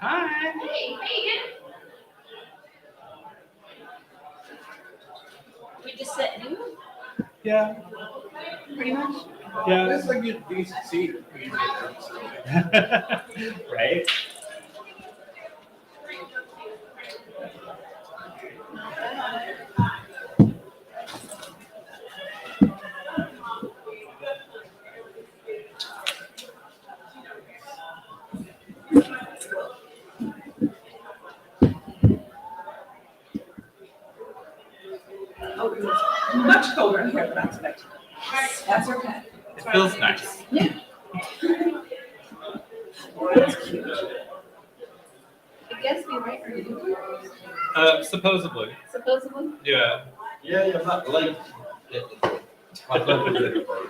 Hi. Hey, Megan. We just sitting here, Yeah. pretty much. Yeah. That's like a decent seat. Right? Oh, it's much colder in here than I expected. That's okay. It feels nice. That's cute. I guess we right for you. Supposedly. Supposedly. Yeah. Yeah, I'm not late. My phone was at work.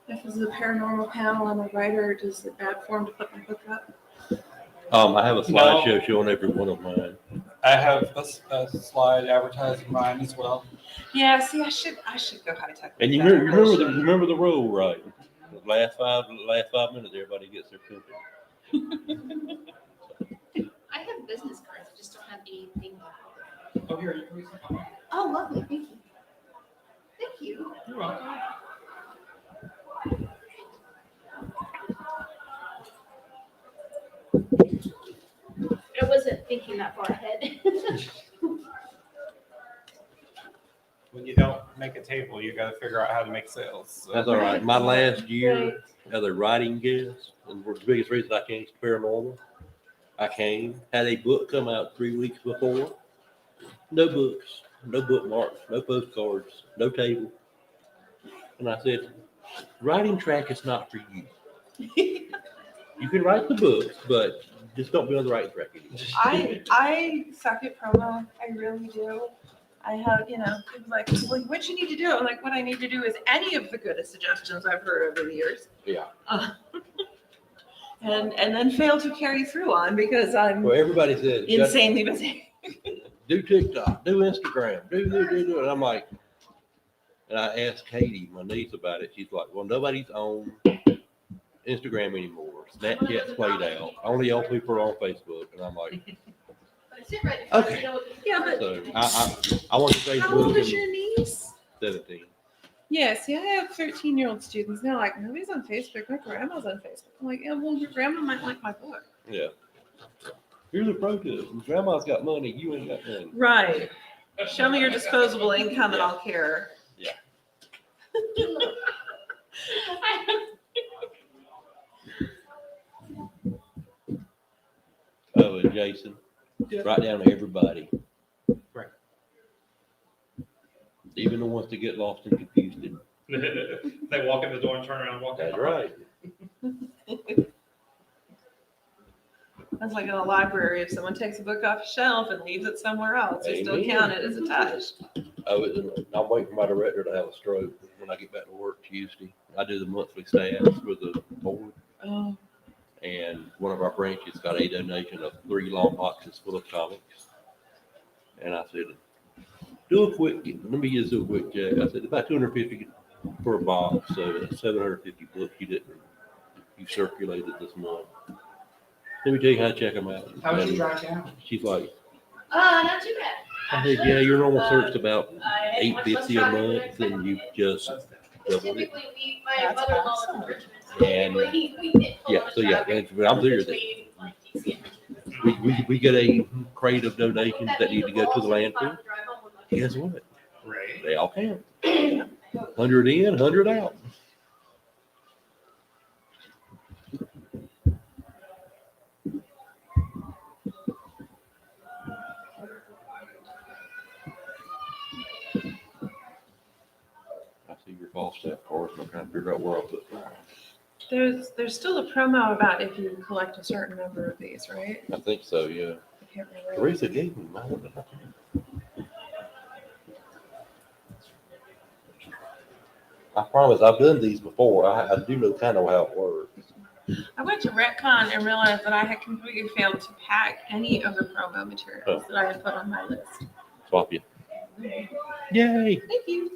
If this is a paranormal panel, I'm a writer. Does it bad form to put my book up? I have a slideshow showing every one of mine. I have a slide advertising mine as well. Yeah. See, I should go high tech. And you with that. remember the rule, right? The last 5 minutes, everybody gets their cookie. I have business cards. I just don't have anything. Oh, here, you can use some. Oh, lovely. Thank you. Thank you. You're welcome. I wasn't thinking that far ahead. When you don't make a table, you got to figure out how to make sales. So. That's all right. My last year Right. as a writing guest, and the biggest reason I came to paranormal, I had a book come out 3 weeks before. No books, no bookmarks, no postcards, no table. And I said, writing track is not for you. You can write the books, but just don't be on the writing track anymore. I suck at promo. I really do. I have, people like, well, what you need to do? I'm like, what I need to do is any of the good suggestions I've heard over the years. Yeah. And then fail to carry through on because I'm Well, everybody said, insanely busy. do TikTok, do Instagram, do. And I'm like, and I asked Katie, my niece, about it. She's like, well, nobody's on Instagram anymore. Snapchat's played out. Only old people are on Facebook. And I'm like, okay. Yeah, but So I want to say how old is your niece? 17. Yeah, see, I have 13-year-old students. They're like, nobody's on Facebook. My grandma's on Facebook. I'm like, yeah, well, your grandma might like my book. Yeah. Here's a protest. Grandma's got money. You ain't got money. Right. Show me your disposable income and I'll care. Yeah. Oh, and Jason, write down everybody. Right. Even the ones that get lost and confused. They walk in the door and turn around and walk out. That's right. That's like in a library. If someone takes a book off a shelf and leaves it somewhere else, they still Amen. count it as attached. I'm waiting for my director to have a stroke when I get back to work Tuesday. I do the monthly stats for the board, Oh, and one of our branches got a donation of 3 long boxes full of comics. And I said, let me just do a quick check. I said, about $250 for a box, so that's 750 books you circulated this month. Let me tell you how to check them out. How would you And drive down? she's like, Not too bad. I said, yeah, your normal search's about I had much less $850 a traffic than month, expected. and you just doubled it. Typically, my That's mother-in-law awesome. lives in Richmond, so And, typically we get full Yeah, of so yeah, traffic and I'm serious. between, like, DC and Richmond. We get a crate of donations that need to go to the landfill. Guess what? Right. They all count. 100 in, 100 out. I see your false step course, and I'm trying to figure out where I'll put mine. there's still a promo about if you collect a certain number of these, right? I think so, yeah. I can't remember. Teresa gave me mine. I promise, I've done these before. I do know kind of how it works. I went to Retcon and realized that I had completely failed to pack any of the promo materials that I had put on my list. Swap you. Yay! Thank you.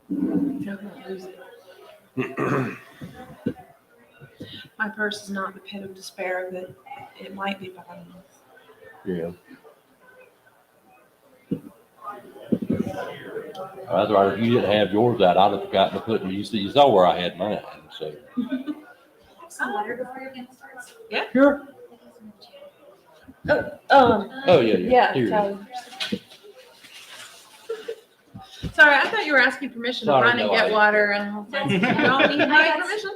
Don't lose it. My purse is not the pit of despair that it might be bottomless. Yeah. That's right. If you didn't have yours out, I'd have forgotten to put. You saw where I had mine. So. Some water before your game starts. Sure. Oh yeah. Yeah, Here it is. totally. Sorry, I thought you were asking permission to Sorry, run and no, get I- water, and I was like, you don't need my permission.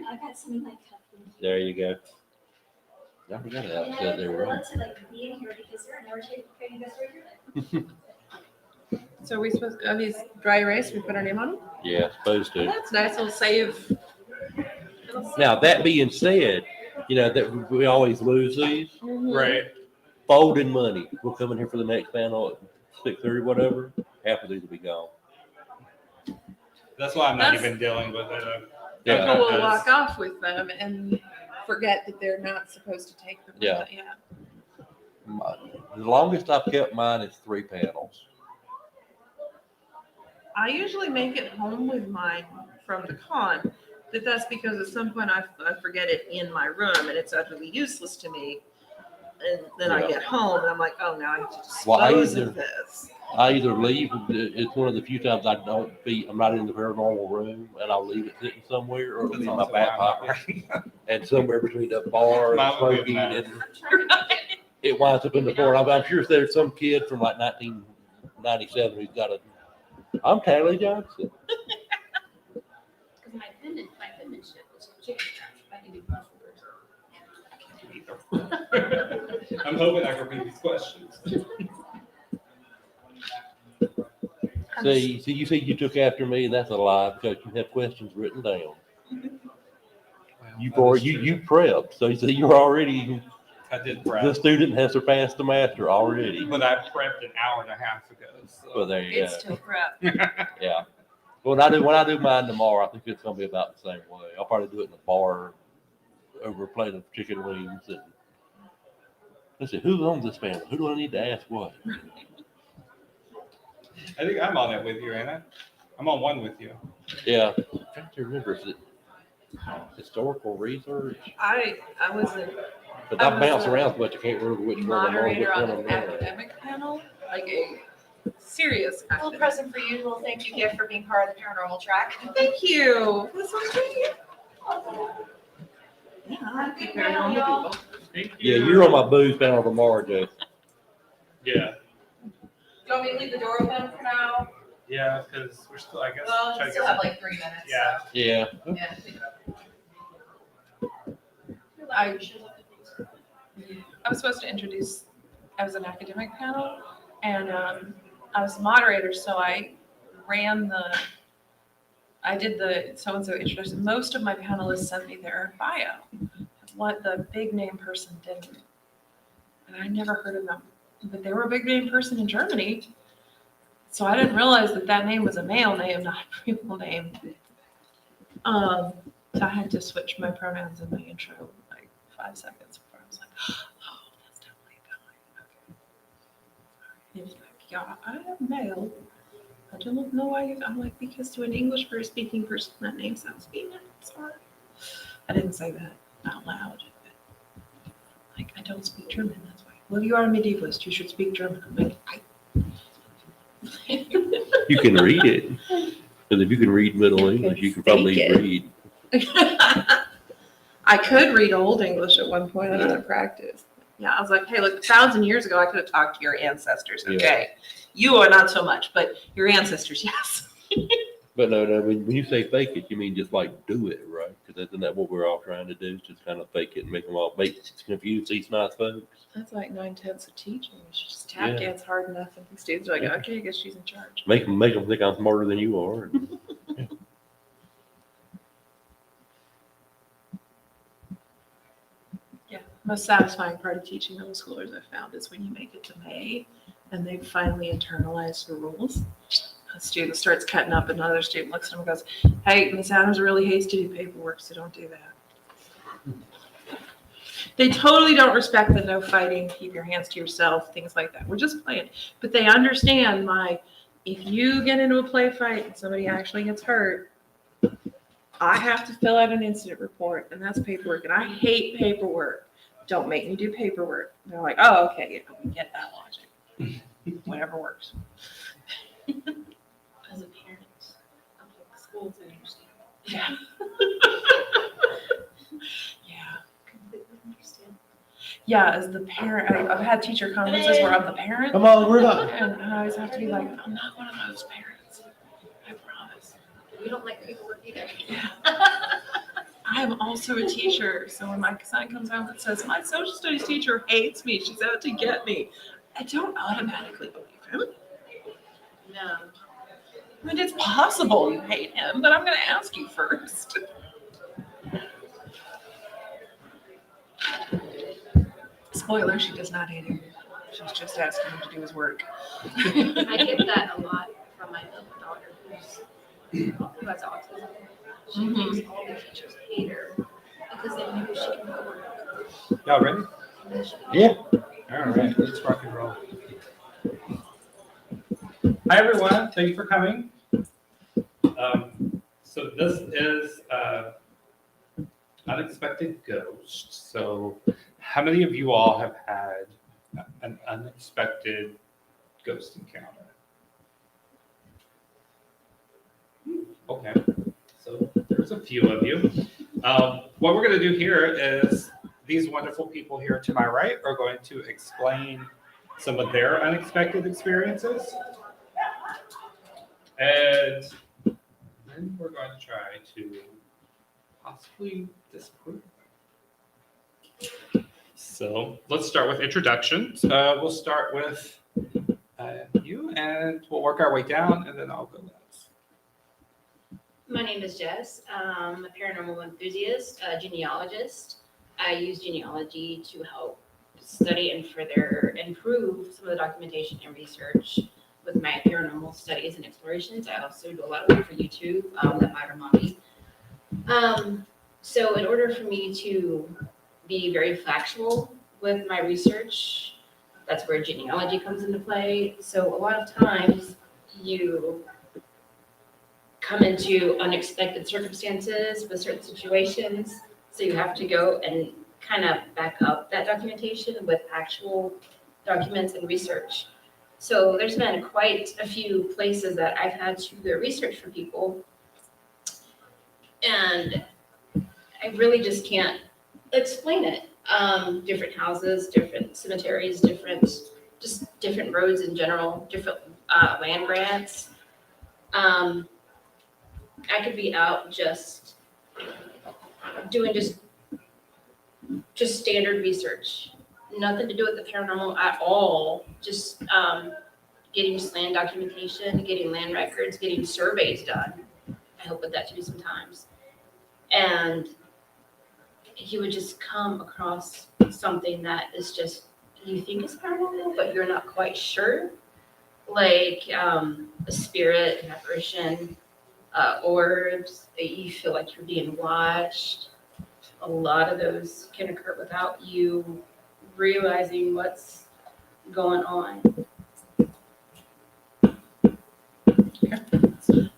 I got some in my cup. There you go. I forgot And that. I Said they were on. want to like be in here because they're never taking you guys right here. So we supposed are these dry erase? We put our name on them. Yeah, supposed Oh, to. that's nice. It'll save. Now that being said, you know that we always lose these. Right. Folding money. We'll come in here for the next panel at 6:30, whatever. Half of these will be gone. That's why I'm not That's- even dealing with it. Yeah. People will walk off with them and forget that they're not supposed to take them. Yeah. Yeah. The longest I've kept mine is 3 panels. I usually make it home with mine from the con, but that's because at some point I forget it in my room and it's utterly useless to me. And then I Yeah. get home and I'm like, oh, now I have to Well, I dispose either- of this. I either leave. It's one of the few times I don't be. I'm not in the paranormal room, and I'll leave it sitting somewhere, or it'll be in my back pocket, and somewhere between the bar and Mine would be smoking, a and it winds up in the floor. I'm sure there's some kid from like 1997 who's got a. I'm Tally Johnson. Because my penmanship is chicken scratch. I can do mushroom burger. I'm hoping I can repeat these questions. See, you see, you took after me, and that's a lie because you have questions written down. You've already, you prepped, so you see, you're already, I did the prep, student has surpassed the master already. but I prepped an hour and a half ago. Well, So. there you It's go. still prep. Yeah. When I do mine tomorrow, I think it's gonna be about the same way. I'll probably do it in a bar over a plate of chicken wings and let's see, who owns this family? Who do I need to ask what? I think I'm on it with you, Anna. I'm on one with you. Yeah. I'm trying to remember, is it historical research? I wasn't But I I bounce was a around so much I can't remember which one I'm on. Which moderator on one an I'm not. academic panel, like a serious A little academic. present for you, a little thank you gift for being part of the paranormal track. Thank you. This one's great. Yeah, I think very normal people. Thank Yeah, you're on my booze panel tomorrow, Joe. Yeah. Do you want me to leave the door open for now? Yeah, because we're still, I guess, Well, trying we to still get have like 3 minutes. Yeah. Yeah. So, yeah. I was supposed to introduce, I was an academic panel, and I was the moderator, so I did the so-and-so introduction. Most of my panelists sent me their bio. What the big name person didn't. And I never heard of them. But they were a big name person in Germany. So I didn't realize that name was a male name, not a female name. So I had to switch my pronouns in my intro like 5 seconds before I was like, oh, that's definitely a guy. Okay. He was like, yeah, I am male. I don't know why I'm like, because to an English speaking person, that name sounds female. Sorry. I didn't say that out loud. Like, I don't speak German, that's why. Well, you are a medievalist, you should speak German. I'm like, You can read it. Because if you can read Middle English, you can probably Speak it. read. I could read Old English at one point. I didn't practice. Yeah, I was like, hey, look, 1,000 years ago, I could have talked to your ancestors. Yeah. Okay, you are not so much, but your ancestors, yes. But no, when you say fake it, you mean just like do it, right? Because isn't that what we're all trying to do? Is just kind of fake it and make them all confuse these nice folks. That's like 9/10 of teaching. You should just tap Yeah. dance hard enough, and the students are like, Yeah. okay, I guess she's in charge. Make them think I'm smarter than you are. Yeah, most satisfying part of teaching middle schoolers I've found is when you make it to May and they've finally internalized the rules. A student starts cutting up, and another student looks at him and goes, hey, Miss Adams really hates to do paperwork, so don't do that. They totally don't respect the no fighting, keep your hands to yourself, things like that. We're just playing. But they understand if you get into a play fight and somebody actually gets hurt, I have to fill out an incident report, and that's paperwork. And I hate paperwork. Don't make me do paperwork. They're like, oh, okay, yeah, we get that logic. Whatever works. As a parent of the schools, I understand. Yeah. Yeah. Completely understand. Yeah, as the parent, I've had teacher conferences where I'm the parent, Come on, we're not. and I always have to be like, I'm not one of those parents. I promise. We don't like paperwork either. I am also a teacher, so when my son comes home and says, my social studies teacher hates me, she's out to get me, I don't automatically believe him. No. I mean, it's possible you hate him, but I'm going to ask you first. Spoiler, she does not hate him. She's just asking him to do his work. I get that a lot from my little daughter who has autism. She Mhm. thinks all the teachers hate her because they know she can go work. Y'all ready? And then she can- Yeah. All right, let's rock and roll. Hi, everyone. Thank you for coming. So this is Unexpected Ghost. So how many of you all have had an unexpected ghost encounter? Okay, so there's a few of you. What we're going to do here is these wonderful people here to my right are going to explain some of their unexpected experiences. And then we're going to try to possibly disprove them. So let's start with introductions. We'll start with you, and we'll work our way down, and then I'll go next. My name is Jess. I'm a paranormal enthusiast, a genealogist. I use genealogy to help study and further improve some of the documentation and research with my paranormal studies and explorations. I also do a lot of work for YouTube that might remind me. So in order for me to be very factual with my research, that's where genealogy comes into play. So a lot of times you come into unexpected circumstances with certain situations. So you have to go and kind of back up that documentation with actual documents and research. So there's been quite a few places that I've had to do research for people. And I really just can't explain it. Different houses, different cemeteries, different roads in general, different land grants. I could be out just doing just standard research, nothing to do with the paranormal at all. Just getting just land documentation, getting land records, getting surveys done. I help with that too sometimes. And you would just come across something that is just, you think is paranormal, but you're not quite sure. Like a spirit, an apparition, orbs, you feel like you're being watched. A lot of those can occur without you realizing what's going on.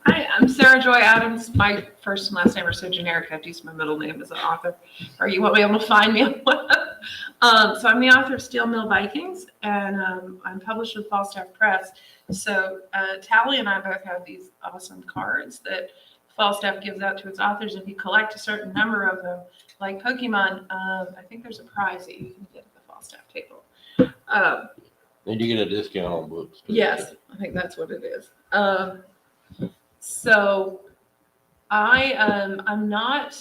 Hi, I'm Sarah Joy Adams. My first and last name are so generic, I have to use my middle name as an author, or you won't be able to find me. So I'm the author of Steel Mill Vikings, and I'm published with Falstaff Press. So Tally and I both have these awesome cards that Falstaff gives out to its authors. If you collect a certain number of them, like Pokemon, I think there's a prize that you can get at the Falstaff table. And you get a discount on books. too. Yes, I think that's what it is. So I'm not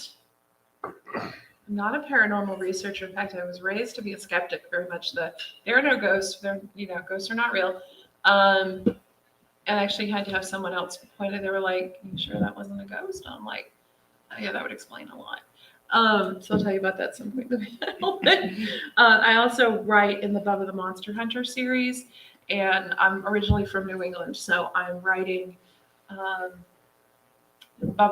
a paranormal researcher. In fact, I was raised to be a skeptic very much. There are no ghosts. Ghosts are not real. And I actually had to have someone else point it. They were like, "You sure that wasn't a ghost?" And I'm like, "Oh, yeah, that would explain a lot." So I'll tell you about that some point. I also write in the Bubba the Monster Hunter series, and I'm originally from New England, so I'm writing Bubba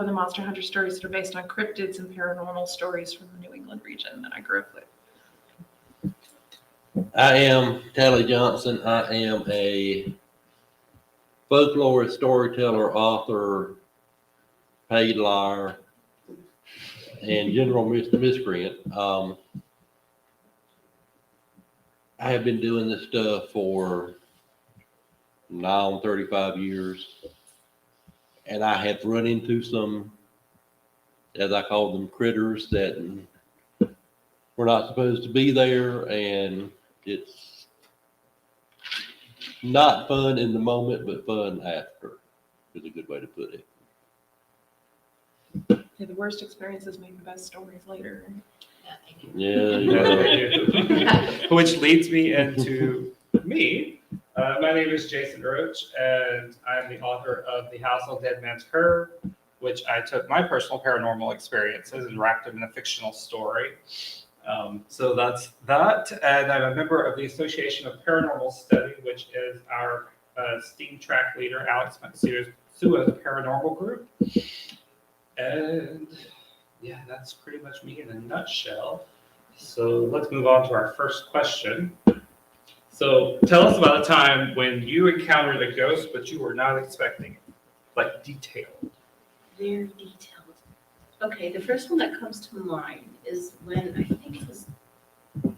the Monster Hunter stories that are based on cryptids and paranormal stories from the New England region that I grew up with. I am Tally Johnson. I am a folklore storyteller, author, paid liar, and general miscreant. I have been doing this stuff for now 35 years, and I have run into some, as I call them, critters that were not supposed to be there, and it's not fun in the moment, but fun after is a good way to put it. Yeah, the worst experiences make the best stories later. Yeah, thank you. Yeah, Yeah, they do. Which leads me into me. My name is Jason Roach, and I'm the author of The House on Dead Man's Curve, which I took my personal paranormal experiences and wrapped them in a fictional story. So that's that. And I'm a member of the Association of Paranormal Study, which is our STEAM track leader, Alex Matsuo's paranormal group. And yeah, that's pretty much me in a nutshell. So let's move on to our first question. So tell us about a time when you encountered a ghost, but you were not expecting it, like detailed. Very detailed. Okay, the first one that comes to mind is when I think it was, I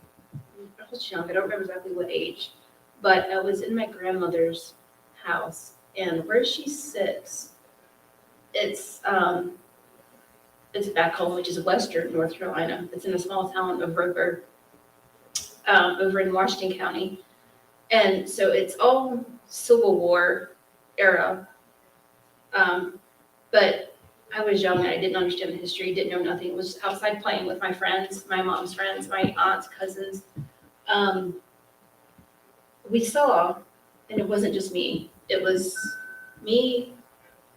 was young, I don't remember exactly what age, but I was in my grandmother's house, and where she sits, it's back home, which is Western North Carolina. It's in a small town of Roper, over in Washington County. And so it's all Civil War era. But I was young and I didn't understand the history, didn't know nothing. It was just outside playing with my friends, my mom's friends, my aunts, cousins. We saw And it wasn't just me. It was me,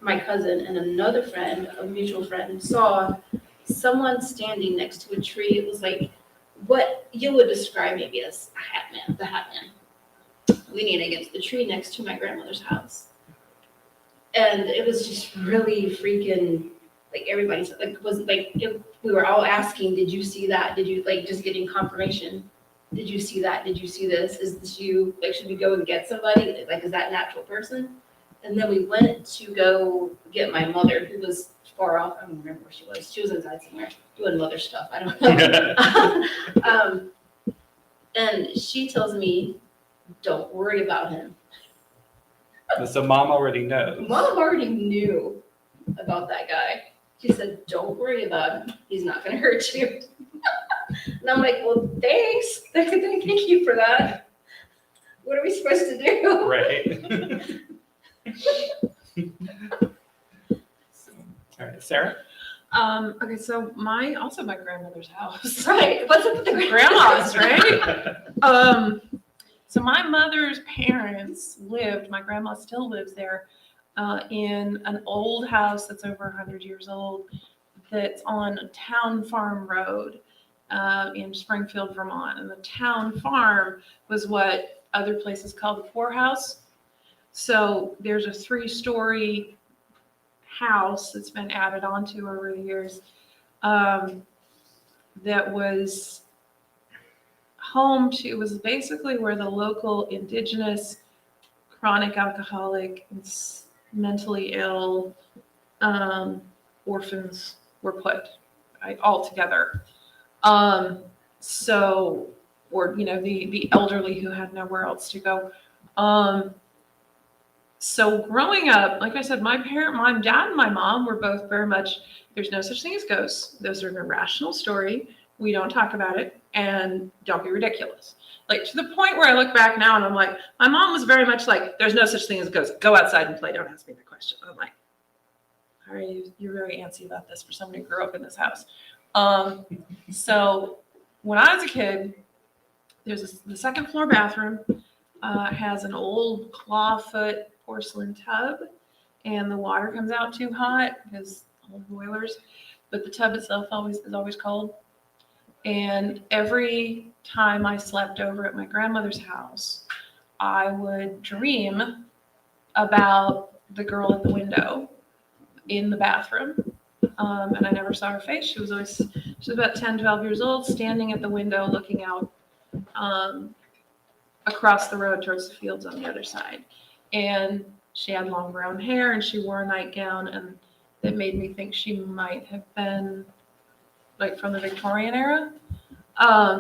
my cousin, and another friend, a mutual friend, saw someone standing next to a tree. It was like what you would describe maybe as a hat man, the hat man, leaning against the tree next to my grandmother's house. And it was just really freaking, like everybody's, like, was like, we were all asking, did you see that? Did you, like, just getting confirmation? Did you see that? Did you see this? Is this you? Like, should we go and get somebody? Like, is that an actual person? And then we went to go get my mother, who was far off. I don't remember where she was. She was inside somewhere doing mother stuff. I don't know. And she tells me, don't worry about him. So mom already knows. Mom already knew about that guy. She said, don't worry about him. He's not going to hurt you. And I'm like, well, thanks. Thank you for that. What are we supposed to do? Right. All right, Sarah? Okay, so my grandmother's house. Right. What's up with the Grandma's, right? So my mother's parents lived, my grandma still lives there, in an old house that's over 100 years old, that's on a town farm road in Springfield, Vermont. And the town farm was what other places call the poorhouse. So there's a 3-story house that's been added onto over the years that was home to, it was basically where the local indigenous chronic alcoholic and mentally ill orphans were put, right, all together. So, or, you know, the elderly who had nowhere else to go. So growing up, like I said, my dad and my mom were both very much, there's no such thing as ghosts. Those are an irrational story. We don't talk about it, and don't be ridiculous. Like, to the point where I look back now and I'm like, my mom was very much like, there's no such thing as ghosts. Go outside and play. Don't ask me the question. I'm like, all right, you're very antsy about this for someone who grew up in this house. So when I was a kid, there's the second floor bathroom has an old clawfoot porcelain tub, and the water comes out too hot because old boilers, but the tub itself is always cold. And every time I slept over at my grandmother's house, I would dream about the girl at the window in the bathroom. And I never saw her face. She was about 10, 12 years old, standing at the window looking out across the road towards the fields on the other side. And she had long brown hair and she wore a nightgown, and that made me think she might have been like from the Victorian era.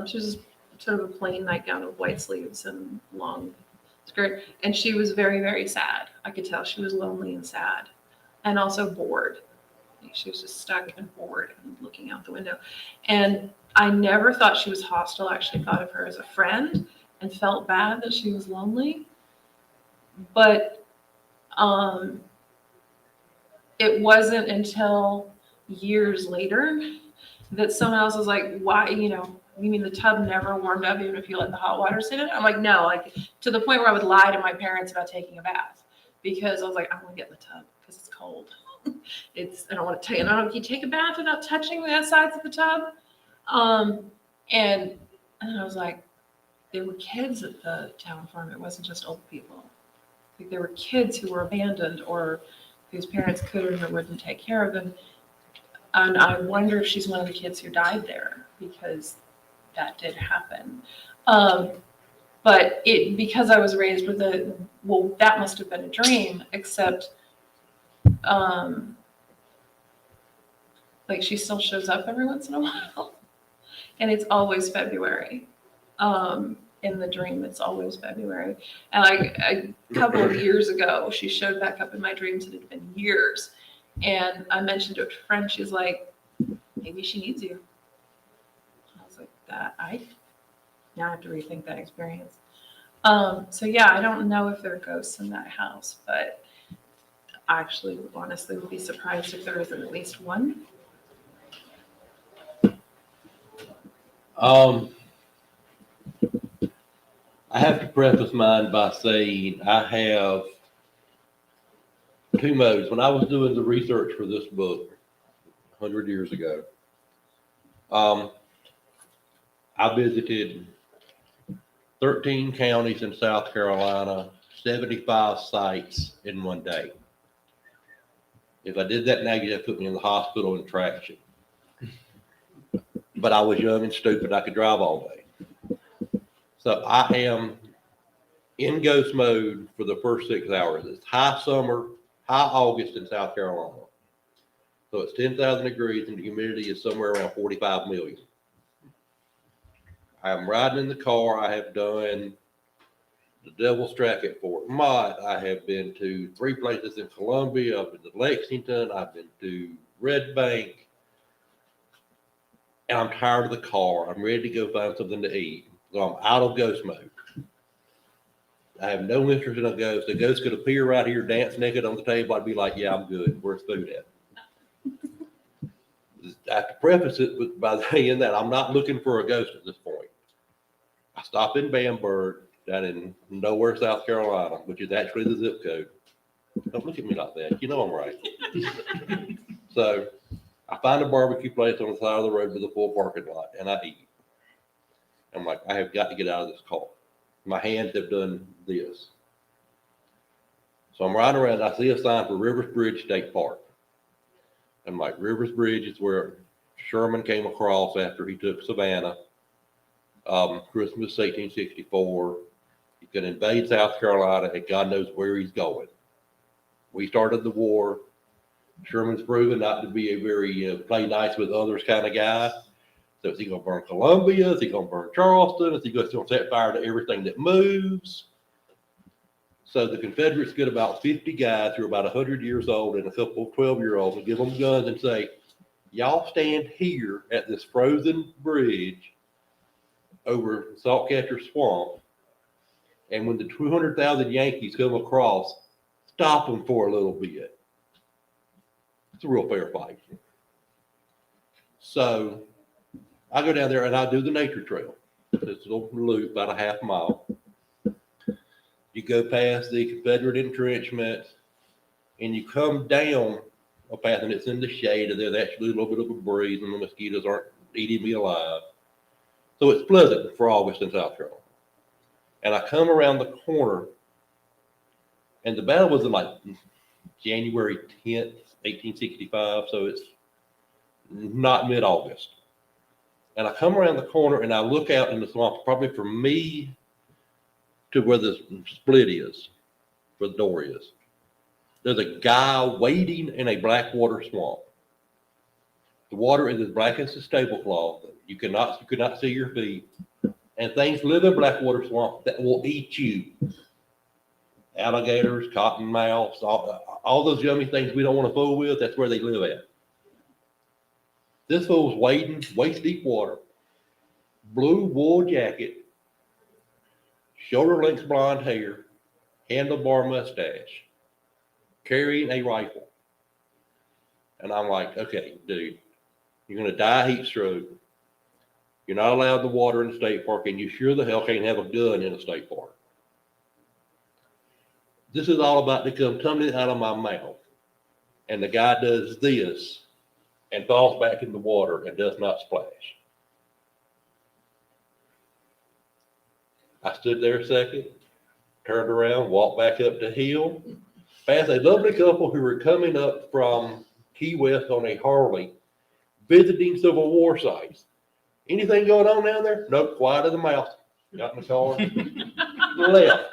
She was sort of a plain nightgown with white sleeves and long skirt. And she was very, very sad. I could tell she was lonely and sad and also bored. She was just stuck and bored and looking out the window. And I never thought she was hostile. I actually thought of her as a friend and felt bad that she was lonely. But it wasn't until years later that someone else was like, why, you mean the tub never warmed up even if you let the hot water sit in it? I'm like, no, like to the point where I would lie to my parents about taking a bath because I was like, I want to get in the tub because it's cold. I don't want to take, and I don't, you take a bath without touching the sides of the tub. And I was like, there were kids at the town farm. It wasn't just old people. Like there were kids who were abandoned or whose parents couldn't or wouldn't take care of them. And I wonder if she's one of the kids who died there because that did happen. But because I was raised with that must have been a dream, except like she still shows up every once in a while. And it's always February. In the dream, it's always February. And like a couple of years ago, she showed back up in my dreams. It had been years. And I mentioned to a friend, she's like, maybe she needs you. I was like, I now have to rethink that experience. So yeah, I don't know if there are ghosts in that house, but I actually honestly would be surprised if there isn't at least one. I I have to preface mine by saying I have two modes. When I was doing the research for this book 100 years ago, I visited 13 counties in South Carolina, 75 sites in one day. If I did that now, you'd have to put me in the hospital in traction. But I was young and stupid. I could drive all day. So I am in ghost mode for the first 6 hours. It's high summer, high August in South Carolina. So it's 10,000 degrees and the humidity is somewhere around 45 million. I'm riding in the car. I have done the Devil's Track at Fort Mott. I have been to 3 places in Columbia. I've been to Lexington. I've been to Red Bank. And I'm tired of the car. I'm ready to go find something to eat. So I'm out of ghost mode. I have no interest in a ghost. A ghost could appear right here, dance naked on the table. I'd be like, yeah, I'm good. Where's food at? I have to preface it by saying that I'm not looking for a ghost at this point. I stopped in Bamberg, down in nowhere, South Carolina, which is actually the zip code. Don't look at me like that. You know I'm right. So I find a barbecue place on the side of the road with a full parking lot, and I eat. I'm like, I have got to get out of this car. My hands have done this. So I'm riding around. I see a sign for Rivers Bridge State Park. I'm like, Rivers Bridge is where Sherman came across after he took Savannah. Christmas 1864. He's going to invade South Carolina, and God knows where he's going. We started the war. Sherman's proven not to be a very play nice with others kind of guy. So is he going to burn Columbia? Is he going to burn Charleston? Is he going to set fire to everything that moves? So the Confederates get about 50 guys who are about 100 years old and a couple of 12-year-olds and give them guns and say, y'all stand here at this frozen bridge over Saltcatcher Swamp, and when the 200,000 Yankees come across, stop them for a little bit. It's a real fair fight. So I go down there and I do the nature trail. This little loop, about a half mile. You go past the Confederate entrenchment and you come down a path, and it's in the shade, and there's actually a little bit of a breeze, and the mosquitoes aren't eating me alive. So it's pleasant for August in South Carolina. And I come around the corner, and the battle was in like January 10th, 1865, so it's not mid-August. And I come around the corner and I look out in the swamp, probably from me to where the split is, where the door is. There's a guy wading in a black water swamp. The water is as black as a tablecloth. You could not see your feet. And things live in black water swamp that will eat you. Alligators, cottonmouths, all those yummy things we don't want to fool with, that's where they live at. This fool's wading waist deep water, blue wool jacket, shoulder length blonde hair, handlebar mustache, carrying a rifle. And I'm like, okay, dude, you're going to die heat stroke. You're not allowed to water in the state park, and you sure the hell can't have a gun in a state park. This is all about to come tumbling out of my mouth. And the guy does this and falls back in the water and does not splash. I stood there a second, turned around, walked back up the hill, past a lovely couple who were coming up from Key West on a Harley, visiting Civil War sites. Anything going on down there? Nope, quiet as a mouse. Got in the car, left.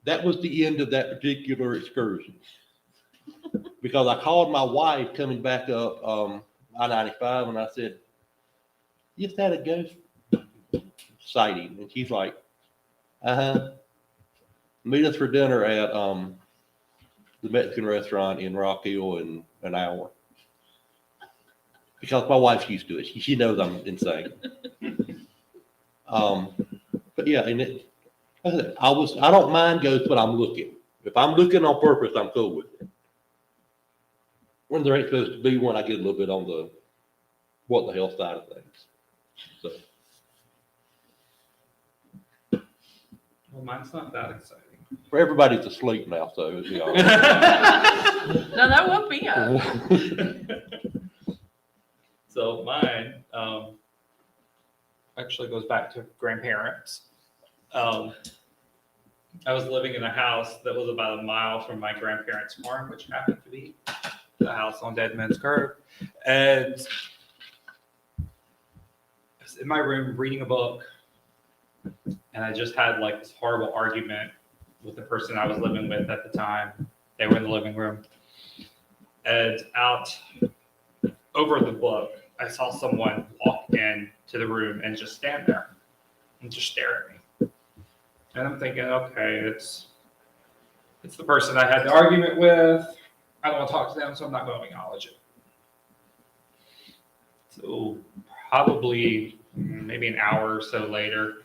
That was the end of that particular excursion. Because I called my wife coming back up I-95 and I said, you just had a ghost sighting. And she's like, meet us for dinner at the Mexican restaurant in Rock Hill in an hour. Because my wife's used to it. She knows I'm insane. But yeah, and I don't mind ghosts, but I'm looking. If I'm looking on purpose, I'm cool with it. When there ain't supposed to be one, I get a little bit on the what the hell side of things. So, Well, mine's not that exciting. for everybody's asleep now, so it'll be all right. No, that woke me up. So mine actually goes back to grandparents. I was living in a house that was about a mile from my grandparents' farm, which happened to be the house on Dead Man's Curve. And I was in my room reading a book, and I just had like this horrible argument with the person I was living with at the time. They were in the living room. And out over the book, I saw someone walk in to the room and just stand there and just stare at me. And I'm thinking, okay, it's the person I had the argument with. I don't want to talk to them, so I'm not going to acknowledge it. So probably maybe an hour or so later,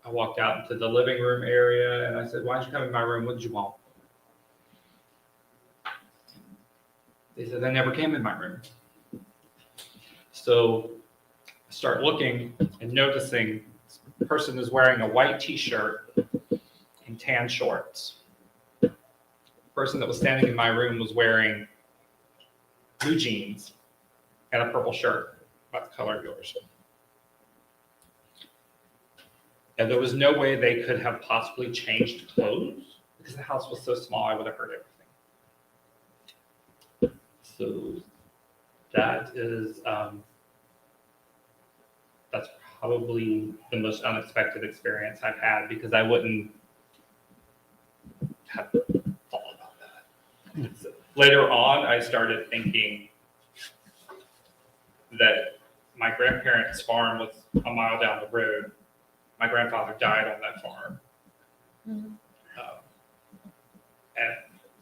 I walked out into the living room area and I said, why'd you come in my room? What did you want? They said, they never came in my room. So I start looking and noticing the person is wearing a white t-shirt and tan shorts. The person that was standing in my room was wearing blue jeans and a purple shirt, about the color of yours. And there was no way they could have possibly changed clothes because the house was so small, I would have heard everything. So that is, that's probably the most unexpected experience I've had because I wouldn't have thought about that. So later on, I started thinking that my grandparents' farm was a mile down the road. My grandfather died on that farm. Mhm. And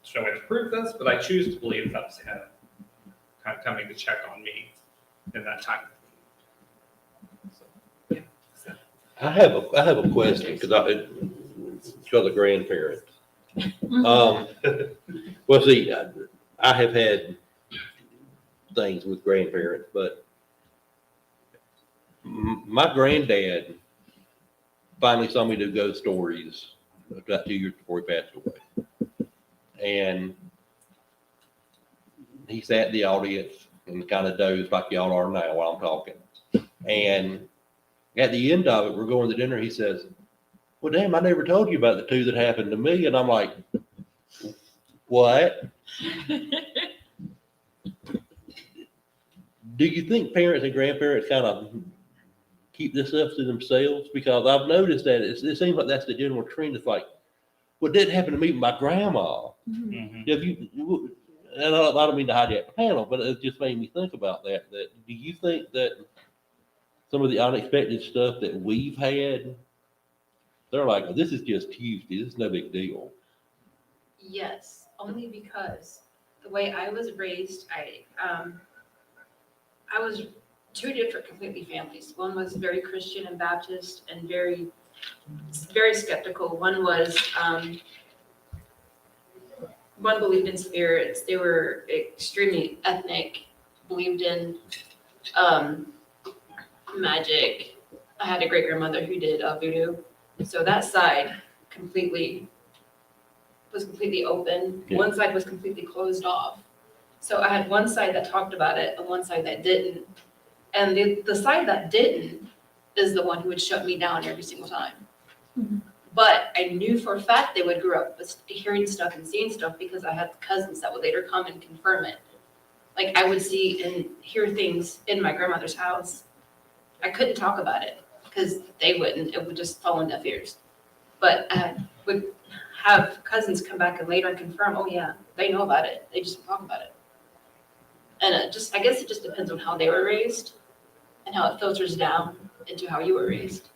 there's no way to prove this, but I choose to believe that was him kind of coming to check on me in that time. So, yeah. I have a question because the grandparents. Well, see, I have had things with grandparents, but my granddad finally saw me do ghost stories about 2 years before he passed away. And he sat in the audience and kind of dozed like y'all are now while I'm talking. And at the end of it, we're going to dinner. He says, well, damn, I never told you about the two that happened to me. And I'm like, what? Do you think parents and grandparents kind of keep this stuff to themselves? Because I've noticed that it seems like that's the general trend. It's like, well, that happened to me with my grandma. Mhm. Have you, and I don't mean to hijack the panel, but it just made me think about that. That do you think that some of the unexpected stuff that we've had, they're like, this is just Tuesday. This is no big deal. Yes, only because the way I was raised, I was two different completely families. One was very Christian and Baptist and very, very skeptical. One was, one believed in spirits. They were extremely ethnic, believed in magic. I had a great grandmother who did voodoo. So that side was completely open. Yeah. One side was completely closed off. So I had one side that talked about it and one side that didn't. And the side that didn't is the one who would shut me down every single time. Mhm. But I knew for a fact they would grow up with hearing stuff and seeing stuff because I had cousins that would later come and confirm it. Like I would see and hear things in my grandmother's house. I couldn't talk about it because they wouldn't. It would just fall on deaf ears. But I would have cousins come back and later and confirm, oh yeah, they know about it. They just talk about it. And I guess it just depends on how they were raised and how it filters down into how you were raised.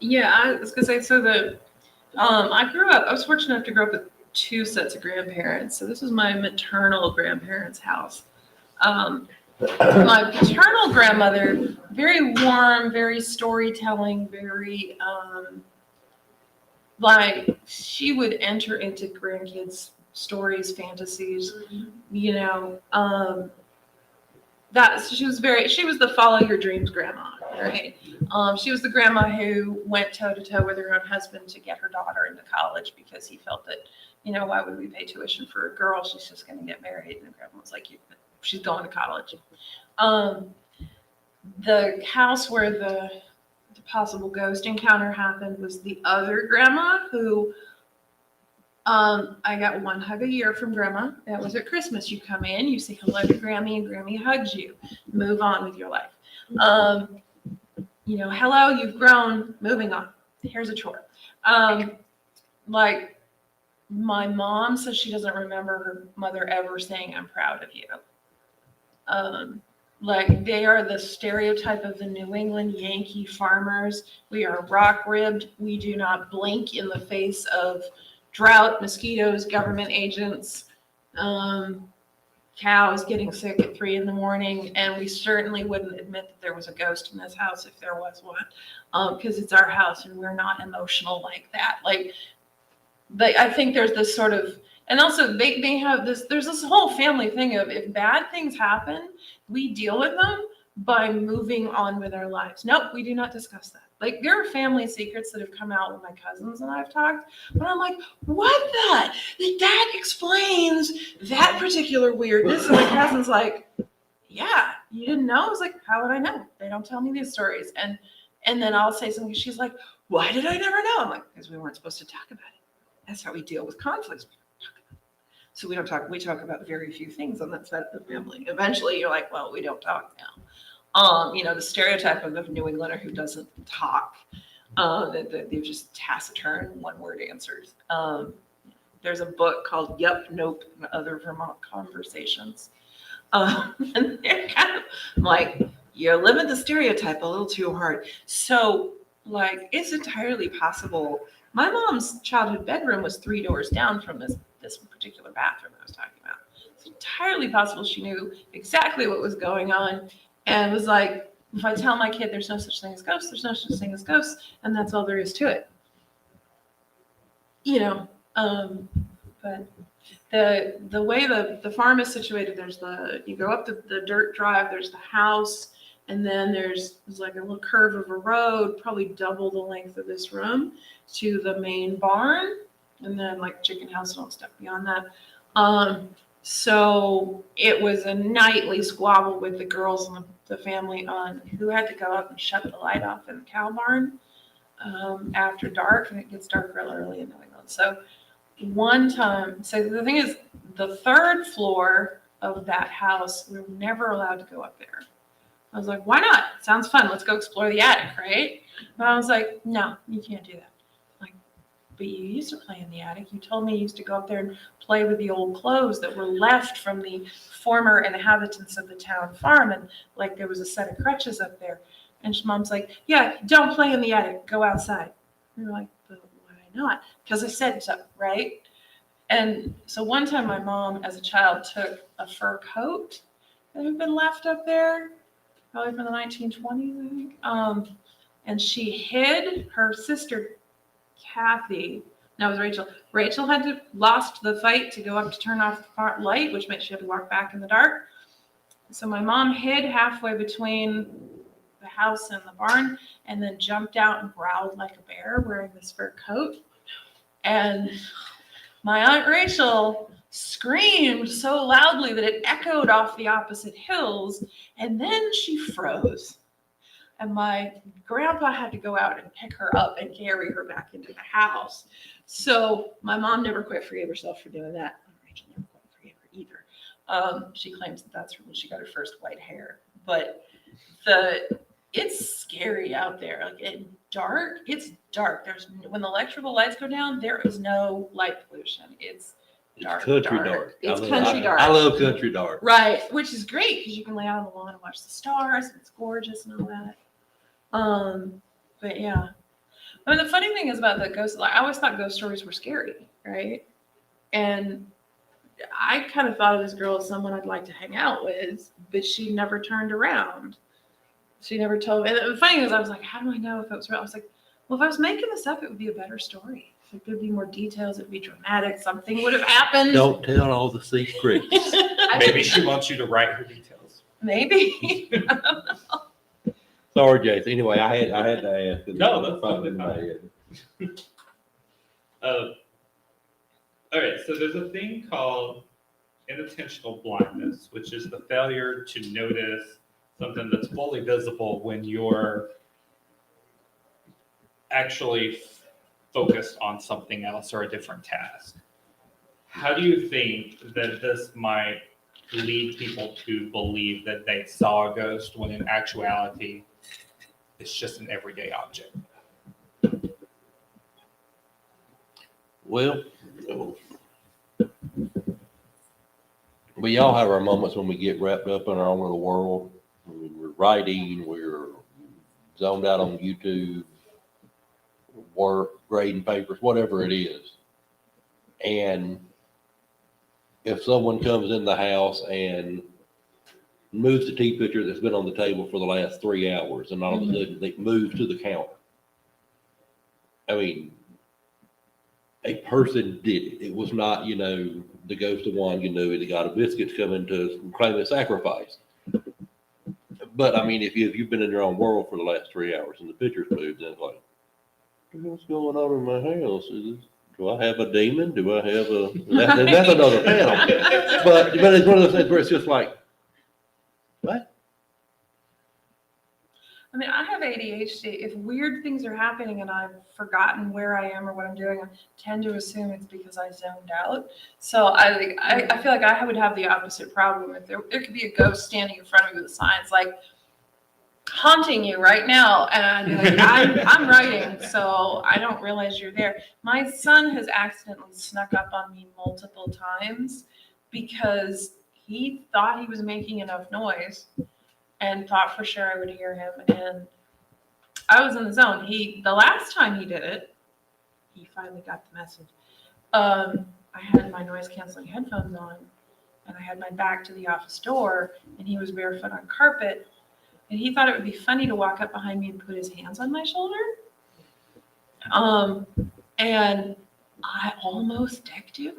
Yeah, I was gonna say, so I was fortunate enough to grow up with two sets of grandparents. So this was my maternal grandparents' house. My paternal grandmother, very warm, very storytelling, very, like she would enter into grandkids' stories, fantasies, you know. she was the follow your dreams grandma, right? She was the grandma who went toe to toe with her own husband to get her daughter into college because he felt that, why would we pay tuition for a girl? She's just going to get married. And the grandma was like, she's going to college. The house where the possible ghost encounter happened was the other grandma who, I got one hug a year from grandma. That was at Christmas. You come in, you say hello to Grammy, and Grammy hugs you. Move on with your life. Hello, you've grown, moving on. Here's a chore. Like my mom says she doesn't remember her mother ever saying, I'm proud of you. Like they are the stereotype of the New England Yankee farmers. We are rock ribbed. We do not blink in the face of drought, mosquitoes, government agents, cows getting sick at 3 a.m. And we certainly wouldn't admit that there was a ghost in this house if there was one, because it's our house and we're not emotional like that. I think there's this sort of, and also they have this, there's this whole family thing of if bad things happen, we deal with them by moving on with our lives. Nope, we do not discuss that. Like there are family secrets that have come out with my cousins and I've talked, but I'm like, what the? That explains that particular weirdness. And my cousin's like, yeah, you didn't know? I was like, how would I know? They don't tell me these stories. And then I'll say something. She's like, why did I never know? I'm like, because we weren't supposed to talk about it. That's how we deal with conflicts. So we don't talk. We talk about very few things on that side of the family. Eventually, you're like, well, we don't talk now. The stereotype of the New Englander who doesn't talk, they're just taciturn, one-word answers. There's a book called Yup, Nope, and Other Vermont Conversations. And they're kind of like, you're living the stereotype a little too hard. So, it's entirely possible. My mom's childhood bedroom was 3 doors down from this particular bathroom I was talking about. It's entirely possible she knew exactly what was going on and was like, if I tell my kid there's no such thing as ghosts, there's no such thing as ghosts, and that's all there is to it. But the way the farm is situated, you go up the dirt drive, there's the house, and then there's like a little curve of a road, probably double the length of this room, to the main barn, and then like chicken house and all stuff beyond that. So it was a nightly squabble with the girls and the family on who had to go up and shut the light off in the cow barn after dark, and it gets dark real early in New England. So one time, so the thing is, the third floor of that house, we were never allowed to go up there. I was like, why not? Sounds fun. Let's go explore the attic, right? And I was like, no, you can't do that. Like, but you used to play in the attic. You told me you used to go up there and play with the old clothes that were left from the former inhabitants of the town farm. And like, there was a set of crutches up there. And mom's like, yeah, don't play in the attic. Go outside. And we're like, but why not? Because I said so, right? And so one time my mom, as a child, took a fur coat that had been left up there, probably from the 1920s, I think. And she hid her sister, Kathy. No, it was Rachel. Rachel had lost the fight to go up to turn off the light, which meant she had to walk back in the dark. So my mom hid halfway between the house and the barn, and then jumped out and growled like a bear wearing this fur coat. And my Aunt Rachel screamed so loudly that it echoed off the opposite hills, and then she froze. And my grandpa had to go out and pick her up and carry her back into the house. So my mom never quite forgave herself for doing that. Rachel never quite forgave her either. She claims that that's when she got her first white hair. But it's scary out there. Like it's dark. When the electrical lights go down, there is no light pollution. It's dark. Country dark. It's country dark. I love country dark. Right, which is great because you can lay out on the lawn and watch the stars, and it's gorgeous and all that. But yeah. I mean, the funny thing is about the ghost, I always thought ghost stories were scary, right? And I kind of thought of this girl as someone I'd like to hang out with, but she never turned around. She never told me. And the funny thing is, I was like, how do I know if it was real? I was like, well, if I was making this up, it would be a better story. Like, there'd be more details. It'd be dramatic. Something would have happened. Don't tell all the secrets. Maybe she wants you to write her details. Maybe. Sorry, Jason. Anyway, I had to ask. No, that's totally fine. All right, so there's a thing called inattentional blindness, which is the failure to notice something that's fully visible when you're actually focused on something else or a different task. How do you think that this might lead people to believe that they saw a ghost when in actuality it's just an everyday object? Well, we all have our moments when we get wrapped up in our own little world. I mean, we're writing, we're zoned out on YouTube, work, grading papers, whatever it is. And if someone comes in the house and moves the tea pitcher that's been on the table for the last 3 hours, and all of a sudden they move to the counter. I mean, a person did it. It was not, the ghost of one, the god of biscuits coming to claim a sacrifice. But I mean, if you've been in your own world for the last 3 hours and the pitcher's moved, then it's like, what's going on in my house? Do I have a demon? Do I have a? That's another panel. But it's one of those things where it's just like, what? I mean, I have ADHD. If weird things are happening and I've forgotten where I am or what I'm doing, I tend to assume it's because I zoned out. So I feel like I would have the opposite problem. If there could be a ghost standing in front of me with a sign, it's like haunting you right now, and I'd be like, I'm writing, so I don't realize you're there. My son has accidentally snuck up on me multiple times because he thought he was making enough noise and thought for sure I would hear him, and I was in the zone. The last time he did it, he finally got the message. I had my noise canceling headphones on, and I had my back to the office door, and he was barefoot on carpet, and he thought it would be funny to walk up behind me and put his hands on my shoulder. And I almost decked him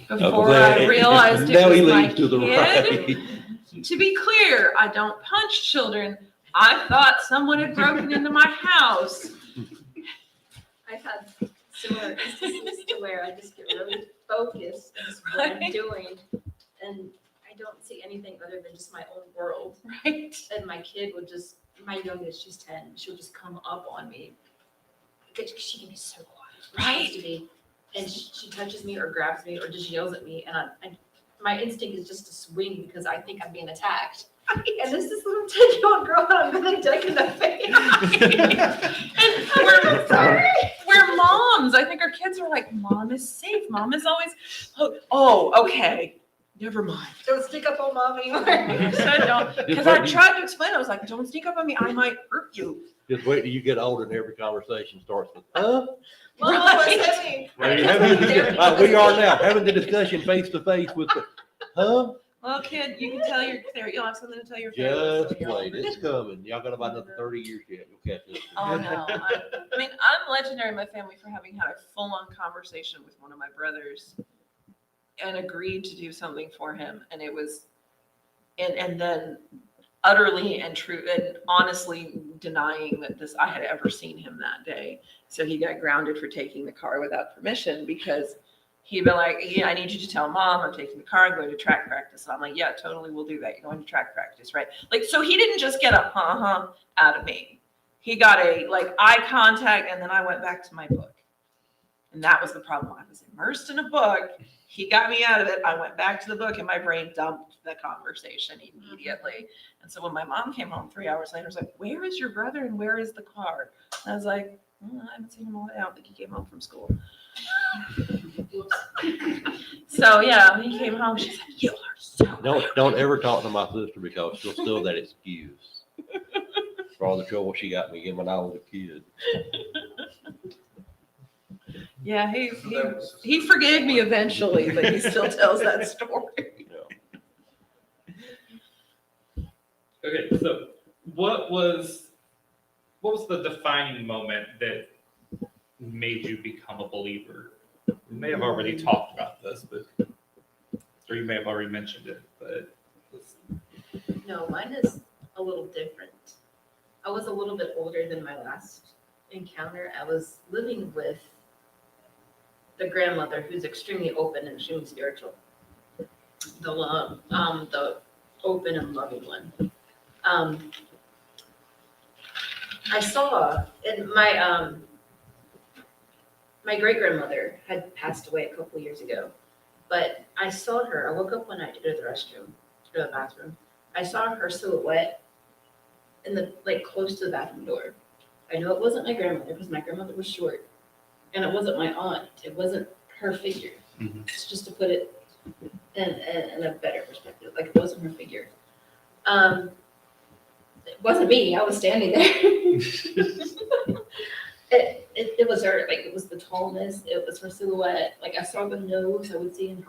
before I realized it was my kid. To be clear, I don't punch children. I thought someone had broken into my house. I've had similar instances to where I just get really focused on what I'm doing, and I don't see anything other than just my own world. Right. And my kid would my youngest, she's 10, she'll just come up on me. Because she can be so quiet. Right. She to be. And she touches me or grabs me or just yells at me, and my instinct is just to swing because I think I'm being attacked. And this little 10-year-old girl, I'm gonna deck in the face. And we're moms. I think our kids are like, Mom is safe. Mom is always, oh, okay. Never mind. Don't stick up on Mom anymore. I said don't, because I tried to explain. I was like, don't sneak up on me. I might hurt you. Just wait till you get older and every conversation starts with, huh? Mom, what's happening? We are now having the discussion face to face with the, huh? Well, kid, you can tell you'll have something to tell your Just family. wait, it's coming. Y'all got about another 30 years yet. You'll catch this. Oh, no. I mean, I'm legendary in my family for having had a full-on conversation with one of my brothers and agreed to do something for him. And it was, and then utterly and true and honestly denying that I had ever seen him that day. So he got grounded for taking the car without permission because he'd been like, yeah, I need you to tell Mom I'm taking the car, I'm going to track practice. And I'm like, yeah, totally, we'll do that. You're going to track practice, right? Like, so he didn't just get a out of me. He got a eye contact, and then I went back to my book. And that was the problem. I was immersed in a book. He got me out of it. I went back to the book, and my brain dumped the conversation immediately. And so when my mom came home 3 hours later, I was like, where is your brother and where is the car? And I was like, I haven't seen him all day. I don't think he came home from school. So yeah, when he came home, she said, you are so Don't ever talk to my sister because she'll steal that excuse for all the trouble she got me in when I was a kid. Yeah, he forgave me eventually, but he still tells that story. Okay, so what was the defining moment that made you become a believer? We may have already talked about this, or you may have already mentioned it, but No, mine is a little different. I was a little bit older than my last encounter. I was living with the grandmother who's extremely open and extremely spiritual. The open and loving one. I saw in my great grandmother had passed away a couple years ago, but I saw her. I woke up one night to go to the restroom, to go to the bathroom. I saw her silhouette in the close to the bathroom door. I know it wasn't my grandmother because my grandmother was short, and it wasn't my aunt. It wasn't her figure. Mhm. It's just to put it in a better perspective. Like, it wasn't her figure. It wasn't me. I was standing there. It was her. Like, it was the tallness. It was her silhouette. Like, I saw the nose I would see in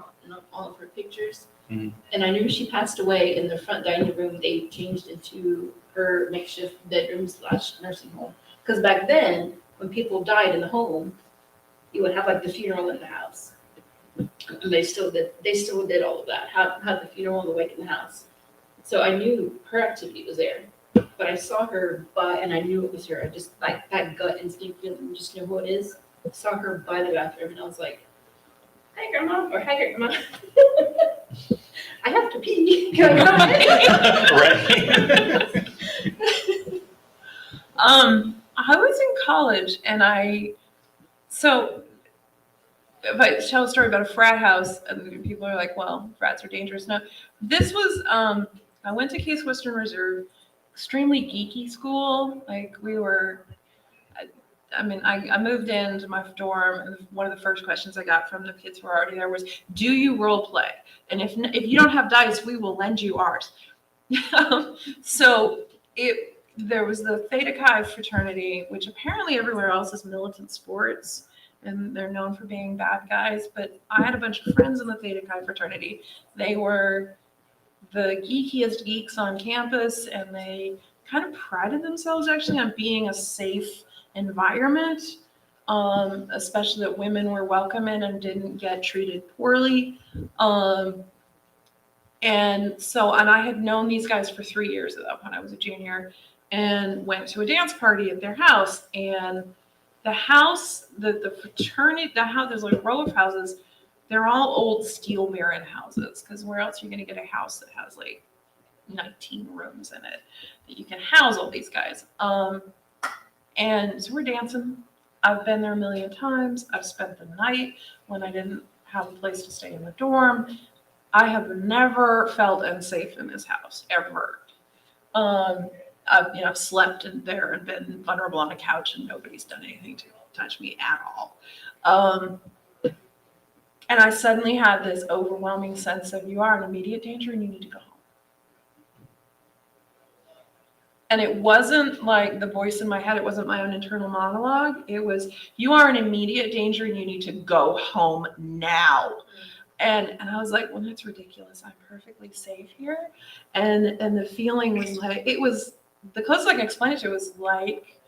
all of her pictures. Mhm. And I knew she passed away in the front dining room. They changed into her makeshift bedroom / nursing home. Because back then, when people died in the home, you would have like the funeral in the house. And they still did all of that. Had the funeral and the wake in the house. So I knew her activity was there. But I saw her and I knew it was her. I just, like, that gut instinct feeling, just know who it is. I saw her by the bathroom and I was like, "Hi, Grandma," or "Hi, Grandma." I have to pee. Can I go ahead? Right. I was in college and if I tell a story about a frat house, and people are like, well, frats are dangerous. No, this was, I went to Case Western Reserve, extremely geeky school. Like, we were, I moved into my dorm, and one of the first questions I got from the kids who were already there was, "Do you role play? And if you don't have dice, we will lend you ours." So there was the Theta Chi fraternity, which apparently everywhere else is militant sports, and they're known for being bad guys. But I had a bunch of friends in the Theta Chi fraternity. They were the geekiest geeks on campus, and they kind of prided themselves actually on being a safe environment, especially that women were welcome in and didn't get treated poorly. And I had known these guys for 3 years at that point. I was a junior and went to a dance party at their house. And the house, the fraternity, there's like a row of houses. They're all old steel mirror houses, because where else are you going to get a house that has like 19 rooms in it that you can house all these guys? And so we're dancing. I've been there a million times. I've spent the night when I didn't have a place to stay in the dorm. I have never felt unsafe in this house, ever. I've slept in there and been vulnerable on a couch, and nobody's done anything to touch me at all. And I suddenly had this overwhelming sense of, you are in immediate danger and you need to go home. And it wasn't like the voice in my head. It wasn't my own internal monologue. It was, you are in immediate danger and you need to go home now. And I was like, well, that's ridiculous. I'm perfectly safe here. And the feeling was like, the closest I can explain it to was like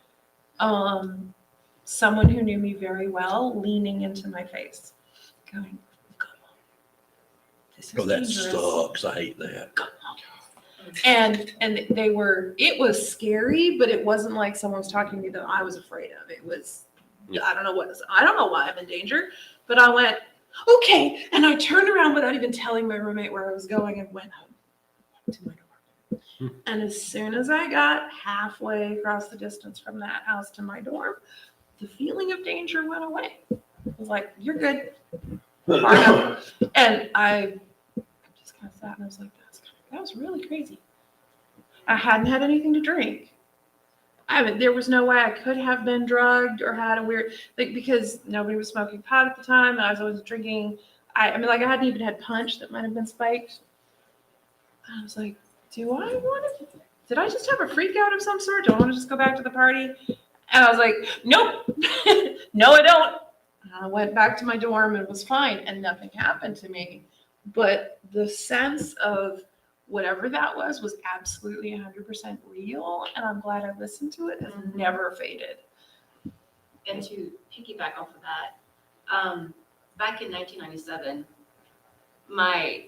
someone who knew me very well leaning into my face, going, "Come on. This is that dangerous. sucks. I hate that. Come on." And it was scary, but it wasn't like someone was talking to me that I was afraid of. It was, I don't know why I'm in danger, but I went, okay. And I turned around without even telling my roommate where I was going and went home to my dorm. And as soon as I got halfway across the distance from that house to my dorm, the feeling of danger went away. I was like, you're good. And I just kind of sat and I was like, that was really crazy. I hadn't had anything to drink. There was no way I could have been drugged or had a weird, because nobody was smoking pot at the time. And I was always drinking. I hadn't even had punch that might have been spiked. I was like, did I just have a freak out of some sort? Do I want to just go back to the party? And I was like, nope, no, I don't. And I went back to my dorm and was fine, and nothing happened to me. But the sense of whatever that was absolutely 100% real, and I'm glad I listened to it. Has never faded. And to piggyback off of that, back in 1997, I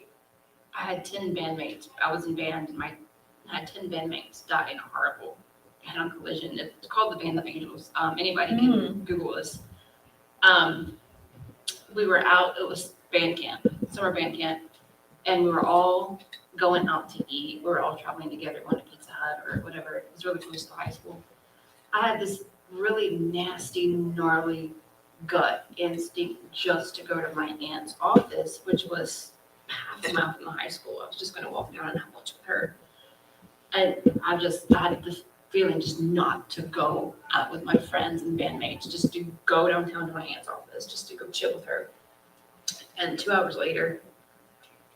had 10 bandmates. I was in band, and had 10 bandmates die in a horrible head-on collision. It's called the Band of Angels. Anybody can Google this. We were out, it was band camp, summer band camp, and we were all going out to eat. We were all traveling together, going to Pizza Hut or whatever. It was really close to high school. I had this really nasty, gnarly gut instinct just to go to my aunt's office, which was half a mile from the high school. I was just going to walk down and have lunch with her. And I had this feeling just not to go out with my friends and bandmates, just to go downtown to my aunt's office, just to go chill with her. And 2 hours later,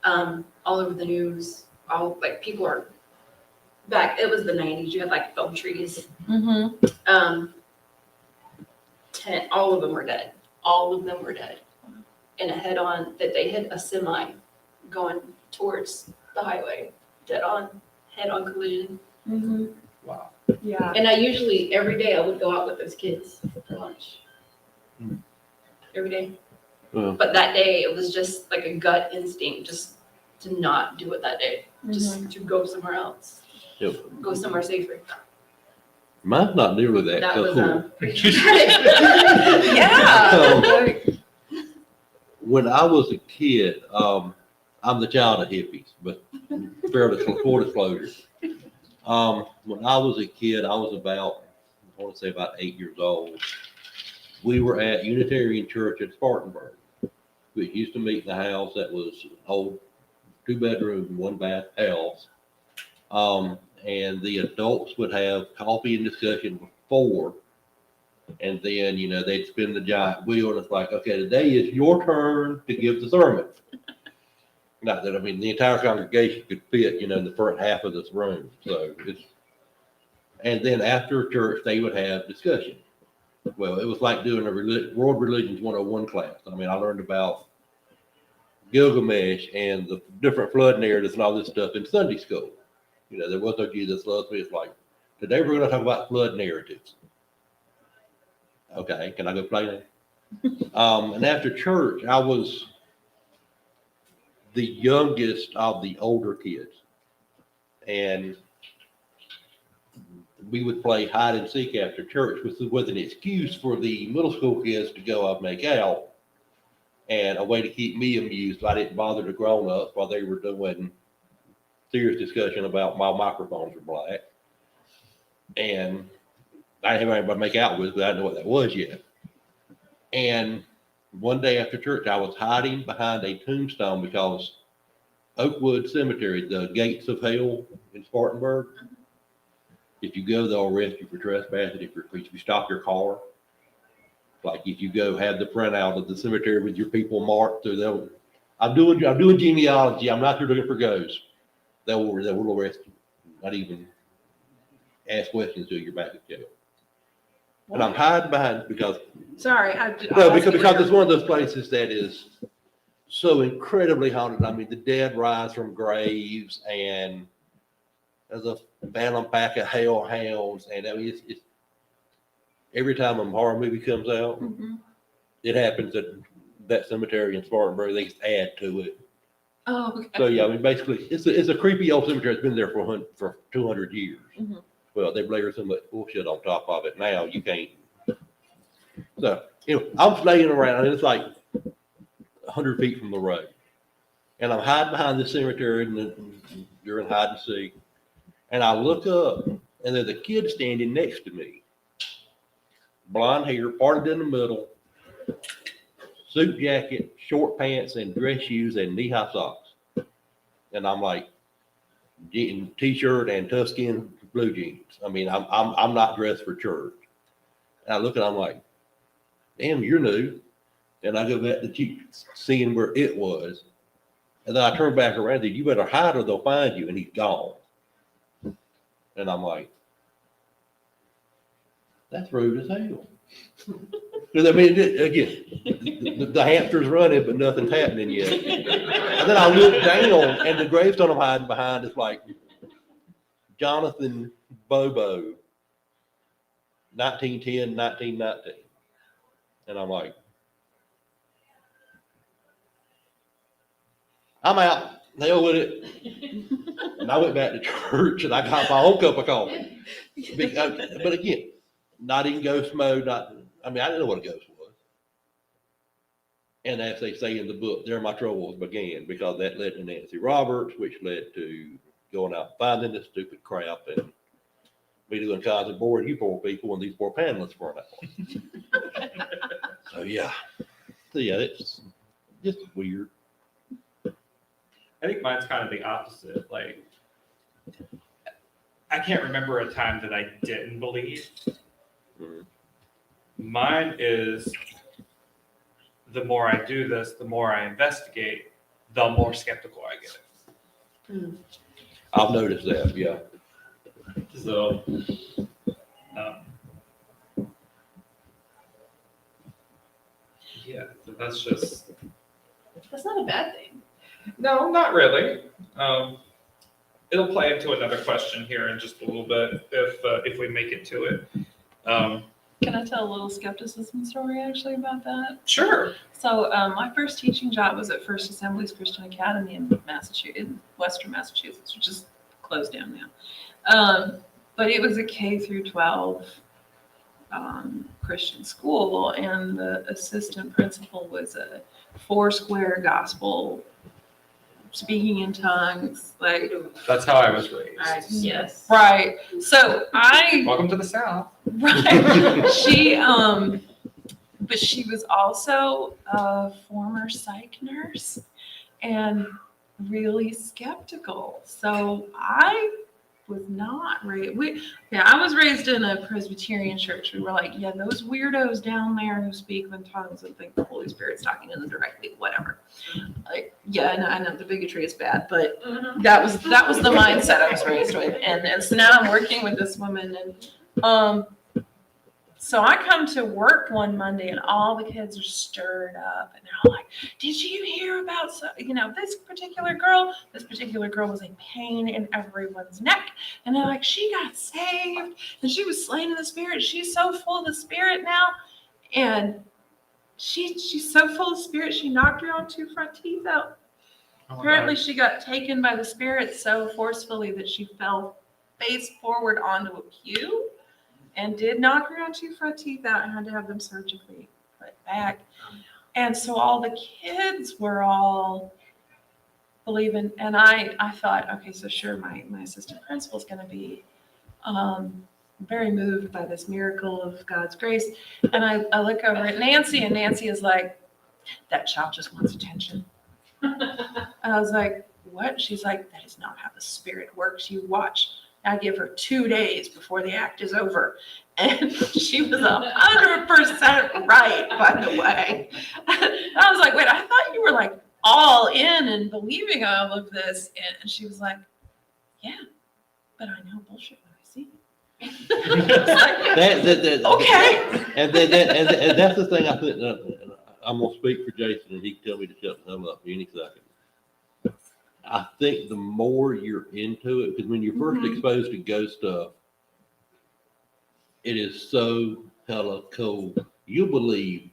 all over the news, people are back. It was the 90s. You had like elm trees. Mm-hmm. 10, all of them were dead. All of them were dead. In a head-on that they hit a semi going towards the highway. Head-on collision. Mm-hmm. Wow. Yeah. And I usually, every day I would go out with those kids for lunch. Every day. Well, But that day it was just like a gut instinct just to not do it that day. Just to go somewhere else. yeah. Go somewhere safer. Mine's not nearly that. That so was pretty traumatic. Yeah. when I was a kid, I'm the child of hippies, but full disclosure. When I was a kid, I was about, I want to say about 8 years old. We were at Unitarian Church at Spartanburg. We used to meet in the house that was an old 2-bedroom, 1-bath house. And the adults would have coffee and discussion before, and then, they'd spin the giant wheel, and it's like, okay, today is your turn to give the sermon. Not that, the entire congregation could fit, in the front half of this room. So and then after church, they would have discussion. Well, it was like doing a World Religions 101 class. I learned about Gilgamesh and the different flood narratives and all this stuff in Sunday school. There was no Jesus loves me. It's like, today we're going to talk about flood narratives. Okay, can I go play now? And after church, I was the youngest of the older kids. And we would play hide and seek after church, which was an excuse for the middle school kids to go up and make out, and a way to keep me amused. I didn't bother the grown-ups while they were doing serious discussion about why microphones were black. And I didn't have anybody to make out with, but I didn't know what that was yet. And one day after church, I was hiding behind a tombstone because Oakwood Cemetery, the gates of hell in Spartanburg, if you go, they'll arrest you for trespassing. If you stop your car, like if you go have the printout of the cemetery with your people marked, so I'm doing genealogy. I'm not here looking for ghosts. They will arrest you. Not even ask questions till you're back at jail. And I'm hiding behind because Sorry. because it's one of those places that is so incredibly haunted. The dead rise from graves, and there's a phantom pack of hellhounds, and it's every time a horror movie comes out, it happens at that cemetery in Spartanburg. They just add to it. Oh, okay. So yeah, basically, it's a creepy old cemetery. It's been there for 200 years. Mhm. Well, they layer so much bullshit on top of it. Now you can't. So I'm staying around, and it's like 100 feet from the road, and I'm hiding behind the cemetery during hide and seek, and I look up, and there's a kid standing next to me, blonde hair, parted in the middle, suit jacket, short pants, and dress shoes, and knee-high socks. And I'm like, getting t-shirt and tough skin blue jeans. I'm not dressed for church. And I look and I'm like, damn, you're new. And I go back to keep seeing where it was. And then I turn back around and said, you better hide or they'll find you. And he's gone. And I'm like, that's rude as hell. Because again, the hamster's running, but nothing's happening yet. And then I look down, and the gravestone I'm hiding behind is like Jonathan Bobo, 1910, 1919. And I'm like, I'm out. hell with it. And I went back to church and I got my own cup of coffee. But again, not in ghost mode. I didn't know what a ghost was. And as they say in the book, there my troubles began, because that led to Nancy Roberts, which led to going out and finding this stupid crap and me doing kinds of boring you poor people and these poor panelists weren't out. So yeah, it's just weird. I think mine's kind of the opposite. Like, I can't remember a time that I didn't believe. Mhm. Mine is, the more I do this, the more I investigate, the more skeptical I get. I've noticed that, yeah. So, yeah, so that's just, That's not a bad thing. no, not really. It'll play into another question here in just a little bit if we make it to it. Can I tell a little skepticism story actually about that? Sure. So my first teaching job was at First Assemblies Christian Academy in Massachusetts, in Western Massachusetts, which is closed down now. But it was a K through 12 Christian school, and the assistant principal was a Foursquare gospel, speaking in tongues, like That's how I was raised. Yes. right. So I Welcome to the South. right. But she was also a former psych nurse and really skeptical. So I was not raised. I was raised in a Presbyterian church. We were like, yeah, those weirdos down there who speak in tongues and think the Holy Spirit's talking to them directly, whatever. Like, yeah, I know the bigotry is bad, but that was the mindset I was raised with. And so now I'm working with this woman, and so I come to work one Monday and all the kids are stirred up and they're all like, did you hear about, this particular girl? This particular girl was a pain in everyone's neck. And they're like, she got saved and she was slain in the Spirit. She's so full of the Spirit now. And she's so full of Spirit, she knocked her own 2 front teeth out. Apparently she got taken by the Spirit so forcefully that she fell face forward onto a pew and did knock her own 2 front teeth out and had to have them surgically put back. And so all the kids were all believing, and I thought, okay, so sure, my assistant principal is going to be very moved by this miracle of God's grace. And I look over at Nancy, and Nancy is like, that child just wants attention. And I was like, what? She's like, that is not how the Spirit works. You watch. I give her 2 days before the act is over. And she was 100% right, by the way. I was like, wait, I thought you were like all in and believing all of this. And she was like, yeah, but I know bullshit when I see it. Okay. And that's the thing I think. I'm gonna speak for Jason, and he can tell me to shut the hell up any second. I think the more you're into it, because when you're first exposed to ghost stuff, it is so hella cool. You believe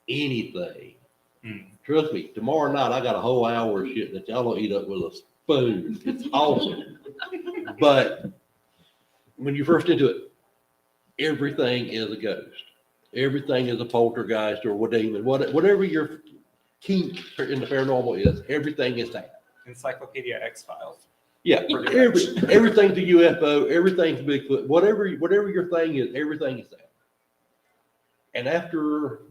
anything. Trust me, tomorrow night I got a whole hour of shit that y'all will eat up with a spoon. It's awesome. But when you're first into it, everything is a ghost. Everything is a poltergeist or a demon. Whatever your kink in the paranormal is, everything is that. Encyclopedia X-Files. Yeah, everything's a UFO, everything's Bigfoot, whatever your thing is, everything is that. And after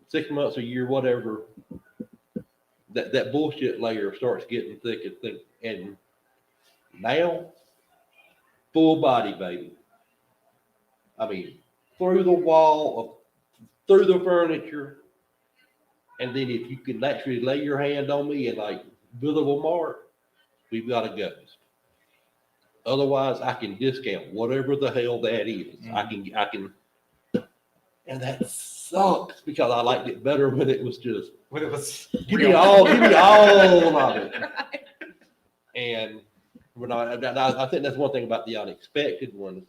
6 months, a year, whatever, that bullshit layer starts getting thick and thick. And now, full body, baby. I mean, through the wall, through the furniture, and then if you can actually lay your hand on me and like visible mark, we've got a ghost. Otherwise, I can discount whatever the hell that is. I can, and that sucks because I liked it better when it was just When it was give me all of it. And when I think that's one thing about the unexpected ones,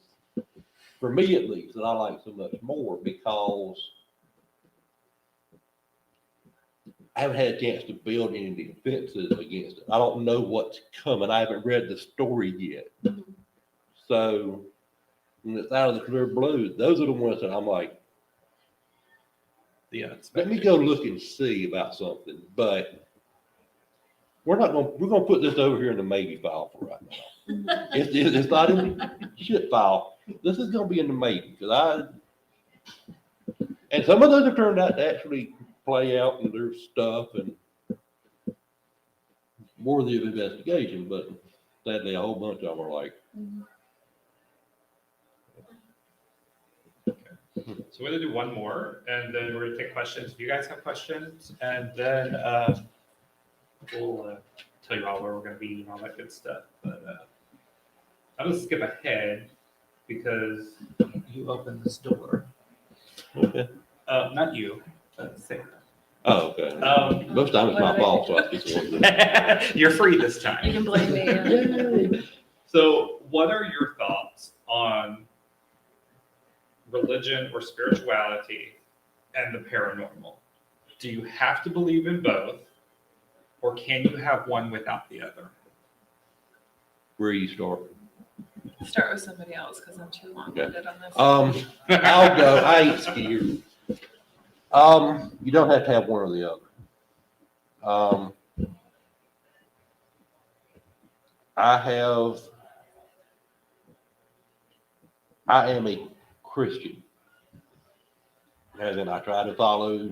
for me at least, that I like so much more because I haven't had a chance to build any defenses against it. I don't know what's coming. I haven't read the story yet. So when it's out of the clear blue, those are the ones that I'm like, The let unexpected. me go look and see about something. But we're gonna put this over here in the maybe file for right now. It's not in the shit file. This is gonna be in the maybe, and some of those have turned out to actually play out and there's stuff and worthy of investigation, but sadly a whole bunch of them are like, So we're gonna do one more, and then we're gonna take questions. If you guys have questions, and then we'll tell you all where we're gonna be and all that good stuff. But I'm gonna skip ahead because you opened this door. okay. Not you, Sarah. Oh, okay. Most times it's my fault, so I just want to. You're free this You time. can blame me. Yeah. So, what are your thoughts on religion or spirituality and the paranormal? Do you have to believe in both, or can you have one without the other? Where you start? Start with somebody else because I'm too long-winded on this. I'll go. I ain't scared. You don't have to have one or the other. I am a Christian, and then I try to follow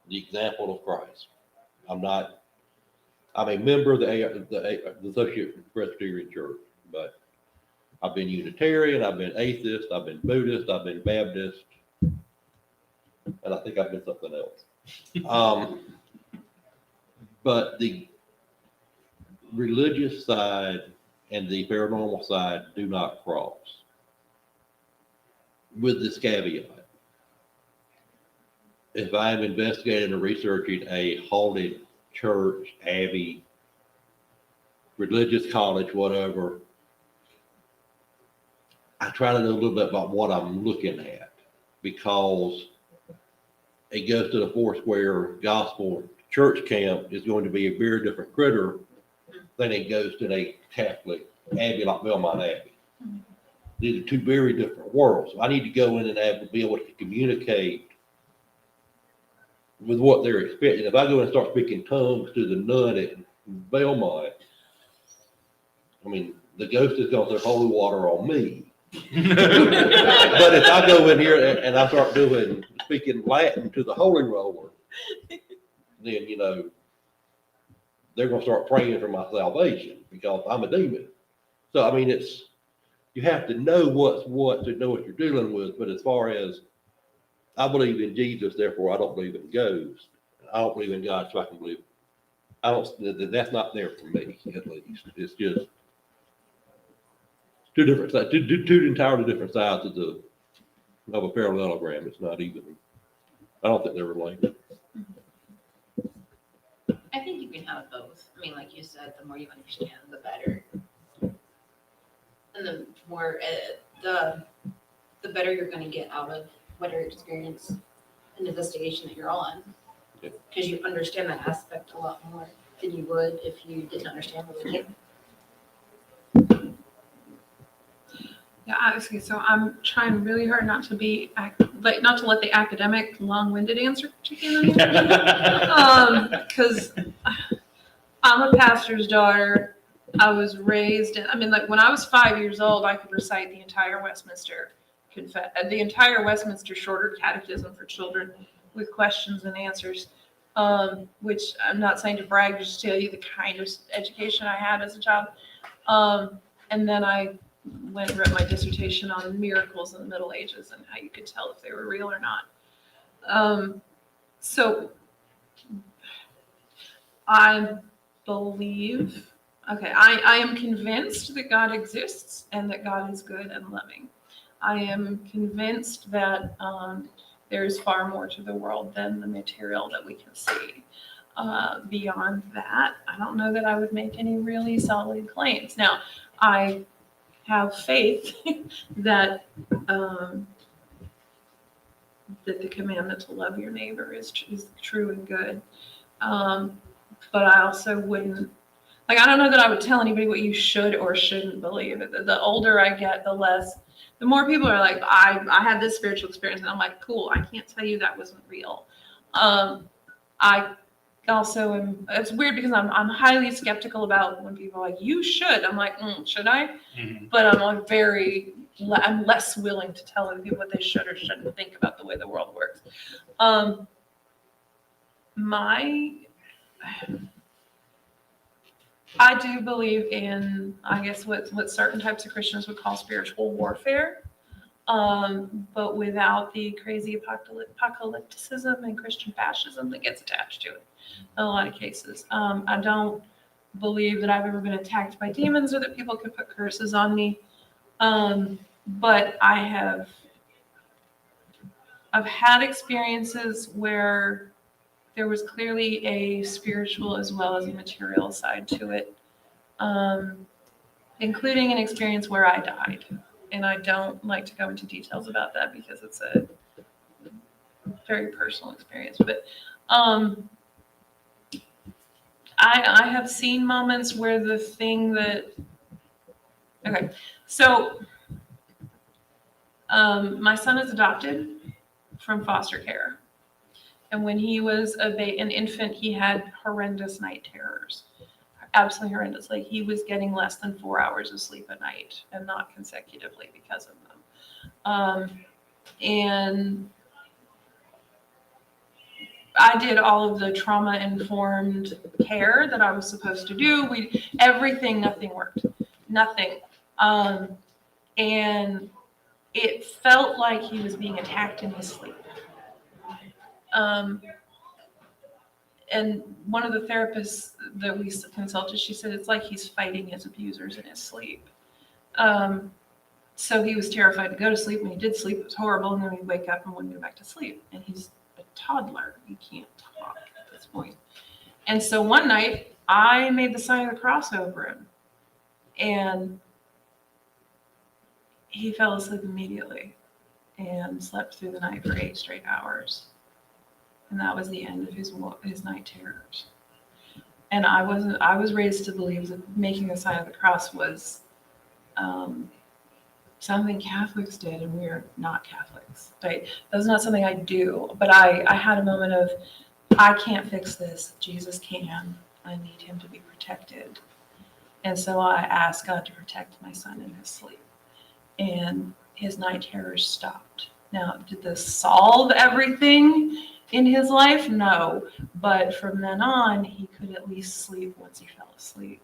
the example of Christ. I'm a member of the Associate Presbyterian Church, but I've been Unitarian, I've been atheist, I've been Buddhist, I've been Baptist, and I think I've been something else. But the religious side and the paranormal side do not cross. With this caveat, if I am investigating or researching a haunted church, abbey, religious college, whatever, I try to know a little bit about what I'm looking at, because it goes to the Foursquare Gospel Church camp is going to be a very different critter than it goes to a Catholic abbey like Belmont Abbey. These are two very different worlds. So I need to go in and be able to communicate with what they're expecting. If I go and start speaking tongues to the nun at Belmont, I mean, the ghost is going to throw holy water on me. But if I go in here and I start speaking Latin to the holy roller, then, they're going to start praying for my salvation because I'm a demon. So, I mean, you have to know what's what to know what you're dealing with. But as far as I believe in Jesus, therefore I don't believe in ghosts. I don't believe in God, so I can believe. That's not there for me, at least. It's just two different sides, two entirely different sides of a parallelogram. It's not even. I don't think they're related. I think you can have both. I mean, like you said, the more you understand, the better. And the more, the better you're going to get out of whatever experience and investigation that you're on. Yeah. Because you understand that aspect a lot more than you would if you didn't understand religion. Yeah, obviously. So I'm trying really hard not to not to let the academic, long-winded answer kick in on here. Because I'm a pastor's daughter. I was raised, when I was 5 years old, I could recite the entire Westminster Shorter Catechism for Children with questions and answers. Which I'm not saying to brag, just to tell you the kind of education I had as a child. And then I went and wrote my dissertation on miracles in the Middle Ages and how you could tell if they were real or not. So I believe, I am convinced that God exists and that God is good and loving. I am convinced that there is far more to the world than the material that we can see. Beyond that, I don't know that I would make any really solid claims. Now, I have faith that that the commandment to love your neighbor is true and good. But I also wouldn't, like, I don't know that I would tell anybody what you should or shouldn't believe. The older I get, the more people are like, I had this spiritual experience, and I'm like, cool, I can't tell you that wasn't real. I also am, it's weird because I'm highly skeptical about when people are like, you should. I'm like, should I? Mhm. But I'm less willing to tell other people what they should or shouldn't think about the way the world works. I do believe in, I guess, what certain types of Christians would call spiritual warfare, but without the crazy apocalypticism and Christian fascism that gets attached to it in a lot of cases. I don't believe that I've ever been attacked by demons or that people could put curses on me, but I've had experiences where there was clearly a spiritual as well as a material side to it, including an experience where I died. And I don't like to go into details about that because it's a very personal experience. But I have seen moments where the thing that, okay, so my son is adopted from foster care. And when he was an infant, he had horrendous night terrors. Absolutely horrendous. Like, he was getting less than 4 hours of sleep a night, and not consecutively because of them. And I did all of the trauma-informed care that I was supposed to do. Nothing worked. Nothing. And it felt like he was being attacked in his sleep. And one of the therapists that we consulted, she said it's like he's fighting his abusers in his sleep. So he was terrified to go to sleep. When he did sleep, it was horrible, and then he'd wake up and wouldn't go back to sleep. And he's a toddler. He can't talk at this point. And so one night, I made the sign of the cross over him, and he fell asleep immediately and slept through the night for 8 straight hours. And that was the end of his night terrors. And I was raised to believe that making the sign of the cross was something Catholics did, and we are not Catholics. Right? That's not something I do. But I had a moment of, I can't fix this. Jesus can. I need him to be protected. And so I asked God to protect my son in his sleep. And his night terrors stopped. Now, did this solve everything in his life? No. But from then on, he could at least sleep once he fell asleep.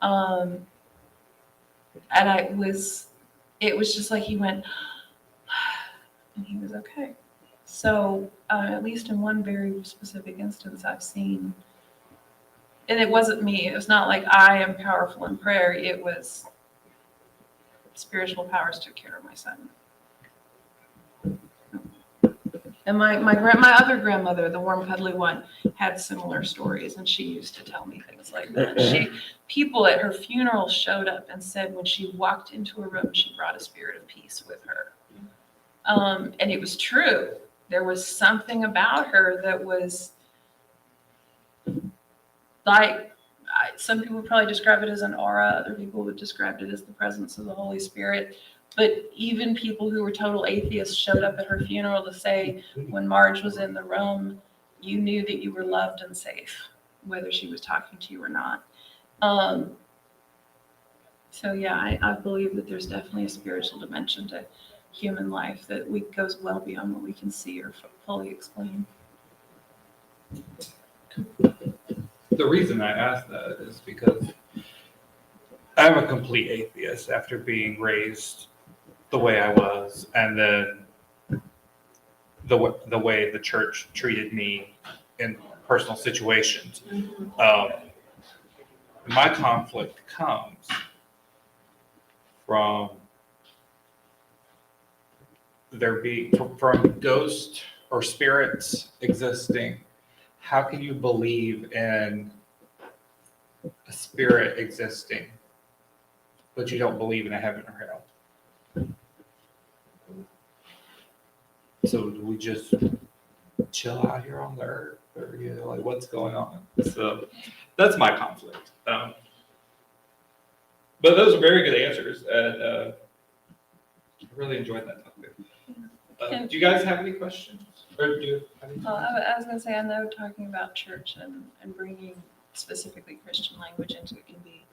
And it was just like he went, and he was okay. So at least in one very specific instance I've seen, and it wasn't me. It was not like I am powerful in prayer. It was spiritual powers took care of my son. And my other grandmother, the warm, cuddly one, had similar stories, and she used to tell me things like that. People at her funeral showed up and said when she walked into a room, she brought a spirit of peace with her. And it was true. There was something about her that was like, some people would probably describe it as an aura. Other people would describe it as the presence of the Holy Spirit. But even people who were total atheists showed up at her funeral to say, when Marge was in the room, you knew that you were loved and safe, whether she was talking to you or not. So yeah, I believe that there's definitely a spiritual dimension to human life that goes well beyond what we can see or fully explain. The reason I ask that is because I'm a complete atheist after being raised the way I was, and then the way the church treated me in personal situations. My conflict comes from from ghosts or spirits existing. How can you believe in a spirit existing, but you don't believe in a heaven or hell? So do we just chill out here on the earth, or like what's going on? So that's my conflict. But those are very good answers, and I really enjoyed that topic. Do you guys have any questions? Or do you have any? Well, I was gonna say, I know talking about church and bringing specifically Christian language into it can be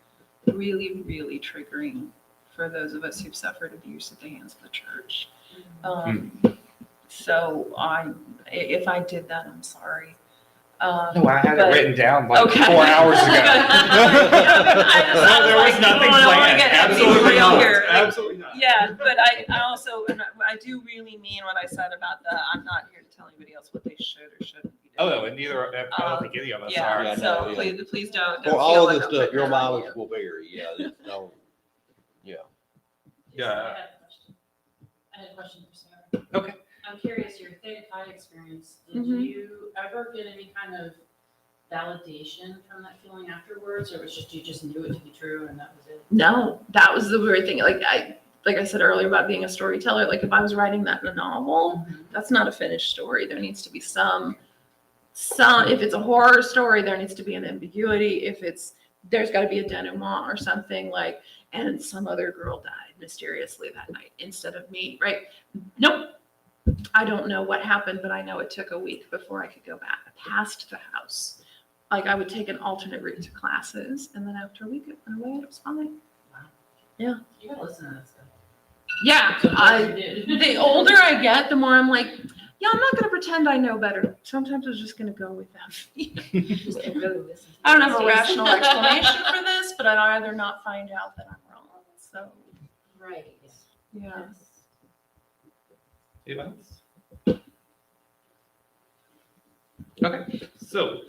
really, really triggering for those of us who've suffered abuse at the hands of the church. So if I did that, I'm sorry. No, I had it but- written down like Okay. 4 hours ago. I There was like, nothing I don't wanna planned. get Absolutely real not. here. Absolutely not. Yeah, but I also, and I do really mean what I said about I'm not here to tell anybody else what they should or shouldn't be Oh doing. no, and neither. I don't think any of us Yeah, are. Yeah, so no, yeah. please don't For feel all like this I'm stuff, putting your that on mileage you. will vary, yeah, it's no, yeah. Yeah. I had a question. I had a question for Sarah. Okay. I'm curious, your Theta Chi experience, did Mhm. you ever get any kind of validation from that feeling afterwards, or was just you just knew it to be true and that was it? No, that was the weird thing. Like I said earlier about being a storyteller, like if I was writing that in a novel, that's not a finished story. There needs to be some, if it's a horror story, there needs to be an ambiguity. There's got to be a denouement or something like, and some other girl died mysteriously that night instead of me, right? Nope. I don't know what happened, but I know it took a week before I could go back past the house. Like I would take an alternate route to classes, and then after a week it went away and it was fine. You gotta listen to that stuff. Yeah, Sometimes you did. the older I get, the more I'm like, yeah, I'm not gonna pretend I know better. Sometimes I'm just gonna go with them. Just to really listen. I don't have a rational explanation for this, but I'd rather not find out that I'm wrong. So, Right. yeah. Anyone else? Okay, so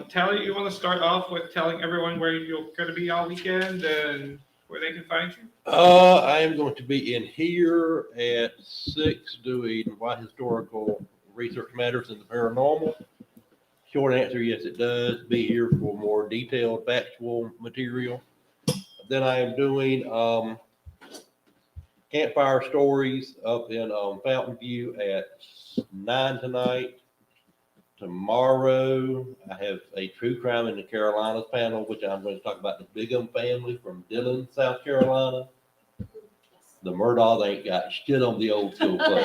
Tally, you want to start off with telling everyone where you're going to be all weekend and where they can find you? I am going to be in here at 6 doing why historical research matters in the paranormal. Short answer, yes, it does. Be here for more detailed factual material. Then I am doing campfire stories up in Fountain View at 9 tonight. Tomorrow, I have a true crime in the Carolinas panel, which I'm going to talk about the Bigham family from Dillon, South Carolina. The Murdaugh ain't got shit on the old school place.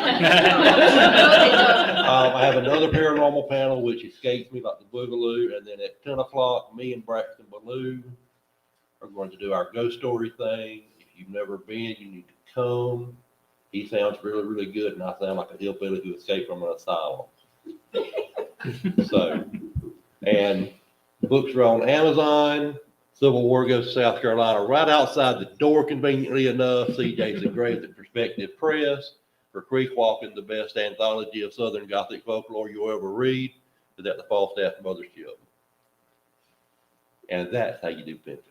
I have another paranormal panel, which escapes me, like the Boogaloo, and then at 10 o'clock, me and Braxton Ballou are going to do our ghost story thing. If you've never been, you need to come. He sounds really, really good, and I sound like a hillbilly who escaped from an asylum. So, and books are on Amazon. Civil War goes to South Carolina. Right outside the door, conveniently enough, C. Jason Graves at Perspective Press. For Creek Walking, the best anthology of Southern Gothic folklore you'll ever read is at the Falstaff Mothership. And that's how you do pimping.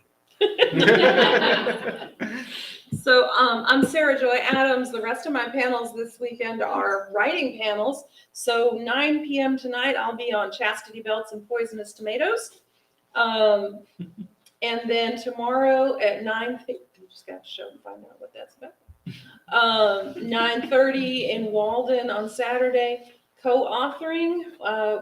So I'm Sarah Joy Adams. The rest of my panels this weekend are writing panels. So 9 p.m. tonight, I'll be on Chastity Belts and Poisonous Tomatoes. And then tomorrow at 9, I just got to show and find out what that's about. 9:30 in Walden on Saturday, co-authoring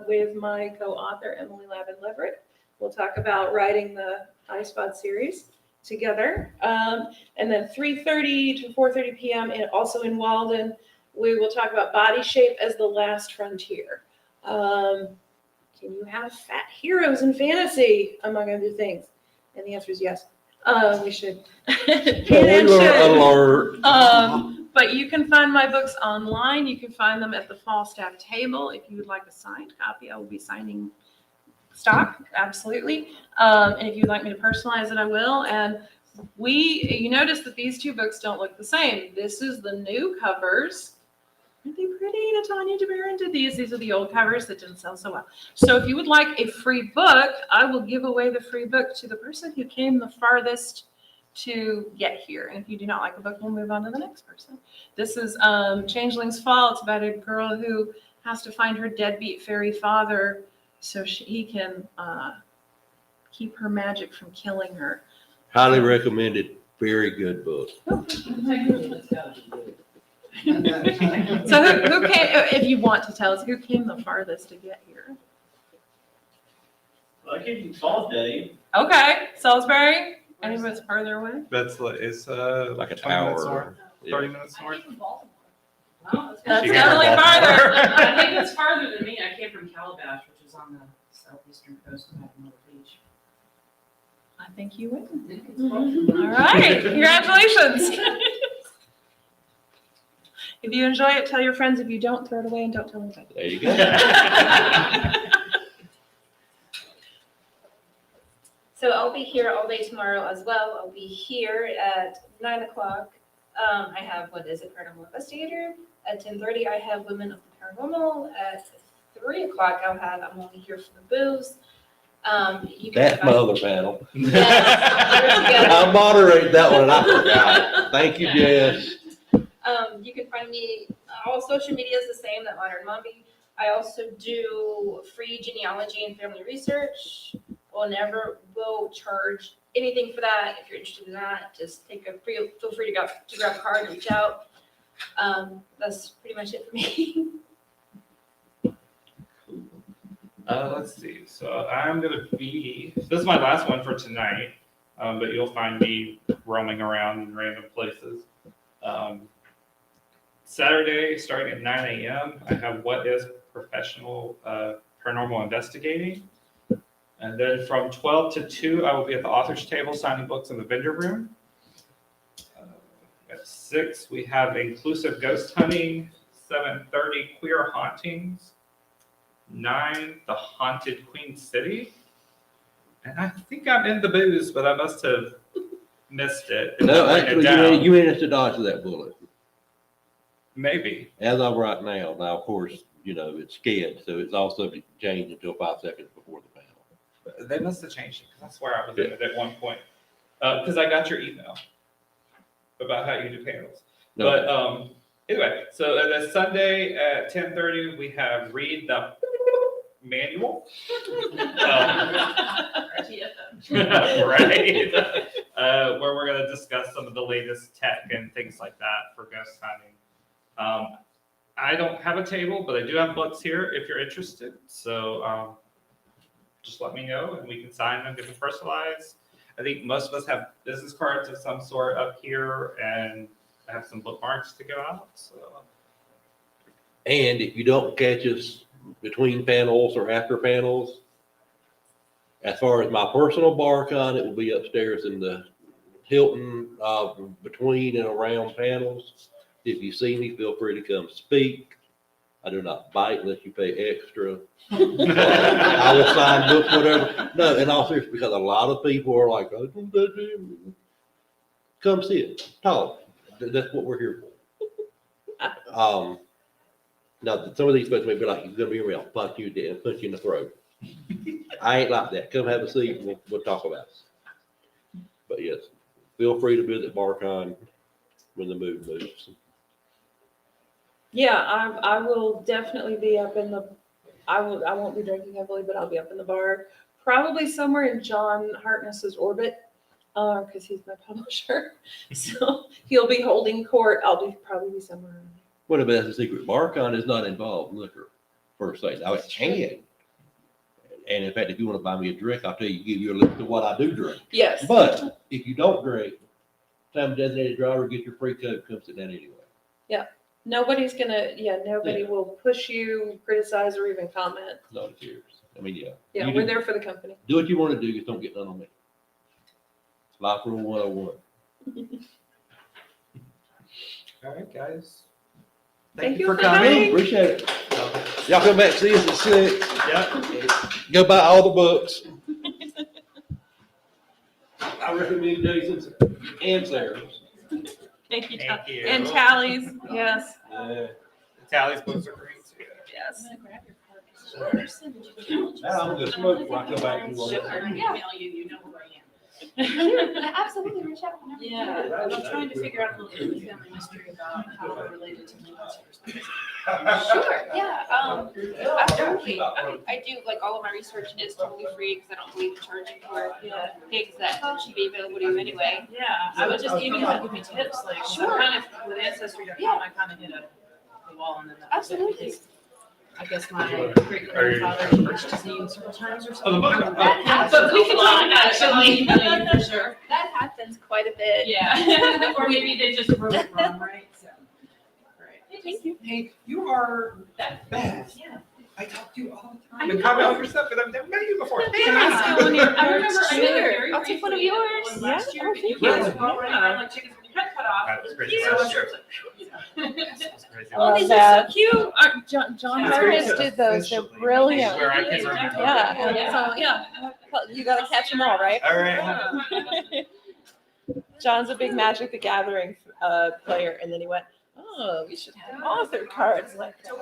with my co-author, Emily Lavin Leverett. We'll talk about writing the iSpot series together. And then 3:30 to 4:30 p.m. and also in Walden, we will talk about body shape as the last frontier. Can you have fat heroes in fantasy, among other things? And the answer is yes. We should. Alert. But you can find my books online. You can find them at the Falstaff table. If you would like a signed copy, I will be signing stock, absolutely. And if you'd like me to personalize it, I will. And you notice that these two books don't look the same. This is the new covers. Aren't they pretty? Natanya DeBaron did these. These are the old covers that didn't sell so well. So if you would like a free book, I will give away the free book to the person who came the farthest to get here. And if you do not like a book, we'll move on to the next person. This is Changeling's Fall. It's about a girl who has to find her deadbeat fairy father so he can keep her magic from killing her. Highly recommended. Very good book. So who came, if you want to tell us, who came the farthest to get here? I came from Salt Day. Okay, Salisbury, anybody's further away? That's it's Like an 20 minutes north, hour. Yeah. 30 minutes I north. came from Baltimore. Wow, That's She definitely came from farther. I think that's farther than me. I came from Calabash, which is on the southeastern coast of Myrtle Beach. I think you win. It's Baltimore. All right, congratulations. If you enjoy it, tell your friends. If you don't, throw it away and don't tell anybody. There you go. So I'll be here all day tomorrow as well. I'll be here at 9 o'clock. I have, what is it, Paranormal Investigator. At 10:30, I have Women of the Paranormal. At 3 o'clock, I'm only here for the booze. You can That's my invite- other panel. Yes. I moderated that one and I forgot. Thank you, Jess. You can find me, all social media is the same, that Modern Mommy. I also do free genealogy and family research. Will charge anything for that. If you're interested in that, just feel free to grab a card and reach out. That's pretty much it for me. Let's see. So I'm gonna be. This is my last one for tonight, but you'll find me roaming around in random places. Saturday, starting at 9 a.m., I have What is Professional Paranormal Investigating. And then from 12 to 2, I will be at the author's table signing books in the vendor room. At 6, we have Inclusive Ghost Hunting. 7:30, Queer Hauntings. 9, The Haunted Queen City. And I think I'm in the booze, but I must have missed it. If No, I write it actually, down. you managed to dodge that bullet. Maybe. As of right now, of course, it's scared, so it's all subject to change until 5 seconds before the panel. They must have changed it, because I swear I was in it at one point. Because I got your email about how you do panels. No. But anyway, so the Sunday at 10:30, we have Read the Manual. Right. Where we're going to discuss some of the latest tech and things like that for ghost hunting. I don't have a table, but I do have books here if you're interested. So just let me know and we can sign them, get them personalized. I think most of us have business cards of some sort up here, and I have some bookmarks to go out. So And if you don't catch us between panels or after panels, as far as my personal BarCon, it will be upstairs in the Hilton between and around panels. If you see me, feel free to come speak. I do not bite unless you pay extra. I will sign books, whatever. No, in all seriousness, because a lot of people are like, oh, come sit, talk. That's what we're here for. Now, some of these folks may be like, he's gonna be real, punch you and punch you in the throat. I ain't like that. Come have a seat and we'll talk about it. But yes, feel free to visit BarCon when the mood moves. Yeah, I will definitely be up in the, I won't be drinking heavily, but I'll be up in the bar, probably somewhere in John Hartness's orbit, because he's my publisher. So he'll be holding court. I'll probably be somewhere around there. What about the secret? BarCon is not involved liquor per se. Now it can. And in fact, if you want to buy me a drink, I'll tell you, give you a list of what I do drink. Yes. But if you don't drink, time designated driver, get your free coke, come sit down anyway. Nobody's gonna, nobody will push you, criticize, or even comment. Not a cheers. I mean, yeah. Yeah, You we're do- there for the company. Do what you want to do, just don't get none on me. Life rule 101. all right, guys. Thank you for coming. Appreciate it. Y'all come back, see us at 6. Yep. Go buy all the books. I recommend Jason's and Sarah's. Thank you, Thank you. and Tallies, yes, Tally's books are great too. yes. I'm gonna grab your card. So I'll send you the Now I'm gonna smoke before I come back and Sure, work. email you, you know where I am. Absolutely, reach out whenever you Yeah, can. I'm trying to figure out a little bit of the family mystery about how we're related to Lincoln's perspective. Sure, yeah, absolutely. I do, like, all of my research is totally free because I don't believe in charging for things that should be available to you anyway. Yeah, I would just, even if you give me tips, like, Sure. kind of with Ancestry.com, I kind of hit a wall and then that was it. Absolutely. Because I guess my great grandfather preached his name several times or something. That happens But we a can lot, talk about it, actually. for sure. That happens quite a bit. Yeah, or maybe they just wrote it wrong, right? So. Right. Thank you. Hey, you are That- Beth. Yeah. I talk to you all the time. And comment on your stuff, but I've never met you before. Can I steal one of your I remember I met Sure. very I'll take one of briefly at yours. one last Yeah. year, Oh, but you thank guys you. were all running around like chickens with your head cut off. That was crazy So last year. it's like- That's crazy. Oh, these are that. so cute. John It's Harris great to did those. They're officially brilliant. where I can remember. Yeah, and Yeah. so, yeah, you gotta catch them all, right? All right. John's a big Magic the Gathering player, and then he went, oh, we should have author cards like that.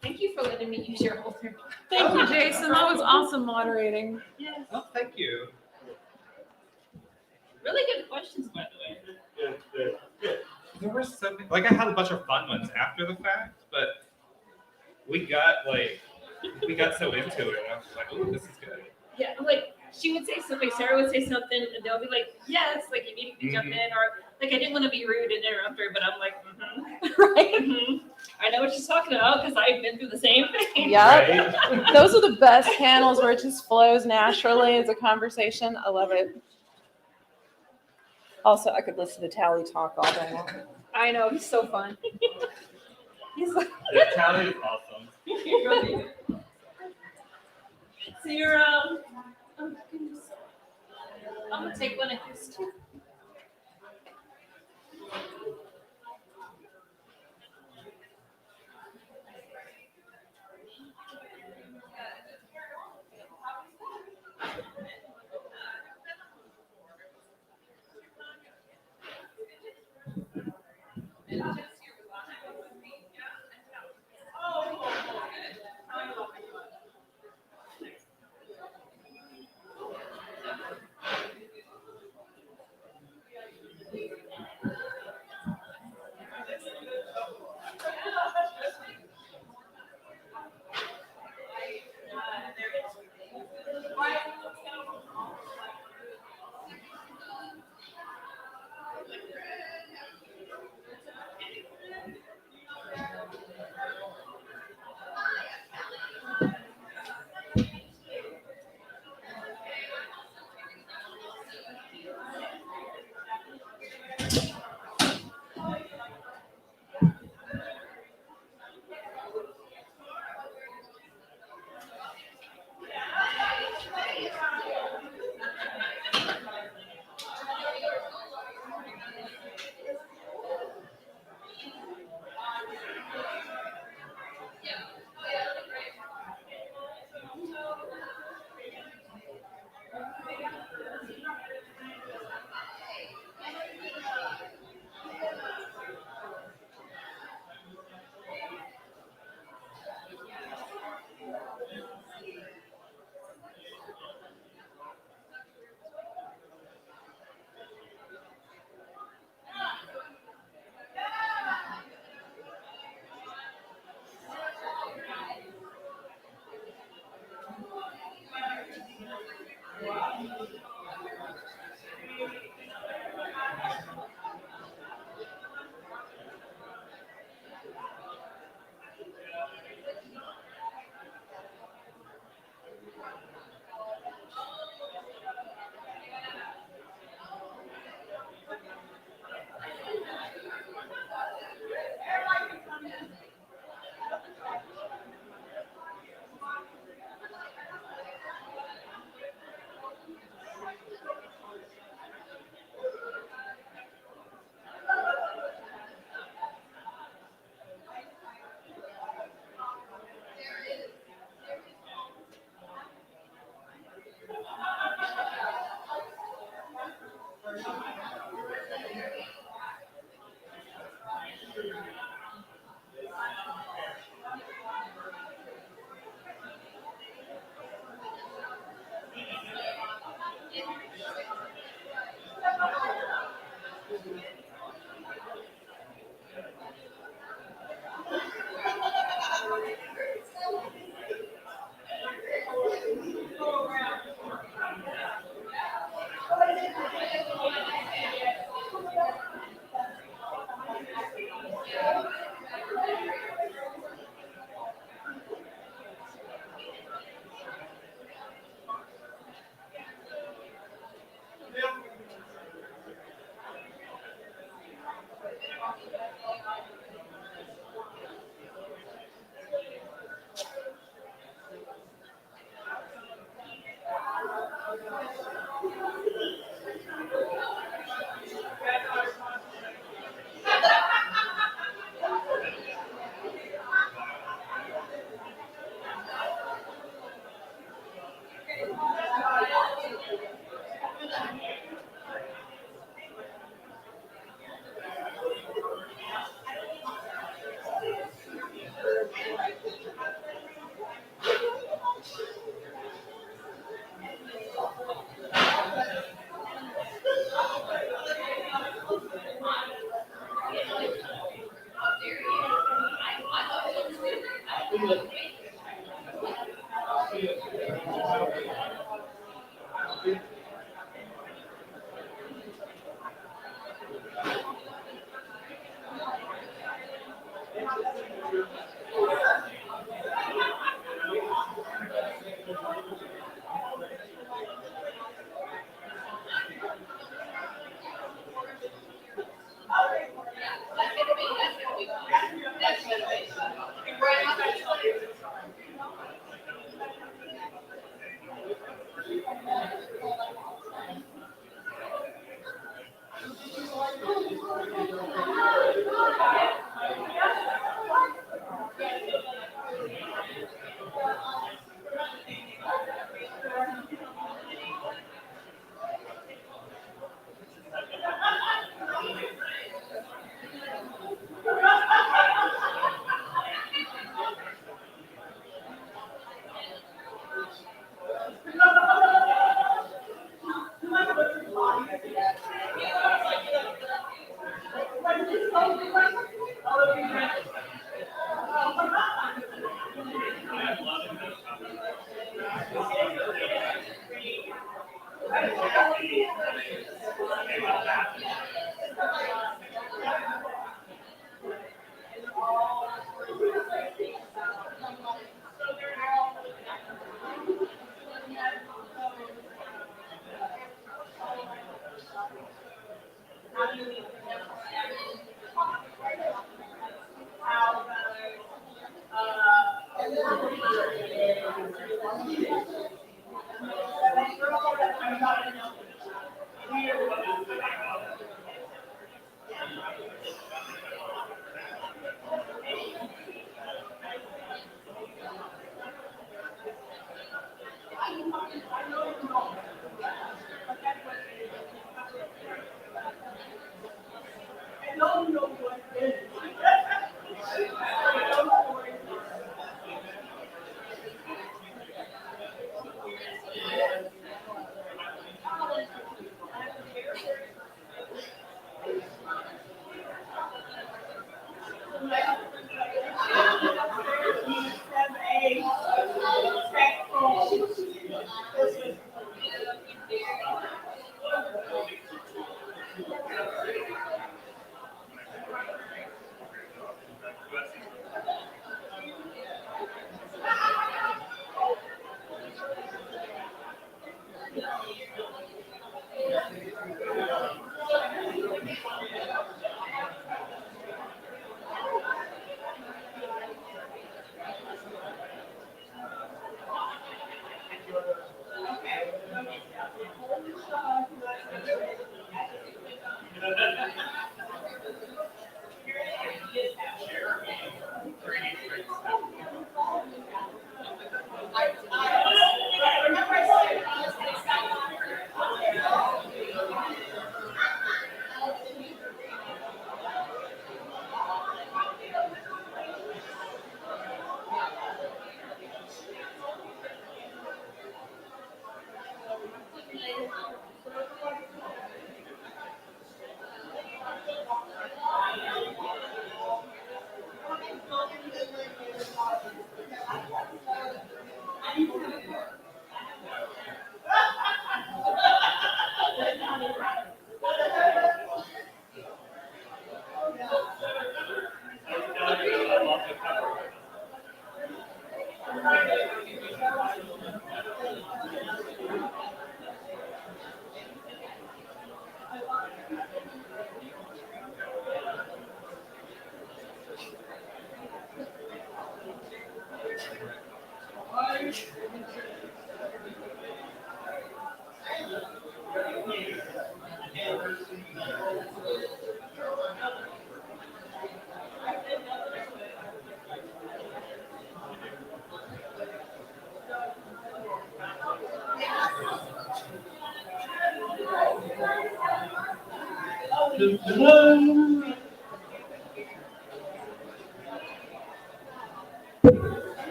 Thank you for letting me use your whole thing. Thank you, Jason. That was awesome moderating. Yes. Oh, thank you. Really good questions, by the way. There were so many, like I had a bunch of fun ones after the fact, but we got so into it. I was like, oh, this is good. Yeah, like she would say something, Sarah would say something, and they'll be like, yes, like immediately jump in, or like I didn't want to be rude and interrupt her, but I'm like, Right? I know what she's talking about because I've been through the same thing. Yep. Right? Those are the best panels where it just flows naturally as a conversation. I love it. Also, I could listen to Tally talk all day long. I know, he's so fun. He's like, The talent is awesome. So you're, oh goodness. I'm gonna take one of his too.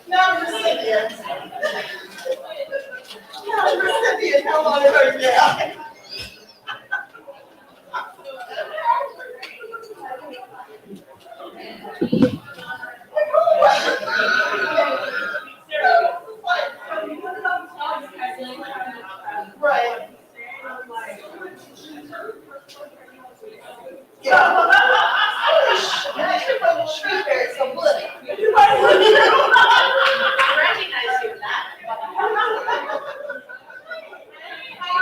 Now recipient. Now recipient, how long are you now? Right. Yeah. Everybody should bear some blood. I recognize you in that. I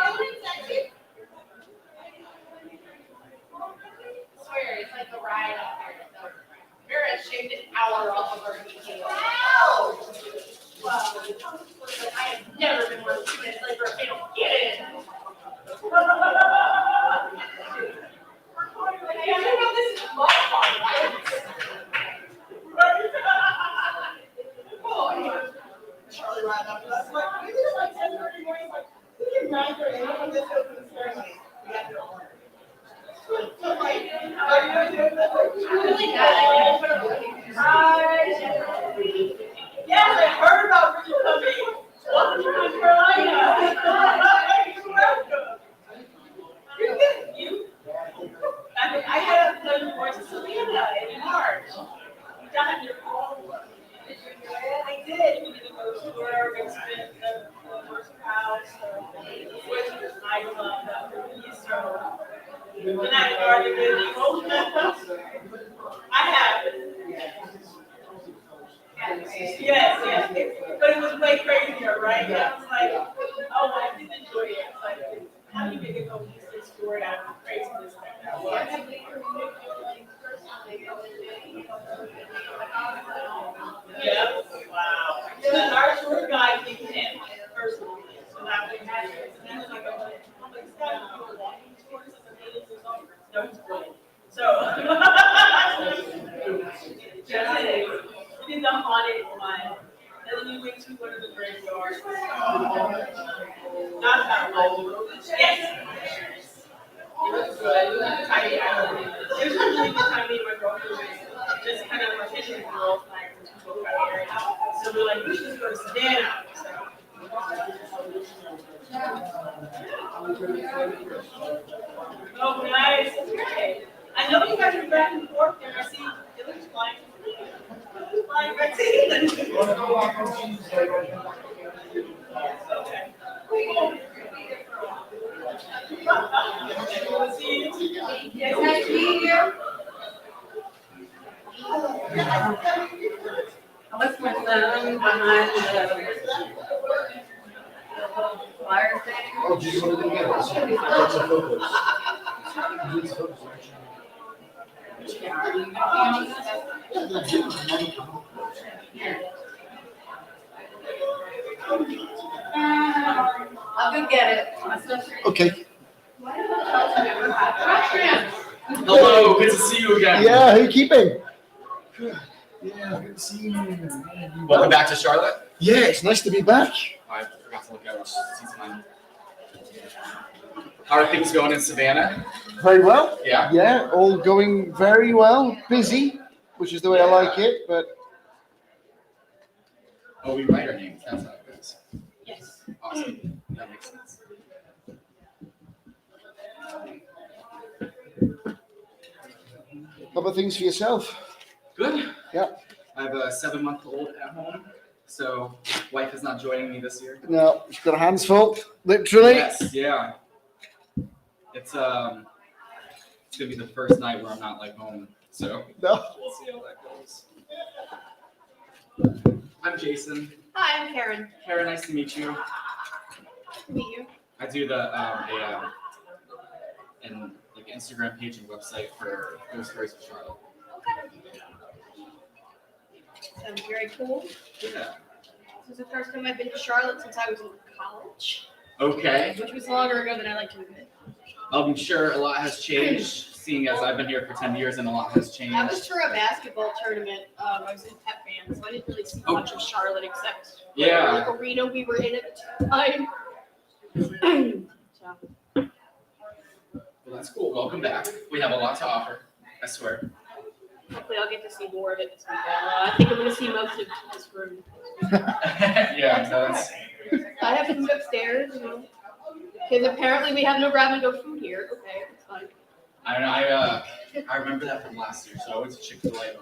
swear, it's like a ride up there. Mira shaved an hour off of her detail. Wow! Wow. I have never been more than 2 minutes late for a fatal get it. This is my fault, right? Charlie ran up to us, like, we did it like 10:30 morning, like, we can 9:30, and I'm just open ceremony. We got to order. So like, are you gonna do it? Really bad. Yes, I heard about you coming. Welcome to ConCarolinas. You're welcome. You're good. You? I had a pleasure going to Savannah in March. Done your I did. We did a ghost tour. We spent the first house. Which I love that. So, and I already did I have. Yes. But it was way crazier, right? Yeah. I was like, oh, I did enjoy it. Like, how do you make a cohesive story out of craziness like that was? Yeah. Wow. Then our tour guide came in personally. So that was nice. And then like, I'm like, Scott, you were walking tours as a native designer. No, it's brilliant. So, just it. We did the haunted one. And then we went to one of the graveyards. Not that one. Yes. It was good. It was a tiny island. It was really good time meeting my girlfriend. Just kind of like hitting the girls night and people got married. So we're like, we should just go to Savannah. Oh, nice. Okay. I know you guys are back and forth there. I see Dylan's flying. Flying back to England. Okay. Yes, nice to meet you. I was with them behind the flyer thing. Oh, do you want to get lots of photos? I'll go get it. Okay. Hello, good to see you again. Yeah, how you keeping? Good. Yeah, good to see you. Welcome back to Charlotte. Yeah, it's nice to be back. I forgot to look out which season I'm. How are things going in Savannah? Very well. Yeah. Yeah, all going very well. Busy, which is the way I like it, but Oh, we write our names. That's how it goes. Yes. Awesome. That makes sense. how about things for yourself? Good. Yep. I have a 7-month-old at home, so wife is not joining me this year. No, she's got her hands full, literally. Yes, yeah. It's gonna be the first night where I'm not like home, so No. we'll see how that goes. I'm Jason. Hi, I'm Karen. Karen, nice to meet you. Nice to meet you. I do the an like Instagram page and website for Ghost Stories of Charlotte. Sounds very cool. Yeah. This is the first time I've been to Charlotte since I was in college, Okay. which was longer ago than I like to admit. I'm sure a lot has changed, seeing as I've been here for 10 years and a lot has changed. I was for a basketball tournament. I was in pep band, so I didn't really see much of Charlotte except Yeah. the arena we were in at the time. So, Well, that's cool. Welcome back. We have a lot to offer. I swear. hopefully I'll get to see more of it this weekend. I think I'm going to see most of this room. Yeah, no, that's I have food upstairs, you know. Because apparently we have no grab-and-go food here. Okay, that's fine. I remember that from last year, so I went to Chick-fil-A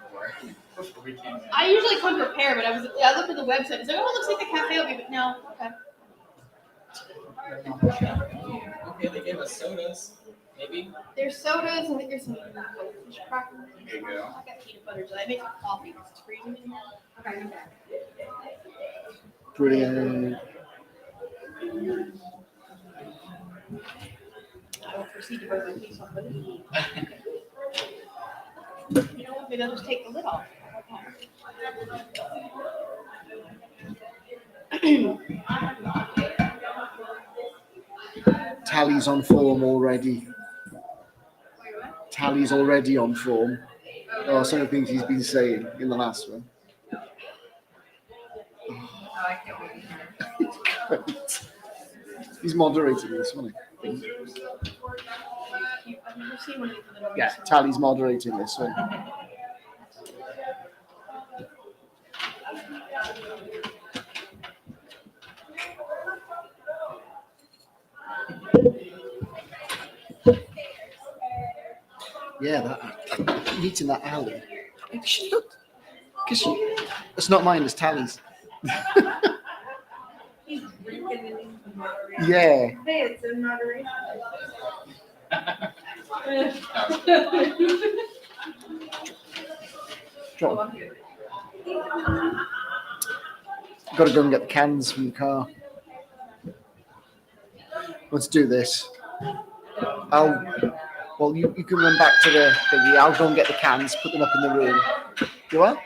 before we came in. I usually come prepared, but I looked at the website. It's like, oh, it looks like the cafe will be, but no. Okay. Okay, they gave us sodas. Maybe. There's sodas. I think there's some fish crackers. There you go. I got peanut butter. So I make some coffee because it's freezing in here. Okay. Brilliant. I will proceed to burn my piece off with it. You know what? Maybe I'll just take the lid off. Tally's on form already. Tally's already on form. Oh, some of the things he's been saying in the last one. He's moderating this, wasn't he? I've never seen one of these little Yeah, Tally's moderating this one. Yeah, that meeting that alley. Because it's not mine, it's Tally's. Yeah. Hey, it's in moderation. Drop. Got to go and get the cans from the car. Let's do this. Well, you can run back to the thingy. I'll go and get the cans, put them up in the room. You what?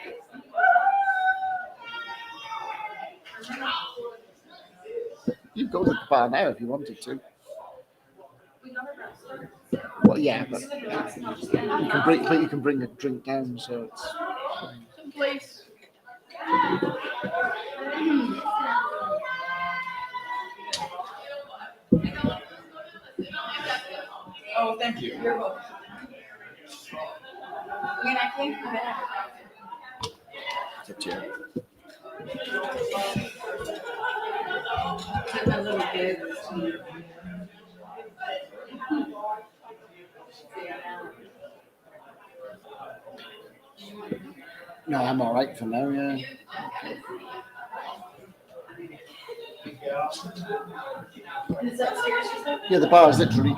You can go to the bar now if you wanted to. Well, yeah, but you can bring a drink down, so it's fine. someplace. Oh, thank you. You're welcome. I mean, I think It's up to you. Take my little kids. No, I'm all right for now. Yeah. Is that upstairs, you said? Yeah, the bar is literally.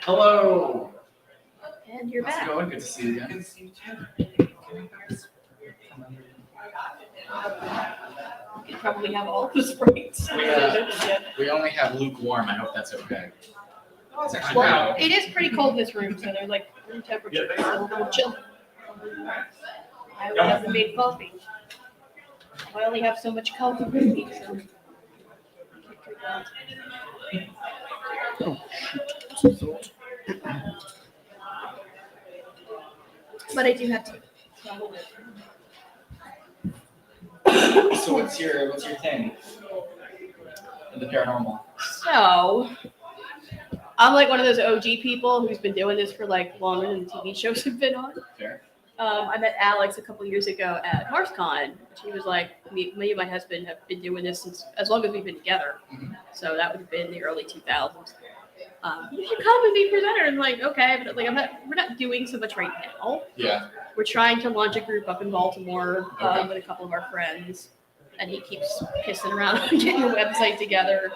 Hello. and you're How's it back. going? Good to see you again. Good to see you too. You probably have all the sprays. We only have lukewarm. I hope that's okay. Oh, it's actually Well, wow. it is pretty cold in this room, so they're like room temperature. It's a little chill. I only haven't made coffee. I only have so much coffee with me, so. I can't drink that. But I do have to. So what's your thing? In the paranormal. So, I'm like one of those OG people who's been doing this for like longer than the TV shows have been on. Fair. I met Alex a couple years ago at NorthCon. She was like, me and my husband have been doing this since as long as we've been together. Mhm. So that would have been the early 2000s. You should come and be presenter. And like, okay, but like, we're not doing so much right now. Yeah. We're trying to launch a group up in Baltimore Okay. with a couple of our friends, and he keeps pissing around on getting a website together.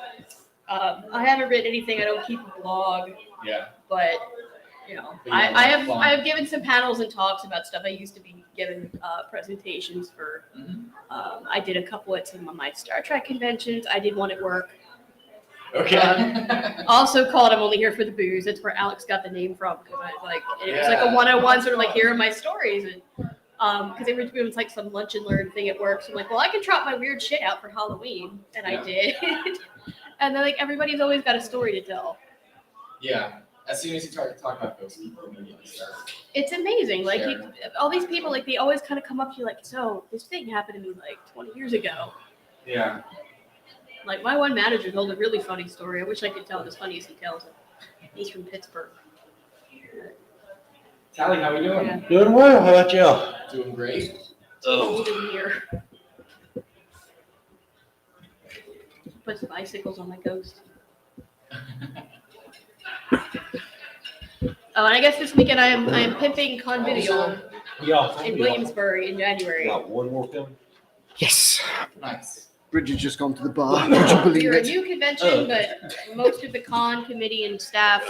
I haven't written anything. I don't keep a blog, Yeah. but you know, But yeah, I have given some panels and talks about stuff. I used to be given presentations for. Mhm. I did a couple at some of my Star Trek conventions. I did one at work. Okay. Also called I'm Only Here for the Booze. That's where Alex got the name from. Because it was like a Yeah. 101 sort of like, here are my stories. And because it was like some lunch and learn thing at work. So I'm like, well, I can trot my weird shit out for Halloween. And Yeah. I did. And then like everybody's always got a story to tell. Yeah. As soon as you start talking about ghosts, people immediately start. It's amazing. Like Sure. all these people, like they always kind of come up to you like, so this thing happened to me like 20 years ago. Yeah. Like my one manager told a really funny story. I wish I could tell it as funny as he tells it. He's from Pittsburgh. Tally, how we doing? Yeah. Doing well, how about y'all? Doing great. Old in here. Puts bicycles on my ghost. Oh, and I guess this weekend I am pimping Con Video Y'all. in Williamsburg in January. Got one more coming? Yes. Nice. Bridget's just gone to the bar. Would you believe We're a it? new convention, but most of the con committee and staff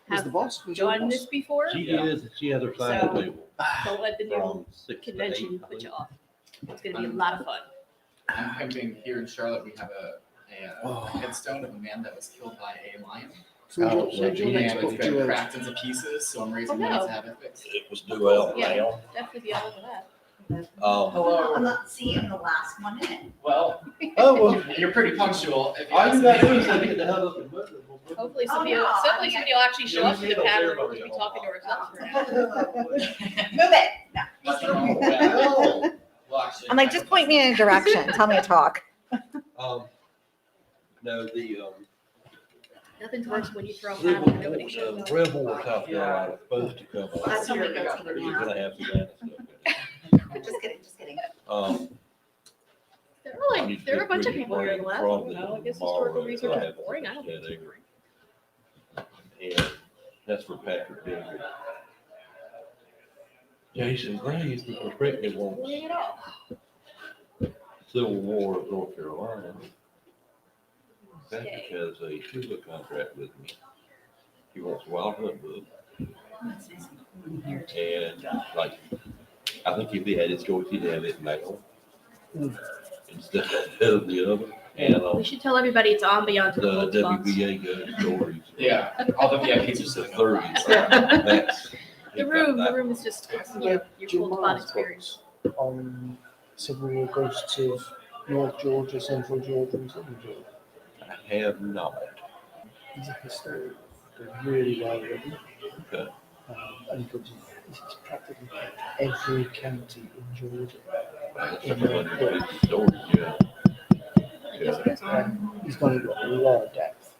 Who's the have boss? Who's your done boss? this before. She is, she has her sign at the table. Don't let the new From 6 to 8, convention I put you think. off. It's gonna be a lot of fun. I'm pimping here in Charlotte. We have a Oh. headstone of a man that was killed by a lion. So Oh, would you And next it's book been to cracked into pieces, so I'm raising money no. to have it fixed. It was due out Yeah. now. Definitely be all over that. Hello. I'm not seeing the last one in. Well, Oh, well, you're pretty punctual. If you all you ask gotta me. do is say, get the hell up and move it. Hopefully Oh, somebody, no, somebody will actually show up to the Yeah, panel. yeah, We'll be yeah. talking to ourselves for an hour. Move it. No. Nothing wrong with that. Well, actually, I'm like, just point me in a direction. Tell me to talk. No, the, Nothing's worse when you throw a panel and nobody shows up. Rebel of South Carolina is supposed to come up. That's somebody that's He's here now. gonna have some Atlanta stuff. Just kidding, just kidding. There were a bunch of people here in the last one. I guess historical research is boring. I don't think it's boring. And that's for Patrick Denver. Jason Graves, the perspective wants Boring at all. Civil War of North Carolina. Patrick has a two-book contract with me. He wants Wild Hunt book. And like, I think if he had his choice, he'd have it now. Instead of the other. And We should tell everybody it's ambiance. the with both spots. WBA good stories. Yeah, all the VIPs are The sitting up. 30s. That's. The room is just, your cold spot experience. On several ghosts of North Georgia, Central Georgia, and Southern Georgia. I have not. He's a historian. They're really well written. Okay. And he goes, it's practically every county in Georgia. That's 150 stories, yeah. He's got a lot of depth.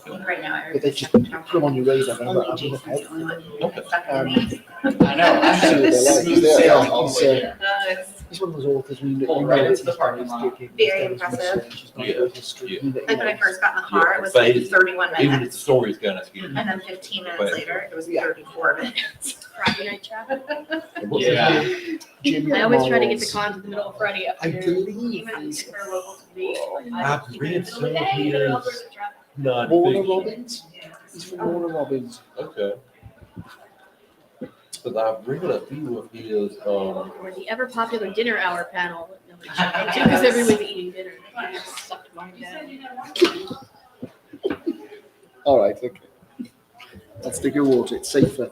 Okay. Right now, But they just put them on your radar. And I'm like, only I'm gonna Jason's help. doing Okay. I know. I See what they're like. smooth They're- sails all the way he's, here. He's one of those authors we Pull right into the parking lot. Very impressive. Like when I first got in the car, it was like 31 Even if the minutes. story's kind of scary. And then 15 minutes later, it was 34 minutes. Friday night traffic. Yeah. Jim I always try to get to Miles. cons in the middle of Friday I afternoon. believe Even he's for local TV. I've read some of his Warner non-fiction. Robbins. He's from Warner Robbins. Okay. But I've read a few of his, Or the ever popular dinner hour panel. that nobody shows up to Because everyone's eating dinner. I just sucked mine down. All right, okay. Let's take a water. It's safer.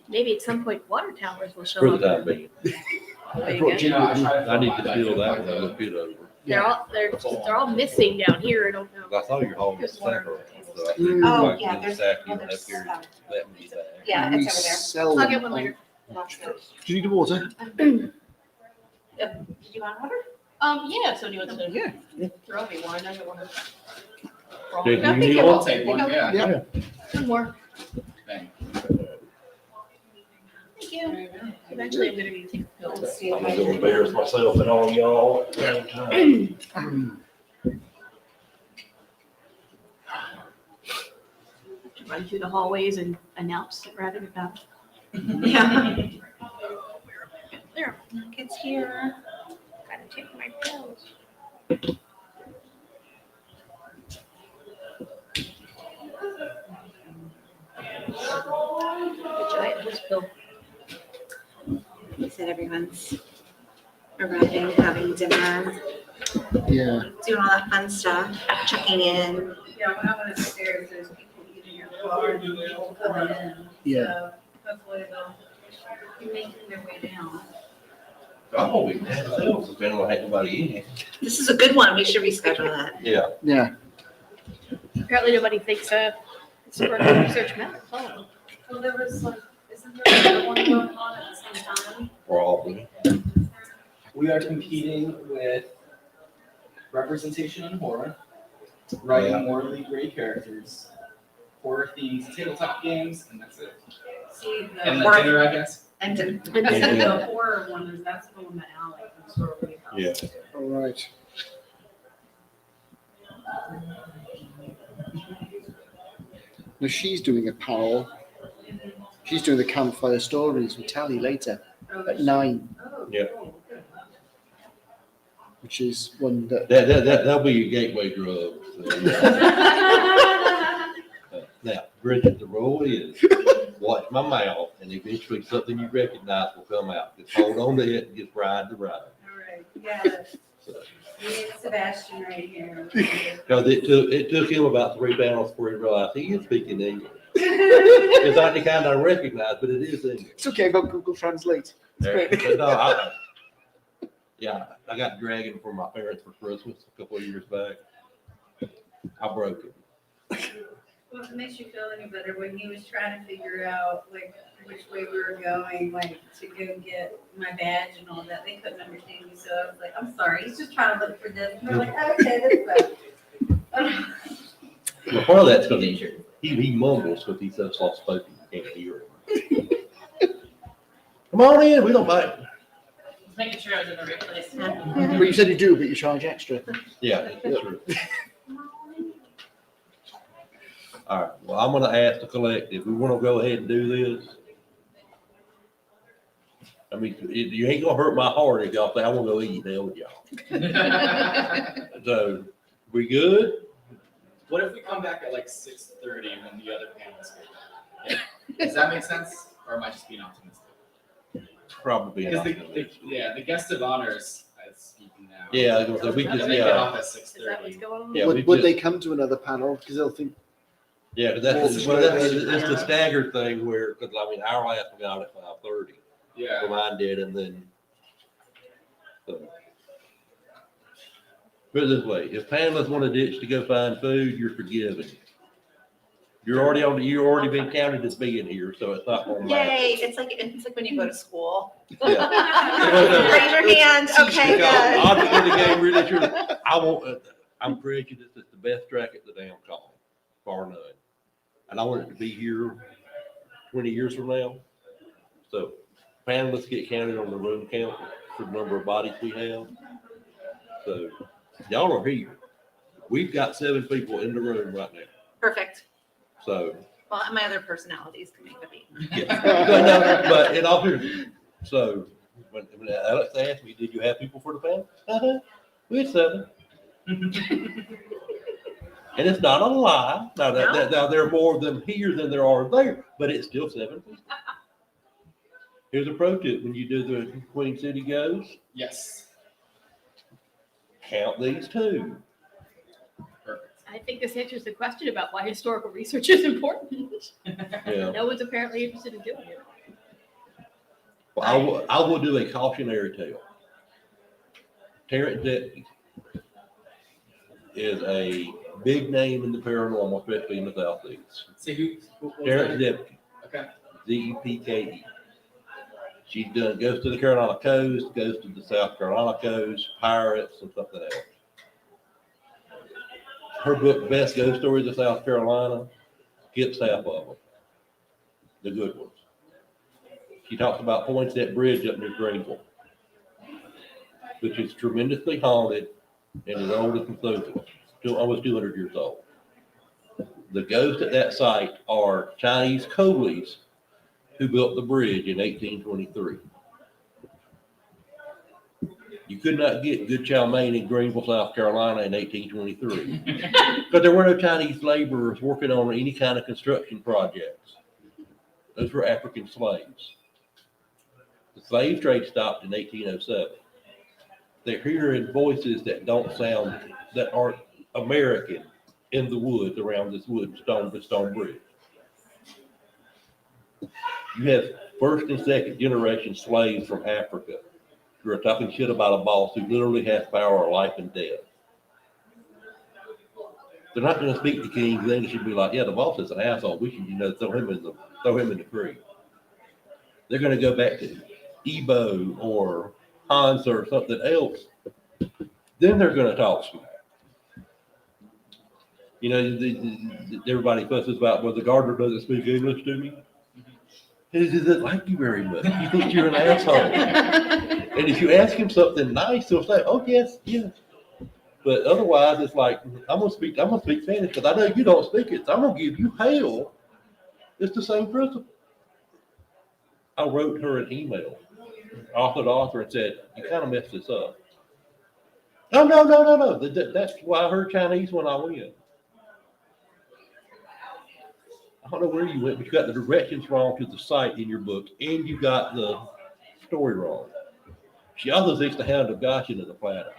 Maybe at some point water towers will show for the up. time being. There I you brought go. Jim with me. I need to feel that one, look it over. They're all missing down here. I don't know. I saw your home was separate. So I think Mm. if Oh, I yeah, can there's- stack well, you up there's, here, um, let me back. Yeah, We it's over sell I'll them get one on- later. there. That's good. Do you need a water? Did you want water? Yeah, if somebody wants to Yeah. throw me one, I don't want to. Did I you think need it I'll will. take one, yeah. Yeah. One more. Thank Thank you. Eventually I'm gonna be taking pills. Let's see if I'm I gonna go can- embarrass myself and all y'all at the same time. run through the hallways and announce rather than that. Yeah. There, Kids here. gotta take my pills. The giant horse pill. You said everyone's arriving, having dinner, Yeah. doing all that fun stuff, checking in. Yeah, when I went upstairs, there's people eating in your car and people coming in. Yeah. So hopefully they'll be making their way down. I'm always mad as hell, depending on how nobody in here. This is a good one. We should reschedule that. Yeah. Yeah. Apparently nobody thinks historical research matters. Oh. Well, there was like, isn't there another one going on at the same time? Or all of them. We are competing with representation in horror, writing morally gray characters, horror themed tabletop games, and that's it. See, And the, the dinner, I guess. And the horror one is, that's the one that Alec from Sorority House. Yeah. All right. Now she's doing a panel. She's doing the campfire stories with Tally later at 9, Oh, Yeah. cool, good. which is one that. That'll be your gateway drug. Now, Bridget, the rule is watch my mouth, and eventually something you recognize will come out. Just hold on to it and just ride the ride. All right, you got it. We need Sebastian right here. Because it took him about 3 panels before he realized he is speaking English. It's not the kind I recognize, but it is English. It's okay, I've got Google Translate. It's great. But no, I got dragon from my parents for Christmas a couple of years back. I broke it. Well, if it makes you feel any better, when he was trying to figure out like which way we were going, like to go get my badge and all that, they couldn't understand me. So I was like, I'm sorry, he's just trying to look for this. And they're like, okay, that's fine. Well, part of that's because he mumbles because he's so soft spoken you can't hear him. Come on in, we don't bite. Just making sure I was in the right place. Well, you said you do, but you charge extra. Yeah, that's true. All right, well, I'm gonna ask the collective, we wanna go ahead and do this. I mean, you ain't gonna hurt my heart if y'all say, I wanna go eat hell with y'all. So, we good? What if we come back at like 6:30 when the other panels get back? Does that make sense? Or am I just being optimistic? Probably Because not. the guest of honor is speaking now. Yeah, so we And just, they get yeah, off at Is that what's 6:30. going on? Yeah, we Would just- they come to another panel? Because they'll think, yeah, 'cause that's, well, it's the staggered thing where, because I mean, our last one got at 5:30. Yeah. Mine did, and then. So. Put it this way, if panelists want to ditch to go find food, you're forgiven. You're already been counted as being here, so it's not gonna matter. Yay, it's like when you go to school. Yeah. Raise your hand, okay, good. Object of the game, really true. I'm prejudiced, it's the best track at the damn call, bar none. And I want it to be here 20 years from now. So panelists get counted on the room count for the number of bodies we have. So y'all are here. We've got 7 people in the room right now. Perfect. So, Well, and my other personalities can make the beat. yeah. But in all fairness, so when Alex asked me, did you have people for the panel? Uh-huh. We had 7. And it's not a lie. Now, now there are more of them here than there are there, but it's still 7 people. Here's a pro tip when you do the Queen City Goes, Yes. count these 2. Perfect. I think this answers the question about why historical research is important. Yeah. No one's apparently interested in doing it. Well, I will do a cautionary tale. Terrence Deputy is a big name in the paranormal, especially in the Southeast. See who was Terrence that? Deputy, Okay. Zepke. She's goes to the Carolina coast, goes to the South Carolina coast, pirates and something else. Her book, Best Ghost Stories of South Carolina, gets half of them, the good ones. She talks about Poinsett Bridge up near Greenville, which is tremendously haunted and is old as Methuselah, still almost 200 years old. The ghosts at that site are Chinese coolies who built the bridge in 1823. You could not get good chow mein in Greenville, South Carolina in 1823 because there were no Chinese laborers working on any kind of construction projects. Those were African slaves. The slave trade stopped in 1807. They're hearing voices that don't sound, that aren't American in the woods around this stone bridge. You have first and second generation slaves from Africa who are talking shit about a boss who literally has power of life and death. They're not going to speak to King's English and be like, yeah, the boss is an asshole. We should, throw him in the creek. They're going to go back to Igbo or Hans or something else. Then they're going to talk smack. Everybody fusses about, well, the gardener doesn't speak English to me. He doesn't like you very much. He thinks you're an asshole. And if you ask him something nice, he'll say, oh, yes. But otherwise, it's like, I'm gonna speak Spanish because I know you don't speak it. So I'm gonna give you hell. It's the same principle. I wrote her an email, author to author, and said, you kind of messed this up. No. That's why I heard Chinese when I went. I don't know where you went, but you got the directions wrong to the site in your book, and you got the story wrong. She also thinks the Hound of Goshen is a planet.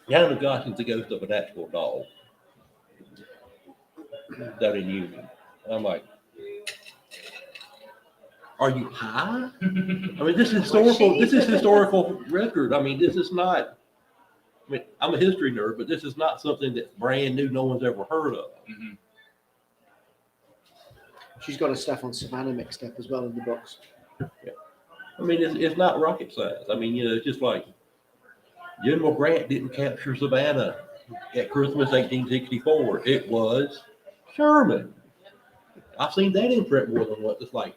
The Hound of Goshen is the ghost of an actual dog down in Union. And I'm like, are you high? I mean, this is historical record. I mean, this is not. I mean, I'm a history nerd, but this is not something that's brand new. No one's ever heard of. Mhm. She's got her stuff on Savannah mixed up as well in the books. Yeah. I mean, it's not rocket science. I mean, it's just like General Grant didn't capture Savannah at Christmas 1864. It was Sherman. I've seen that in print more than once. It's like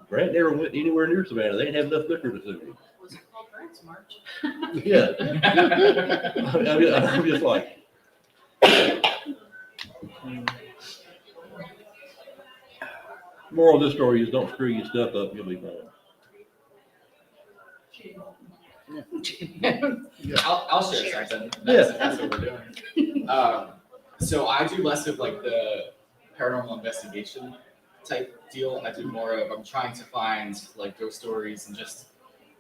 Grant never went anywhere near Savannah. They didn't have enough liquor to suit him. Was it called Grant's March? Yeah. I'm just like. Moral of this story is don't screw your stuff up. You'll be fine. I'll share something. Yeah. That's what we're doing. So I do less of like the paranormal investigation type deal. I do more of, I'm trying to find like ghost stories and just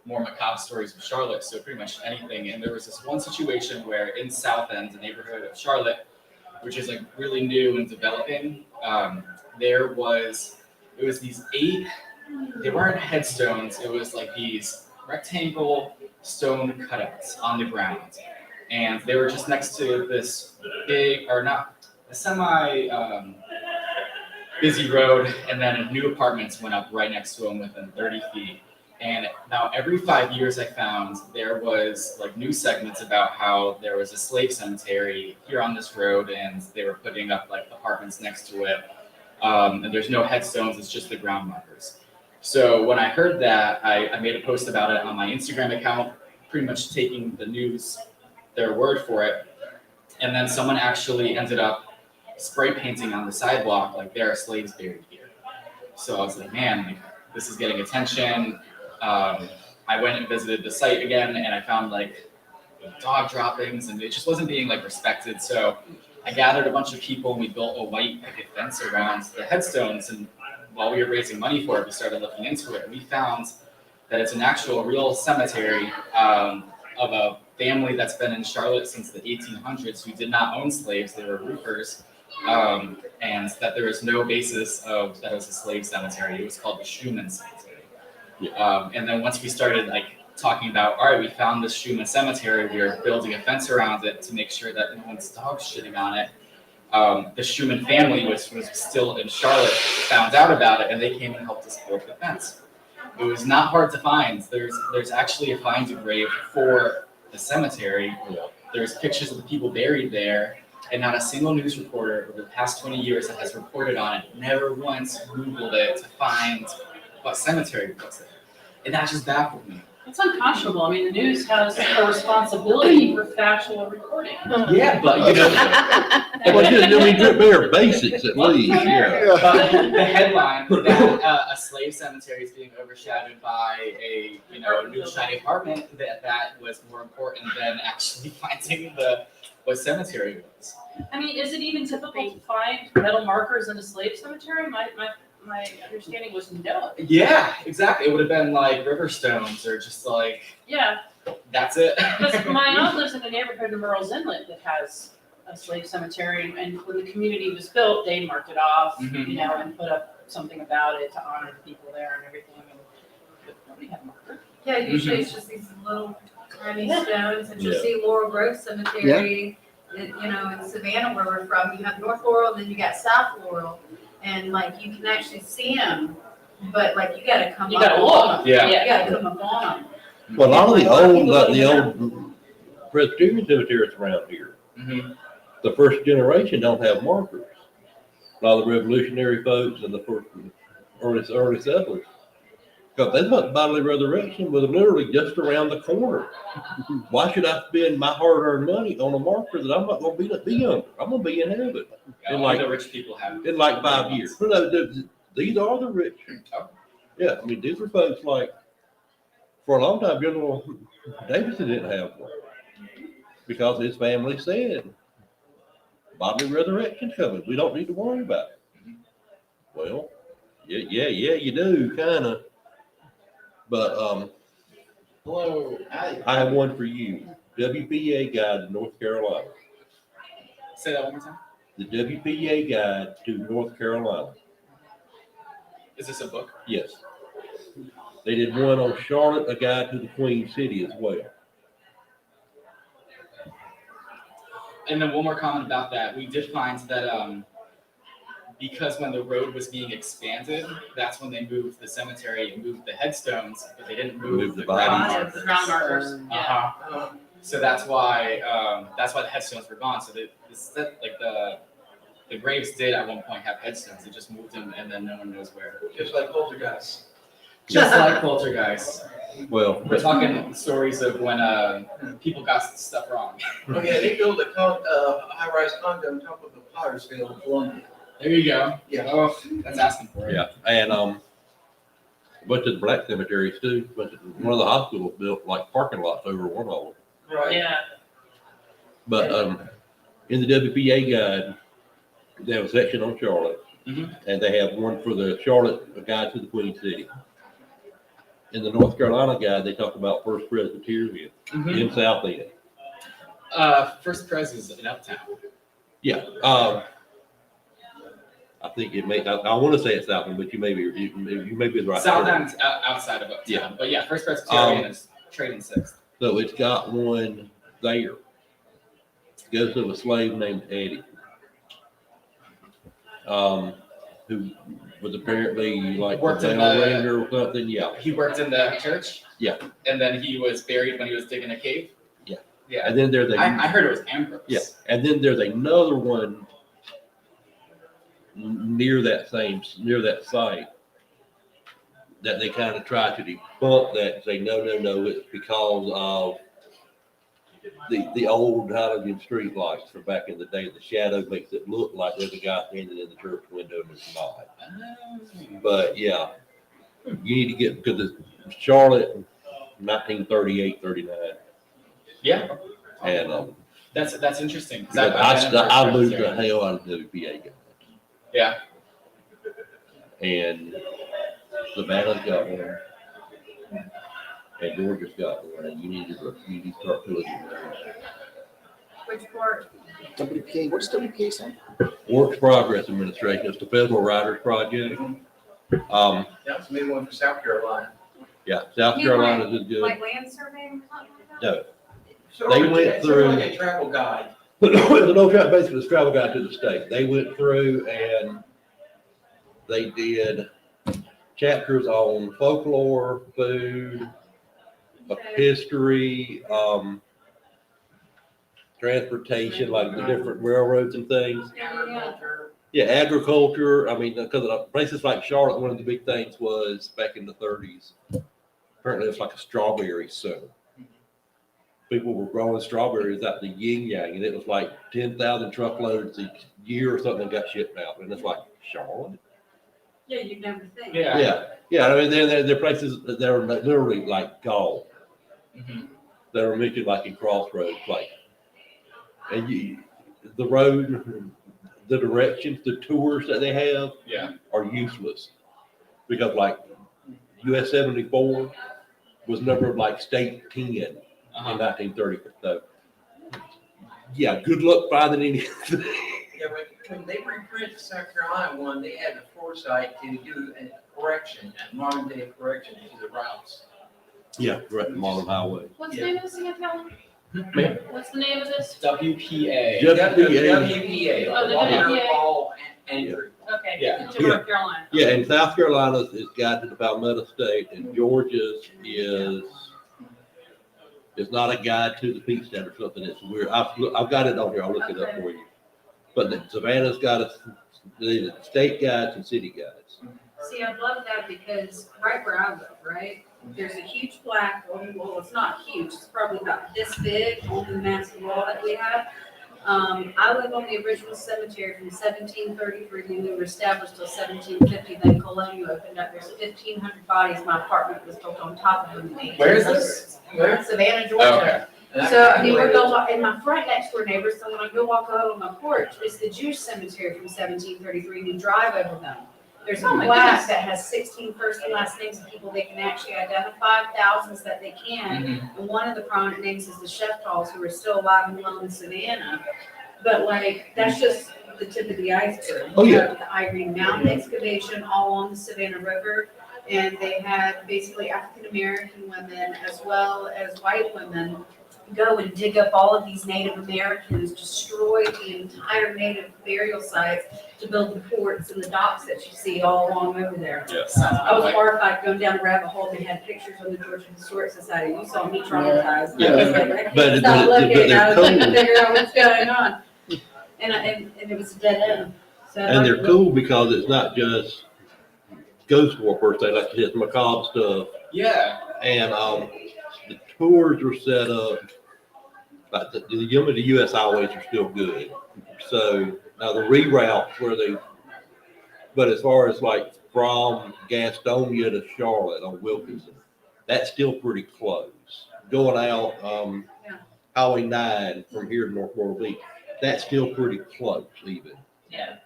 more macabre stories of Charlotte. So pretty much anything. And there was this one situation where in South End, the neighborhood of Charlotte, which is like really new and developing, it was these 8, they weren't headstones. It was like these rectangle stone cutouts on the ground. And they were just next to this big, or not, a busy road, and then new apartments went up right next to them within 30 feet. And now every 5 years I found there was like news segments about how there was a slave cemetery here on this road, and they were putting up like apartments next to it. And there's no headstones, it's just the ground markers. So when I heard that, I made a post about it on my Instagram account, pretty much taking the news, their word for it. And then someone actually ended up spray painting on the sidewalk, like there are slaves buried here. So I was like, man, this is getting attention. I went and visited the site again, and I found like dog droppings, and it just wasn't being like respected. So I gathered a bunch of people, and we built a white picket fence around the headstones. And while we were raising money for it, we started looking into it. We found that it's an actual real cemetery of a family that's been in Charlotte since the 1800s who did not own slaves. They were roofers. And that there is no basis of that it was a slave cemetery. It was called the Schumann Cemetery. And then once we started like talking about, all right, we found this Schumann Cemetery, we were building a fence around it to make sure that no one's dog's shitting on it. The Schumann family, which was still in Charlotte, found out about it, and they came and helped us build the fence. It was not hard to find. There's actually a find grave for the cemetery. There's pictures of the people buried there. And not a single news reporter over the past 20 years that has reported on it never once Googled it to find what cemetery was there. And that just baffled me. It's unconscionable. I mean, the news has a responsibility for factual reporting. Yeah, but you know, Well, I mean, bare basics at least, yeah. but the headline that a slave cemetery is being overshadowed by a new shiny apartment that was more important than actually finding what cemetery was. I mean, is it even typical to find metal markers in a slave cemetery? My understanding was no. Yeah, exactly. It would have been like river stones or just like Yeah, that's it. because my aunt lives in a neighborhood in Murrells Inlet that has a slave cemetery, and when the community was built, they marked it off, Mhm. and put up something about it to honor the people there and everything. But nobody had a marker. Yeah, usually it's just these little tiny stones that you Yeah. see Laurel Grove Cemetery. In Savannah where we're from, you have North Laurel, then you got South Laurel. And like, you can actually see them, but like, you gotta come You up gotta on look. them. Yeah. You gotta come up on them. Well, a lot of the old, like the Yeah. old Presbyterian cemeteries around here, Mhm. the first generation don't have markers. A lot of the revolutionary folks and the first early settlers. Because they thought bodily resurrection was literally just around the corner. Why should I spend my hard-earned money on a marker that I'm not going to be under? I'm going to be in heaven Only the rich people have. in like 5 years. But no, these are the rich. Yeah, I mean, these were folks like, for a long time, General Davidson didn't have one. Because his family said, bodily resurrection's coming. We don't need to worry about it. Well, yeah, you do, kind of. But Hello. I have one for you. WPA Guide to North Carolina. Say that one more time. The WPA Guide to North Carolina. Is this a book? Yes. They did one on Charlotte, a guide to the Queen City as well. And then one more comment about that. We did find that because when the road was being expanded, that's when they moved the cemetery and moved the headstones, but they didn't move the ground markers. The ground markers. Yeah. Uh-huh. So that's why the headstones were gone. So the graves did at one point have headstones. They just moved them, and then no one knows where. Just like poltergeist. Just like poltergeist. Well, We're talking stories of when people got stuff wrong. Oh yeah, they built a high-rise condo on top of the Potter's Field in Columbia. There you go. Yeah. Oh, that's asking for it. yeah, and a bunch of the black cemeteries too. But one of the hospitals built like parking lots over one of them. Right. Yeah. But in the WPA Guide, they have a section on Charlotte, Mhm. and they have one for the Charlotte, a guide to the Queen City. In the North Carolina Guide, they talk about First Presbyterian in South End. First Pres is in Uptown. Yeah, I think it may. I want to say it's South End, but you may be the right. South End's outside of Uptown. Yeah. But yeah, First Presbyterian is Trading 6th. So it's got one there. It goes to a slave named Eddie, who was apparently like Worked a in bell the- ringer or something. Yeah, He worked in the church. Yeah. And then he was buried when he was digging a cave. Yeah. Yeah. and then there's I heard it was Ambrose. Yeah, and then there's another one near that site that they kind of try to debunk that and say, no, it's because of the old halogen street lights from back in the day. The shadow makes it look like there's a guy standing in the church window and it's not. But yeah, you need to get, because it's Charlotte, 1938, 39. Yeah. And That's interesting. 'cause I lose the hell out of WPA guys. Yeah. And Savannah's got one, and Georgia's got one, and you need to start filling those. Which part? WPA, what's WPA stand? Works Progress Administration, it's the Federal Riders Project. That's maybe one for South Carolina. Yeah, South You Carolina's is good. Like land surveying? No, Sort They of went it's through- sort of like a travel guide. the no track basically is travel guide to the state. They went through and they did chapters on folklore, food, history, transportation, like the different railroads and things. Yeah, agriculture. I mean, because places like Charlotte, one of the big things was back in the 30s, apparently it's like a strawberry center. People were growing strawberries out the yin yang, and it was like 10,000 truckloads each year or something got shipped out. And it's like, Charlotte? Yeah, you'd never think. Yeah. I mean, they're places that they're literally like gold. Mhm. That are mentioned like in Crossroads, like, and the road, the directions, the tours that they have Yeah. are useless because like US 74 was numbered like state 10 in Uh-huh. 1930. So yeah, good luck finding anything. Yeah, but when they reprinted the South Carolina one, they had the foresight to do a correction, a modern day correction to the routes. Yeah, right, Marlin Highway. What's the name of this again, Calvin? Ma'am? What's the name of this? WPA. WPA. Oh, the Water, WPA. Fall, and Andrew. Okay, Yeah. to North Carolina. Yeah, and South Carolina's is guided to the Palmetto State, and Georgia's is not a guide to the Peach State or something. It's weird. I've got it on here. I'll look it up for you. But the Savannah's got the state guides and city guides. See, I love that because right where I live, right, there's a huge plaque on, well, it's not huge, it's probably about this big on the massive wall that we have. I live on the original cemetery from 1733, and we were established till 1750, then Colonia opened up. There's 1,500 bodies. My apartment was built on top of them in the 1800s. Where is this? We're in Savannah, Oh, Georgia. okay. So, I mean, we're built on, and my front next door neighbors, so when I go walk out on my porch, it's the Jewish cemetery from 1733, and you drive over them. There's a Oh my plaque goodness. that has 16 first and last names of people they can actually identify, thousands that they can. Mhm. And one of the prominent names is the Sheftalls, who are still alive and well in Savannah. But like, that's just the tip of the iceberg. Oh, yeah. You have the Irene Mountain excavation all on the Savannah River. And they had basically African-American women as well as white women go and dig up all of these Native Americans, destroy the entire Native burial sites to build the ports and the docks that you see all along over there. Yes. I was horrified going down the rabbit hole. They had pictures on the Georgia Historic Society. You saw me traumatized. Yeah. I was like, I But- can't stop but looking. they're I was trying to cool. figure out what's going on. And it was a dead end. So And they're cool because it's not just ghost war per se, like it's macabre stuff. Yeah. And the tours are set up, like the US highways are still good. So now the reroutes where but as far as like from Gastonia to Charlotte on Wilkinson, that's still pretty close. Going out Highway 9 from here to North Myrtle Beach, that's still pretty close even. Yeah.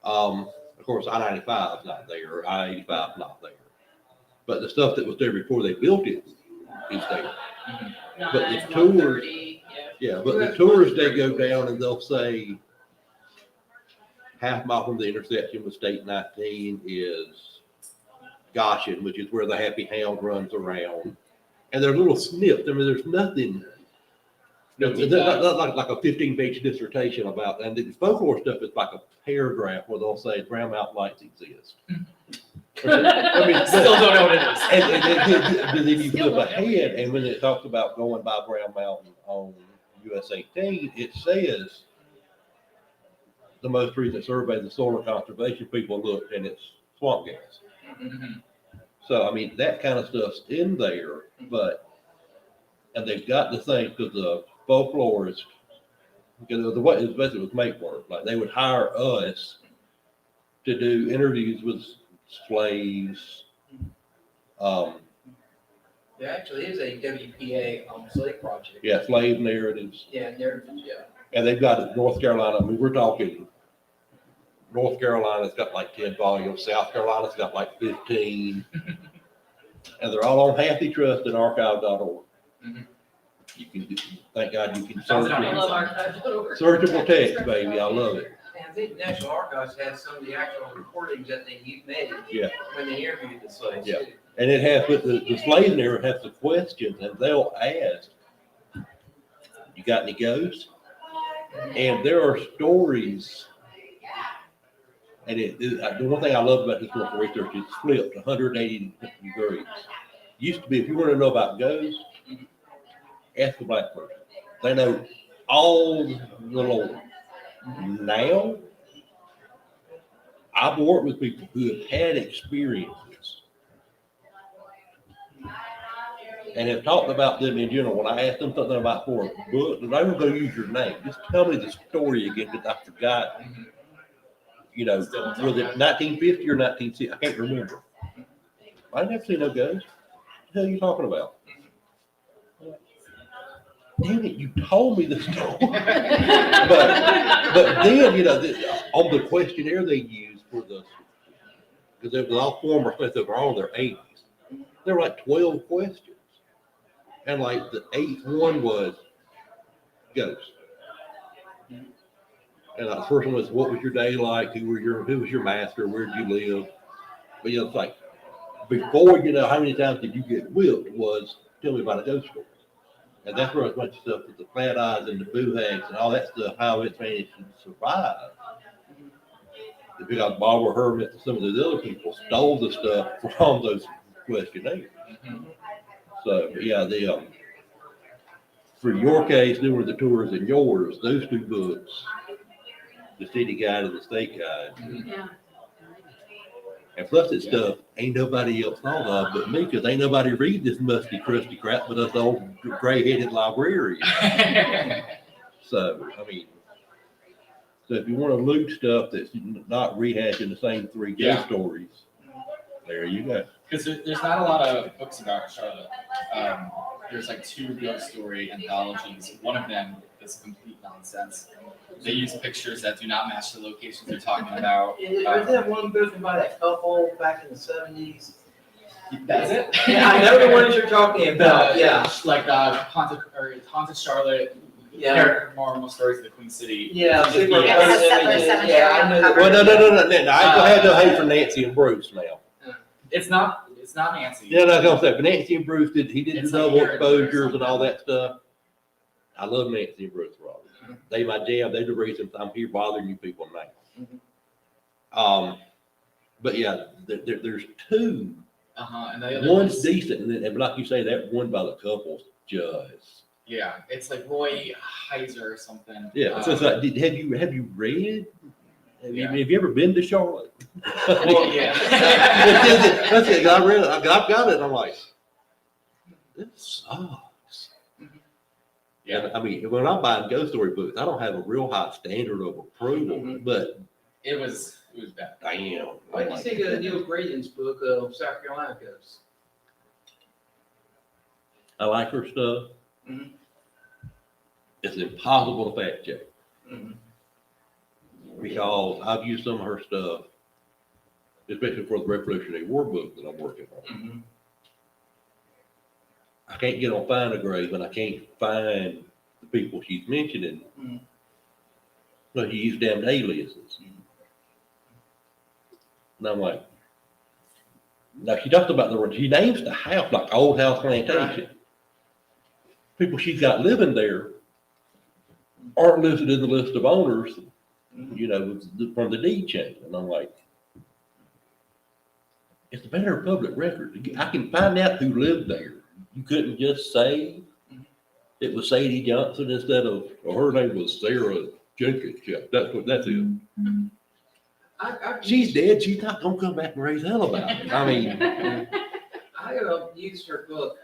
Of course, I-95 is not there, I-85 is not there. But the stuff that was there before they built it is there. But the 9, tours- 130, Yeah, but the tours, they go down and they'll say half mile from the intersection with State 19 is Goshen, which is where the Happy Hound runs around. And they're little snips. I mean, there's nothing. No It's deep not dive. like a 15-page dissertation about, and the folklore stuff is like a paragraph where they'll say Brown Mountain lights exist. I mean, Still don't know what it is. and then you Still flip don't know. ahead, and when it talks about going by Brown Mountain on US 18, it says the most recent survey, the soil and conservation people looked, and it's swamp gas. Mhm. So, I mean, that kind of stuff's in there, and they've got the thing, because the folklorists, because the way it was make work, like they would hire us to do interviews with slaves. There actually is a WPA slave project. Yeah, slave narratives, Yeah, narratives, yeah. and they've got it, North Carolina, I mean, we're talking, North Carolina's got like 10 volumes, South Carolina's got like 15, and they're all on Hathey Trust and archive.org. Mhm. You can, thank God you can Sounds search like I it. love archive.org. Searchable text, baby, I love it. And I think the National Archives has some of the actual recordings that they made Yeah. when they interviewed the slaves. Yeah. too. And it has, but the slave narrative has the questions, and they'll ask, you got any ghosts? And there are stories, and the one thing I love about historical research is it's flipped 180 degrees. Used to be, if you want to know about ghosts, ask a black person. They know all the lore. Now, I've worked with people who have had experiences and have talked about them in general. When I asked them something about for a book, they're not going to use your name. Just tell me the story again, because I forgot. You know, was it 1950 or 1960? I can't remember. I never seen no ghosts. What the hell are you talking about? Damn it, you told me the story. but then, you know, on the questionnaire they used for the, because they were all former Smith, they were all in their 80s. There were like 12 questions. And like the 8th one was ghosts. And the first one was, what was your day like? Who was your master? Where did you live? But you know, it's like, before, you know, how many times did you get whipped was, tell me about a ghost story. And that's where a bunch of stuff with the flat eyes and the boo hags and all that stuff, how it's managed to survive. Because Barbara Hermit and some of those other people stole the stuff from those questionnaires. So, yeah, for your case, doing the tours and yours, those 2 books, the city guide and the state guide. Yeah. And plus that stuff ain't nobody else thought of but me, because ain't nobody read this musty, crusty crap but us old gray-headed librarians. So, I mean, so if you want to loot stuff that's not rehashing the same 3 ghost stories, there you go. Because there's not a lot of books about Charlotte. There's like 2 ghost story anthologies. One of them is complete nonsense. They use pictures that do not match the locations they're talking about. Is that one written by that couple back in the 70s? That's it? Yeah, I know the ones you're talking about, yeah. Like Haunted Charlotte, Yeah. Paranormal Stories of the Queen City. Yeah. Just super BS. It's a separate cemetery Yeah, I on know the that. cover. Well, no. I had no hate for Nancy and Bruce now. It's not Nancy. Yeah, no, I was gonna say, but Nancy and Bruce did the It's like double Aaron or exposures and all that stuff. I love Nancy and Bruce Roberts. They my jam. They're the reason I'm here bothering you people now. But yeah, there's 2. And the other One's decent, and like you say, that one by the couples just. Yeah, it's like Roy Heiser or something. Yeah, so it's like, have you read? Have Yeah. you ever been to Charlotte? Well, yeah. That's it. I read it. I've got it. And I'm like, this sucks. Yeah. And, I mean, when I'm buying ghost story books, I don't have a real high standard of approval, but It was bad. I am. What do you think of Neil Graydon's book of South Carolina Ghosts? I like her stuff. Mhm. It's impossible to fact check Mhm. because I've used some of her stuff, especially for the Revolutionary War book that I'm working on. Mhm. I can't get on Find a Grave, and I can't find the people she's mentioning. Mhm. So she used damn aliases. And I'm like, now she talks about she names the house like Old House Plantation. People she's got living there aren't listed in the list of owners, you know, from the deed chain. And I'm like, it's a matter of public record. I can find out who lived there. You couldn't just say it was Sadie Johnson instead of, or her name was Sarah Jenkins. Yeah, that's it. She's dead. She's not gonna come back and raise hell about it. I mean, I used her book,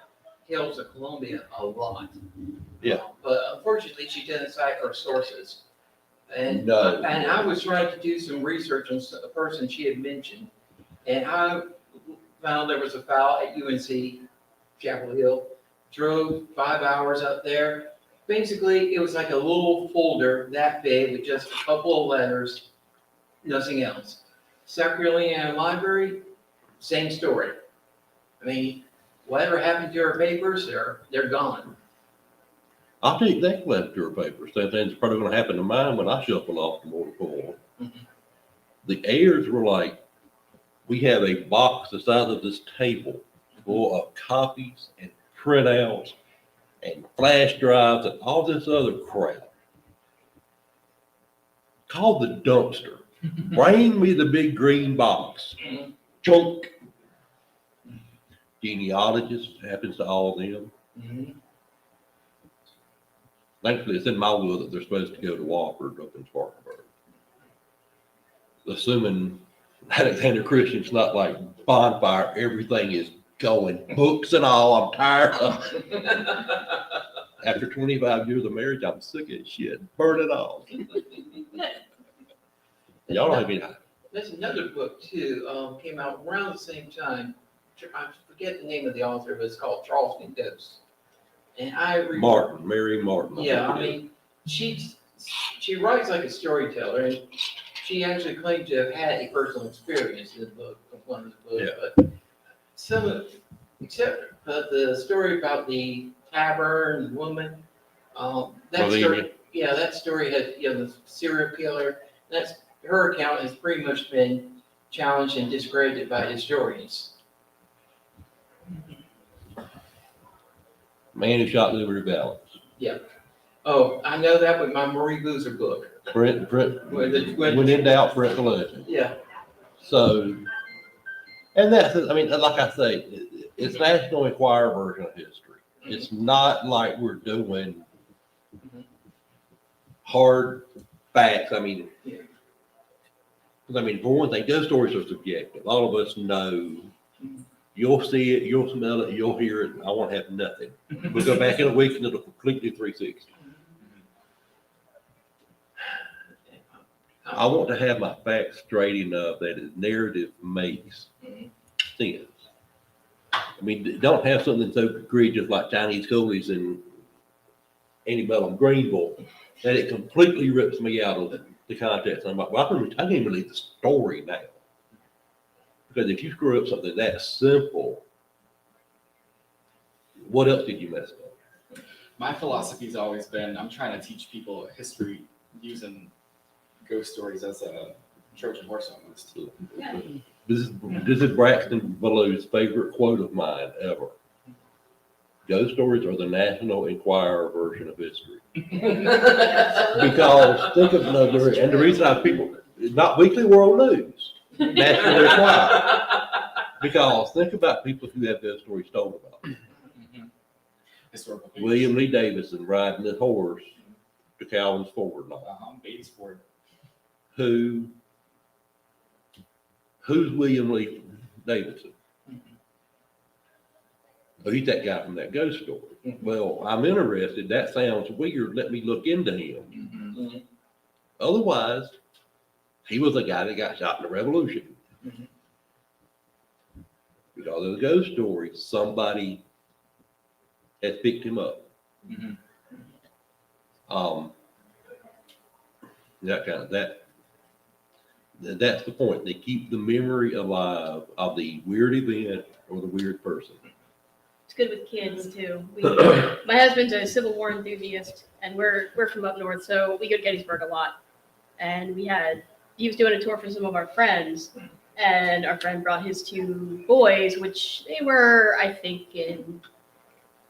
Tales of Columbia, a lot. Yeah. But unfortunately, she didn't cite her sources. And No. and I was trying to do some research on a person she had mentioned. And I found there was a file at UNC Chapel Hill, drove 5 hours up there. Basically, it was like a little folder that big with just a couple of letters, nothing else. South Carolina Library, same story. I mean, whatever happened to her papers, they're gone. I'll take that left to her paper. Same thing's probably gonna happen to mine when I shuffle off the motor pool. Mhm. The heirs were like, we have a box the size of this table full of copies and printouts and flash drives and all this other crap. Call the dumpster. Bring me the big green box. Mhm. Junk. Genealogist happens to all of them. Mhm. Thankfully, it's in my will that they're supposed to go to Wofford up in Spartanburg. Assuming Alexander Christian's not like bonfire, everything is going, books and all, I'm tired of. After 25 years of marriage, I'm sick of shit. Burn it all. Y'all don't have any. There's another book too, came out around the same time. I forget the name of the author, but it's called Charleston Ghosts. And Mary Martin. Yeah, I mean, she writes like a storyteller, and she actually claimed to have had a personal experience in the book, of one of the books. But some of, except the story about the tavern and woman, that story, yeah, that story had, the serial killer. That's her account has pretty much been challenged and discredited by historians. Man who shot Liberty Valance. Oh, I know that with my Marie Boozer book. Brent, when in doubt, Brent the legend. Yeah. So, and that's, I mean, like I say, it's National Enquirer version of history. It's not like we're doing hard facts. I mean, for one thing, ghost stories are subjective. All of us know. You'll see it, you'll smell it, you'll hear it. I won't have nothing. We'll go back in a week and it'll completely 360. I want to have my facts straight enough that the narrative makes sense. I mean, don't have something so egregious like Chinese coolies and Antebellum Greenville that it completely rips me out of the context. I'm like, well, I can't even believe the story now. Because if you screw up something that simple, what else did you mess up? My philosophy's always been, I'm trying to teach people history using ghost stories as a Trojan horse almost. This is Braxton Ballew's favorite quote of mine ever. Ghost stories are the National Enquirer version of history. Because think of and the reason I people, not Weekly World News, National Enquirer. Because think about people who have ghost stories told about them. William Lee Davidson riding his horse to Calvin's Ford. Bates Ford. Who's William Lee Davidson? Oh, he's that guy from that ghost story. Well, I'm interested. That sounds weird. Let me look into him. Otherwise, he was a guy that got shot in the Revolution. Because of the ghost story, somebody has picked him up. That's the point. They keep the memory alive of the weird event or the weird person. It's good with kids too. My husband's a Civil War enthusiast, and we're from up north, so we go to Gettysburg a lot. And he was doing a tour for some of our friends, and our friend brought his two boys, which they were, I think, in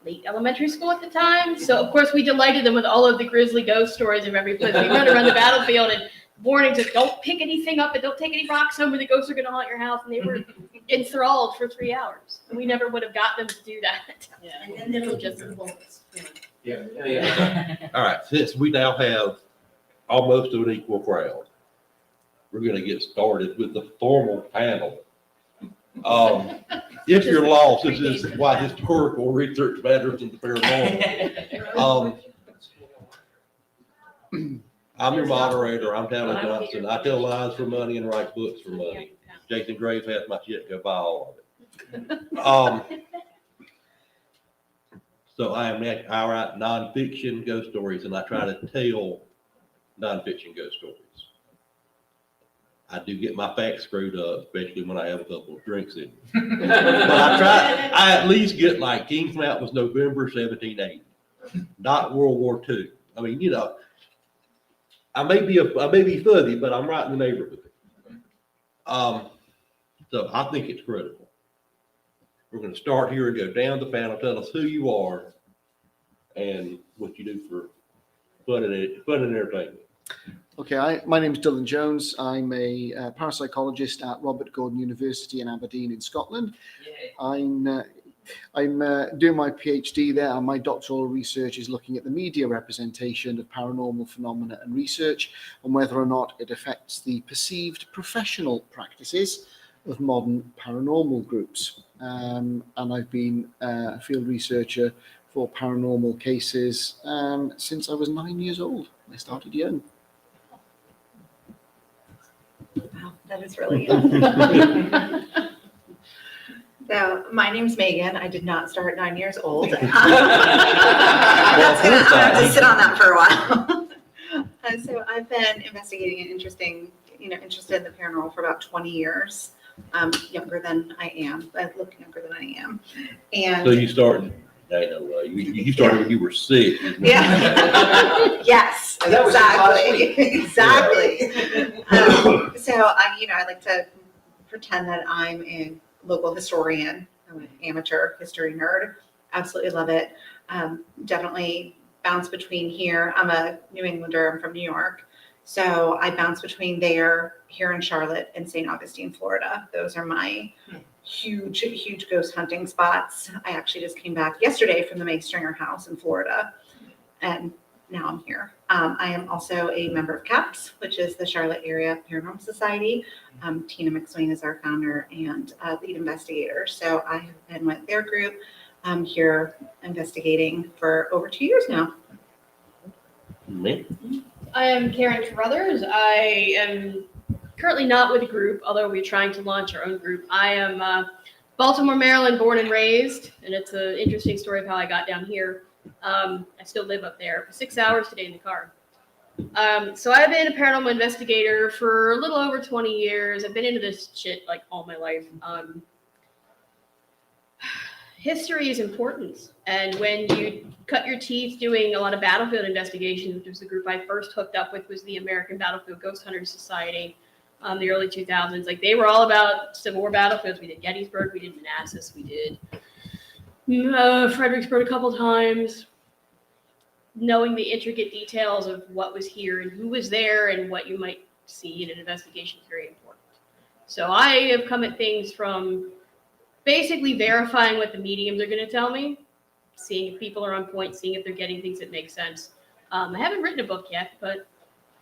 late elementary school at the time. So of course we delighted them with all of the grisly ghost stories of every place we run around the battlefield, and warnings of don't pick anything up and don't take any rocks home or the ghosts are going to haunt your house. And they were enthralled for 3 hours. And we never would have got them to do that. And then there were just the bullets. All right, since we now have almost an equal crowd, we're going to get started with the formal panel. If you're lost, this is why historical research matters in the paranormal. I'm your moderator. I'm Tyler Johnson. I tell lies for money and write books for money. Jason Graves has my shit. Go buy all of it. So I write nonfiction ghost stories, and I try to tell nonfiction ghost stories. I do get my facts screwed up, especially when I have a couple of drinks in. But I at least get like King's Mountain was November 1780, not World War II. I mean, I may be fuzzy, but I'm right in the neighborhood. So I think it's critical. We're going to start here and go down the panel. Tell us who you are and what you do for fun and entertainment. Okay, my name is Dylan Jones. I'm a parapsychologist at Robert Gordon University in Aberdeen in Scotland. I'm doing my PhD there, and my doctoral research is looking at the media representation of paranormal phenomena and research on whether or not it affects the perceived professional practices of modern paranormal groups. and I've been a field researcher for paranormal cases since I was 9 years old. I started young. Wow, that is really young. So my name's Megan. I did not start at 9 years old. I'm gonna have to sit on that for a while. So I've been investigating and interested in the paranormal for about 20 years. Younger than I am. I look younger than I am. And So you started, I know, you started when you were 6. yeah. Yes, And that was just last exactly. So I like to pretend that I'm a local historian. I'm an amateur history nerd. Absolutely love it. Definitely bounce between here. I'm a New Englander. I'm from New York. So I bounce between there, here in Charlotte, and St. Augustine, Florida. Those are my huge ghost hunting spots. I actually just came back yesterday from the May Stringer house in Florida, and now I'm here. I am also a member of CAPS, which is the Charlotte Area Paranormal Society. Tina McSwain is our founder and lead investigator. So I have been with their group here investigating for over 2 years now. Me? I am Karen Carruthers. I am currently not with a group, although we're trying to launch our own group. I am Baltimore, Maryland, born and raised, and it's an interesting story of how I got down here. I still live up there for 6 hours today in the car. So I've been a paranormal investigator for a little over 20 years. I've been into this shit like all my life. History is important, and when you cut your teeth doing a lot of battlefield investigations, which was the group I first hooked up with, was the American Battlefield Ghost Hunters Society, the early 2000s. Like, they were all about Civil War battlefields. We did Gettysburg, we did Manassas, we did Fredericksburg a couple times. Knowing the intricate details of what was here and who was there and what you might see in an investigation is very important. So I have come at things from basically verifying what the mediums are going to tell me, seeing if people are on point, seeing if they're getting things that make sense. I haven't written a book yet, but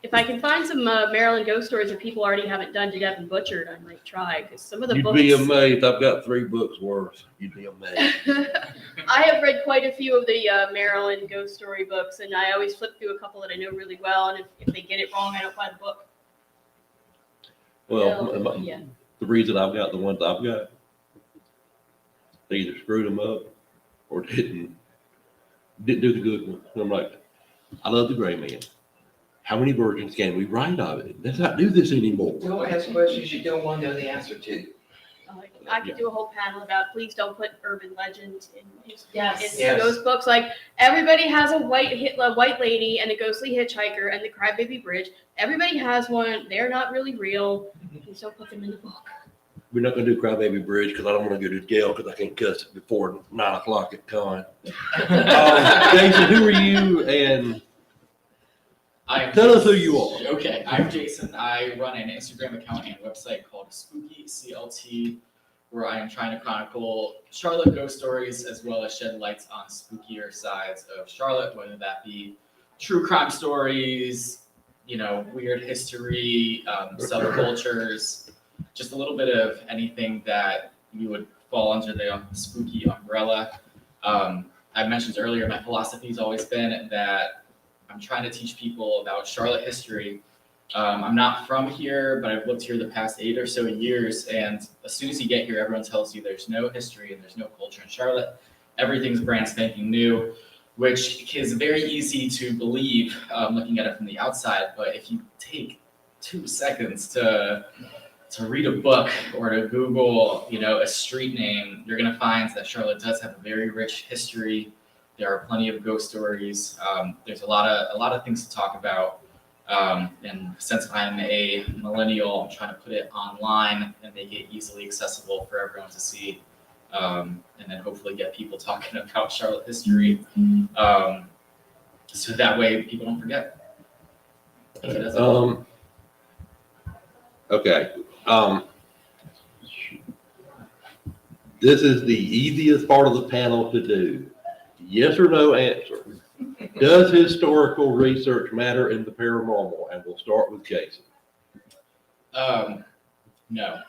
if I can find some Maryland ghost stories that people already haven't done to death and butchered, I might try, because some of the You'd books... be amazed. I've got 3 books worth. You'd be amazed. I have read quite a few of the Maryland ghost story books, and I always flip through a couple that I know really well, and if they get it wrong, I don't buy the book. Well, Yeah. the reason I've got the ones I've got, they either screwed them up or didn't do the good one. And I'm like, I love the gray man. How many versions can we write of it? Let's not do this anymore. Don't ask questions you don't want to know the answer to. I could do a whole panel about please don't put urban legends in Yes. Yes. ghost books. Like, everybody has a white lady and a ghostly hitchhiker and the Crybaby Bridge. Everybody has one. They're not really real. Please don't put them in the book. We're not going to do Crybaby Bridge because I don't want to go to jail because I can't cuss it before 9 o'clock at con. Jason, who are you? And tell us who you are. Okay, I'm Jason. I run an Instagram account and website called Spooky CLT, where I am trying to chronicle Charlotte ghost stories as well as shed lights on spookier sides of Charlotte, whether that be true crime stories, weird history, subcultures, just a little bit of anything that you would fall under the spooky umbrella. I mentioned earlier, my philosophy has always been that I'm trying to teach people about Charlotte history. I'm not from here, but I've lived here the past 8 or so years. And as soon as you get here, everyone tells you there's no history and there's no culture in Charlotte. Everything's brand spanking new, which is very easy to believe looking at it from the outside. But if you take 2 seconds to read a book or to Google, a street name, you're going to find that Charlotte does have a very rich history. There are plenty of ghost stories. There's a lot of things to talk about. And since I'm a millennial, I'm trying to put it online and make it easily accessible for everyone to see. And then hopefully get people talking about Charlotte history. So that way people don't forget. Okay. This is the easiest part of the panel to do. Yes or no answer. Does historical research matter in the paranormal? And we'll start with Jason. No.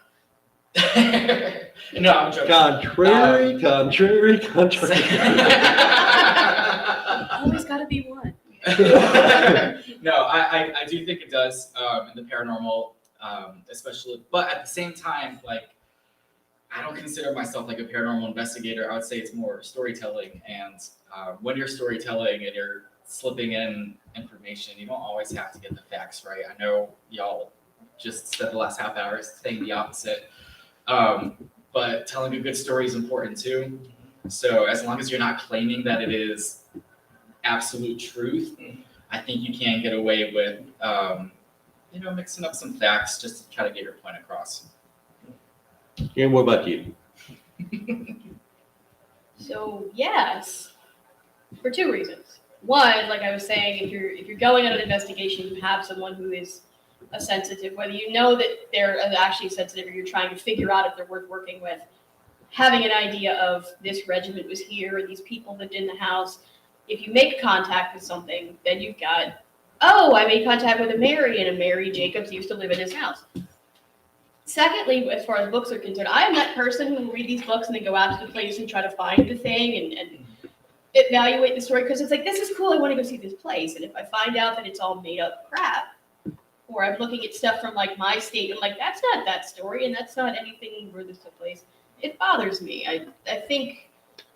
No, I'm joking. Contrary. Always gotta be one. No, I do think it does in the paranormal, especially. But at the same time, like I don't consider myself like a paranormal investigator. I would say it's more storytelling. And when you're storytelling and you're slipping in information, you don't always have to get the facts right. I know y'all just spent the last half hour saying the opposite. But telling a good story is important too. So as long as you're not claiming that it is absolute truth, I think you can get away with, mixing up some facts just to try to get your point across. And what about you? So yes, for two reasons. One, like I was saying, if you're going on an investigation, you have someone who is a sensitive, whether you know that they're actually sensitive or you're trying to figure out if they're worth working with, having an idea of this regiment was here or these people lived in the house. If you make contact with something, then you've got, oh, I made contact with a Mary, and a Mary Jacobs used to live in his house. Secondly, as far as books are concerned, I am that person who will read these books and then go out to the place and try to find the thing and evaluate the story, because it's like, this is cool, I want to go see this place. And if I find out that it's all made up crap, or I'm looking at stuff from like my state, I'm like, that's not that story, and that's not anything where this took place. It bothers me. I think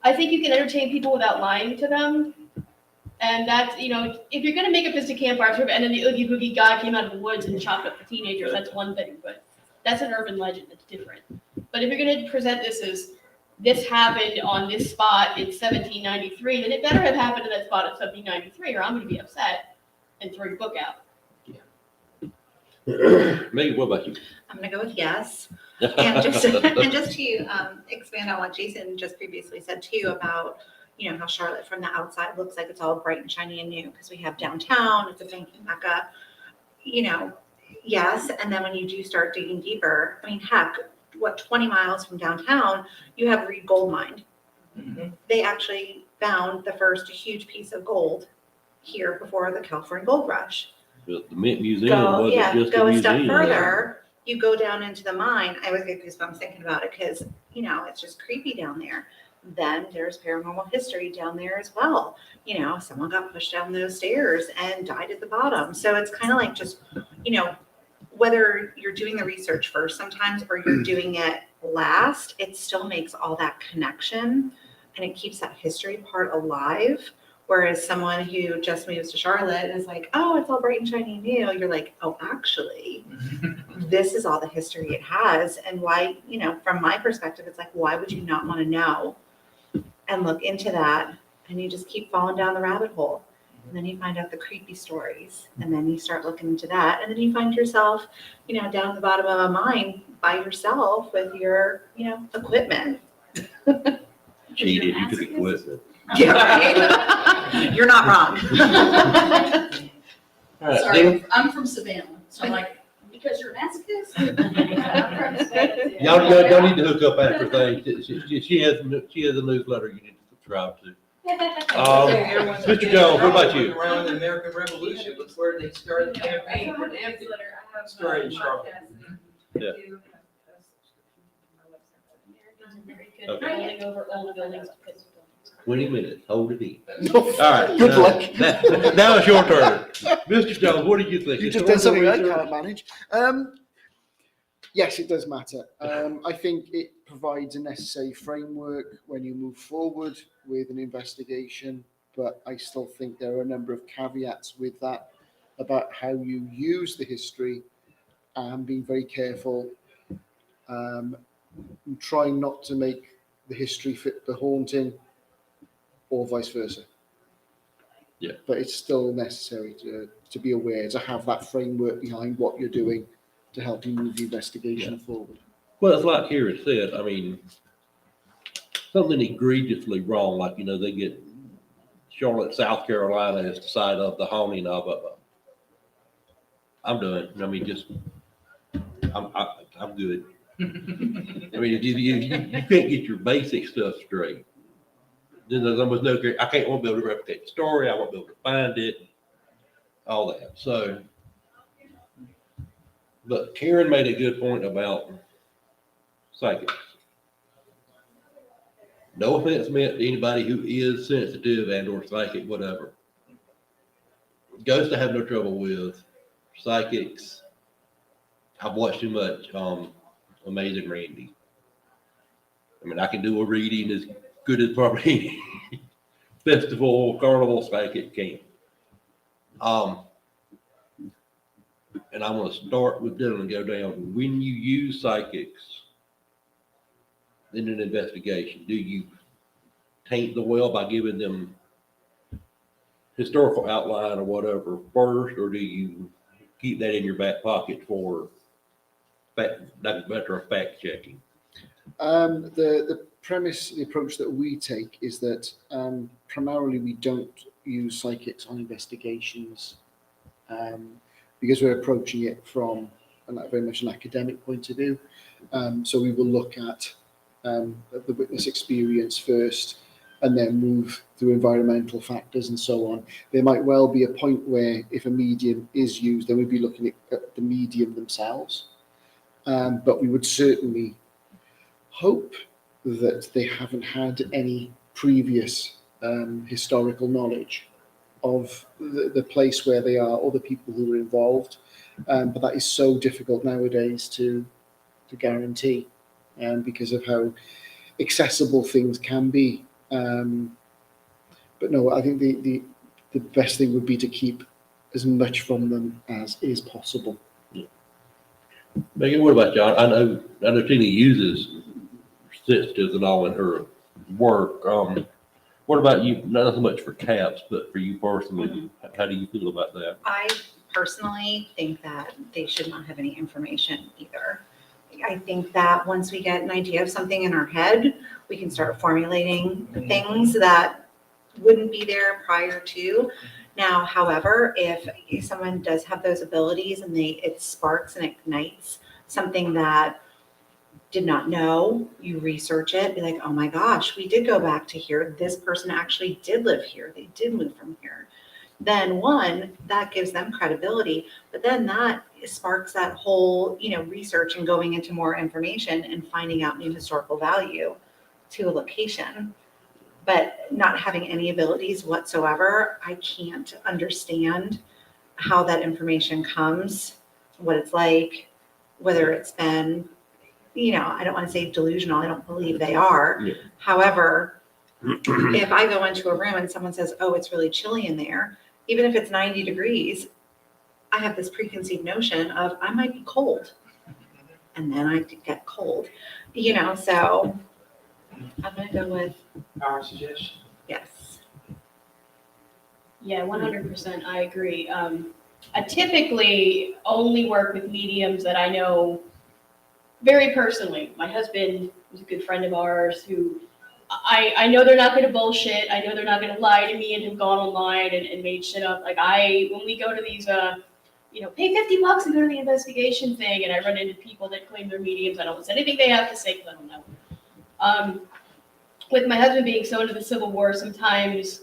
you can entertain people without lying to them. And that's, if you're going to make up this a campfire trip and then the Oogie Boogie guy came out of the woods and chopped up the teenagers, that's one thing, but that's an urban legend, that's different. But if you're going to present this as, this happened on this spot in 1793, then it better have happened in that spot in 1793, or I'm going to be upset and throw your book out. Megan, what about you? I'm gonna go with yes. And just to expand on what Jason just previously said too about, how Charlotte from the outside looks like it's all bright and shiny and new because we have downtown, it's a banking mecca, yes. And then when you do start digging deeper, I mean, heck, 20 miles from downtown, you have Reed Gold Mine. Mhm. They actually found the first huge piece of gold here before the California Gold Rush. The Mint Museum wasn't just a Go a museum. step further, you go down into the mine. I always get goosebumps thinking about it because, it's just creepy down there. Then there's paranormal history down there as well. Someone got pushed down those stairs and died at the bottom. So it's kind of like just, whether you're doing the research first sometimes or you're doing it last, it still makes all that connection and it keeps that history part alive. Whereas someone who just moves to Charlotte is like, oh, it's all bright and shiny and new. You're like, oh, actually, this is all the history it has. And why, from my perspective, it's like, why would you not want to know and look into that? And you just keep falling down the rabbit hole. And then you find out the creepy stories. And then you start looking into that. And then you find yourself, down at the bottom of a mine by yourself with your, equipment. Cheated, you took equipment. Yeah, right? You're not wrong. All right, Sorry, Dylan? I'm from Savannah, so I'm like, because you're a masochist? I'm from Savannah, too. Y'all don't need to hook up after things. She has a newsletter you need to subscribe to. Mr. Jones, what about you? Around the American Revolution, that's where they started the I campaign have for a the empty. newsletter. I have Started in a Charlotte. podcast. Yeah. I do have a subscription on my website. Americans are very good at building over old buildings because of buildings. 20 minutes, hold it in. All right. Good luck. Now it's your turn. Mr. Jones, what do you think? You just did something I Historical can't manage. Yes, it does matter. I think it provides a necessary framework when you move forward with an investigation, but I still think there are a number of caveats with that about how you use the history and being very careful, and trying not to make the history fit the haunting or vice versa. Yeah. But it's still necessary to be aware, to have that framework behind what you're doing to help you move the investigation forward. Well, it's like here it said, I mean, something egregiously wrong, like, they get Charlotte, South Carolina is the site of the haunting of I'm done. I mean, I'm good. I mean, if you can't get your basic stuff straight, then there's almost no, I won't be able to replicate the story. I won't be able to find it, all that. So, but Karen made a good point about psychics. No offense meant to anybody who is sensitive and or psychic, whatever. Ghosts I have no trouble with. Psychics, I've watched too much Amazing Randy. I mean, I can do a reading as good as probably festival, carnival psychic can. And I want to start with Dylan and go down. When you use psychics in an investigation, do you taint the well by giving them historical outline or whatever first, or do you keep that in your back pocket for better fact checking? The premise, the approach that we take is that primarily we don't use psychics on investigations because we're approaching it from very much an academic point of view. So we will look at the witness experience first and then move through environmental factors and so on. There might well be a point where if a medium is used, then we'd be looking at the medium themselves. But we would certainly hope that they haven't had any previous historical knowledge of the place where they are or the people who were involved. But that is so difficult nowadays to guarantee because of how accessible things can be. But no, I think the best thing would be to keep as much from them as is possible. Megan, what about you? I know Tina uses sensitives and all in her work. What about you? Not so much for taps, but for you personally, how do you feel about that? I personally think that they should not have any information either. I think that once we get an idea of something in our head, we can start formulating things that wouldn't be there prior to. Now, however, if someone does have those abilities and it sparks and ignites something that did not know, you research it, be like, oh my gosh, we did go back to here. This person actually did live here. They did move from here. Then one, that gives them credibility, but then that sparks that whole, research and going into more information and finding out new historical value to a location. But not having any abilities whatsoever, I can't understand how that information comes, what it's like, whether it's been, I don't want to say delusional. I don't believe they are. Yeah. However, if I go into a room and someone says, oh, it's really chilly in there, even if it's 90 degrees, I have this preconceived notion of I might be cold. And then I get cold, so I'm going to go with Our suggestion. yes. Yeah, 100%, I agree. I typically only work with mediums that I know very personally. My husband was a good friend of ours who I know they're not going to bullshit. I know they're not going to lie to me and have gone online and made shit up. Like when we go to these, pay $50 and go to the investigation thing, and I run into people that claim they're mediums. I don't listen to anything they have to say because I don't know. With my husband being so into the Civil War, sometimes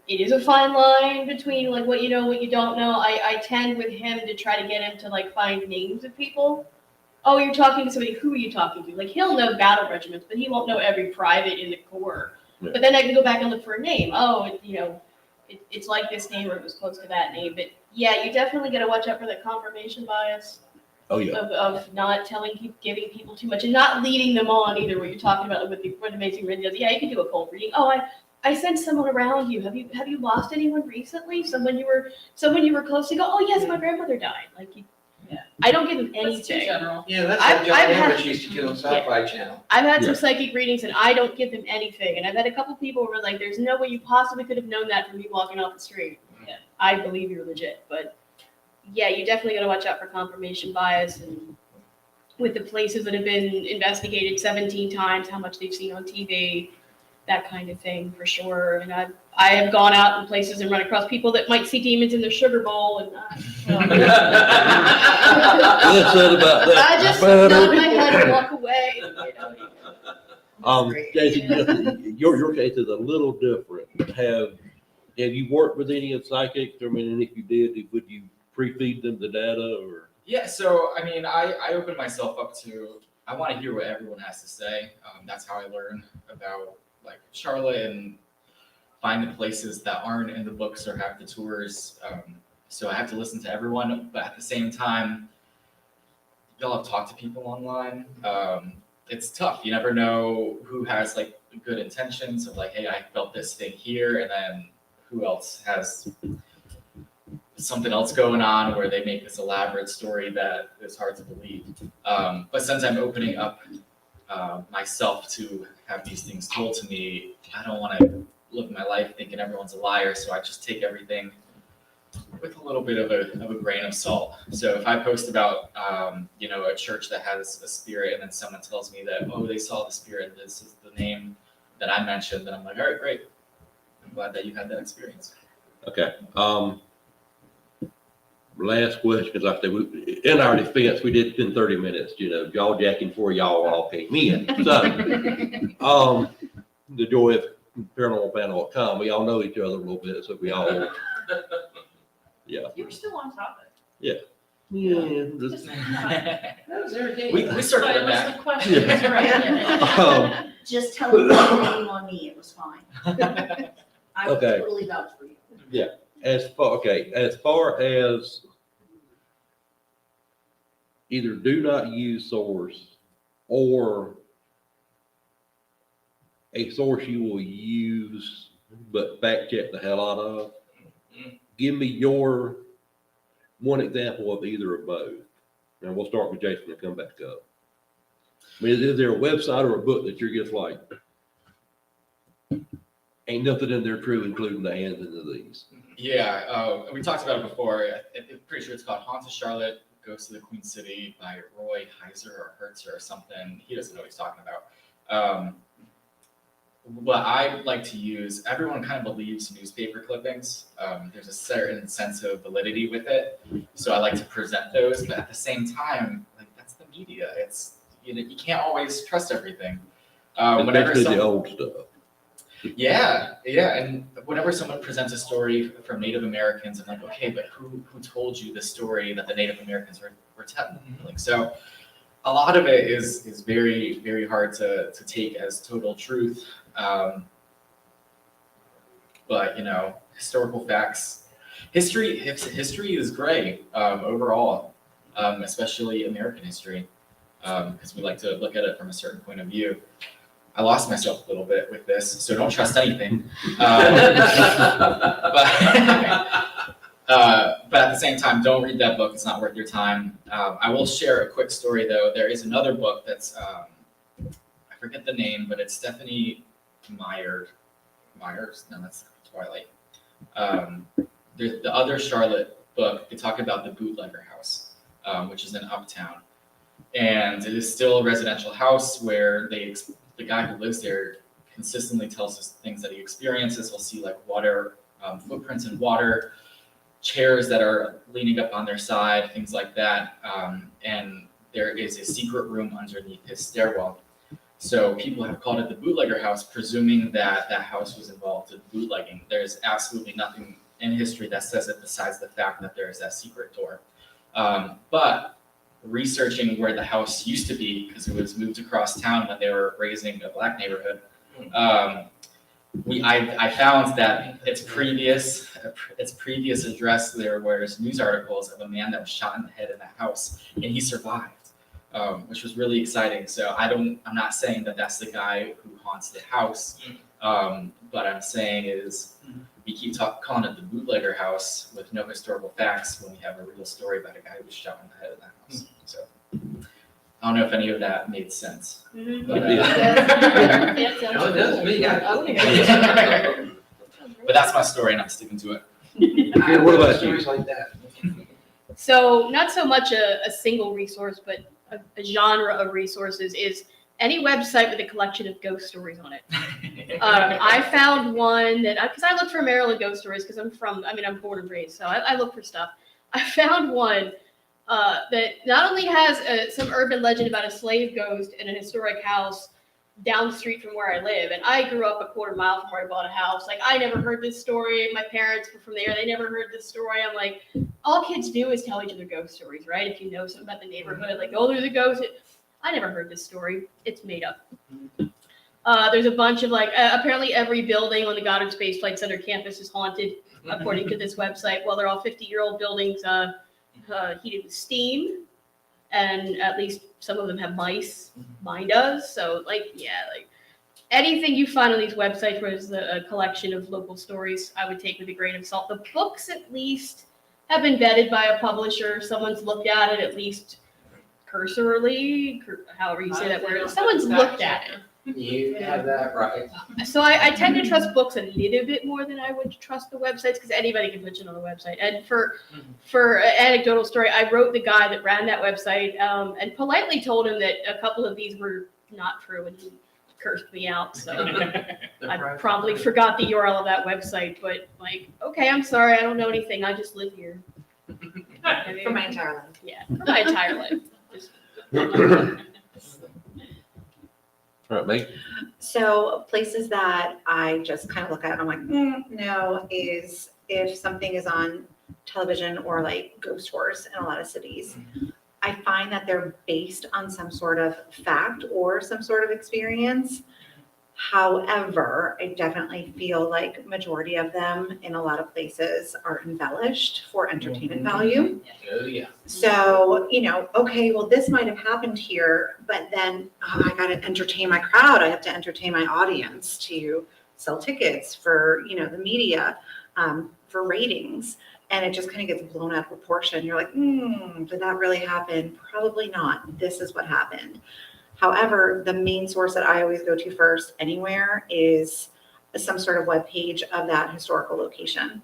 it is a fine line between like what you know, what you don't know. I tend with him to try to get him to like find names of people. Oh, you're talking to somebody. Who are you talking to? Like he'll know battle regiments, but he won't know every private in the Corps. Yeah. But then I can go back and look for a name. Oh, it's like this name or it was close to that name. But yeah, you definitely got to watch out for that confirmation bias. Oh yeah. Of not giving people too much and not leading them on either. What you're talking about with the Amazing Randy. Yeah, you can do a cold reading. Oh, I sent someone around you. Have you lost anyone recently? Someone you were close to. Go. Oh yes, my grandmother died. Like I don't give them That's too anything. general. Yeah, that's I've- what John I've had- Edwards used to do on Sci-Fi Channel. I've had some Yeah. psychic readings and I don't give them anything. And I've had a couple people who were like, "There's no way you possibly could have known that from me walking off the street." Yeah, I believe you're legit, but yeah, you definitely got to watch out for confirmation bias and with the places that have been investigated 17 times, how much they've seen on TV, that kind of thing for sure. And I have gone out in places and run across people that might see demons in their sugar bowl, and Well said about that. I just nod my head and walk away. Jason, your case is a little different. Have you worked with any of psychics? I mean, and if you did, would you pre-feed them the data or? Yeah, so I mean, I opened myself up to I want to hear what everyone has to say. That's how I learn about like Charlotte and find the places that aren't in the books or have the tours. So I have to listen to everyone, but at the same time, y'all have talked to people online. It's tough. You never know who has like good intentions of like, hey, I felt this thing here, and then who else has something else going on where they make this elaborate story that is hard to believe. But since I'm opening up myself to have these things told to me, I don't want to live my life thinking everyone's a liar. So I just take everything with a little bit of a grain of salt. So if I post about, a church that has a spirit and then someone tells me that, oh, they saw the spirit, this is the name that I mentioned, then I'm like, all right, great. I'm glad that you had that experience. Okay. Last question, because like I said, in our defense, we did spend 30 minutes, jaw jacking for y'all all came in. So, the joy of paranormalpanel.com, we all know each other a little bit, so we all, yeah. You're still on topic. Yeah. Just That was irritating. We circled it List back. of questions, right? Just tell them you're blaming on me, it was fine. I would Okay. totally vouch for you. As far as either do not use source or a source you will use but fact check the hell out of, give me your one example of either or both. And we'll start with Jason and come back up. I mean, is there a website or a book that you're just like, ain't nothing in there true, including the answers to these? Yeah, we talked about it before. I'm pretty sure it's called Haunted Charlotte Goes to the Queen City by Roy Heiser or Hertzer or something. He doesn't know what he's talking about. What I like to use, everyone kind of believes newspaper clippings. There's a certain sense of validity with it. So I like to present those, but at the same time, like that's the media. It's, you can't always trust everything. Whenever Especially the some- old stuff. Yeah, and whenever someone presents a story from Native Americans, I'm like, okay, but who told you the story that the Native Americans were telling? Like, so a lot of it is very, very hard to take as total truth. But historical facts, history is gray overall, especially American history, because we like to look at it from a certain point of view. I lost myself a little bit with this, so don't trust anything. But at the same time, don't read that book. It's not worth your time. I will share a quick story, though. There is another book that's, I forget the name, but it's Stephanie Myers. No, that's Twilight. There's the other Charlotte book. They talk about the bootlegger house, which is in Uptown. And it is still a residential house where the guy who lives there consistently tells us things that he experiences. He'll see like water, footprints in water, chairs that are leaning up on their side, things like that. And there is a secret room underneath his stairwell. So people have called it the bootlegger house, presuming that that house was involved in bootlegging. There's absolutely nothing in history that says it besides the fact that there is that secret door. But researching where the house used to be, because it was moved across town when they were raising a black neighborhood, I found that its previous address there was news articles of a man that was shot in the head in that house, and he survived, which was really exciting. So I'm not saying that that's the guy who haunts the house, but I'm saying is we keep calling it the bootlegger house with no historical facts when we have a real story about a guy who was shot in the head in that house. So I don't know if any of that made sense. Mhm. But, Yeah, sounds No, it does to me. but that's my story, and I'm sticking to it. I What about love you? stories like that. So not so much a single resource, but a genre of resources is any website with a collection of ghost stories on it. I found one because I look for Maryland ghost stories because I'm born and raised, so I look for stuff. I found one that not only has some urban legend about a slave ghost in an historic house down the street from where I live, and I grew up a quarter mile from where I bought a house. Like, I never heard this story. My parents were from there. They never heard this story. I'm like, all kids do is tell each other ghost stories, right? If you know something about the neighborhood, like, oh, there's a ghost. I never heard this story. It's made up. There's a bunch of apparently every building on the Goddard Space Flight Center campus is haunted, according to this website. Well, they're all 50-year-old buildings heated with steam, and at least some of them have mice. Mine does. So anything you find on these websites where there's a collection of local stories, I would take with a grain of salt. The books at least have been vetted by a publisher. Someone's looked at it at least cursorily, however you say that word. Someone's looked at it. You have that right. So I tend to trust books a little bit more than I would trust the websites, because anybody can put it on the website. And for an anecdotal story, I wrote the guy that ran that website and politely told him that a couple of these were not true, and he cursed me out. So I probably forgot the URL of that website, but okay, I'm sorry, I don't know anything. I just live here. For my entire life. Yeah, for my entire life. All right, Meg. So places that I just kind of look at and I'm like, no, is if something is on television or like ghost tours in a lot of cities. I find that they're based on some sort of fact or some sort of experience. However, I definitely feel like majority of them in a lot of places are embellished for entertainment value. Oh, yeah. So, okay, well, this might have happened here, but then I got to entertain my crowd. I have to entertain my audience to sell tickets for, the media, for ratings. And it just kind of gets blown out of proportion. You're like, did that really happen? Probably not. This is what happened. However, the main source that I always go to first anywhere is some sort of web page of that historical location.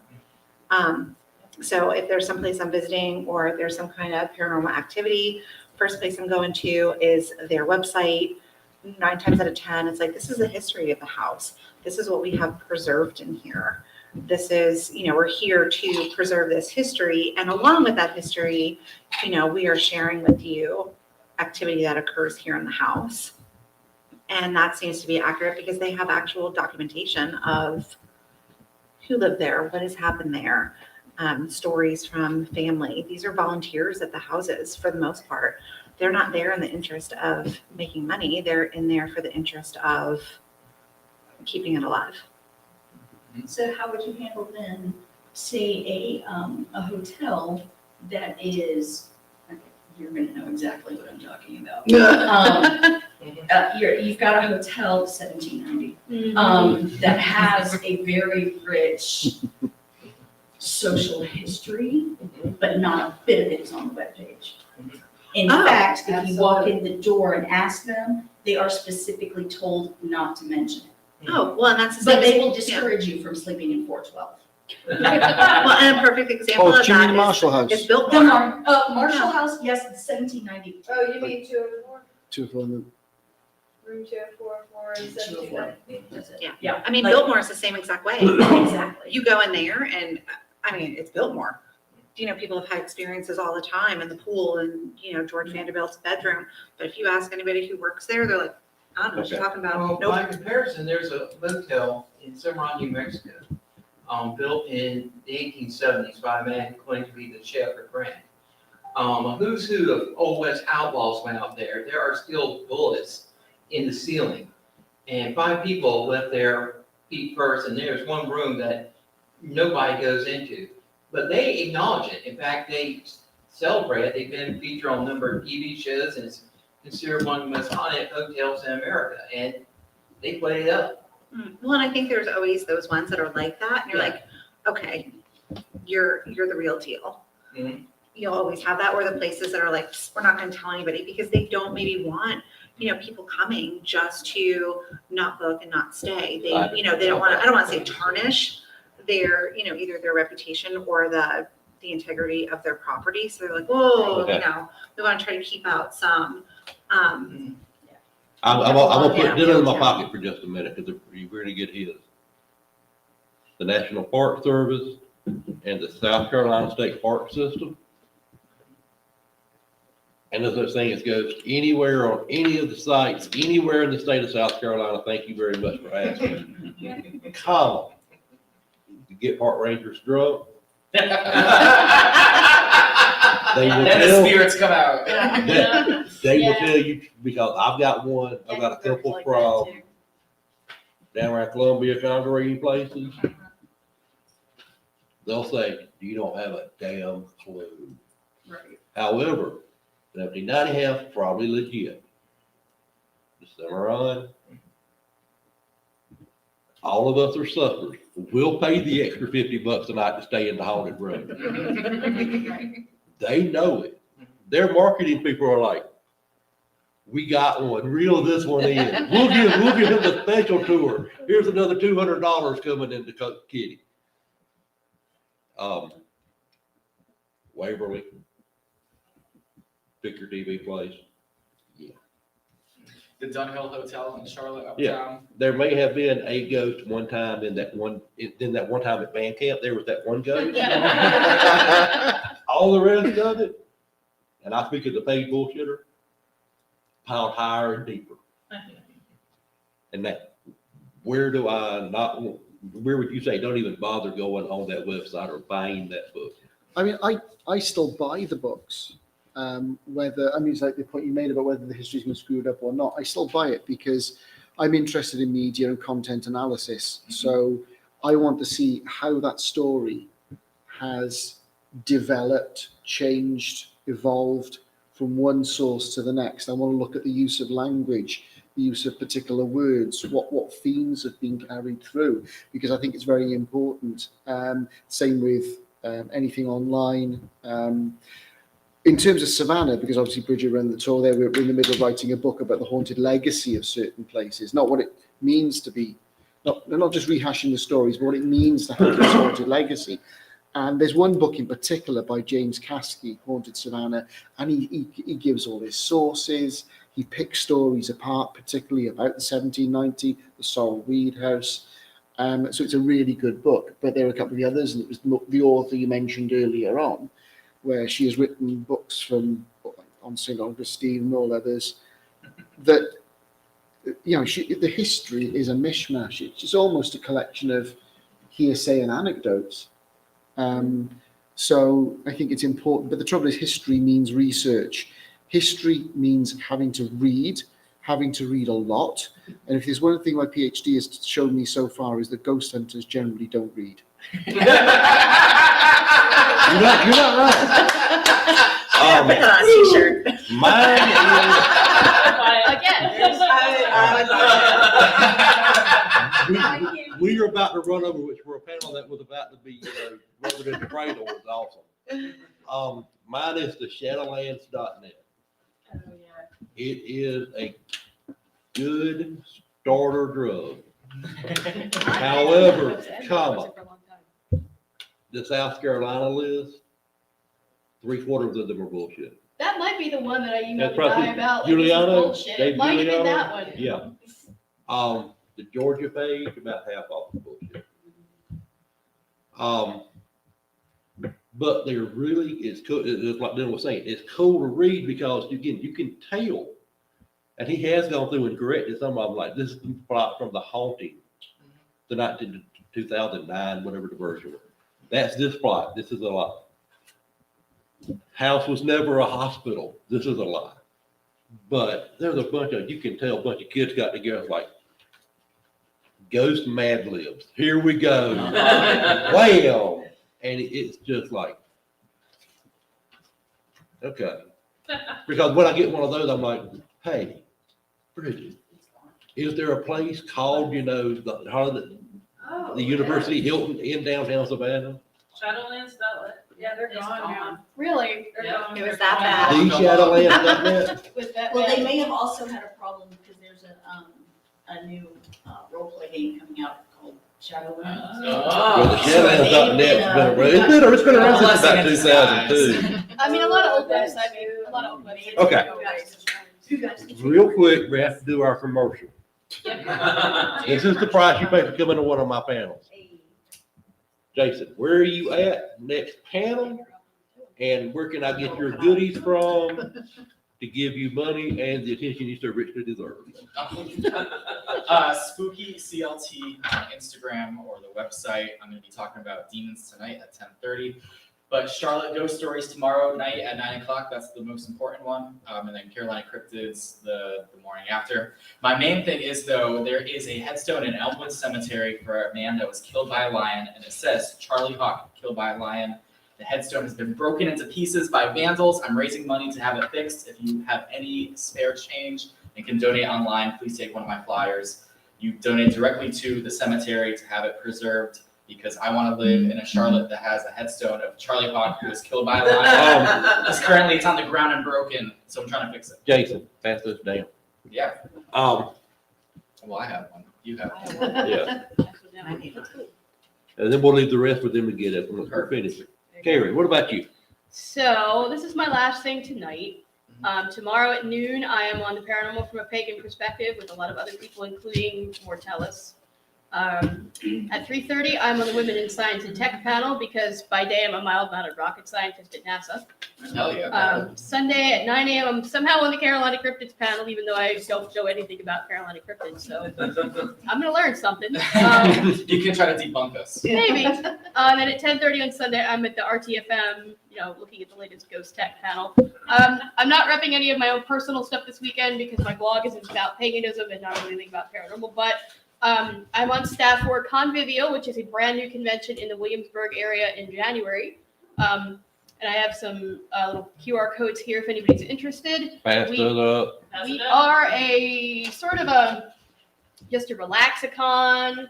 So if there's someplace I'm visiting or if there's some kind of paranormal activity, first place I'm going to is their website. 9 times out of 10, it's like, this is the history of the house. This is what we have preserved in here. This is, we're here to preserve this history. And along with that history, we are sharing with you activity that occurs here in the house. And that seems to be accurate because they have actual documentation of who lived there, what has happened there, stories from family. These are volunteers at the houses for the most part. They're not there in the interest of making money. They're in there for the interest of keeping it alive. So how would you handle then, say, a hotel that is, you're gonna know exactly what I'm talking about. You've got a hotel 1790 that has a very rich social history, but not a bit of it is on the webpage. In fact, if you walk in the door and ask them, they are specifically told not to mention it. Oh, well, and that's the But same. they will discourage you from sleeping in 412. Well, and a perfect example of Do you mean that the Marshall House? is Biltmore. The Marshall House, yes, it's 1790. Oh, you mean 204? 204. Room 204 and 1790? That's it. Yeah. Yeah. I mean, Like- Biltmore is the same exact way. Exactly. You go in there and, it's Biltmore. People have had experiences all the time in the pool and, George Vanderbilt's bedroom. But if you ask anybody who works there, they're like, I don't know what you're talking about. Well, Nope. by comparison, there's a motel in Cimarron, New Mexico, built in the 1870s by a man who claimed to be the Shepherd Grant. A who's who of Old West outlaws went out there. There are still bullets in the ceiling. And 5 people left there feet first, and there's one room that nobody goes into. But they acknowledge it. In fact, they celebrate it. They've been featured on a number of TV shows, and it's considered one of the most haunted hotels in America. And they play it up. Well, and I think there's always those ones that are like that. And you're Yeah. like, okay, you're the real deal. Mhm. You'll always have that, or the places that are like, we're not going to tell anybody because they don't maybe want, people coming just to not book and not stay. They, they don't want to, I don't want to say tarnish their, either their reputation or the integrity of their property. So they're like, whoa, Okay. we want to try to keep out some, I'm gonna Yeah. put dinner in my pocket for just a minute, because you really get his. The National Park Service and the South Carolina State Park System. And there's such thing as goes anywhere on any of the sites, anywhere in the state of South Carolina. Thank you very much for asking. Come on. You get park rangers drunk. They will Then the tell, spirits come out. they will Yeah. tell you, because I've got one, I've got a couple Like that from too. down around Columbia, ConCarolinas places. They'll say, you don't have a damn clue. Right. However, the 1790 house, probably legit. The Cimarron, all of us are suckers. We'll pay the extra $50 a night to stay in the haunted room. They know it. Their marketing people are like, we got one, reel this one in. We'll give him the special tour. Here's another $200 coming into Kitty. Waverly, pick your TV place. The Dunhill Hotel in Charlotte uptown. Yeah. There may have been a ghost one time in that one time at band camp, there was that one ghost. All the rest of it, and I speak as a paid bullshitter, piled higher and deeper. And that, where would you say, don't even bother going on that website or buying that book? I mean, I still buy the books. It's like the point you made about whether the history's been screwed up or not. I still buy it because I'm interested in media and content analysis. So I want to see how that story has developed, changed, evolved from one source to the next. I want to look at the use of language, the use of particular words, what themes have been carried through, because I think it's very important. Same with anything online. In terms of Savannah, because obviously Bridget ran the tour there, we're in the middle of writing a book about the haunted legacy of certain places, not what it means to be, not just rehashing the stories, but what it means to have this haunted legacy. And there's one book in particular by James Caskey, Haunted Savannah, and he gives all his sources. He picks stories apart, particularly about the 1790, the Sorrel Weed House. So it's a really good book. But there are a couple of the others, and it was the author you mentioned earlier on, where she has written books on St. Augustine and all others, that, the history is a mishmash. It's just almost a collection of hearsay and anecdotes. So I think it's important, but the trouble is history means research. History means having to read a lot. And if there's one thing my PhD has shown me so far is that ghost hunters generally don't read. You're not right. Put that on a t-shirt. We are about to run over, which for a panel that was about to be rubbing in the cradle was awesome. Mine is the shadowlands.net. Oh, yeah. It is a good starter drug. However, the South Carolina list, 3/4 of them are bullshit. That might be the one that I That's emailed the probably guy about. Like, Giuliano, this is bullshit. Dave It might have been Giuliano. that one. Yeah. The Georgia page, about half off the bullshit. But there really is cool. It's like Dylan was saying, it's cool to read because you can tell. And he has gone through and corrected some of them, like this is plot from The Haunting, the 2009, whatever the version was. That's this plot. This is a lie. House was never a hospital. This is a lie. But there's you can tell a bunch of kids got together like, Ghost Mad Libs. Here we go. Wham! And it's just like, okay. Because when I get one of those, I'm like, hey, Bridget, is there a place called, the University Hilton in downtown Savannah? Shadowlands, yeah, they're gone now. Really? They're gone. It was that bad. TheShadowlands.net? With that Well, bad? they may have also had a problem because there's a new role-play game coming out called Shadowlands. Well, the Shadowlands.net's it's been around since about 2002. I mean, a lot of old websites. A lot of old websites. Okay. You guys can Real quick, we have to do our commercial. This is the price you pay for coming to one of my panels. Jason, where are you at next panel? And where can I get your goodies from to give you money and the attention you so richly deserve? Spooky CLT on Instagram or the website. I'm going to be talking about demons tonight at 10:30. But Charlotte Ghost Stories tomorrow night at 9 o'clock. That's the most important one. And then Carolina Cryptids the morning after. My main thing is, though, there is a headstone in Elmwood Cemetery for a man that was killed by a lion, and it says Charlie Hawk killed by a lion. The headstone has been broken into pieces by vandals. I'm raising money to have it fixed. If you have any spare change and can donate online, please take one of my flyers. You donate directly to the cemetery to have it preserved, because I want to live in a Charlotte that has a headstone of Charlie Hawk who was killed by a lion. Because currently it's on the ground and broken, so I'm trying to fix it. Jason, pass this down. Yeah. Well, I have one. You have one. Yeah. And then we'll leave the rest for them to get up when we're finished. Carrie, what about you? So this is my last thing tonight. Tomorrow at noon, I am on the Paranormal from a Pagan Perspective with a lot of other people, including Mortellus. At 3:30, I'm on the Women in Science and Tech panel because by day I'm a mild-mannered rocket scientist at NASA. Hell yeah. Sunday at 9 a.m., I'm somehow on the Carolina Cryptids panel, even though I don't know anything about Carolina Cryptids, so I'm going to learn something. You can try to debunk us. Maybe. Then at 10:30 on Sunday, I'm at the RTFM, looking at the latest ghost tech panel. I'm not repping any of my own personal stuff this weekend because my blog isn't about paganism and not really anything about paranormal, but I'm on staff for Convivial, which is a brand new convention in the Williamsburg area in January. And I have some little QR codes here if anybody's interested. Pass it up. We are a sort of just a relaxicon.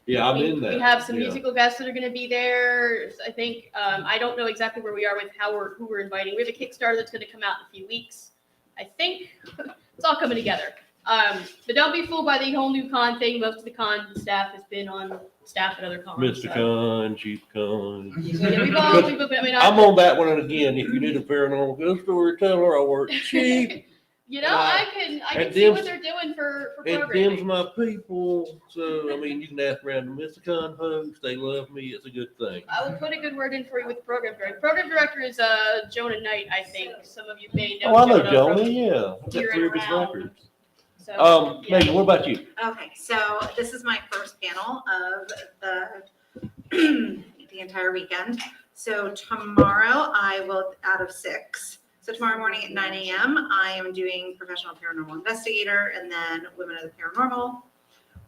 Yeah, I'm in that. We have some Yeah. musical guests that are going to be there. I think I don't know exactly where we are with who we're inviting. We have a Kickstarter that's going to come out in a few weeks. I think it's all coming together. But don't be fooled by the whole new con thing. Most of the con staff has been on staff at other cons. Mr. Con, Chief Con. Yeah, we've all, I'm on that one, and again, if you need a paranormal ghost storyteller, I work cheap. I can see what they're doing for And programming. them's my people, so, you can ask around the Mr. Con folks, they love me, it's a good thing. I will put a good word in for you with the program director. Program director is Jonah Knight, I think. Some of you may know Oh, I know Jonah Jonah, from yeah. I've got here 3 of and his around. records. So, Megan, what about you? Okay, so this is my first panel of the entire weekend. So tomorrow I will, out of 6. So tomorrow morning at 9 a.m., I am doing Professional Paranormal Investigator and then Women of the Paranormal.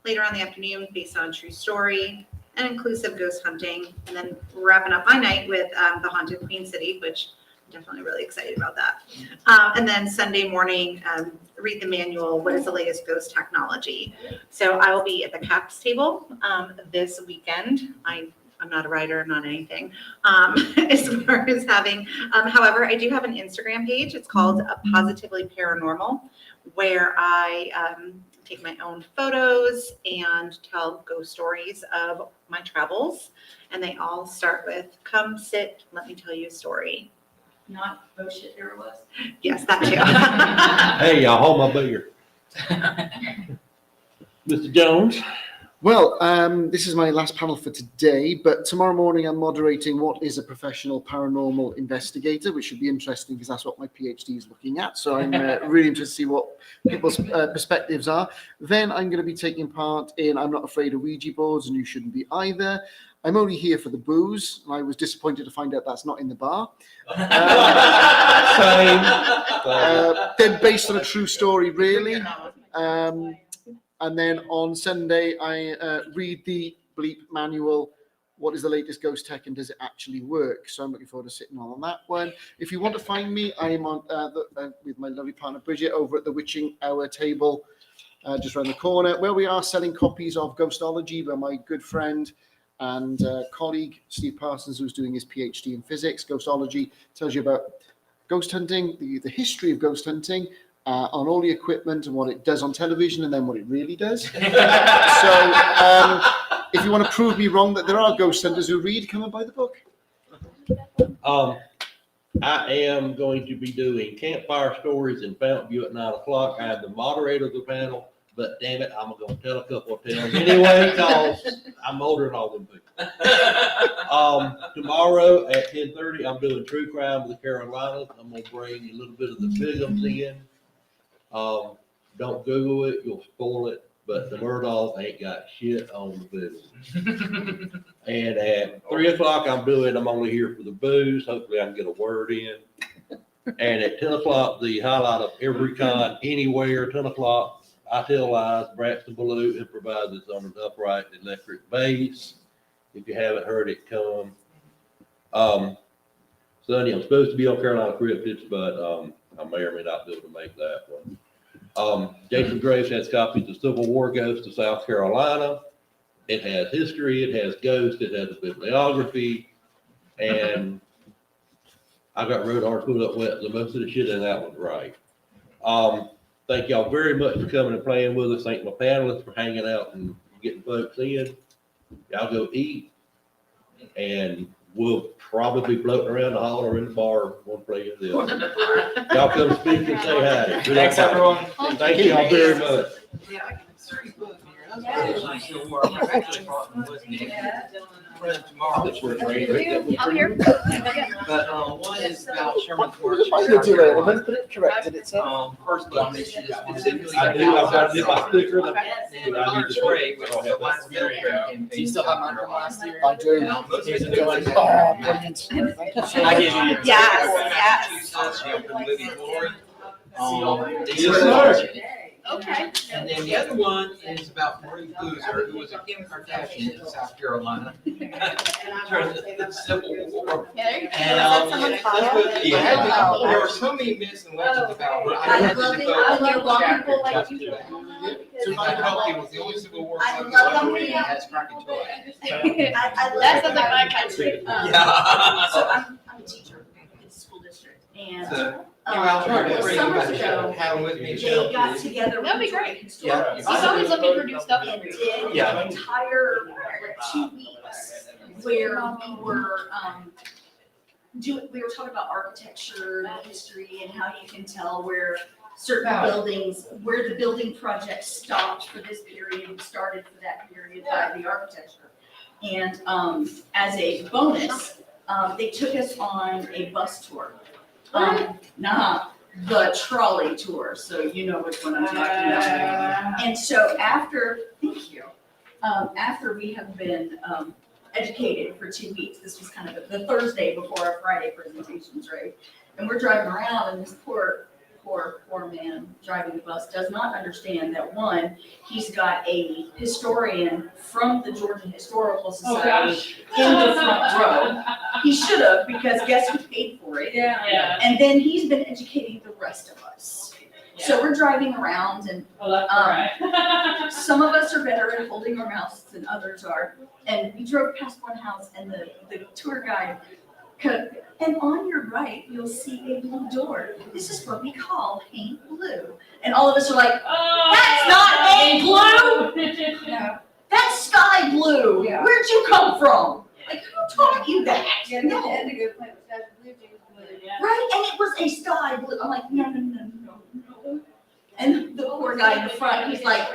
Later on in the afternoon, based on true story and inclusive ghost hunting. And then wrapping up my night with the Haunted Queen City, which I'm definitely really excited about that. And then Sunday morning, read the manual, what is the latest ghost technology? So I will be at the CAPS table this weekend. I'm not a writer, I'm not anything, as far as having, however, I do have an Instagram page. It's called Positively Paranormal, where I take my own photos and tell ghost stories of my travels. And they all start with, come sit, let me tell you a story. Not, oh shit, there it was. Yes, that too. Hey, y'all, hold my beer. Mr. Jones? Well, this is my last panel for today, but tomorrow morning I'm moderating what is a professional paranormal investigator, which should be interesting because that's what my PhD is looking at. So I'm really interested to see what people's perspectives are. Then I'm going to be taking part in I'm Not Afraid of Ouija boards, and you shouldn't be either. I'm only here for the booze, and I was disappointed to find out that's not in the bar. They're based on a true story, really. And then on Sunday, I read the bleep manual. What is the latest ghost tech and does it actually work? So I'm looking forward to sitting on that one. If you want to find me, I am on with my lovely partner Bridget over at the Witching Hour table, just around the corner, where we are selling copies of Ghostology by my good friend and colleague Steve Parsons, who's doing his PhD in physics. Ghostology tells you about ghost hunting, the history of ghost hunting, on all the equipment and what it does on television and then what it really does. So if you want to prove me wrong that there are ghost hunters who read, come and buy the book. I am going to be doing campfire stories in Fountain View at 9 o'clock. I am the moderator of the panel, but damn it, I'm going to tell a couple of tales anyway because I'm older than all them people. Tomorrow at 10:30, I'm doing True Crime with the Carolinas. I'm going to bring a little bit of the Bigums in. Don't Google it, you'll spoil it, but the Murdochs ain't got shit on the booze. And at 3 o'clock, I'm only here for the booze. Hopefully I can get a word in. And at 10 o'clock, the highlight of every con anywhere, 10 o'clock, I Tell Lies, Braxton Ballou improvises on an upright electric bass. If you haven't heard it, come. Sonny, I'm supposed to be on Carolina Cryptids, but I may or may not be able to make that one. Jason Graves has copies of Civil War Ghost of South Carolina. It has history, it has ghosts, it has a bibliography, and I got road hard pulled up wet, so most of the shit in that one's right. Thank y'all very much for coming and playing with us. Thank my panelists for hanging out and getting folks in. Y'all go eat, and we'll probably be floating around the hall or in the bar, one place or the other. Y'all come speak and say hi. Thanks, everyone. Thank y'all very much. Yeah, I can see both here. I was actually still more. I'm actually brought them with me. For tomorrow. That's where it's right. I'm here. But one is about Sherman's work. I did do it, but it corrected itself. First one is specifically. I do, I've got to do my sticker. And Hunter's Spray, which was the last There you go. Do you still have mine from last year? I do. Most of Here's the a new one. Oh, brilliant. I gave you your. Yes, Yes, sir. Okay. And then the other one is about Marie Boozer, who was a Kim Kardashian in South Carolina. During the Civil War. Okay. And, there were so many myths and legends about her. I had to love it. devote I love a long chapter people like just you. to it. So I help you with the only Civil War I song love that them. ever has cracking toy. I love That's it. something I kind of do. Yeah. So I'm a teacher in the school district, and So, I'll try to bring you summers back, ago, have them with me. they got together. That'd be with great. historians He's always looking for new stuff. and did Yeah. an entire 2 weeks where we were talking about architecture and history and how you can tell where certain buildings, where the building project stopped for this period and started for that period by the architecture. And as a bonus, they took us on a bus tour. Not the trolley tour, so you know which one I'm talking about. And so thank you, after we have been educated for 2 weeks, this was kind of the Thursday before our Friday presentations, right? And we're driving around, and this poor man driving the bus does not understand that, one, he's got a historian from the Georgia Historical Society in the front row. He should have, because guess who paid for it? Yeah. And then he's been educating the rest of us. So we're driving around, and Well, that's all right. some of us are better at holding our mouths than others are. And we drove past one house, and the tour guide, and on your right, you'll see a blue door. This is what we call paint blue. And all of us are like, that's not paint blue! No. That's sky blue. Yeah. Where'd you come from? Like, who taught you that? Yeah, No. the indigo plant was that blue, James blue. Right? And it was a sky blue. I'm like, no. And the poor guy in the front, he's like,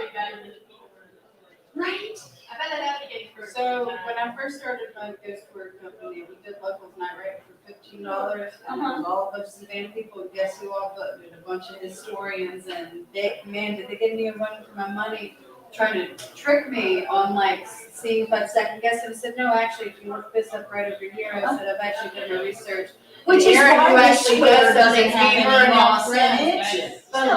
right? I bet that advocating for. So when I first started my ghost tour company, we did locals night right for $15. And it was all a bunch of Savannah people. And guess who all voted? A bunch of historians. And did they give me a run for my money, trying to trick me on like seeing if I'd second guess it. I said, no, actually, if you look this up right over here, I said, I've actually done my research. Which is Aaron, why who this actually Twitter does doesn't something have deeper any and moss in offense. it. But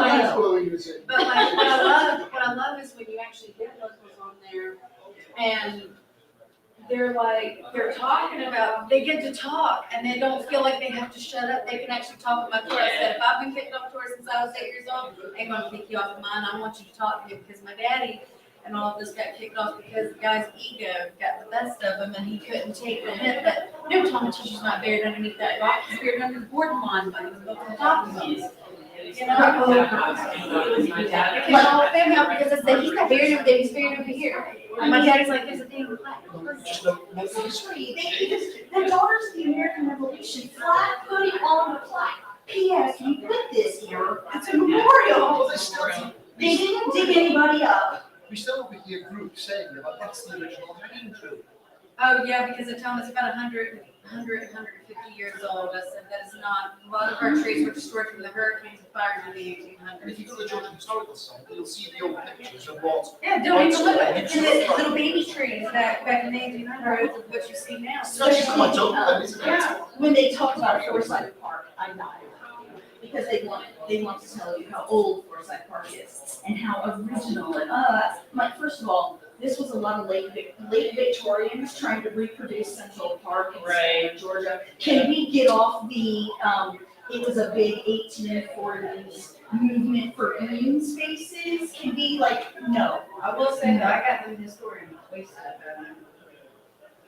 what I love is when you actually get locals on there and they're talking about, they get to talk and they don't feel like they have to shut up. They can actually talk about my tour. I said, if I've been kicked off tour since I was 8 years old, I ain't gonna kick you off of mine. I want you to talk to me because my daddy and all of this got kicked off because the guy's ego got the best of him and he couldn't take the hint that no, Tom Teacher's not buried underneath that rock. He's buried under the borderline, but he's built on top of him. You know? Because all the family out because I said, he's not buried over there, he's buried over here. And my daddy's like, there's a damn plaque. History. The Daughters of the American Revolution, flag putting on the plaque. P.S. You put this here, it's a memorial. They didn't dig anybody up. We still hear groups saying that that's the original hanging tree. Oh, yeah, because they tell us about 100 150 years old. That is not, a lot of our trees were destroyed from the hurricanes and fires in the 1800s. And if you go to the Georgia Historical Society, you'll see the old pictures of what. Yeah, don't even look at it. And the little baby trees back in the 1800s, of what you see now. It's actually quite old, then, isn't it? Yeah, when they talk about Forsyth Park, I died. Because they want to tell you how old Forsyth Park is and how original it, like, first of all, this was a lot of late Victorians trying to reproduce Central Park in Savannah, Georgia. Can we get off the, it was a big 1840s movement for green spaces? Can we, like, no. I will say that I got them historian wasted about it.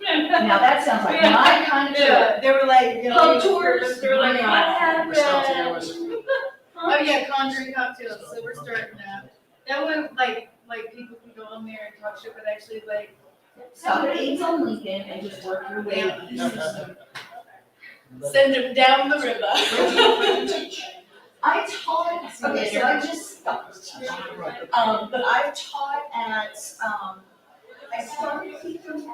Now that sounds like my kind of trip. Yeah, they were like, you know, Pub tours, they were like, bring what on. happened? Oh yeah, conjuring cocktails, so we're starting that. That one, like people can go on there and talk shit, but actually like. Stop at AIDS on Lincoln and just work your way east. Send them down the river. I taught, okay, so I just stopped teaching. But I've taught at, I started teaching.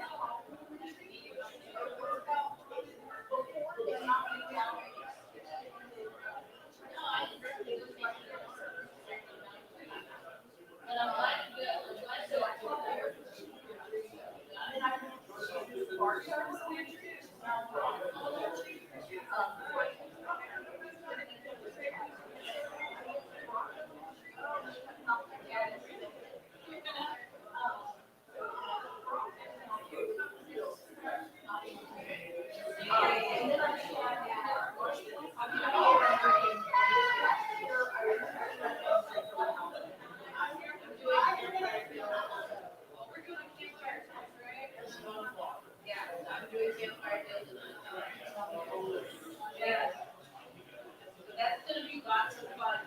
That's gonna be lots of fun.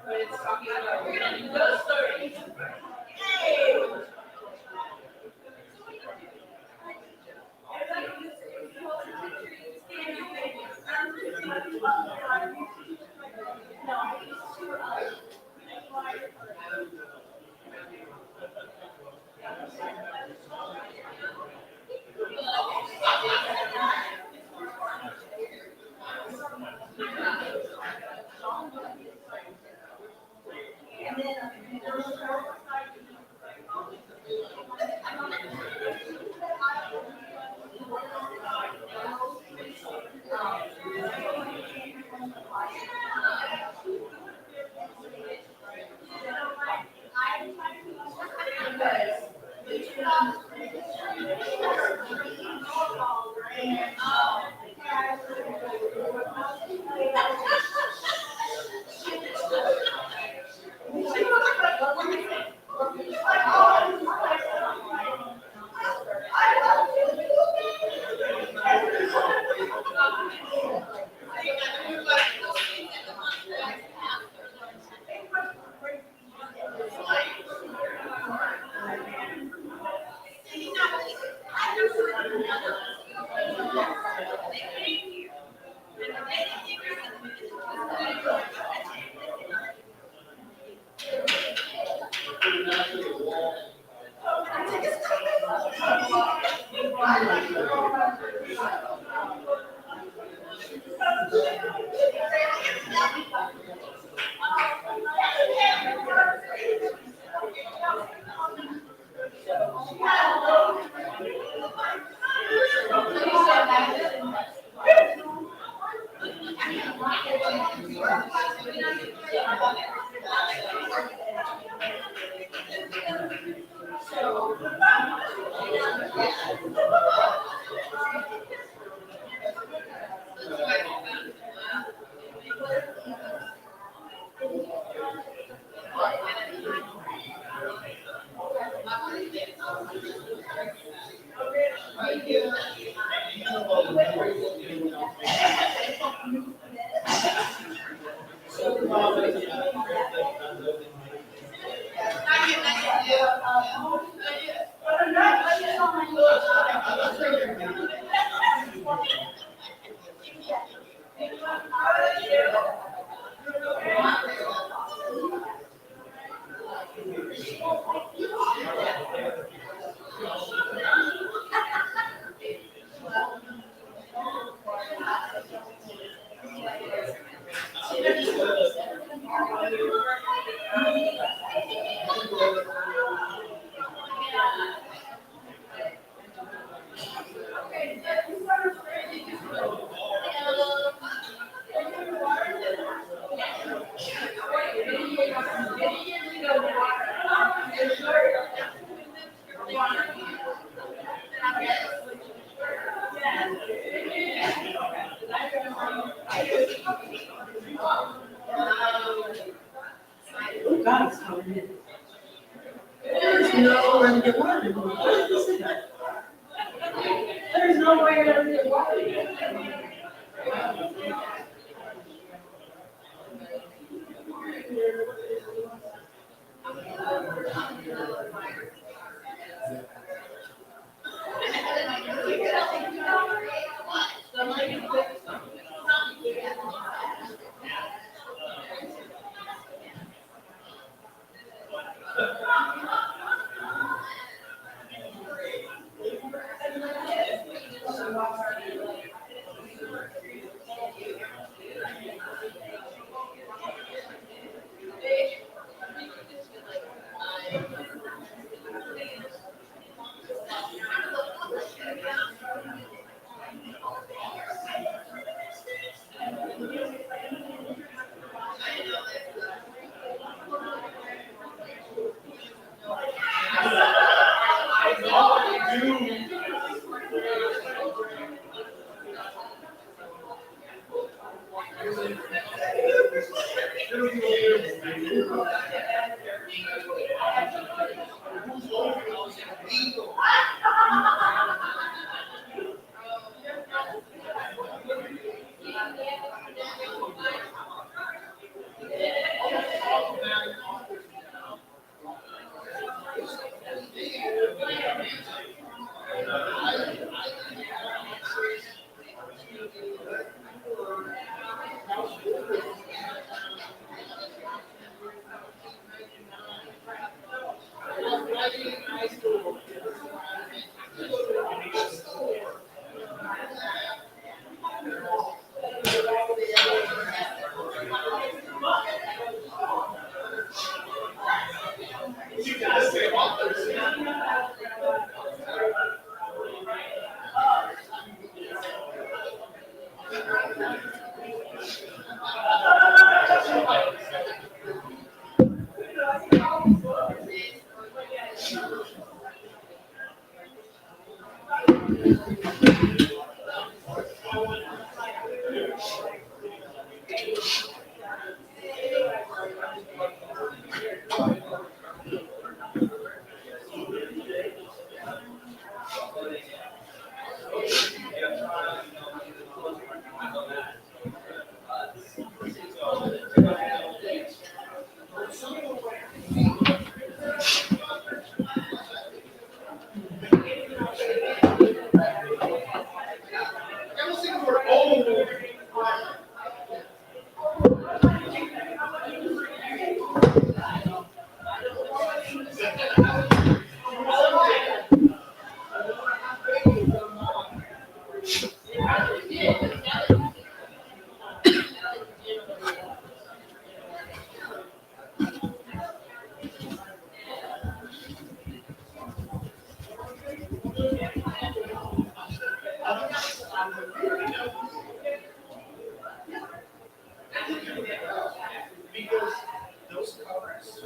But it's talking about, we're gonna do those stories. Yay! Oh, God, it's coming in. There's nowhere to get water. There's nowhere to get water. Because those covers.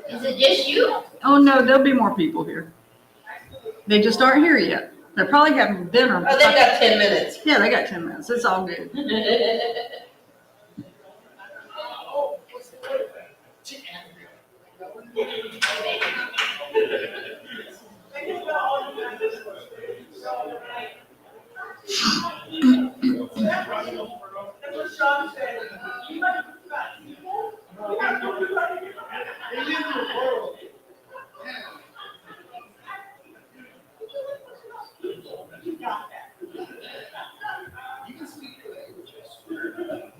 Is it just you? Oh, no, there'll be more people here. They just aren't here yet. They probably having dinner. Oh, they've got 10 minutes. Yeah, they got 10 minutes. It's all good. You can speak your languages.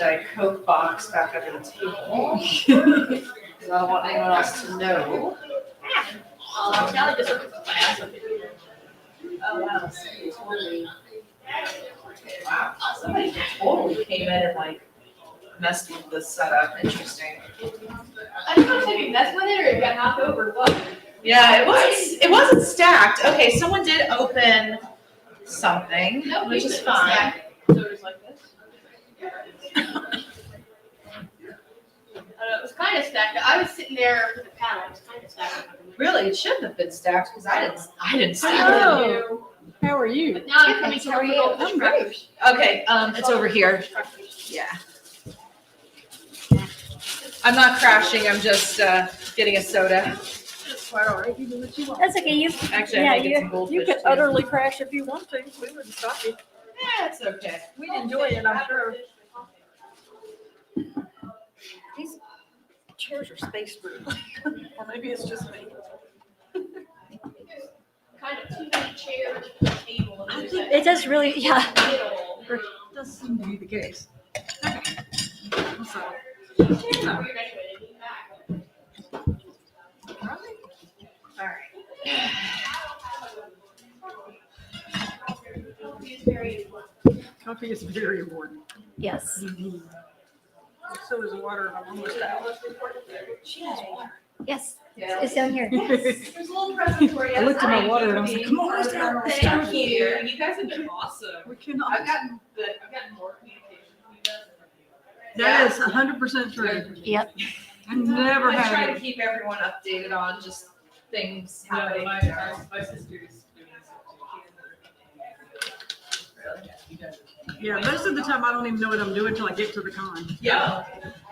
Diet Coke box back under the table. 'Cause I don't want anyone else to know. Kelly just looked at my ass. Oh, wow. Somebody totally. Wow. Somebody totally came in and like messed with the setup. Interesting. I don't know if you messed with it or it got knocked over or what. Yeah, it wasn't stacked. Okay, someone did open something, No, which we is didn't fine. stack it. So it was like this. I don't know, it was kind of stacked. I was sitting there for the panel. It was kind of stacked. Really, it shouldn't have been stacked because I didn't stack it. Hello. How are you? But now I'm coming to How are the you? little I'm great. crackers. Okay, it's over here. Yeah. I'm not crashing. I'm just getting a soda. That's quite all right. You do what you want. That's okay, you, Actually, yeah, I'm making some goldfish You could too. utterly crash if you want to. We wouldn't stop you. Yeah, it's okay. We'd enjoy it, I'm sure. these chairs are spaced weird. Or maybe it's just me. Kind of too many chairs, table. and there's that It does really, yeah. middle. Does seem to be the case. So, Chairs are weird anyway, they lean back. All right. Coffee is very important. coffee is very important. Yes. So is water, and I'm almost out. Yes, it's down here. There's a little present for you. I looked at my water and I was like, come on, let's go. Thank you. You guys have been awesome. We cannot. I've gotten more communication from you guys. That is 100% true. Yep. I never I try had to it. keep everyone updated on just things Yeah, happening. my sister's doing Yeah, most of the time I don't even know what I'm doing until I get to the con. Yeah.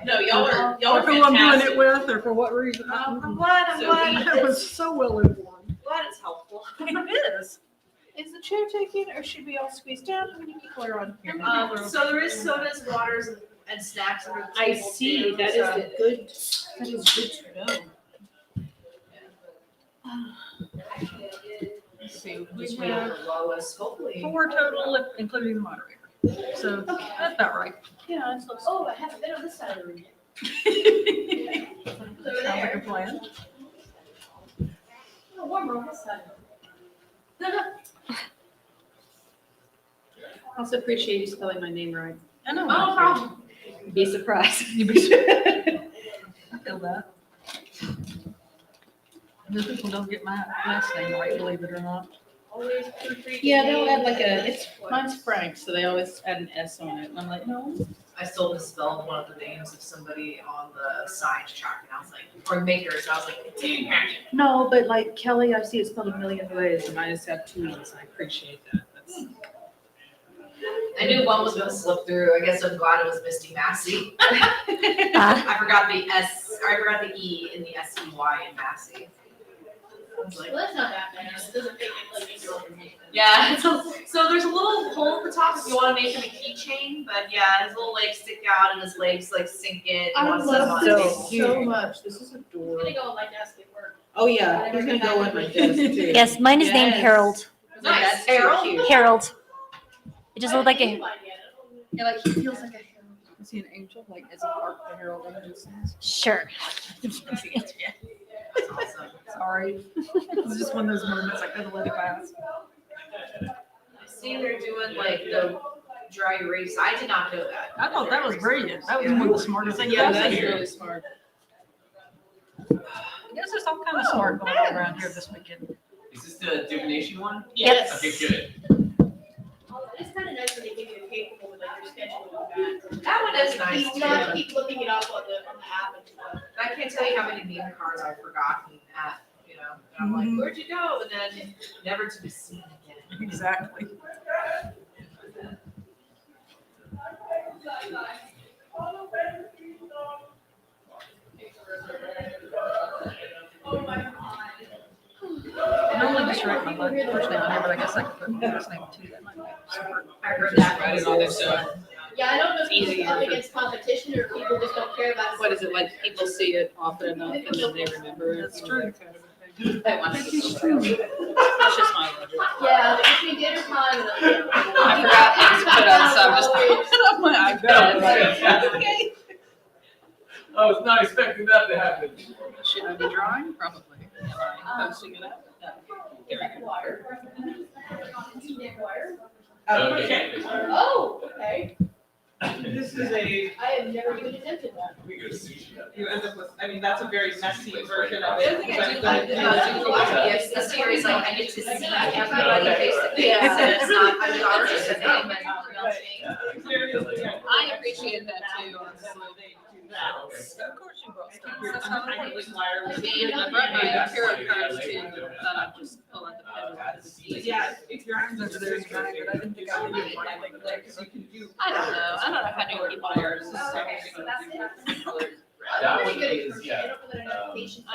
No, y'all are Or who I'm doing fantastic. it with or for what reason. I'm glad. I'm So glad. I was so well informed. Glad it's helpful. It is. Is the chair taken, or should we all squeeze down? How many people are on here? So there is sodas, waters, and snacks under the I table see. too, That is so- the good. That is good to know. Let's see. Just waiting for Lois. Hopefully. 4 total, including the moderator. So that's about right. Yeah, that's what's. Oh, I haven't been on this side of the room yet. Sounds like a plan. Oh, warmer on this side. I also appreciate you spelling my name right. I know. No problem. Be surprised. I feel that. Most people don't get my last name right, believe it or not. Always proofread. Yeah, they'll add like mine's Frank, so they always add an S on it. And I'm like, no. I still misspelled one of the names of somebody on the signs track, and I was like, or makers, and I was like, dang it. No, but like Kelly, I see it spelled a million ways, and I just have 2 E's. I appreciate that. That's, I knew one was gonna slip through. I guess I'm glad it was Misty Massey. I forgot the S, or I forgot the E in the S-E-Y in Massey. I was like, Well, that's not that bad. It doesn't make it like it's over me. yeah, so there's a little hole at the top if you want to make him a keychain, but yeah, his little legs stick out and his legs like sink in. I He wants love to- this so much. This is I'm adorable. gonna go on my desk at work. Oh yeah, he's gonna go in my desk too. Yes, mine is named Yes. Harold. Nice. That's Harold. Harold. It just looked like a, Yeah, like he feels like a herald. Is he an angel? Like as a part the herald angel says? sure. That's awesome. Sorry. It's just one of those moments I couldn't let it pass. See, they're doing like the dry erase. I did not know that. I thought that was brilliant. That was one of the smartest things Yeah, I've that's seen. really smart. I guess there's all kind of smart going on around here this weekend. Is this the divination one? Yes. Okay, good. It's kind of nice when they give you a paper with like your schedule and that. That one is nice You don't have to too. keep looking it up on the app and stuff. I can't tell you how many name cards I've forgotten at, you know, and I'm like, where'd you go? And then never to be seen again. Exactly. I normally just write my first name on here, but I guess I could put last name too. That might be smart. I heard that. Write it on this side. Yeah, I don't know if it's Easier up for- against competition or if people just don't care about it. What is it, like people see it often enough and then they remember it? That's true. That one. That's just my logo. Yeah, if we did a time. I forgot it was put on, so I'm just putting on my iPad. Okay. I was not expecting that to happen. Should I be drawing? Probably. Am I posting it up? No. There we go. Okay. Oh, okay. This is a, I have never even attempted that. We go to sushi. you end up with, I mean, that's a very messy version of it. The other thing I do like about gifts this year is like I get to see everybody face to face. Yeah. And it's not, I'm not just a name, but real thing. I appreciate that too, honestly. Of course you brought stuff. That's how it works. And I brought my tarot cards too. Thought I'd just pull out the pen. Yeah, if your arms under there, it's fine, but I didn't think I would do it like that, because you can do. I don't know. I don't know if I knew people are. That one is, yeah, that one is my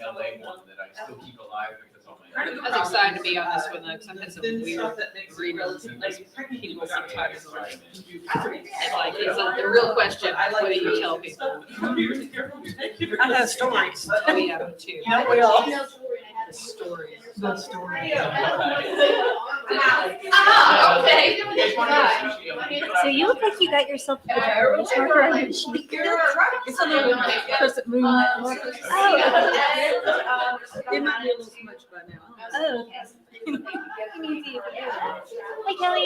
LA one that I still keep alive because all my. I was excited to be on this one though, because I've had some Then weird stuff that makes it readers and relatively, like, people sometimes. are like, And like, it's the real question, what do you tell people? I have stories. Oh, yeah, me too. No, we all. The stories. The story. Ah, okay. So you look like you got yourself a good marker on your cheek. It's a little crescent moon. Oh, It might be a little too much by now. oh, okay. Hi, Kelly.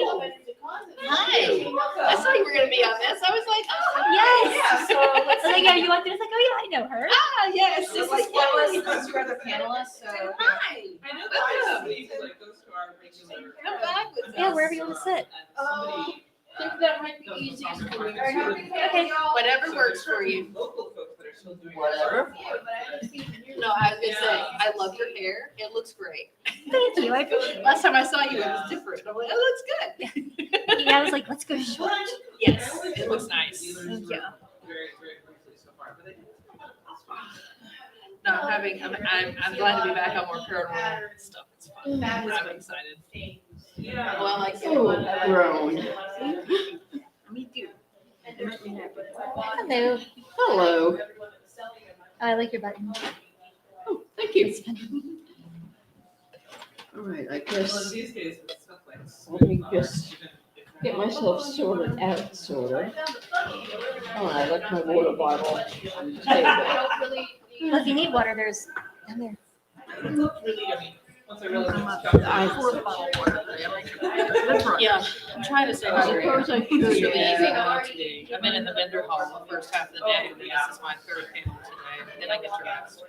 Hi. I saw you were gonna be on this. I was like, oh. Yes. So I let's was like, yeah, you walked in. I was like, oh yeah, I know her. Ah, yes, this is Kelly. Those two other panelists, so. Hi. I know that. Like goes to our regular. Come back with us. Yeah, wherever you want to sit. I think that might be easiest for me. Okay. Whatever works for you. Local folks that are still doing. Whatever. No, I was gonna say, I love your hair. It looks great. Thank you. I appreciate it. Last time I saw you, it was different. I'm like, oh, looks good. Yeah, I was like, let's go short. Yes, it looks nice. Thank you. Very, very briefly so far, but No, I'm glad to be back on more paranormal stuff. It's fun. I'm excited. yeah. Well, like, Grown. Me too. Hello. Hello. I like your button. Oh, thank you. It's fun. All right, I Well, guess these days with stuff like. Let me just get myself sorted out, sort of. Oh, I left my water bottle on the table. Well, if you need water, there's down there. Really, I mean, once I realized. Yeah, I'm trying to say. I suppose I It's really should. easy going today. I've been in the vendor hall the first half of the day, and this is my third panel today, then I get to rest.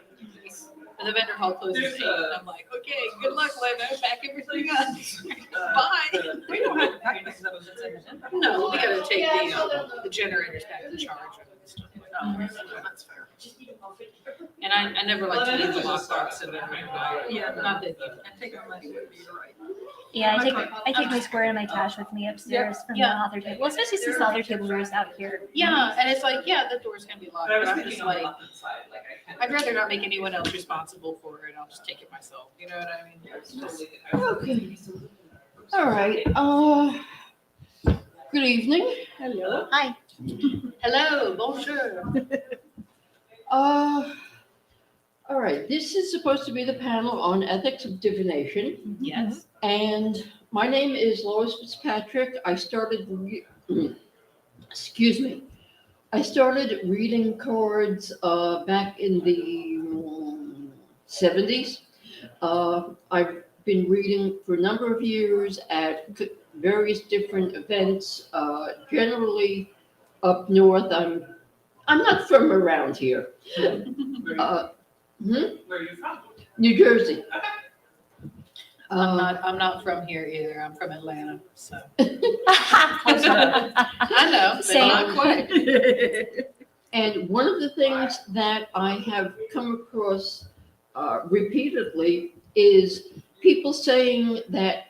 And the vendor hall closes at 8, and I'm like, okay, good luck, Leno, pack everything up. Bye. We don't have to pack things up if it's in the vendor. No, we gotta take the generators back to charge and stuff like that. So that's fair. And I never like to leave the lockbox in there. Yeah, not that, I take my money with me, you're right. Yeah, I take my square and my cash with me upstairs from the author table. Well, especially since the author table is out here. Yeah, and it's like, yeah, the door's gonna be locked, But I was but I'm thinking just on the like, London side, like I kind I'd rather not make anyone else responsible for it, I'll just take it myself, you know what I mean? Okay. All right, good evening. Hello. Hi. Hello, bonjour. All right, this is supposed to be the panel on ethics of divination. Yes. And my name is Lois Fitzpatrick. I started, excuse me, I started reading cards back in the 70s. I've been reading for a number of years at various different events, generally up north. I'm not from around here. of. Where are you from? New Jersey. I'm not from here either, I'm from Atlanta, so. I know, but Same. not quite. And one of the things that I have come across repeatedly is people saying that,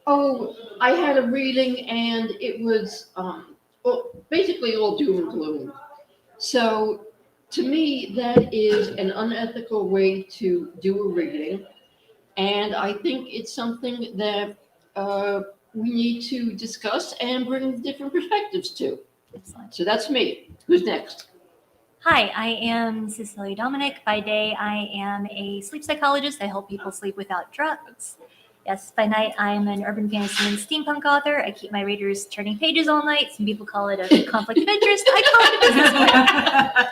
oh, I had a reading and it was well, basically all doom and gloom. So to me, that is an unethical way to do a reading. And I think it's something that we need to discuss and bring different perspectives to. So that's me. Who's next? Hi, I am Cecilia Dominic. By day, I am a sleep psychologist. I help people sleep without drugs. Yes, by night, I'm an urban fantasy and steampunk author. I keep my readers turning pages all night. Some people call it a conflict of interest. I call it a business plan.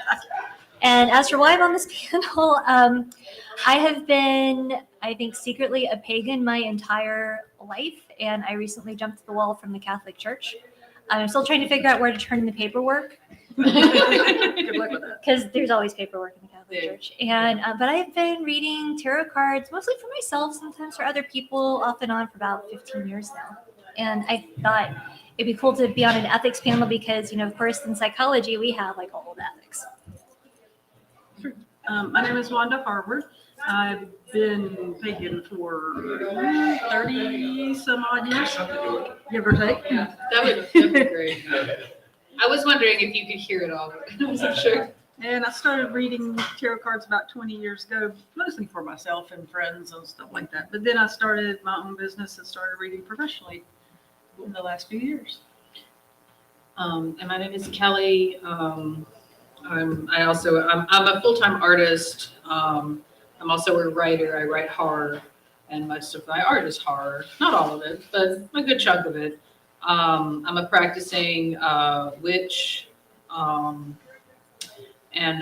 And as for why I'm on this panel, I have been, I think, secretly a pagan my entire life, and I recently jumped the wall from the Catholic Church. I'm still trying to figure out where to turn in the paperwork. Good luck with that. Because there's always paperwork in the Catholic Church. And but I've been reading tarot cards mostly for myself, sometimes for other people, off and on for about 15 years now. And I thought it'd be cool to be on an ethics panel because, of course, in psychology we have like old ethics. My name is Wanda Harvard. I've been pagan for 30 some odd years, give or take. That'd be great. I was wondering if you could hear it all. I wasn't sure. And I started reading tarot cards about 20 years ago, mostly for myself and friends and stuff like that. But then I started my own business and started reading professionally in the last few years. And my name is Kelly. I'm a full-time artist. I'm also a writer. I write horror, and most of my art is horror. Not all of it, but a good chunk of it. I'm a practicing witch, and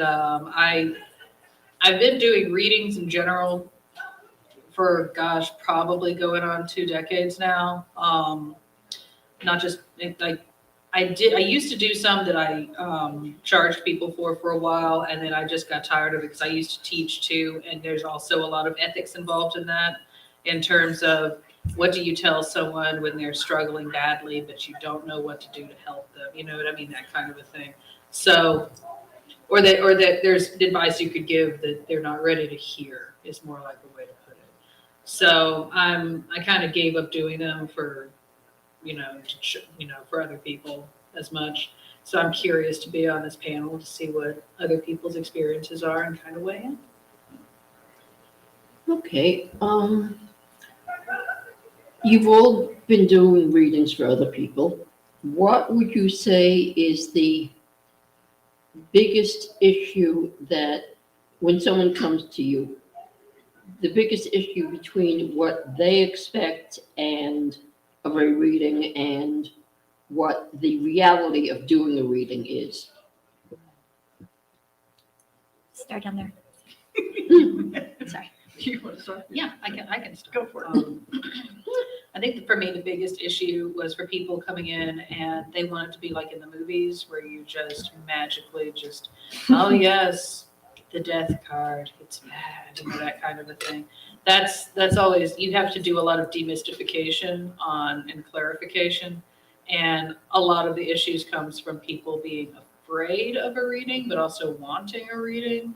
I've been doing readings in general for probably going on 2 decades now. Not just like I used to do some that I charged people for a while, and then I just got tired of it because I used to teach too, and there's also a lot of ethics involved in that, in terms of what do you tell someone when they're struggling badly, but you don't know what to do to help them. You know what I mean? That kind of a thing. So, or that there's advice you could give that they're not ready to hear is more like the way to put it. So I kind of gave up doing them for, for other people as much. So I'm curious to be on this panel to see what other people's experiences are and kind of weigh in. Okay. You've all been doing readings for other people. What would you say is the biggest issue that when someone comes to you, the biggest issue between what they expect and of a reading and what the reality of doing a reading is? Start down there. Sorry. You want to start? Yeah, I can start. Go for it. I think for me, the biggest issue was for people coming in and they want it to be like in the movies where you just magically oh yes, the death card, it's bad, that kind of a thing. That's always, you have to do a lot of demystification and clarification. And a lot of the issues comes from people being afraid of a reading, but also wanting a reading.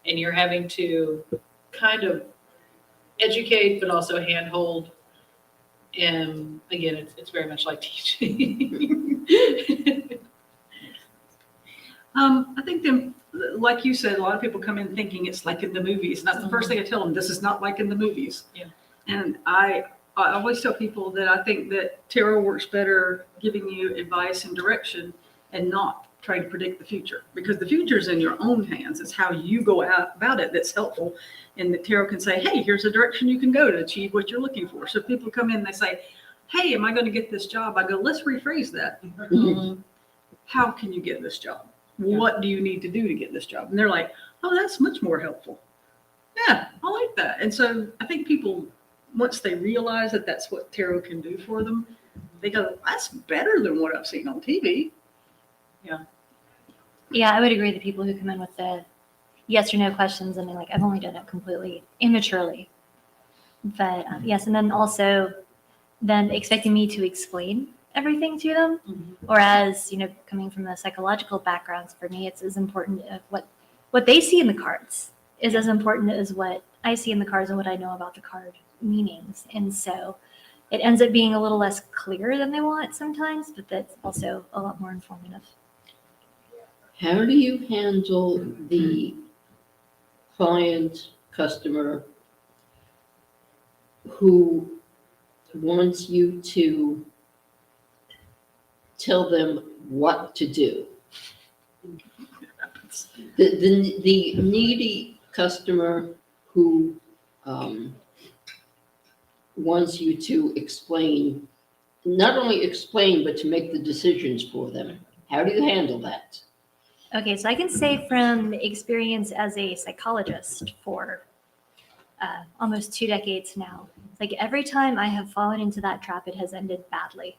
And you're having to kind of educate, but also handhold. And again, it's very much like teaching. I think like you said, a lot of people come in thinking it's like in the movies. And that's the first thing I tell them, this is not like in the movies. Yeah. And I always tell people that I think that tarot works better giving you advice and direction and not trying to predict the future, because the future is in your own hands. It's how you go out about it that's helpful. And the tarot can say, hey, here's a direction you can go to achieve what you're looking for. So if people come in and they say, hey, am I going to get this job? I go, let's rephrase that. Mm-hmm. How can you get this job? What do you need to do to get this job? And they're like, oh, that's much more helpful. Yeah, I like that. And so I think people, once they realize that that's what tarot can do for them, they go, that's better than what I've seen on TV. Yeah, I would agree. The people who come in with the yes or no questions and they're like, I've only done it completely immaturely. But yes, and then also them expecting me to explain everything to them. Whereas, coming from the psychological backgrounds, for me, it's as important of what they see in the cards is as important as what I see in the cards and what I know about the card meanings. And so it ends up being a little less clear than they want sometimes, but that's also a lot more informative. How do you handle the client, customer who wants you to tell them what to do? The needy customer who wants you to explain, not only explain, but to make the decisions for them. How do you handle that? Okay, so I can say from experience as a psychologist for almost 2 decades now, like every time I have fallen into that trap, it has ended badly.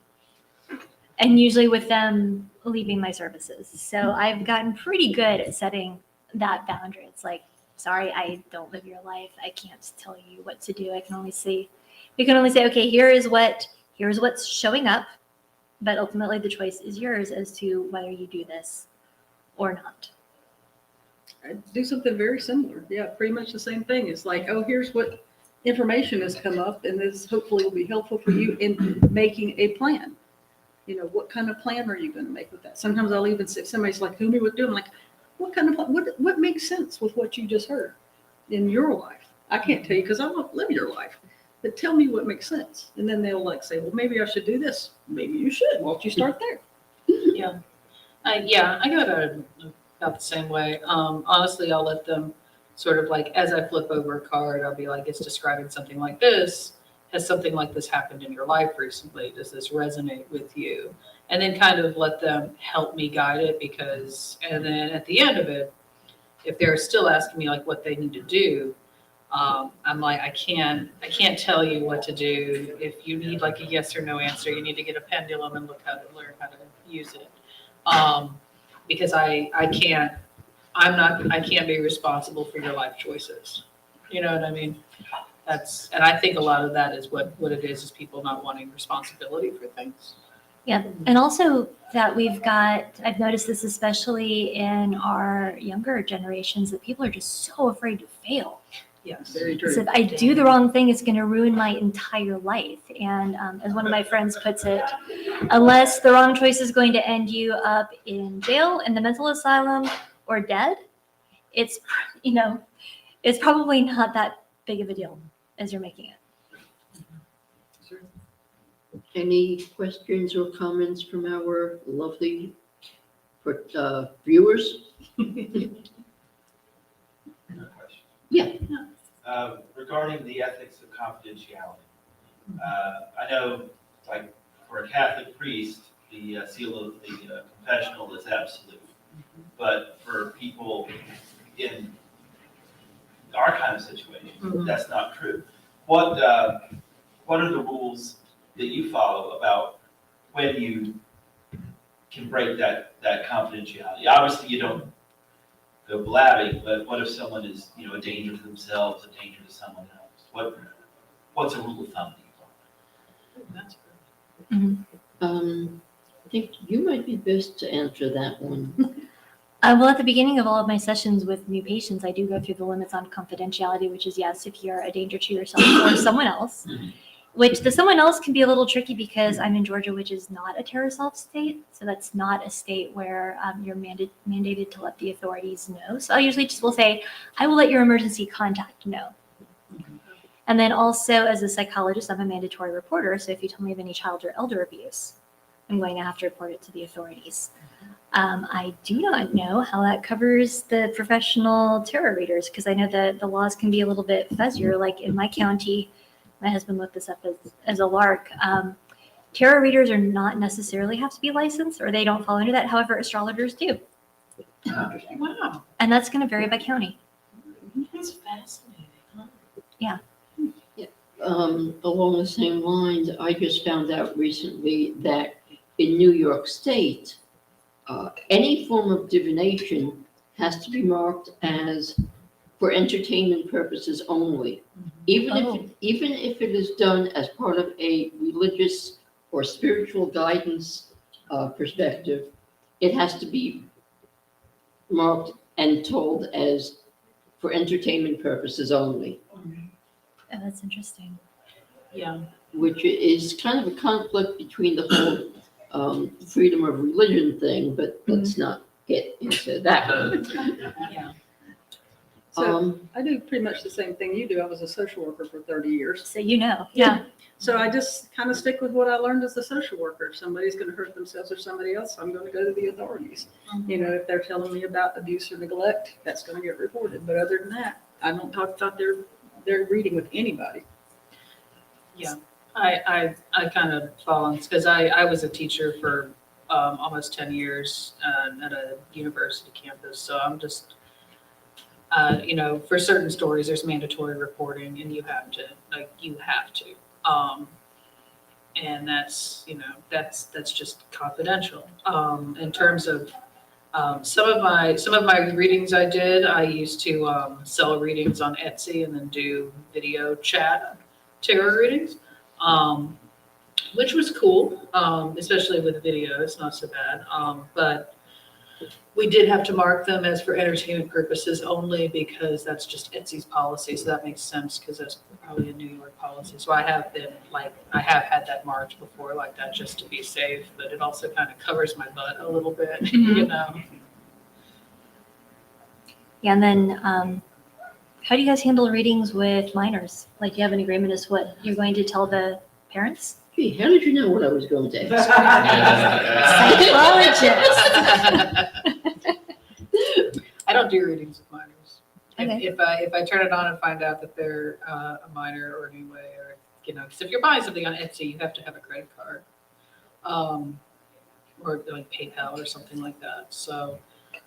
And usually with them leaving my services. So I've gotten pretty good at setting that boundary. It's like, sorry, I don't live your life. I can't tell you what to do. I can only say, we can only say, okay, here's what's showing up, but ultimately the choice is yours as to whether you do this or not. I do something very similar. Yeah, pretty much the same thing. It's like, oh, here's what information has come up, and this hopefully will be helpful for you in making a plan. You know, what kind of plan are you going to make with that? Sometimes I'll even say, somebody's like, who me what do? I'm like, what kind of plan? What makes sense with what you just heard in your life? I can't tell you because I don't live your life, but tell me what makes sense. And then they'll like say, well, maybe I should do this. Maybe you should. Why don't you start there? Yeah. I go about the same way. Honestly, I'll let them sort of like, as I flip over a card, I'll be like, it's describing something like this. Has something like this happened in your life recently? Does this resonate with you? And then kind of let them help me guide it and then at the end of it, if they're still asking me like what they need to do, I'm like, I can't tell you what to do. If you need like a yes or no answer, you need to get a pendulum and learn how to use it. Because I can't be responsible for your life choices. You know what I mean? And I think a lot of that is what it is people not wanting responsibility for things. Yeah, and also that I've noticed this especially in our younger generations, that people are just so afraid to fail. Yes. Very true. So if I do the wrong thing, it's going to ruin my entire life. And as one of my friends puts it, unless the wrong choice is going to end you up in jail, in the mental asylum, or dead, it's probably not that big of a deal as you're making it. Any questions or comments from our lovely viewers? Yeah. Regarding the ethics of confidentiality, I know, like, for a Catholic priest, the seal of the confessional is absolute. But for people in our kind of situation, that's not true. What are the rules that you follow about when you can break that confidentiality? Obviously, you don't go blabbing, but what if someone is, a danger to themselves, a danger to someone else? What's a rule of thumb that you follow? I think you might be best to answer that one. Well, at the beginning of all of my sessions with new patients, I do go through the limits on confidentiality, which is yes, if you're a danger to yourself or someone else, which the someone else can be a little tricky because I'm in Georgia, which is not a terror self state. So that's not a state where you're mandated to let the authorities know. So I usually just will say, I will let your emergency contact know. And then also as a psychologist, I'm a mandatory reporter. So if you tell me of any child or elder abuse, I'm going to have to report it to the authorities. I do not know how that covers the professional tarot readers because I know that the laws can be a little bit fuzzier. Like in my county, my husband looked this up as a lark. Tarot readers are not necessarily have to be licensed or they don't fall under that. However, astrologers do. Wow. And that's going to vary by county. That's fascinating. Huh? Yeah. Along the same lines, I just found out recently that in New York State, any form of divination has to be marked as for entertainment purposes only. Even if it is done as part of a religious or spiritual guidance perspective, it has to be marked and told as for entertainment purposes only. Oh, that's interesting. Yeah. Which is kind of a conflict between the whole freedom of religion thing, but let's not get into that. Yeah. So I do pretty much the same thing you do. I was a social worker for 30 years. So you know, yeah. So I just kind of stick with what I learned as a social worker. If somebody's going to hurt themselves or somebody else, I'm going to go to the authorities. You know, if they're telling me about abuse or neglect, that's going to get reported. But other than that, I don't talk about their reading with anybody. Yeah, I kind of fall on, because I was a teacher for almost 10 years at a university campus. So I'm just, you know, for certain stories, there's mandatory reporting and you have to. And that's, you know, that's just confidential. In terms of some of my readings I used to sell readings on Etsy and then do video chat tarot readings, which was cool, especially with video. It's not so bad. But we did have to mark them as for entertainment purposes only because that's just Etsy's policy. So that makes sense because that's probably a New York policy. So I have had that marked before like that just to be safe, but it also kind of covers my butt a little bit, you know. Yeah, and then how do you guys handle readings with minors? Like, you have an agreement as to what you're going to tell the parents? Gee, how did you know what I was going to ask? Psychologist. I don't do readings with minors. Okay. If I turn it on and find out that they're a minor or anyway, or you know, because if you're buying something on Etsy, you have to have a credit card, or like PayPal or something like that. So,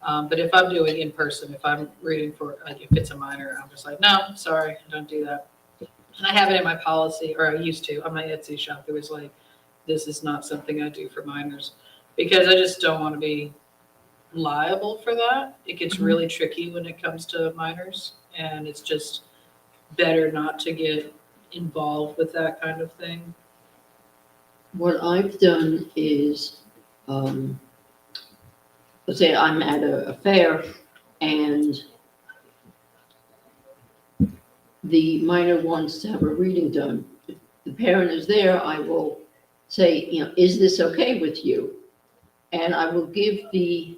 but if I'm doing in person, if I'm reading for like if it's a minor, I'm just like, no, sorry, I don't do that. And I have it in my policy, or I used to on my Etsy shop. It was like, this is not something I do for minors because I just don't want to be liable for that. It gets really tricky when it comes to minors, and it's just better not to get involved with that kind of thing. What I've done is, let's say I'm at a fair and the minor wants to have a reading done. If the parent is there, I will say, you know, is this okay with you? And I will give the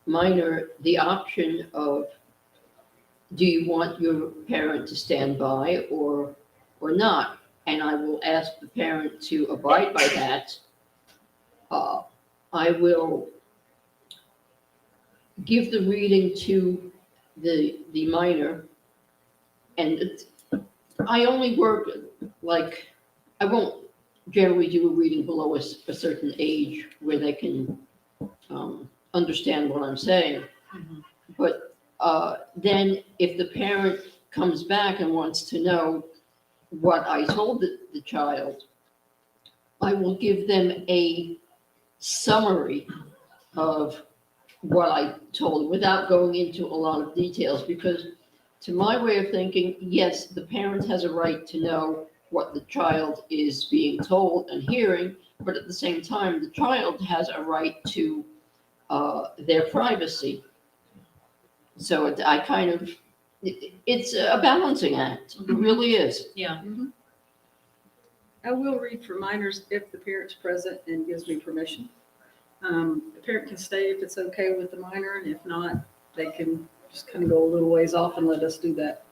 minor the option of, do you want your parent to stand by or not? And I will ask the parent to abide by that. I will give the reading to the minor, and I only work like, I won't generally do a reading below a certain age where they can understand what I'm saying. But then if the parent comes back and wants to know what I told the child, I will give them a summary of what I told without going into a lot of details, because to my way of thinking, yes, the parent has a right to know what the child is being told and hearing, but at the same time, the child has a right to their privacy. So it's a balancing act. It really is. Yeah. I will read for minors if the parent's present and gives me permission. The parent can stay if it's okay with the minor, and if not, they can just kind of go a little ways off and let us do that.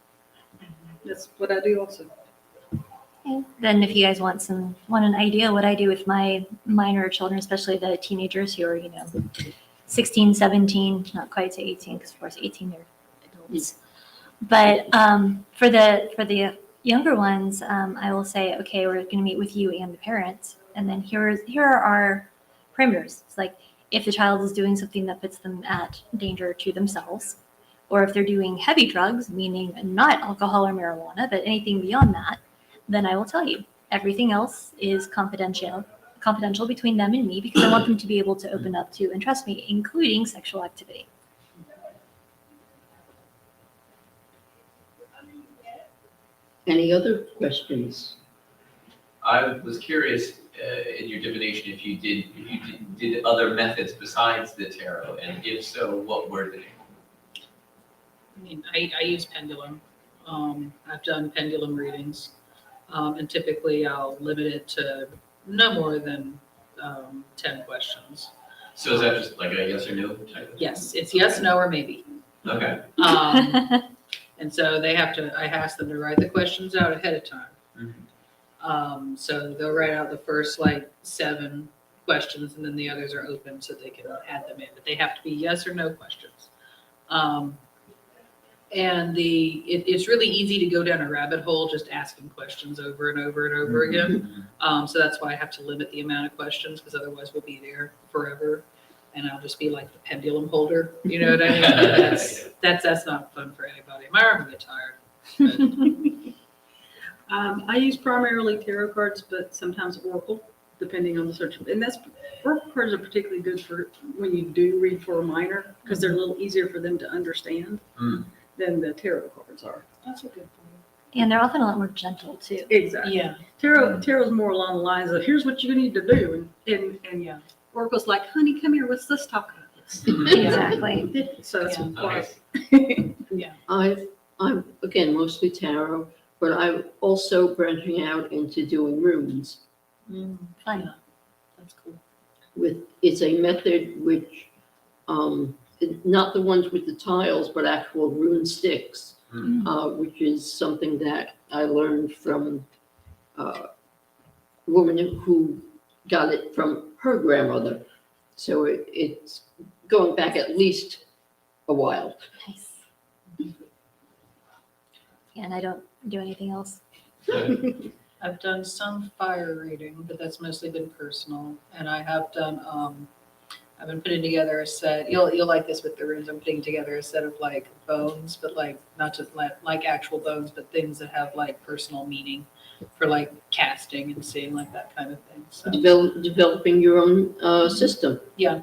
That's what I do also. Okay. Then if you guys want an idea what I do with my minor children, especially the teenagers who are, 16, 17, not quite to 18, because of course 18 they're adults. But for the younger ones, I will say, okay, we're going to meet with you and the parents, and then here are our parameters. It's like, if the child is doing something that puts them at danger to themselves, or if they're doing heavy drugs, meaning not alcohol or marijuana, but anything beyond that, then I will tell you. Everything else is confidential between them and me, because I want them to be able to open up to and trust me, including sexual activity. Any other questions? I was curious in your divination if you did other methods besides the tarot, and if so, what were they? I mean, I use pendulum. I've done pendulum readings, and typically I'll limit it to no more than 10 questions. So is that just like a yes or no type of? Yes, it's yes, no, or maybe. Okay. And so they have to, I ask them to write the questions out ahead of time. So they'll write out the first like 7 questions and then the others are open so they can add them in, but they have to be yes or no questions. And it's really easy to go down a rabbit hole just asking questions over and over and over again. So that's why I have to limit the amount of questions because otherwise we'll be there forever. And I'll just be like the pendulum holder, you know what I mean? That's not fun for anybody. My arm will get tired. I use primarily tarot cards, but sometimes Oracle, depending on the search. And Oracle cards are particularly good for when you do read for a minor, because they're a little easier for them to understand than the tarot cards are. That's a good point. And they're often a lot more gentle too. Exactly. Yeah. Tarot's more along the lines of here's what you need to do, and Yeah. Oracle's like, honey, come here, let's talk about this. Exactly. So that's why. Yeah. I'm again mostly tarot, but I'm also branching out into doing runes. Fun. That's cool. It's a method which, not the ones with the tiles, but actual rune sticks, which is something that I learned from a woman who got it from her grandmother. So it's going back at least a while. Nice. Yeah, and I don't do anything else. I've done some fire reading, but that's mostly been personal. And I have done, I've been putting together a set, you'll like this with the runes, I'm putting together a set of like bones, but like, not just like actual bones, but things that have like personal meaning for like casting and seeing like that kind of thing. So Developing your own system. yeah.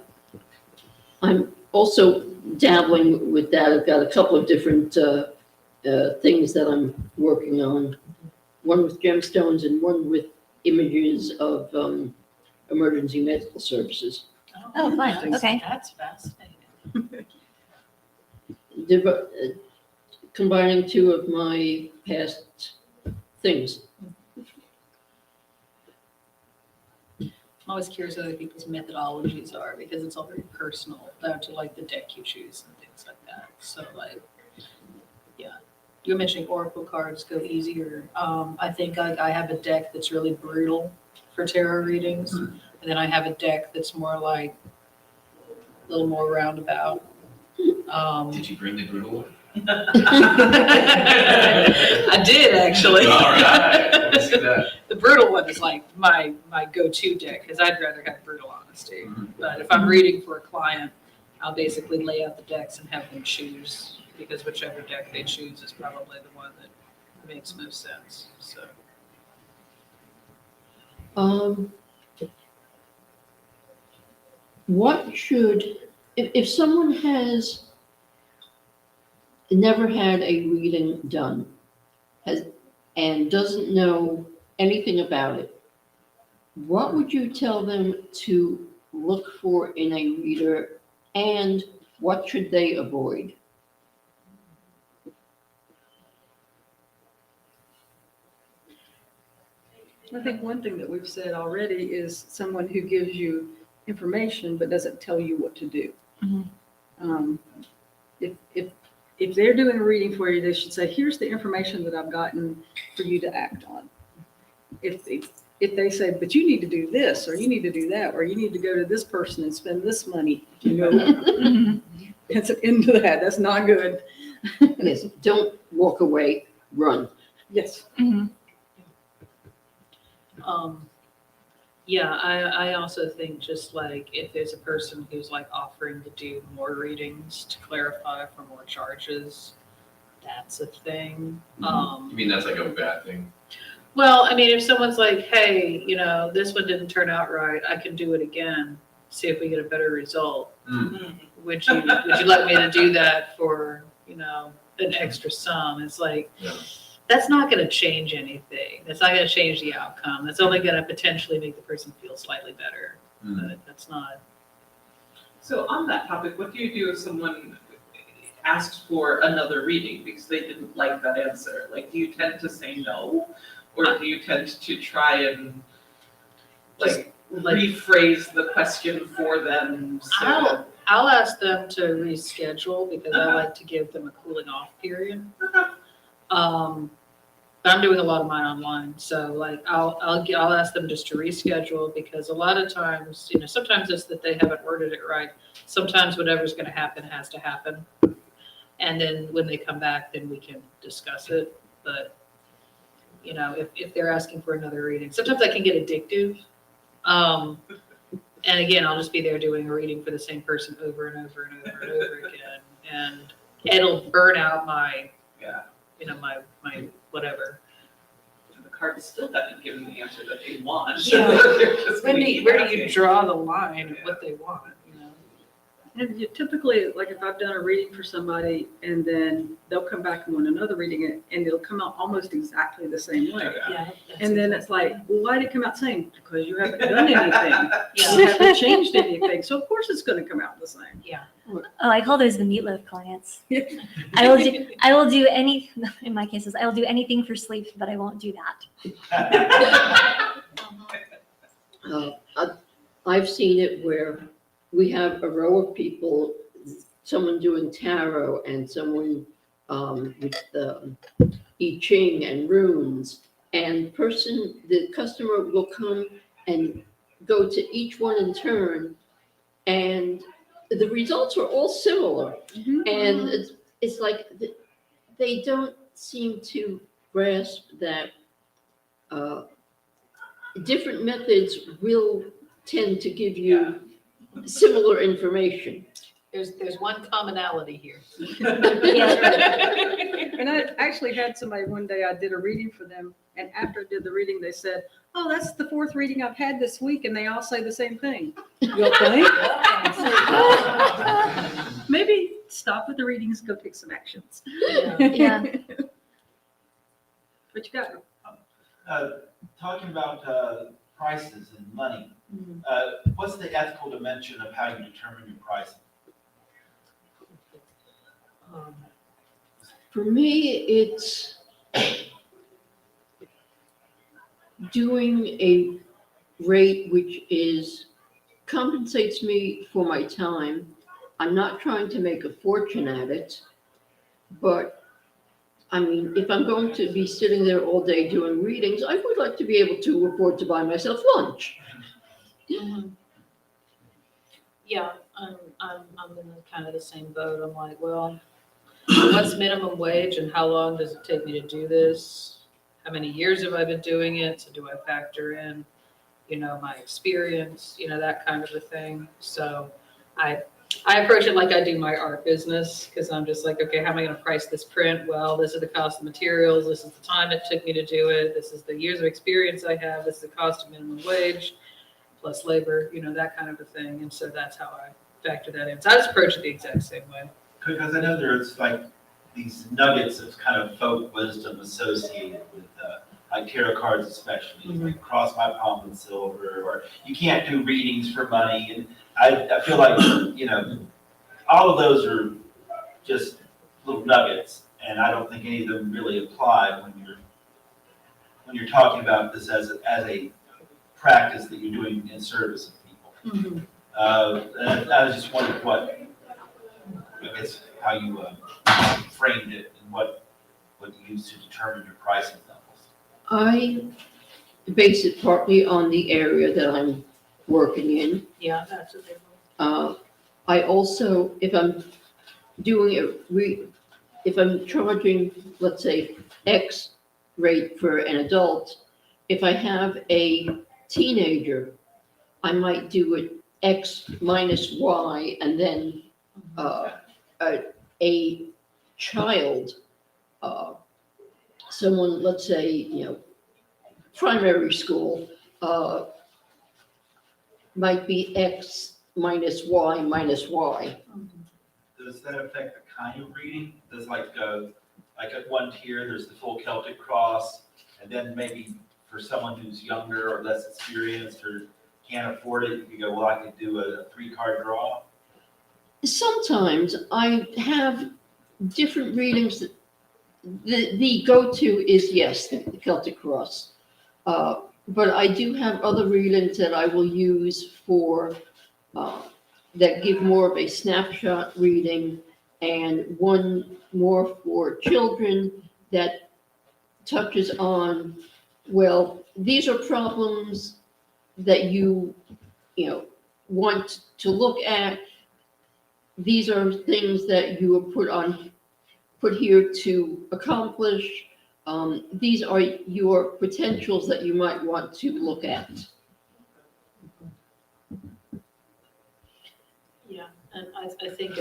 I'm also dabbling with that. I've got a couple of different things that I'm working on. One with gemstones and one with images of emergency medical services. Oh, fun. Okay. That's fascinating. Combining 2 of my past things. I'm always curious what other people's methodologies are because it's all very personal down to like the deck you choose and things like that. So like, yeah, you were mentioning Oracle cards go easier. I think I have a deck that's really brutal for tarot readings, and then I have a deck that's more like a little more roundabout. Did you bring the brutal one? I did actually. All right, let's see that. The brutal one is like my go-to deck because I'd rather have brutal honesty. But if I'm reading for a client, I'll basically lay out the decks and have them choose because whichever deck they choose is probably the one that makes most sense. So. What should, if someone has never had a reading done and doesn't know anything about it, what would you tell them to look for in a reader and what should they avoid? I think one thing that we've said already is someone who gives you information but doesn't tell you what to do. If they're doing a reading for you, they should say, here's the information that I've gotten for you to act on. If they say, but you need to do this, or you need to do that, or you need to go to this person and spend this money, that's an end to that. That's not good. Yes, don't walk away, run. Yes. Yeah, I also think just like if there's a person who's like offering to do more readings to clarify for more charges, that's a thing. You mean that's like a bad thing? Well, I mean, if someone's like, hey, this one didn't turn out right, I can do it again, see if we get a better result. Would you like me to do that for, an extra sum? It's like, that's not going to change anything. That's not going to change the outcome. That's only going to potentially make the person feel slightly better. But that's not. So on that topic, what do you do if someone asks for another reading because they didn't like that answer? Like, do you tend to say no? Or do you tend to try and rephrase the question for them? I I'll ask them to reschedule because I like to give them a cooling off period. But I'm doing a lot of mine online, so like I'll ask them just to reschedule because a lot of times, sometimes it's that they haven't worded it right. Sometimes whatever's gonna happen has to happen. And then when they come back, then we can discuss it. But, if they're asking for another reading, sometimes I can get addictive. And again, I'll just be there doing a reading for the same person over and over and over and over again. And it'll burn out my, my whatever. The card still hasn't given the answer that they want. Yeah. They're just Where gonna do you keep draw the line of what they want, And typically, like if I've done a reading for somebody and then they'll come back and want another reading and it'll come out almost exactly the same way. Yeah. And then it's like, well, why did it come out same? Because you haven't done anything. You haven't changed anything. So of course it's going to come out the same. Yeah. Oh, I call those the meatloaf clients. I will do any, in my cases, I will do anything for sleep, but I won't do that. I've seen it where we have a row of people, someone doing tarot and someone with the I Ching and runes. And the customer will come and go to each one in turn. And the results are all similar. And it's like they don't seem to grasp that different methods will tend to give you similar information. There's one commonality here. And I actually had somebody one day, I did a reading for them, and after I did the reading, they said, oh, that's the 4th reading I've had this week, and they all say the same thing. You'll think? Maybe stop with the readings, go take some actions. Yeah. What you got? Talking about prices and money, what's the ethical dimension of how you determine your pricing? For me, it's doing a rate which compensates me for my time. I'm not trying to make a fortune at it, but I mean, if I'm going to be sitting there all day doing readings, I would like to be able to afford to buy myself lunch. Yeah, I'm in kind of the same boat. I'm like, well, what's minimum wage and how long does it take me to do this? How many years have I been doing it? So do I factor in, my experience, that kind of a thing. So I approach it like I do my art business because I'm just like, okay, how am I going to price this print? Well, this is the cost of materials. This is the time it took me to do it. This is the years of experience I have. This is the cost of minimum wage plus labor, that kind of a thing. And so that's how I factor that in. So I just approach it the exact same way. Because I know there's like these nuggets of kind of folk wisdom associated with like tarot cards especially, like cross my palm with silver, or you can't do readings for money. And I feel like, all of those are just little nuggets, and I don't think any of them really apply when you're talking about this as a practice that you're doing in service of people. And I was just wondering how you framed it and what you used to determine your pricing levels. I base it partly on the area that I'm working in. Yeah, that's a big I also, if I'm charging, let's say, X rate for an adult, if I have a teenager, I might do it X minus Y, and then a child, someone, let's say, primary school, might be X minus Y minus Y. Does that affect the kind of reading? Does like at one tier, there's the full Celtic cross, and then maybe for someone who's younger or less experienced or can't afford it, you could go, well, I could do a 3-card draw? Sometimes I have different readings. The go-to is, yes, the Celtic cross. But I do have other readings that I will use for that give more of a snapshot reading, and one more for children that touches on, well, these are problems that want to look at. These are things that you are put here to accomplish. These are your potentials that you might want to look at. Yeah, and I think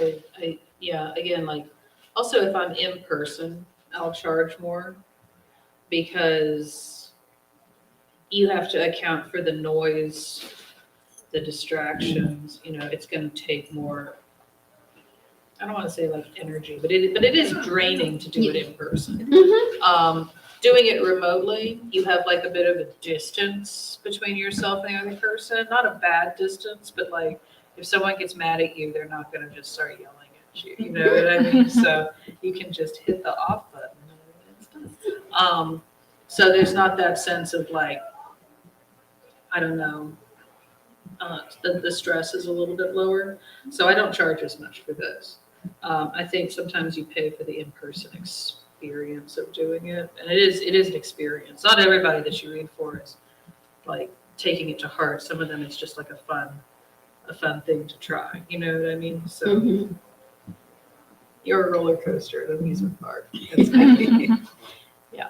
yeah, again, like, also if I'm in person, I'll charge more because you have to account for the noise, the distractions, it's gonna take more, I don't wanna say like energy, but it is draining to do it in person. Doing it remotely, you have like a bit of a distance between yourself and the other person, not a bad distance, but like, if someone gets mad at you, they're not gonna just start yelling at you, you know what I mean? So you can just hit the off button and it's done. So there's not that sense of like, I don't know, the stress is a little bit lower. So I don't charge as much for this. I think sometimes you pay for the in-person experience of doing it. And it is an experience. Not everybody that you read for is like taking it to heart. Some of them it's just like a fun thing to try. You know what I mean? So you're a roller coaster at an amusement park. Yeah.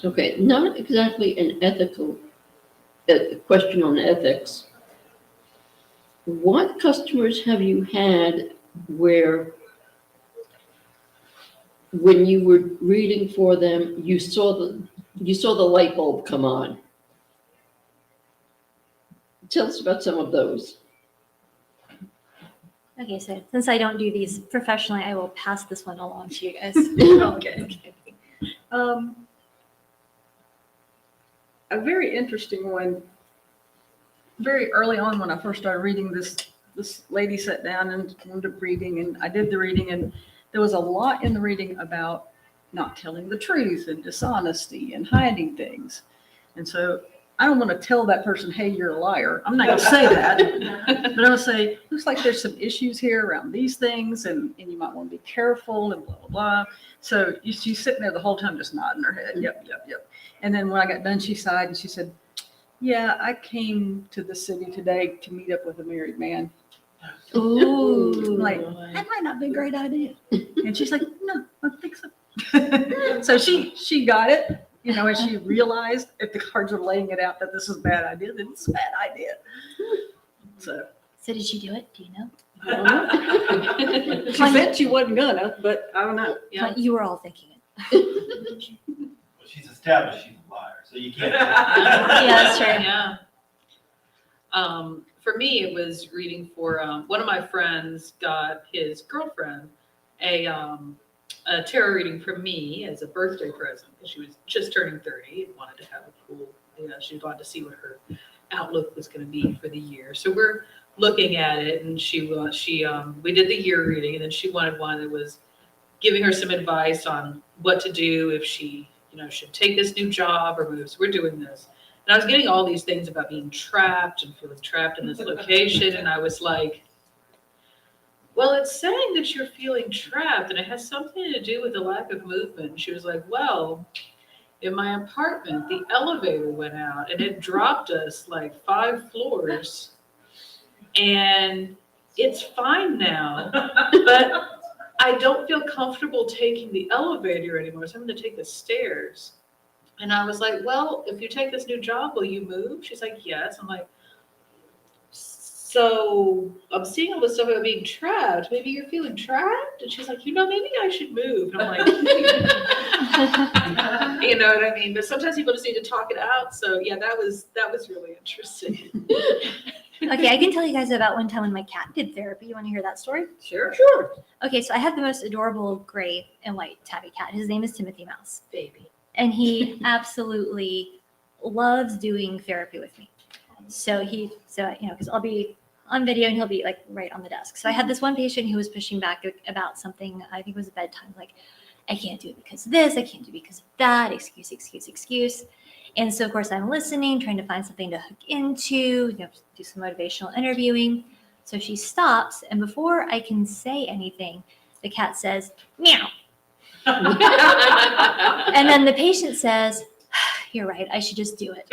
Okay, not exactly an ethical question on ethics. What customers have you had where when you were reading for them, you saw the light bulb come on? Tell us about some of those. Okay, so since I don't do these professionally, I will pass this one along to you guys. Okay. A very interesting one. Very early on when I first started reading this lady sat down and ended up reading, and I did the reading, and there was a lot in the reading about not telling the truth and dishonesty and hiding things. And so I don't want to tell that person, hey, you're a liar. I'm not going to say that. But I'm going to say, looks like there's some issues here around these things, and you might want to be careful and blah, blah, blah. So she's sitting there the whole time just nodding her head. Yep, yep, yep. And then when I got done, she sighed and she said, yeah, I came to the city today to meet up with a married man. Ooh. Like, that might not be a great idea. And she's like, no, I don't think so. So she got it, and she realized if the cards are laying it out that this is a bad idea, then it's a bad idea. So did she do it? Do you know? I don't know. She said she wasn't gonna, but I don't know. But you were all thinking it. Well, she's established she's a liar, so you can't. Yeah, that's true. Yeah. For me, it was reading for one of my friends got his girlfriend a tarot reading from me as a birthday present because she was just turning 30 and wanted to have a cool, she wanted to see what her outlook was going to be for the year. So we're looking at it, and we did the year reading, and then she wanted one that was giving her some advice on what to do if she, should take this new job or move. So we're doing this. And I was getting all these things about being trapped and feeling trapped in this location. And I was like, well, it's saying that you're feeling trapped and it has something to do with the lack of movement. And she was like, well, in my apartment, the elevator went out and it dropped us like 5 floors. And it's fine now, but I don't feel comfortable taking the elevator anymore. So I'm going to take the stairs. And I was like, well, if you take this new job, will you move? She's like, yes. I'm like, so I'm seeing all this stuff about being trapped. Maybe you're feeling trapped? And she's like, maybe I should move. And I'm like, you know what I mean? But sometimes people just need to talk it out. So yeah, that was really interesting. Okay, I can tell you guys about one time when my cat did therapy. You want to hear that story? Sure. Okay, so I have the most adorable gray and white tabby cat. His name is Timothy Mouse. Baby. And he absolutely loves doing therapy with me. So because I'll be on video and he'll be like right on the desk. So I had this one patient who was pushing back about something, I think it was bedtime, like, I can't do it because of this, I can't do it because of that, excuse. And so, of course, I'm listening, trying to find something to hook into, do some motivational interviewing. So she stops, and before I can say anything, the cat says, meow. And then the patient says, you're right, I should just do it.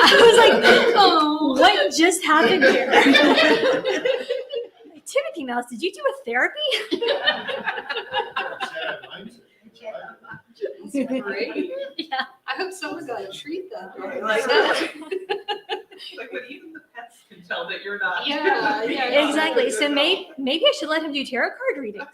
I was like, oh, what just happened here? Timothy Mouse, did you do a therapy? That's great. Yeah. I hope someone got a treat that day. Like, but even the pets can tell that you're not. Yeah, Exactly. So maybe I should let him do tarot card readings.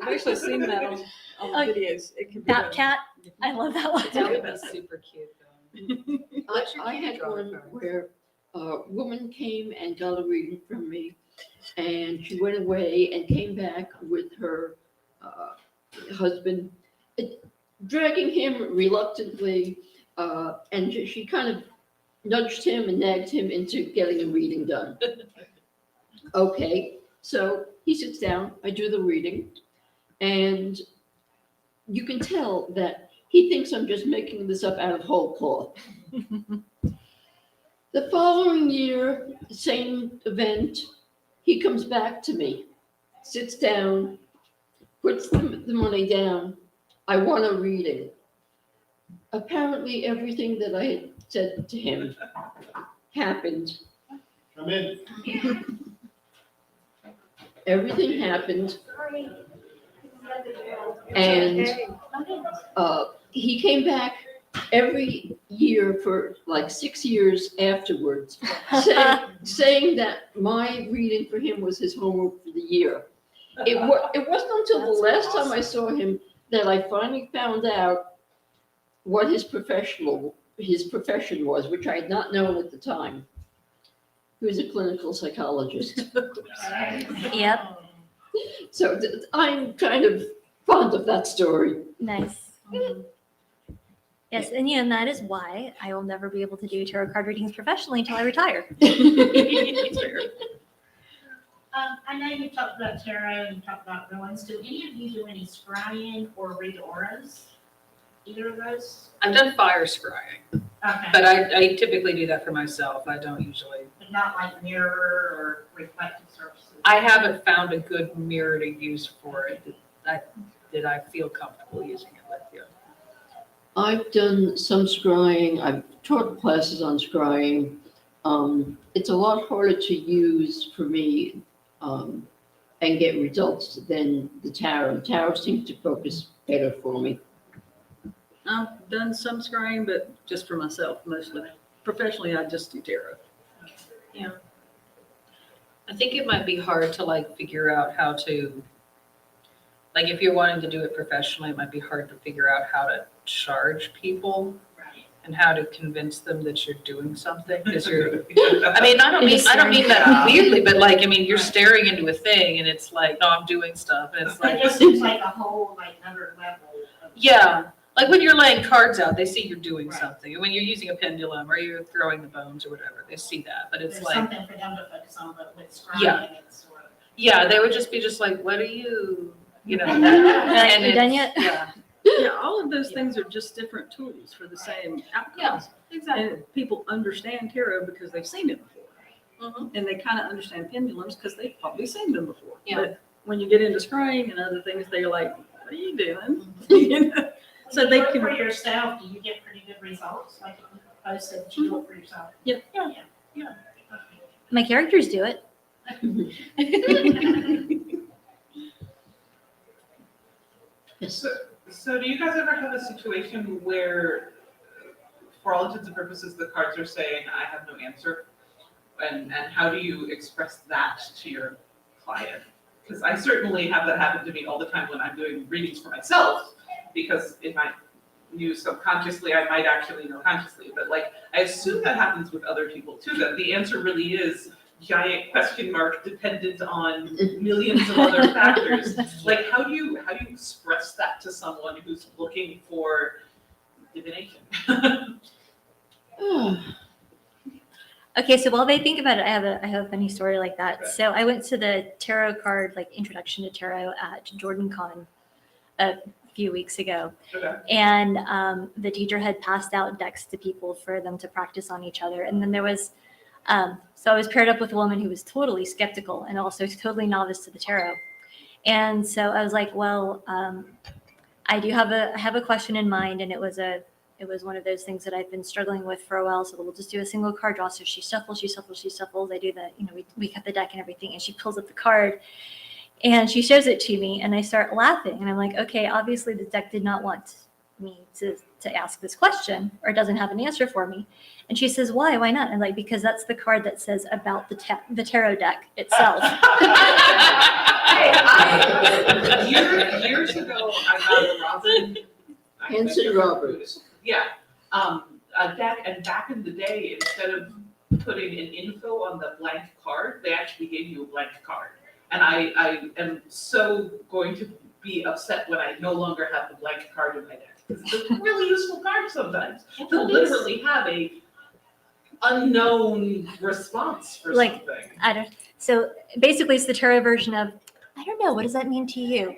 I've actually seen that on Oh, videos. It can be That done. cat, I love that one. That would be super cute though. I had one where a woman came and got a reading from me, and she went away and came back with her husband, dragging him reluctantly, and she kind of nudged him and nagged him into getting a reading done. Okay, so he sits down, I do the reading, and you can tell that he thinks I'm just making this up out of whole cloth. The following year, same event, he comes back to me, sits down, puts the money down. I want a reading. Apparently, everything that I had said to him happened. Come in. Everything happened. And he came back every year for like 6 years afterwards, saying that my reading for him was his homework for the year. It wasn't until the last time I saw him that I finally found out what his profession was, which I had not known at the time. He was a clinical psychologist. Yep. So I'm kind of fond of that story. Nice. Yes, and that is why I will never be able to do tarot card readings professionally until I retire. I know you talked about tarot and you talked about villains. Do any of you do any scrying or read auras? Either of those? I've done fire scrying, Okay. but I typically do that for myself. I don't usually. But not like mirror or reflective surfaces? I haven't found a good mirror to use for it that I feel comfortable using it with. Yeah. I've done some scrying. I've taught classes on scrying. It's a lot harder to use for me and get results than the tarot. Tarot seems to focus better for me. I've done some scrying, but just for myself mostly. Professionally, I just do tarot. Yeah. I think it might be hard to figure out how to, if you're wanting to do it professionally, it might be hard to figure out how to charge people and how to convince them that you're doing something because you're, I don't mean that weirdly, but you're staring into a thing and it's like, no, I'm doing stuff. And it's It just seems like a whole another level. yeah. Like when you're laying cards out, they see you're doing something. And when you're using a pendulum or you're throwing the bones or whatever, they see that. But it's There's something for them to focus on, but with scrying, Yeah. it's sort of. Yeah, they would just be like, what are you, You done yet? Yeah. Yeah, all of those things are just different tools for the same outcomes. Exactly. And people understand tarot because they've seen it before. Mhm. And they kind of understand pendulums because they've probably seen them before. Yeah. But when you get into scrying and other things, they're like, what are you doing? You know? So they For can. yourself, do you get pretty good results? Like if you posted that you do it for yourself? Yeah. My characters do it. So do you guys ever have a situation where, for all intents and purposes, the cards are saying, I have no answer? And how do you express that to your client? Because I certainly have that happen to me all the time when I'm doing readings for myself, because if I knew subconsciously, I might actually know consciously. But I assume that happens with other people too, that the answer really is giant question mark dependent on millions of other factors. How do you express that to someone who's looking for divination? Okay, so while they think about it, I have a funny story like that. So I went to the tarot card introduction to tarot at Jordan Con a few weeks ago. Okay. And the teacher had passed out decks to people for them to practice on each other. And then there was, so I was paired up with a woman who was totally skeptical and also totally novice to the tarot. And so I was like, well, I have a question in mind, and it was one of those things that I've been struggling with for a while. So we'll just do a single card draw. So she shuffles. I do the, we cut the deck and everything, and she pulls up the card, and she shows it to me, and I start laughing, and I'm like, okay, obviously the deck did not want me to ask this question, or it doesn't have an answer for me. And she says, why? Why not? I'm like, because that's the card that says about the tarot deck itself. Years ago, I got a Robin. Hanson Roberts. Yeah, a deck, and back in the day, instead of putting an info on the blank card, they actually gave you a blank card. And I am so going to be upset when I no longer have the blank card in my deck. It's a really useful card sometimes to literally have a unknown response for Like, something. So basically, it's the tarot version of, I don't know, what does that mean to you?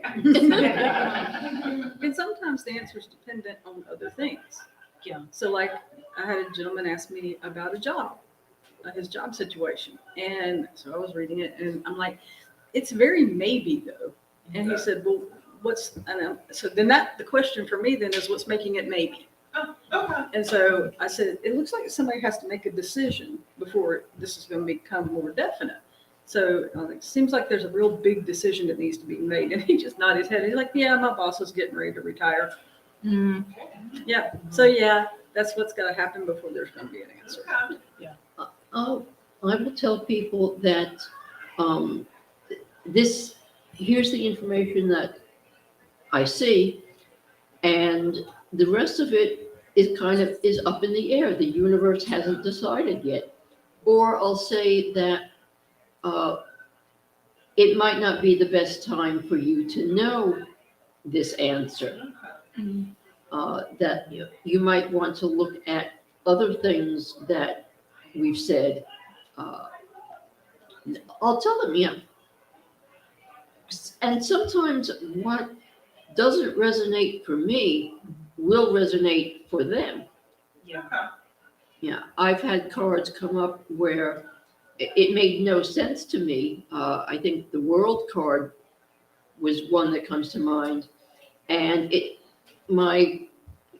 And sometimes the answer is dependent on other things. Yeah. So like, I had a gentleman ask me about a job, his job situation. And so I was reading it, and I'm like, it's very maybe though. And he said, well, so then the question for me then is, what's making it maybe? Oh, okay. And so I said, it looks like somebody has to make a decision before this is going to become more definite. So it seems like there's a real big decision that needs to be made. And he just nodded his head. He's like, yeah, my boss is getting ready to retire. Yeah. So yeah, that's what's got to happen before there's going to be an answer. Yeah. I will tell people that here's the information that I see, and the rest of it is up in the air. The universe hasn't decided yet. Or I'll say that it might not be the best time for you to know this answer. That you might want to look at other things that we've said. I'll tell them, yeah. And sometimes what doesn't resonate for me will resonate for them. Yeah. Yeah, I've had cards come up where it made no sense to me. I think the World card was one that comes to mind. And my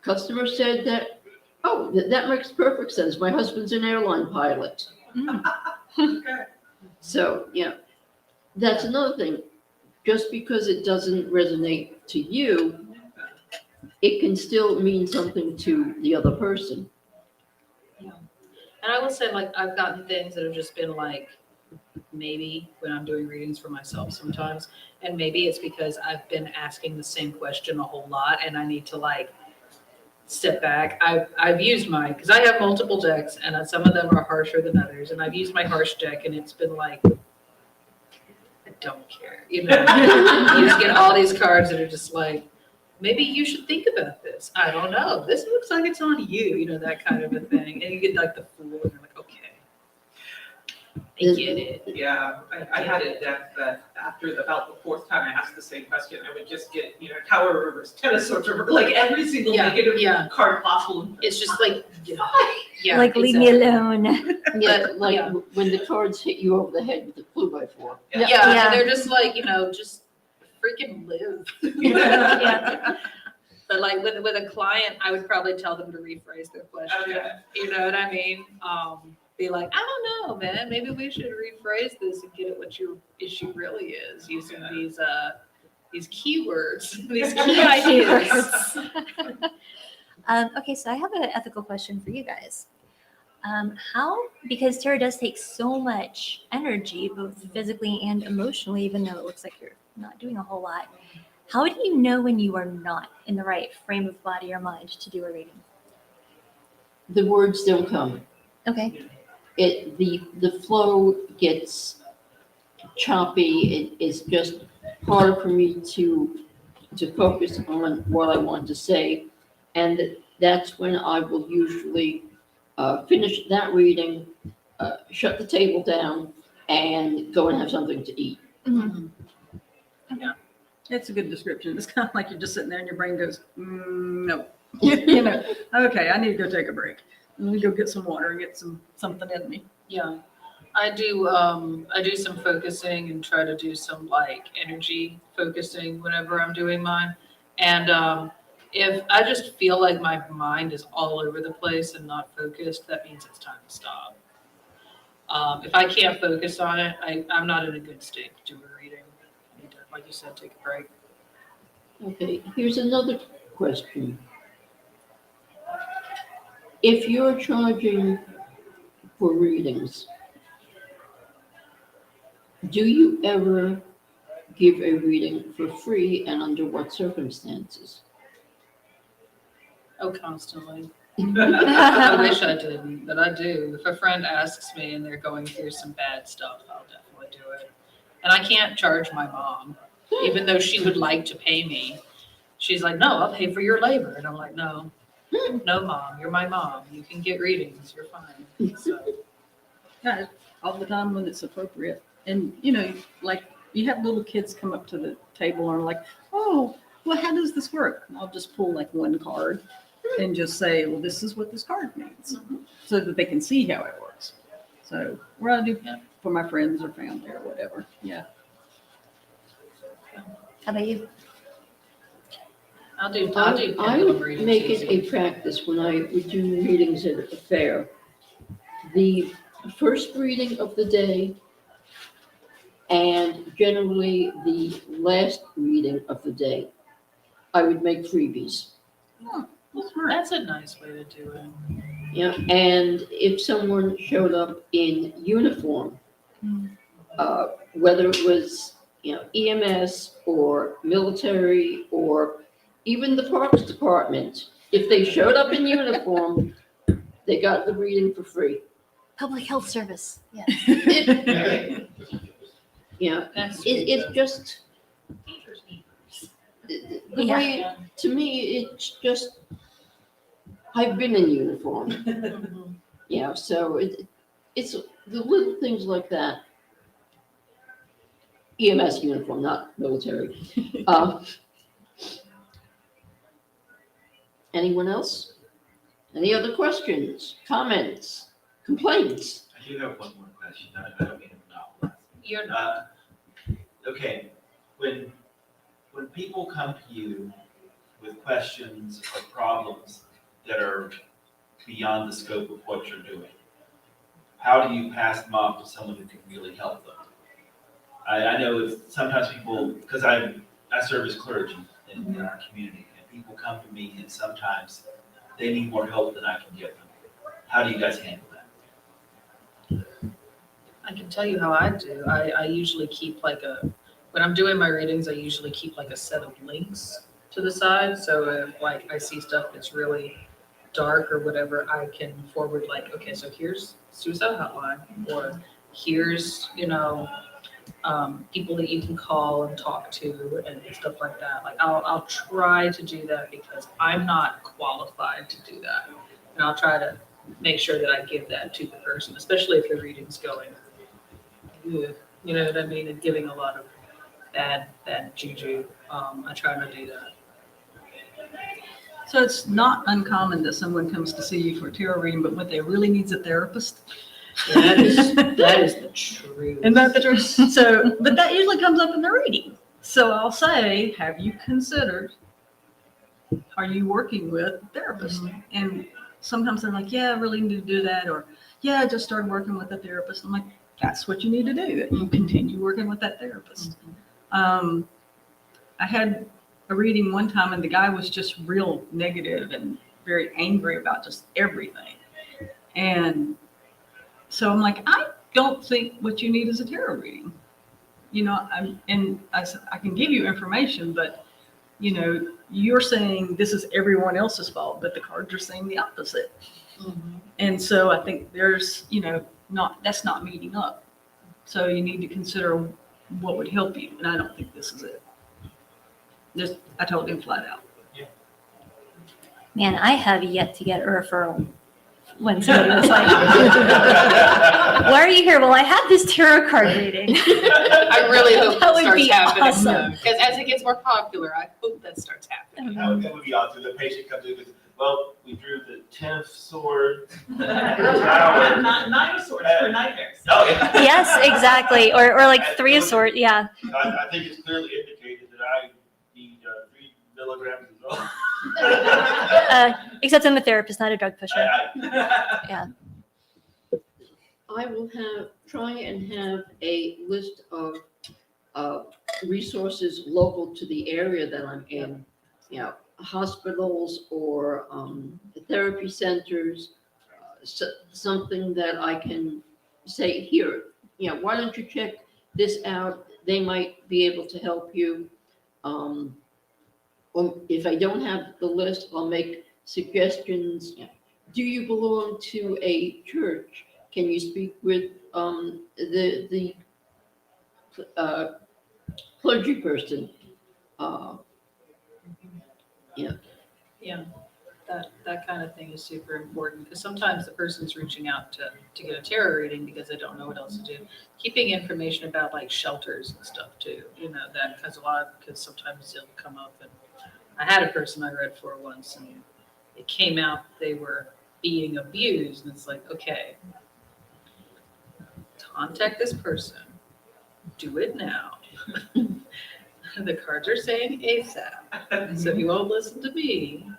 customer said that, oh, that makes perfect sense. My husband's an airline pilot. Okay. So, yeah, that's another thing. Just because it doesn't resonate to you, it can still mean something to the other person. And I will say, like, I've gotten things that have just been like, maybe when I'm doing readings for myself sometimes. And maybe it's because I've been asking the same question a whole lot and I need to like step back. I've used because I have multiple decks and some of them are harsher than others. And I've used my harsh deck and it's been like, I don't care. You just get all these cards that are just like, maybe you should think about this. I don't know. This looks like it's on you, that kind of a thing. And you get like the fool and you're like, okay. I get it. Yeah, I had a deck that after about the fourth time I asked the same question, I would just get, Tower reverse, Ten of Swords reverse, like every single negative card possible. It's just like, like, leave me alone. Yeah, when the cards hit you over the head with a 2x4. Yeah, and they're just like, just freaking live. But like with a client, I would probably tell them to rephrase their question. Okay. You know what I mean? Be like, I don't know, man. Maybe we should rephrase this and get at what your issue really is using these keywords, these key ideas. Okay, so I have an ethical question for you guys. Because tarot does take so much energy, both physically and emotionally, even though it looks like you're not doing a whole lot. How do you know when you are not in the right frame of body or mind to do a reading? The words don't come. Okay. The flow gets choppy. It's just harder for me to focus on what I want to say, and that's when I will usually finish that reading, shut the table down, and go and have something to eat. Mm-hmm. Yeah. It's a good description. It's kind of like you're just sitting there and your brain goes, no. You know, okay, I need to go take a break. Let me go get some water and get something in me. Yeah, I do some focusing and try to do some like energy focusing whenever I'm doing mine. And if I just feel like my mind is all over the place and not focused, that means it's time to stop. If I can't focus on it, I'm not in a good state to do a reading. I need to, like you said, take a break. Okay, here's another question. If you're charging for readings, do you ever give a reading for free, and under what circumstances? Oh, constantly. I wish I didn't, but I do. If a friend asks me and they're going through some bad stuff, I'll definitely do it. And I can't charge my mom, even though she would like to pay me. She's like, no, I'll pay for your labor. And I'm like, no, mom, you're my mom. You can get readings. You're fine. So, Yeah, all the time when it's appropriate. And, you know, like you have little kids come up to the table and are like, oh, well, how does this work? And I'll just pull like one card and just say, well, this is what this card means, so that they can see how it works. So what I do for my friends or family or whatever. Yeah. How about you? I'll do I pendulum would readings make it easy. a practice when I would do readings at a fair. The first reading of the day and generally the last reading of the day, I would make freebies. That's a nice way to do it. Yeah, and if someone showed up in uniform, whether it was, EMS or military or even the Parks Department, if they showed up in uniform, they got the reading for free. Public health service, yes. It's just, the way, to me, it's just, I've been in uniform. Yeah, so it's the little things like that. EMS uniform, not military. Anyone else? Any other questions, comments, complaints? I do have one more question. I don't mean to monopolize. You're not. Okay, when people come to you with questions or problems that are beyond the scope of what you're doing, how do you pass them off to someone who can really help them? I know sometimes people, because I serve as clergy in our community, and people come to me and sometimes they need more help than I can give them. How do you guys handle that? I can tell you how I do. I usually keep when I'm doing my readings, I usually keep like a set of links to the side. So if like I see stuff that's really dark or whatever, I can forward like, okay, so here's suicide hotline, or here's, people that you can call and talk to and stuff like that. Like I'll try to do that because I'm not qualified to do that. And I'll try to make sure that I give that to the person, especially if the reading's going, you know what I mean, and giving a lot of bad juju. I try not to do that. So it's not uncommon that someone comes to see you for a tarot reading, but what they really need is a therapist. That is the truth. And that's the truth. So, but that usually comes up in the reading. So I'll say, have you considered, are you working with a therapist? Mm-hmm. And sometimes they're like, yeah, I really need to do that. Or, yeah, I just started working with a therapist. I'm like, that's what you need to do. You continue working with that therapist. Mm-hmm. I had a reading one time and the guy was just real negative and very angry about just everything. And so I'm like, I don't think what you need is a tarot reading. I said, I can give you information, but you're saying this is everyone else's fault, but the cards are saying the opposite. Mm-hmm. And so I think there's, that's not meeting up. So you need to consider what would help you. And I don't think this is it. I told him flat out. Man, I have yet to get a referral when somebody was like, why are you here? Well, I had this tarot card reading. I really hope That that would starts be happening. awesome. Because as it gets more popular, I hope that starts happening. That would be awesome. The patient comes in with, well, we drew the 10th sword. Nine of swords for nightmares. Oh, yeah. Yes, exactly. Or like 3 of swords. Yeah. I think it's clearly indicated that I need 3 milligrams as well. Except I'm a therapist, not a drug pusher. Yeah. I will try and have a list of resources local to the area that I'm in. You know, hospitals or therapy centers, something that I can say, here, you know, why don't you check this out? They might be able to help you. Or if I don't have the list, I'll make suggestions. Do you belong to a church? Can you speak with the clergy person? Yeah, that kind of thing is super important, because sometimes the person's reaching out to get a tarot reading because they don't know what else to do. Keeping information about like shelters and stuff too, you know, that, because sometimes they'll come up, and I had a person I read for once, and it came out they were being abused, and it's like, okay, contact this person, do it now. The cards are saying ASAP, so if you won't listen to me,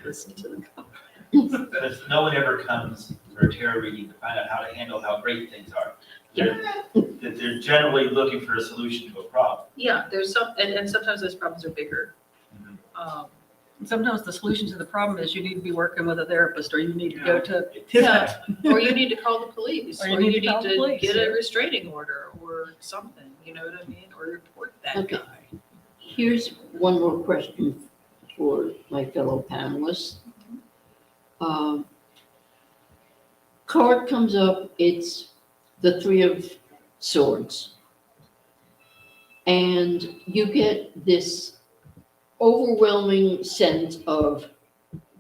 listen to the cards. But if no one ever comes for a tarot reading to find out how to handle how great things are, they're generally looking for a solution to a problem. Yeah, there's some, and sometimes those problems are bigger. Sometimes the solution to the problem is you need to be working with a therapist, or you need to go to. Yeah, or you need to call the police, Or or you you need to need call the to police, get yeah. a restraining order or something, you know what I mean, or report that Okay. guy. Here's one more question for my fellow panelists. Card comes up, it's the 3 of Swords. And you get this overwhelming sense of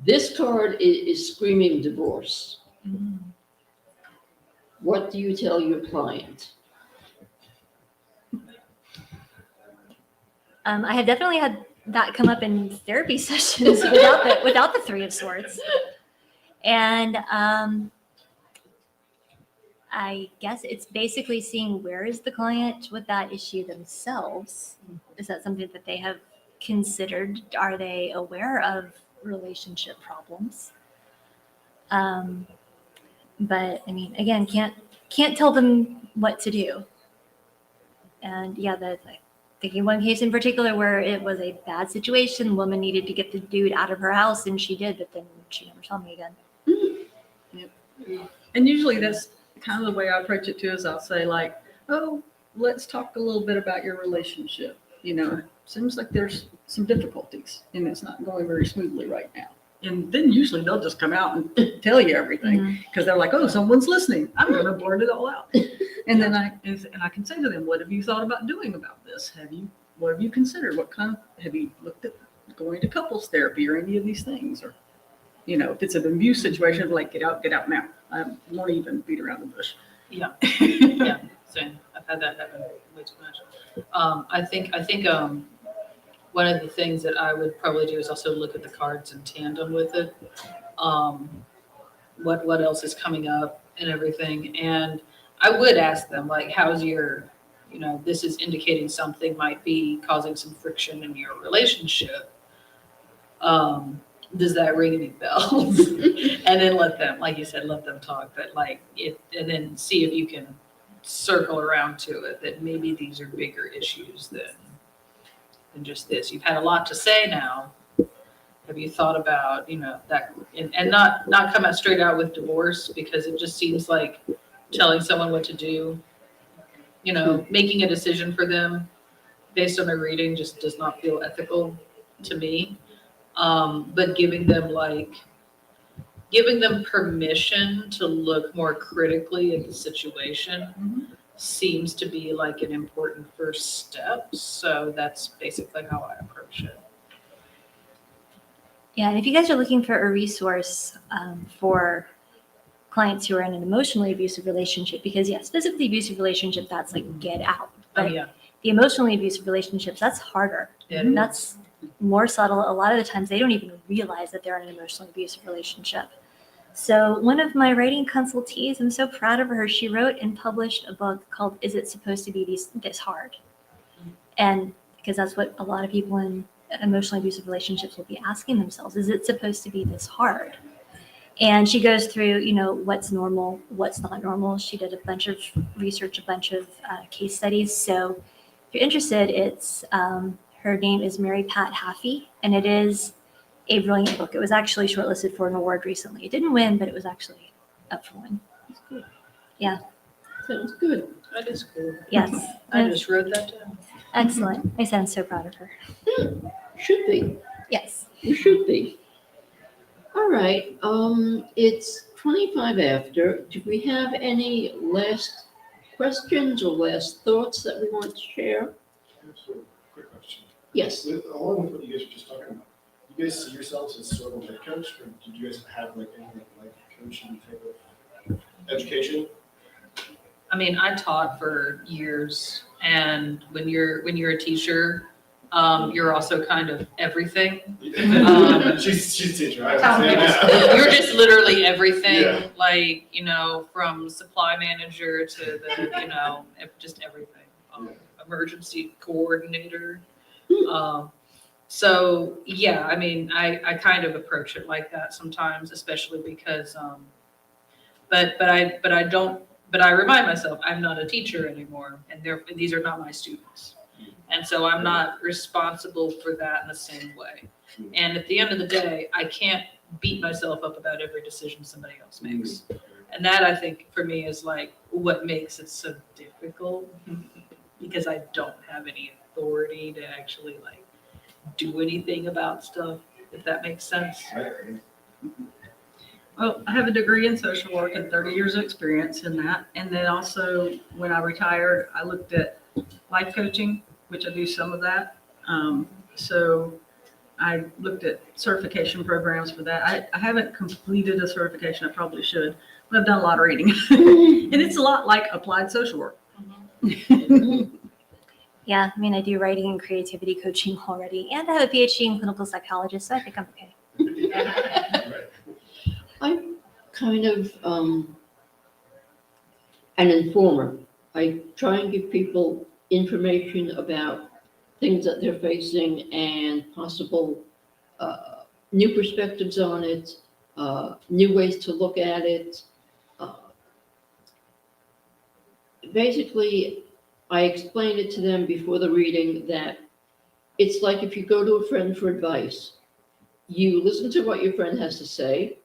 this card is screaming divorce. What do you tell your client? I have definitely had that come up in therapy sessions without the 3 of Swords. And I guess it's basically seeing where is the client with that issue themselves. Is that something that they have considered? Are they aware of relationship problems? But I mean, again, can't tell them what to do. And yeah, thinking one case in particular where it was a bad situation, woman needed to get the dude out of her house, and she did, but then she never saw me again. Yep. And usually that's kind of the way I approach it too, is I'll say like, oh, let's talk a little bit about your relationship. You know, seems like there's some difficulties and it's not going very smoothly right now. And then usually they'll just come out and tell you everything because they're like, oh, someone's listening. I'm going to blurt it all out. And then I can say to them, what have you thought about doing about this? What have you considered? Have you looked at going to couples therapy or any of these things? Or, you know, if it's an abuse situation, like get out now. I won't even beat around the bush. Yeah, yeah, same. I've had that happen way too much. I think one of the things that I would probably do is also look at the cards in tandem with it. What else is coming up and everything. And I would ask them, like, how's your, you know, this is indicating something might be causing some friction in your relationship. Does that ring any bells? And then let them, like you said, let them talk, but like and then see if you can circle around to it, that maybe these are bigger issues than just this. You've had a lot to say now. Have you thought about, you know, that, and not come out straight out with divorce, because it just seems like telling someone what to do, you know, making a decision for them based on their reading just does not feel ethical to me. But giving them permission to look more critically at the situation seems to be like an important first step. So that's basically how I approach it. Yeah, and if you guys are looking for a resource for clients who are in an emotionally abusive relationship, because yes, physically abusive relationship, that's like get out. Oh, But yeah. the emotionally abusive relationships, that's harder. It is. That's more subtle. A lot of the times they don't even realize that they're in an emotionally abusive relationship. So one of my writing consultees, I'm so proud of her, she wrote and published a book called Is It Supposed to Be This Hard? And because that's what a lot of people in emotionally abusive relationships will be asking themselves, is it supposed to be this hard? And she goes through, what's normal, what's not normal. She did a bunch of research, a bunch of case studies. So if you're interested, it's her name is Mary Pat Haffey, and it is a brilliant book. It was actually shortlisted for an award recently. It didn't win, but it was actually up for one. That's good. Yeah. Sounds good. That is cool. Yes. I just wrote that down. Excellent. I sound so proud of her. Should be. Yes. You should be. All right, it's 25 after. Do we have any last questions or last thoughts that we want to share? Quick question. Yes. Along with what you guys were just talking about, you guys see yourselves as sort of a coach, or did you guys have like any like coaching type of education? I mean, I taught for years, and when you're a teacher, you're also kind of everything. She's a teacher. I understand that. You're just literally everything, Yeah. like, from supply manager to the, just everything. Emergency coordinator. So yeah, I mean, I kind of approach it like that sometimes, especially because, but I remind myself I'm not a teacher anymore, and these are not my students. And so I'm not responsible for that in the same way. And at the end of the day, I can't beat myself up about every decision somebody else makes. And that, I think, for me is like what makes it so difficult, because I don't have any authority to actually like do anything about stuff, if that makes sense. Well, I have a degree in social work and 30 years of experience in that. And then also when I retired, I looked at life coaching, which I do some of that. So I looked at certification programs for that. I haven't completed a certification, I probably should, but I've done a lot of reading. And it's a lot like applied social work. Yeah, I mean, I do writing and creativity coaching already, and I have a PhD in clinical psychologist, so I think I'm okay. I'm kind of an informer. I try and give people information about things that they're facing and possible new perspectives on it, new ways to look at it. Basically, I explained it to them before the reading that it's like if you go to a friend for advice, you listen to what your friend has to say,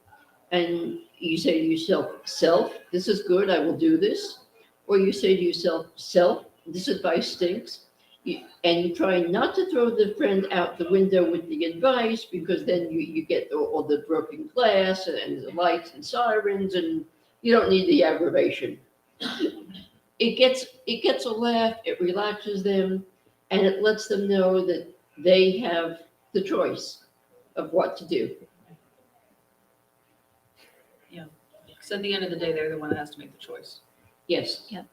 and you say to yourself, self, this is good, I will do this. Or you say to yourself, self, this advice stinks. And you try not to throw the friend out the window with the advice, because then you get all the broken glass and the lights and sirens, and you don't need the aggravation. It gets a laugh, it relaxes them, and it lets them know that they have the choice of what to do. Yeah. So at the end of the day, they're the one that has to make the choice. Yes. Yep.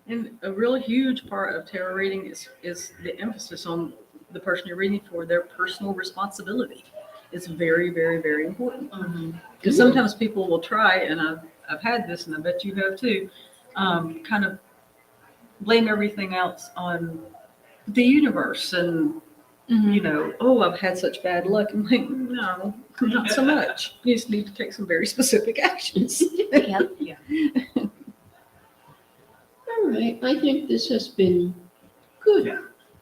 And a really huge part of tarot reading is the emphasis on the person you're reading for, their personal responsibility. It's very, very, very important. Because sometimes people will try, and I've had this, and I bet you have too, kind of blame everything else on the universe and, oh, I've had such bad luck. I'm like, no, not so much. You just need to take some very specific actions. Yep. Yeah. All right, I think this has been good.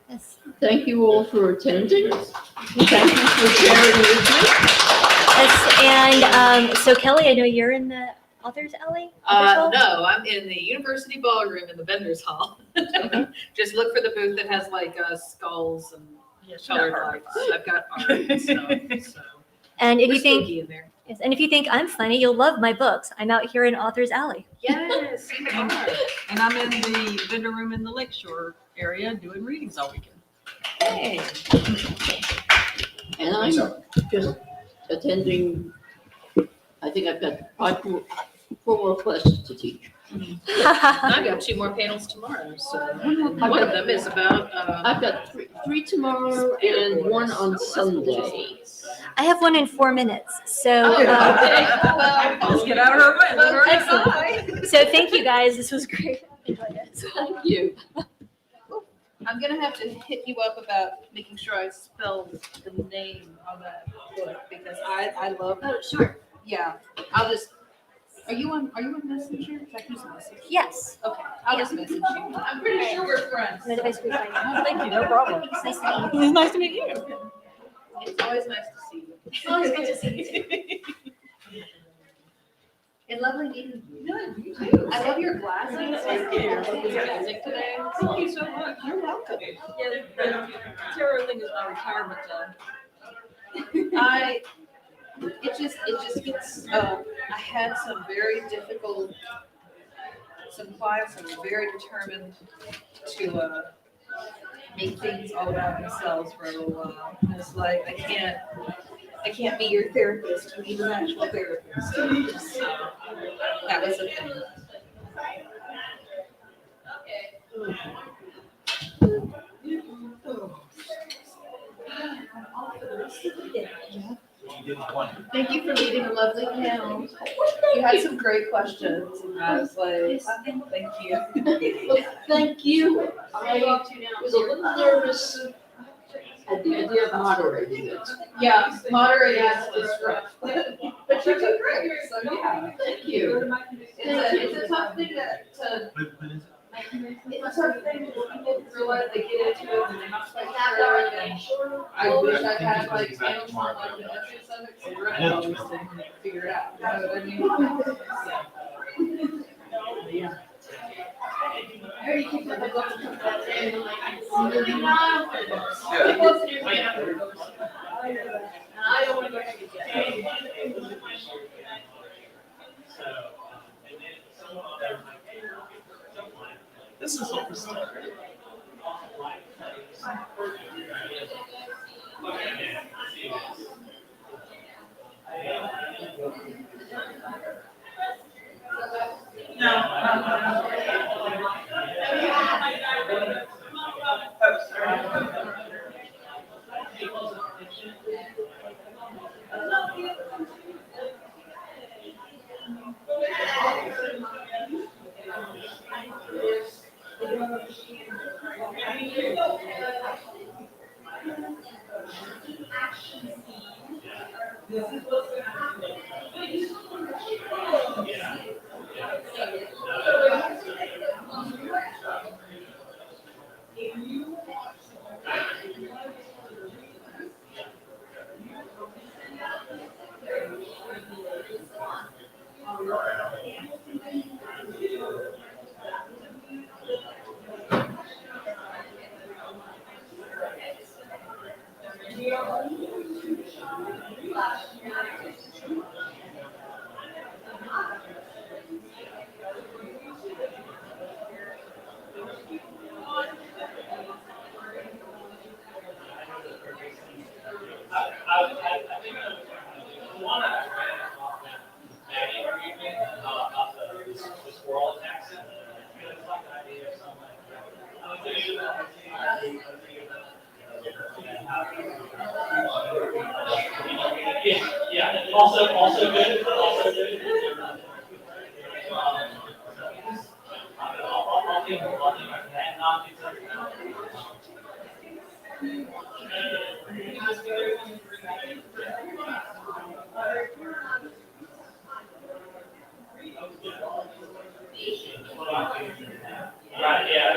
Yes. Thank you all for attending. Thank you for sharing with me. Yes, and so Kelly, I know you're in the Authors Alley? Authors Hall? No, I'm in the University Ballroom in the vendors hall. Just look for the booth that has like skulls and colored lights. I've got art and stuff, so. And if We're you think, spooky in there. yes, and if you think I'm funny, you'll love my books. I'm out here in Authors Alley. Yes, you are. And I'm in the vendor room in the Lakeshore area doing readings all weekend. Hey. And I'm just attending, I think I've got 4 more classes to teach. I've got 2 more panels tomorrow, so, and one of them is about, I've got three tomorrow and one on Sunday. I have one in 4 minutes, so. Oh, okay. Let's get out of her way. Let her Excellent. So thank you, guys. This was great. Enjoyed it. Thank you. I'm gonna have to hit you up about making sure I spell the name on that book, because I love. Oh, sure. Yeah, I'll just, are you on Messenger? Should I use Messenger? Yes. Okay, I'll just message you. I'm pretty sure we're friends. No, device free finding. Oh, thank you, no problem. It's nice to meet you. It's nice to meet you. It's always nice to see you. It's always good to see you too. And lovely meeting you. Yeah, you too. I love your glasses. Thank you. It was amazing today. Thank you so much. You're welcome. Yeah, the tarot thing is my retirement time. It just gets, I had some very difficult, some clients that were very determined to, make things all about themselves for a little while. And it's like, I can't be your therapist, you need an actual therapist. So, that was the thing. Thank you for leading a lovely panel. You had some great questions, and I was like, thank you. Thank you. I was a little nervous at the idea of moderating it. Yeah, moderating is rough, but you did great, so yeah, Thank you. it's a tough thing to it's a tough thing when people realize they get into it and they're not quite sure, and I wish I had like panels on like the ethics of it, so we're gonna always figure it out, you know what I mean? So, yeah. I don't wanna go ahead and This is what we're starting. Yeah, also good. Right, yeah.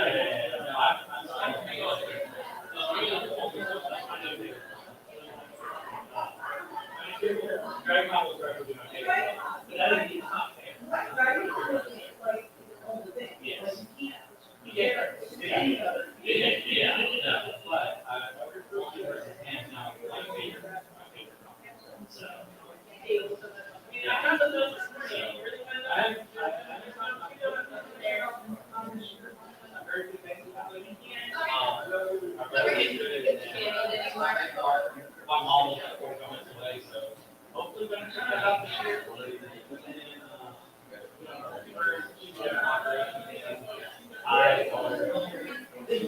You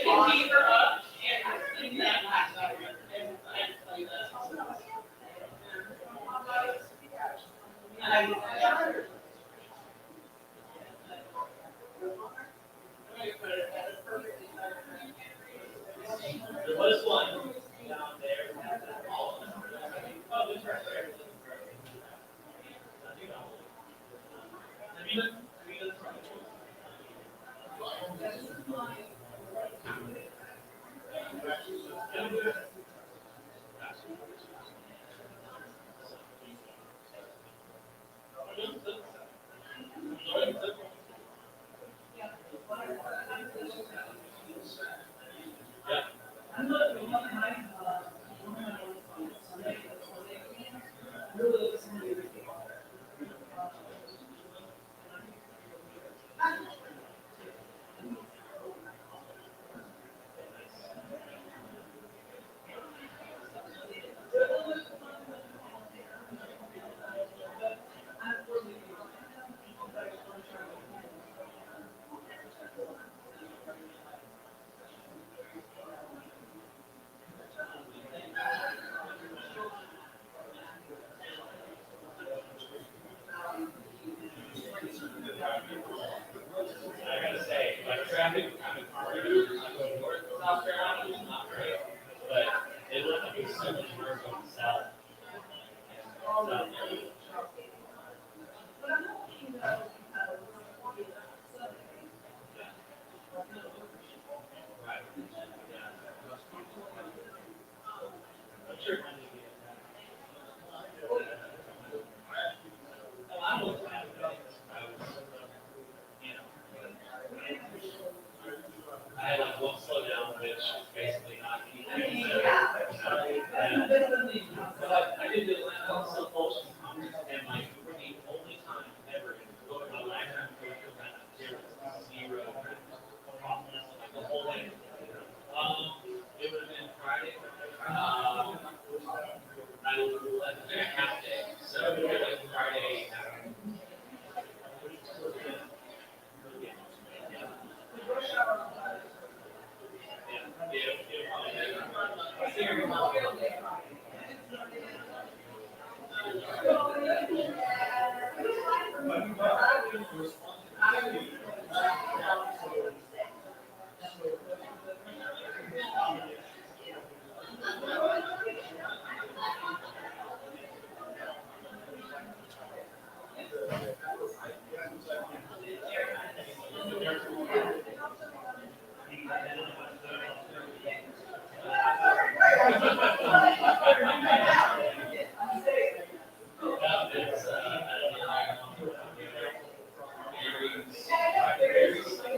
can beat her up and that. There was one down there. Oh, it's right there. I gotta say, like traffic, I'm north of South Carolina is not great, but it looked like it was so much worse on the south. I had like one slow down, which is basically not anything. But I did the Atlanta Self-Pulsion Conference, and like, for the only time ever in my lifetime going to Atlanta, there was zero problems, like the whole way. It would have been Friday. I was a half day, so it was like Friday. It's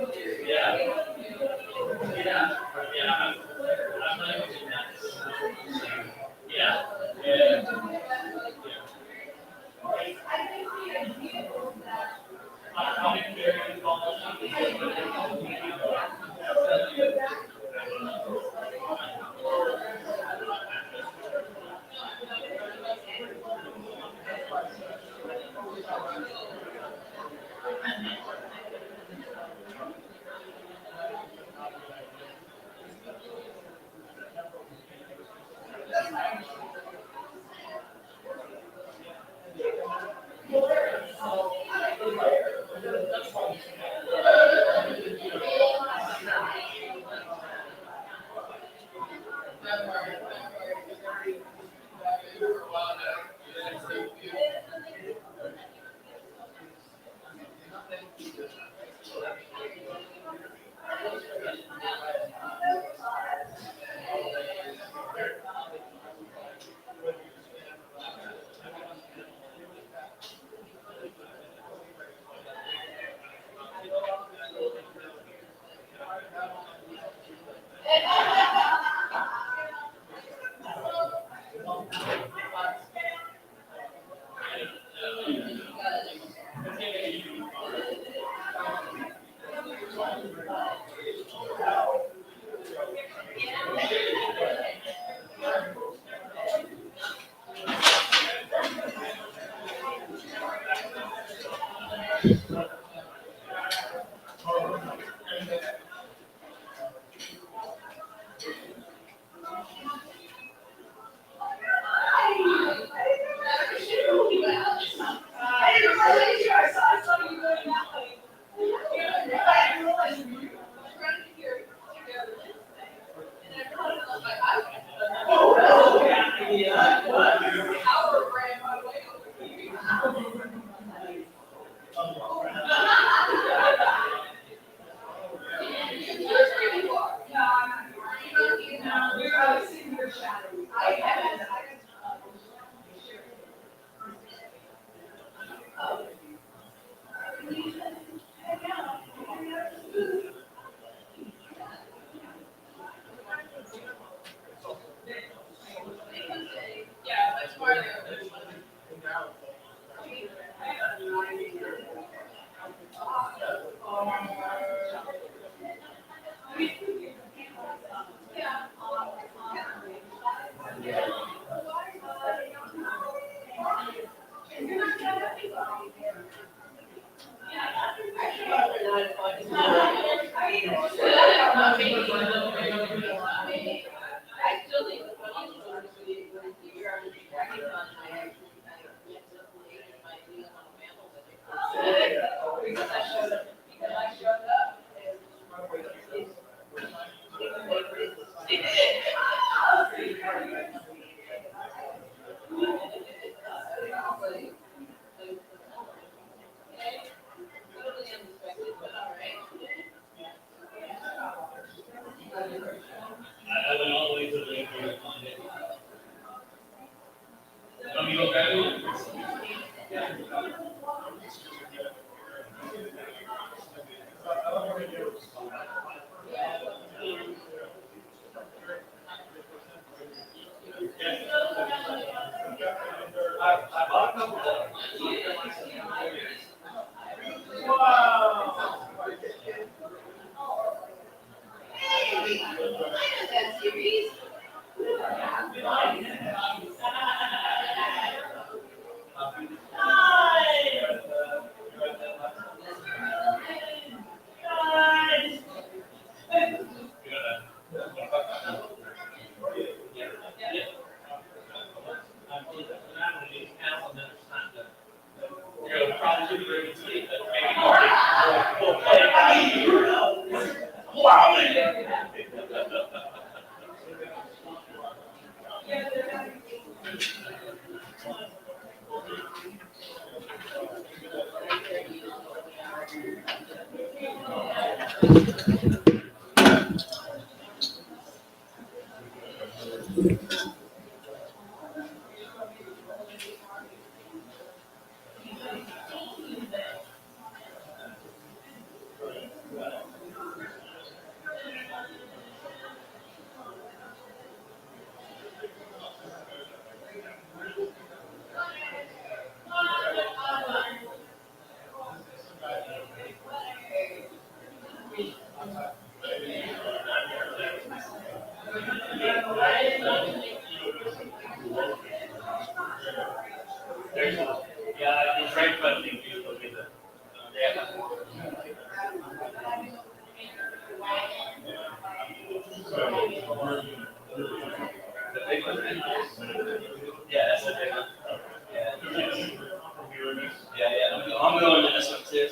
I'm going to this one too.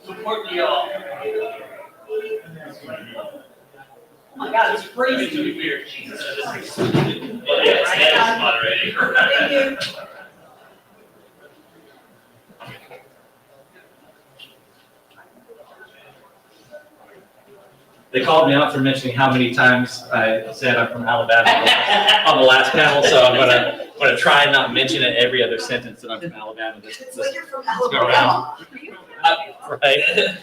Support y'all. Oh my God, it's crazy to be weird. Jesus. Well, yeah, it's moderating. Thank you. They called me out for mentioning how many times I said I'm from Alabama on the last panel, so I'm gonna try and not mention it every other sentence that I'm from Alabama. You're from Let's go around. Right.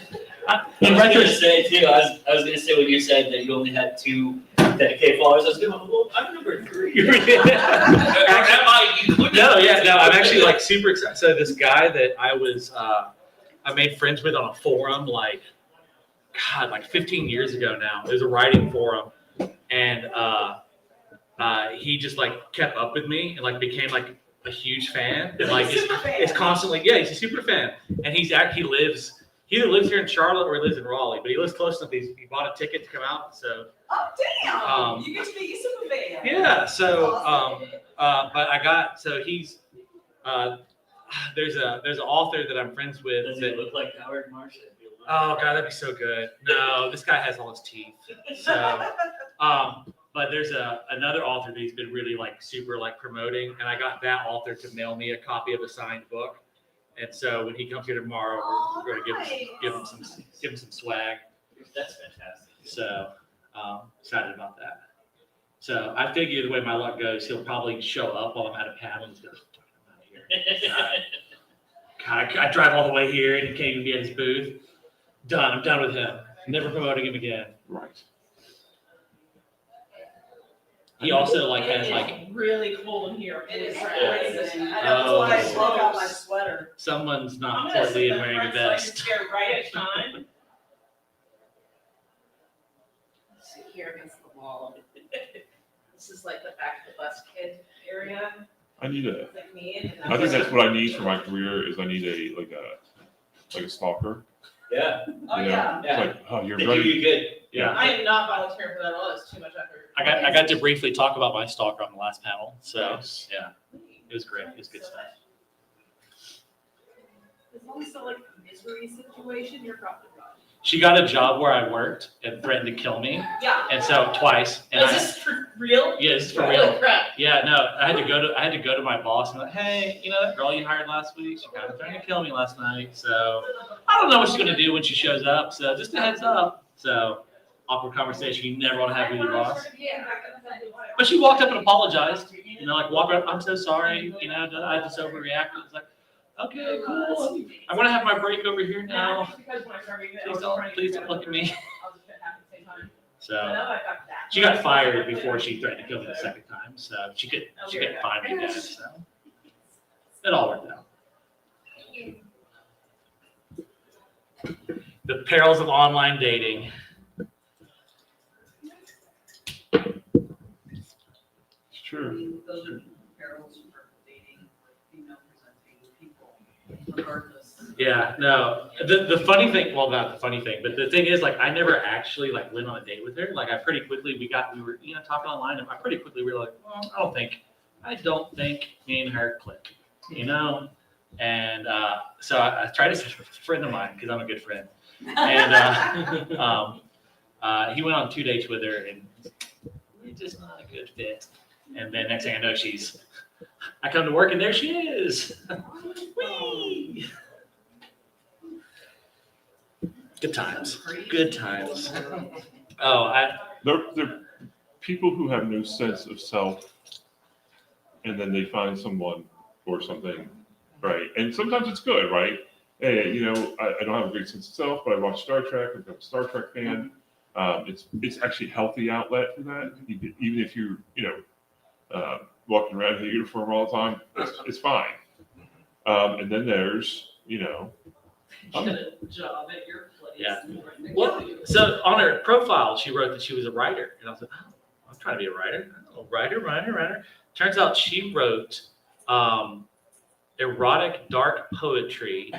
In retrospect, say too, I was gonna say when you said that you only had 2 dedicated followers, I was going, well, I'm number 3. No, I'm actually like super excited. So this guy that I made friends with on a forum, like 15 years ago now. It was a writing forum, and he just like kept up with me and like became like a huge fan, and like it's constantly, yeah, he's a super fan, and he either lives here in Charlotte or he lives in Raleigh, but he lives close enough. He bought a ticket to come out, so. Oh, damn! You get to be a super fan. Yeah, so he's there's an author that I'm friends with. Does he look like Howard Marshall? Oh god, that'd be so good. No, this guy has all his teeth. So, but there's another author that he's been really like super like promoting, and I got that author to mail me a copy of a signed book. And so when he comes here tomorrow, we're going to give him some swag. That's fantastic. So excited about that. So I figure the way my luck goes, he'll probably show up while I'm at a panel. He's going to I'm out here. God, I drive all the way here and he can't even be at his booth. Done. I'm done with him. Never promoting him again. Right. He also like has like really cold in here. It is freezing. I know, that's why I broke out my sweater. Someone's not I'm gonna portly sit and up wearing a front so I can vest. stare right at Sean. Sit here against the wall. This is like the back of the bus kid area. I need a. Like me. I think that's what I need for my career is I need a stalker. Yeah. Oh, You know, yeah. it's like, oh, you're They ready. do you good. Yeah. I am not volunteering for that at all. It's too much effort. I got to briefly talk about my stalker on the last panel. So yeah, it was great. It was good stuff. It's also like a misery situation. You're probably right. She got a job where I worked and threatened to kill me. Yeah. And so twice. And Is this for real? Yeah, this is for Holy real. crap. Yeah, no, I had to go to my boss and like, hey, you know that girl you hired last week? She kind of threatened to kill me last night. So I don't know what she's gonna do when she shows up. So just a heads up. So awkward conversation you never want to have with your boss. But she walked up and apologized. You know, like walk up, I'm so sorry. You know, I just overreacted. It's like, okay, cool. I'm gonna have my break over here now. Please don't look at me. So she got fired before she threatened to kill me the second time. So she couldn't find me again. So it all worked out. The perils of online dating. It's true. Those are perils for dating female presenting people, regardless. Yeah, no. The funny thing, well, not the funny thing, but the thing is, like, I never actually like went on a date with her. Like, I pretty quickly we were talking online, and I pretty quickly we were like, well, I don't think me and her click, you know. And so I tried to switch with a friend of mine because I'm a good friend, and he went on 2 dates with her, and we're just not a good fit. And then next thing I know, I come to work and there she is. Whee! Good times. Good times. Oh, They're people who have no sense of self, and then they find someone or something, right? And sometimes it's good, right? Hey, you know, I don't have a great sense of self, but I watch Star Trek. I'm a Star Trek fan. It's actually a healthy outlet for that. Even if you're, walking around in a uniform all the time, it's fine. And then there's, Get a job at your place. yeah. Well, so on her profile, she wrote that she was a writer. And I was like, oh, I'm trying to be a writer. Oh, writer. Turns out she wrote erotic dark poetry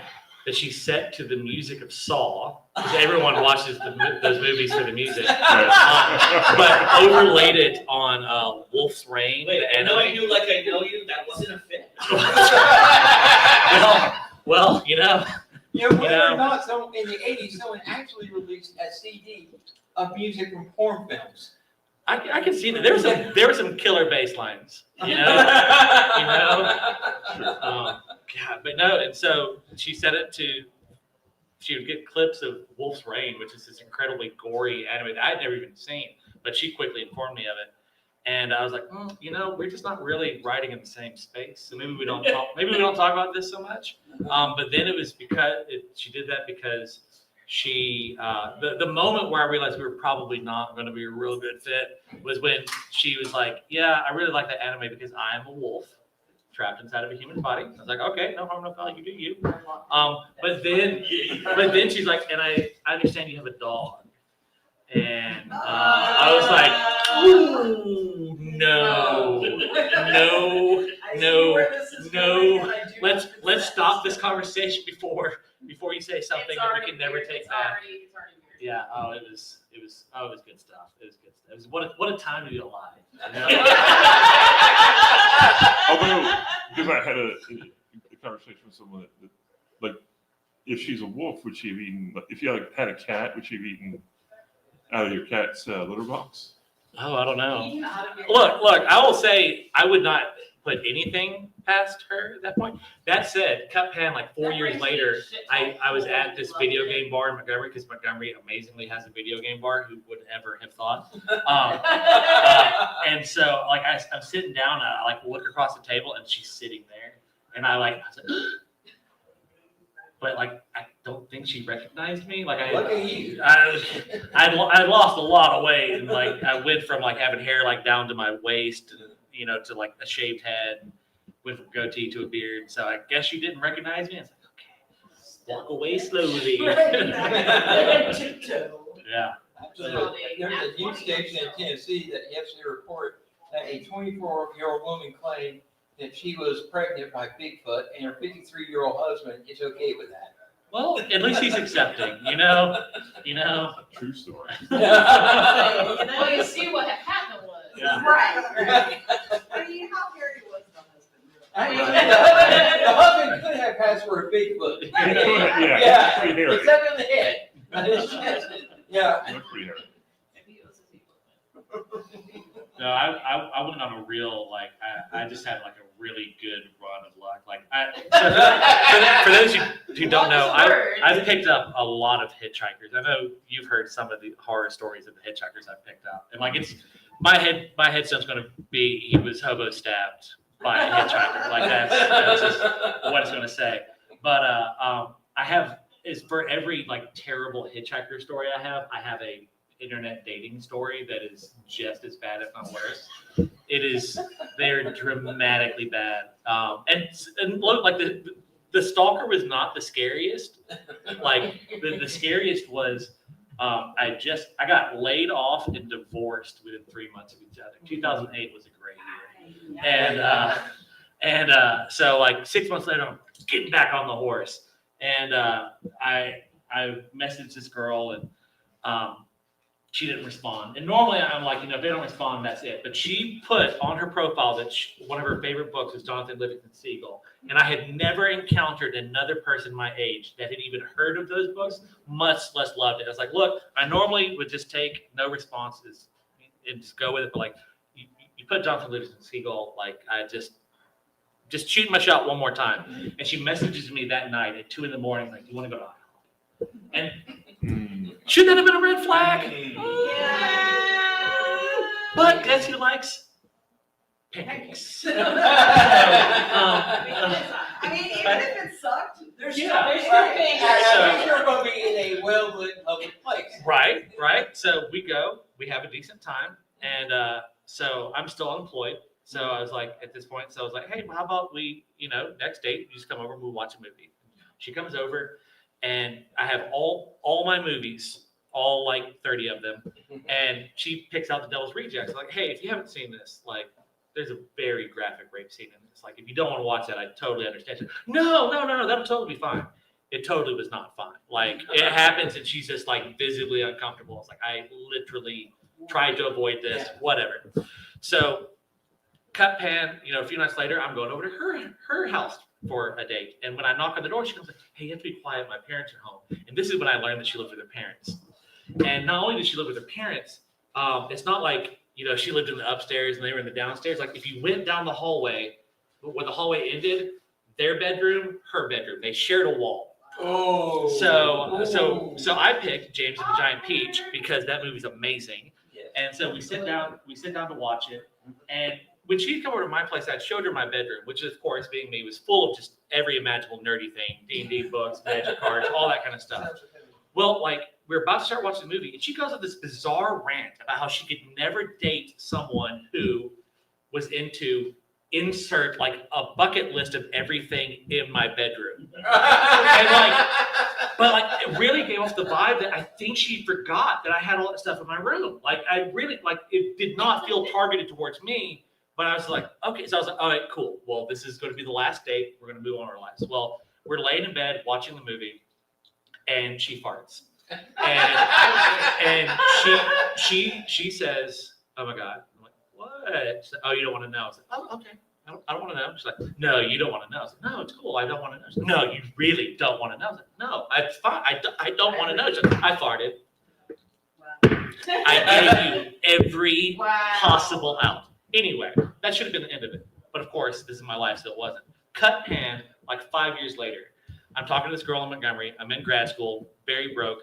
that she set to the music of Saw, because everyone watches those movies for the music, but overlaid it on Wolf's Rain. Wait, the I know anime. you like I know you. That wasn't a fit. well, you know. Yeah, whether or not someone in the 80s, someone actually released a CD of music from porn films. I can see that there were some killer bass lines, you know. God, but no, and so she said it to. She would get clips of Wolf's Rain, which is this incredibly gory anime that I'd never even seen, but she quickly informed me of it, and I was like, we're just not really writing in the same space, so maybe we don't talk. Maybe we don't talk about this so much. But then it was because she did that because she the moment where I realized we were probably not going to be a real good fit was when she was like, yeah, I really like that anime because I'm a wolf trapped inside of a human body. I was like, okay, no harm, no foul, you do you. But then she's like, and I understand you have a dog. And I was like, Ooh, no, no, no, no. Let's stop this conversation before you say something that we can never take back. Yeah. Oh, it was good stuff. It was good stuff. It was what a time to be alive. Although, because I had a conversation with someone that, like, if she's a wolf, would she have eaten? If you had a cat, would she have eaten out of your cat's litter box? Oh, I don't know. Look, I will say I would not put anything past her at that point. That said, Cup Pan, like 4 years later, I was at this video game bar in Montgomery, because Montgomery amazingly has a video game bar. Who would ever have thought? And so, like, I'm sitting down, and I like look across the table, and she's sitting there, and I was like, but like, I don't think she recognized me. Like, Look at you. I lost a lot of weight, and like I went from like having hair like down to my waist, and to like a shaved head, with a goatee to a beard. So I guess you didn't recognize me. I was like, okay, walk away slowly. Yeah. Absolutely. There's a news station in Tennessee that yesterday reported that a 24-year-old woman claimed that she was pregnant by Bigfoot, and her 53-year-old husband is okay with that. Well, at least he's accepting, True story. Well, you see what happened was. Yeah. Right. I mean, how hairy was the husband? The husband could have passed for a Bigfoot. Yeah, pretty hairy. Except in the head. Yeah. Looked pretty hairy. No, I went on a real, like, I just had like a really good run of luck. Like, for those who don't know, I've picked up a lot of hitchhikers. I know you've heard some of the horror stories of the hitchhikers I've picked up, and like, it's my headstone's going to be he was hobo stabbed by a hitchhiker. Like, that's just what it's going to say. But I have, is for every like terrible hitchhiker story I have a internet dating story that is just as bad, if not worse. They're dramatically bad. And look, like the stalker was not the scariest. Like the scariest was I got laid off and divorced within 3 months of each other. 2008 was a great year. And so like 6 months later, I'm getting back on the horse. And I messaged this girl, and she didn't respond. And normally I'm like, if they don't respond, that's it. But she put on her profile that one of her favorite books was Jonathan Livingston Seagull. And I had never encountered another person my age that had even heard of those books, much less loved it. I was like, look, I normally would just take no responses and just go with it. But like, you put Jonathan Livingston Seagull, like, I just shoot my shot one more time. And she messages me that night at 2 a.m, like, you want to go to Idaho? And should that have been a red flag? But guess who likes pancakes? I mean, even if it sucked, there's still things. At least you're going to be in a well-lit public place. Right. So we go, we have a decent time. And so I'm still unemployed. So I was like, at this point, hey, how about we, next date, you just come over and we'll watch a movie. She comes over, and I have all my movies, all like 30 of them. And she picks out The Devil's Rejects. Like, hey, if you haven't seen this, like, there's a very graphic rape scene in this. Like, if you don't want to watch that, I totally understand. No, that'll totally be fine. It totally was not fine. Like, it happens, and she's just like visibly uncomfortable. It's like, I literally tried to avoid this, whatever. So, Cut Pan, a few nights later, I'm going over to her house for a date. And when I knock on the door, she comes like, hey, you have to be quiet. My parents are home. And this is when I learned that she lived with her parents. And not only did she live with her parents, it's not like, she lived in the upstairs and they were in the downstairs. Like, if you went down the hallway, where the hallway ended, their bedroom, her bedroom, they shared a wall. Oh. So I picked James and the Giant Peach because that movie's amazing. Yes. And so we sit down to watch it. And when she'd come over to my place, I showed her my bedroom, which, of course, being me, was full of just every imaginable nerdy thing, D&D books, magic cards, all that kind of stuff. Well, like, we're about to start watching the movie, and she goes on this bizarre rant about how she could never date someone who was into insert like a bucket list of everything in my bedroom. And like, but like it really gave off the vibe that I think she forgot that I had all that stuff in my room. Like I really like it did not feel targeted towards me, but I was like, okay. So I was like, all right, cool. Well, this is going to be the last date. We're going to move on our lives. Well, we're laying in bed watching the movie, and she farts, and she says, "Oh my God." I'm like, "What?" She's like, "Oh, you don't want to know." I was like, "Oh, okay. I don't want to know." She's like, "No, you don't want to know." I was like, "No, it's cool. I don't want to know." She's like, "No, you really don't want to know." I was like, "No, it's fine. I don't want to know." She's like, "I farted." I gave you every possible out. Anyway, that should have been the end of it. But of course, this is my life, so it wasn't. Cut hand, like 5 years later. I'm talking to this girl in Montgomery. I'm in grad school, very broke.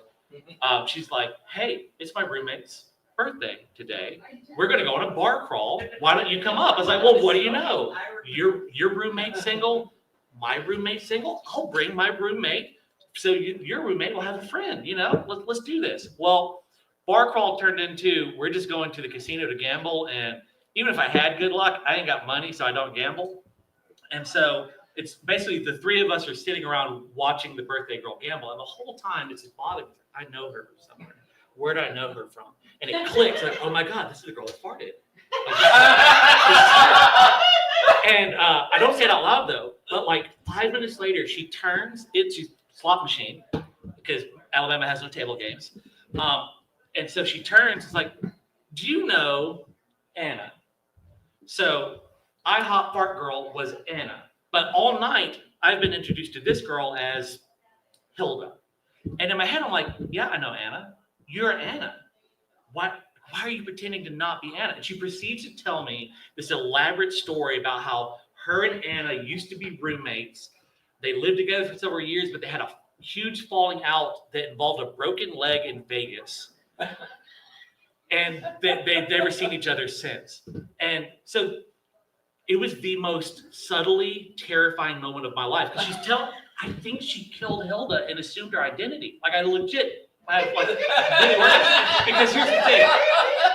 She's like, "Hey, it's my roommate's birthday today. We're gonna go on a bar crawl. Why don't you come up?" I was like, "Well, what do you know? Your roommate's single, my roommate's single. I'll bring my roommate, so your roommate will have a friend. You know, let's do this." Well, bar crawl turned into we're just going to the casino to gamble, and even if I had good luck, I ain't got money, so I don't gamble. And so it's basically the three of us are sitting around watching the birthday girl gamble, and the whole time it's just bothering me. I know her from somewhere. Where do I know her from? And it clicks like, oh my God, this is the girl that farted. And I don't say it out loud though, but like 5 minutes later, she turns. It's a slot machine because Alabama has no table games. And so she turns. It's like, do you know Anna? So IHOP fart girl was Anna. But all night, I've been introduced to this girl as Hilda. And in my head, I'm like, yeah, I know Anna. You're Anna. Why are you pretending to not be Anna? And she proceeds to tell me this elaborate story about how her and Anna used to be roommates. They lived together for several years, but they had a huge falling out that involved a broken leg in Vegas. And they've never seen each other since. And so it was the most subtly terrifying moment of my life. Because I think she killed Hilda and assumed her identity. Like I legit, because here's the thing.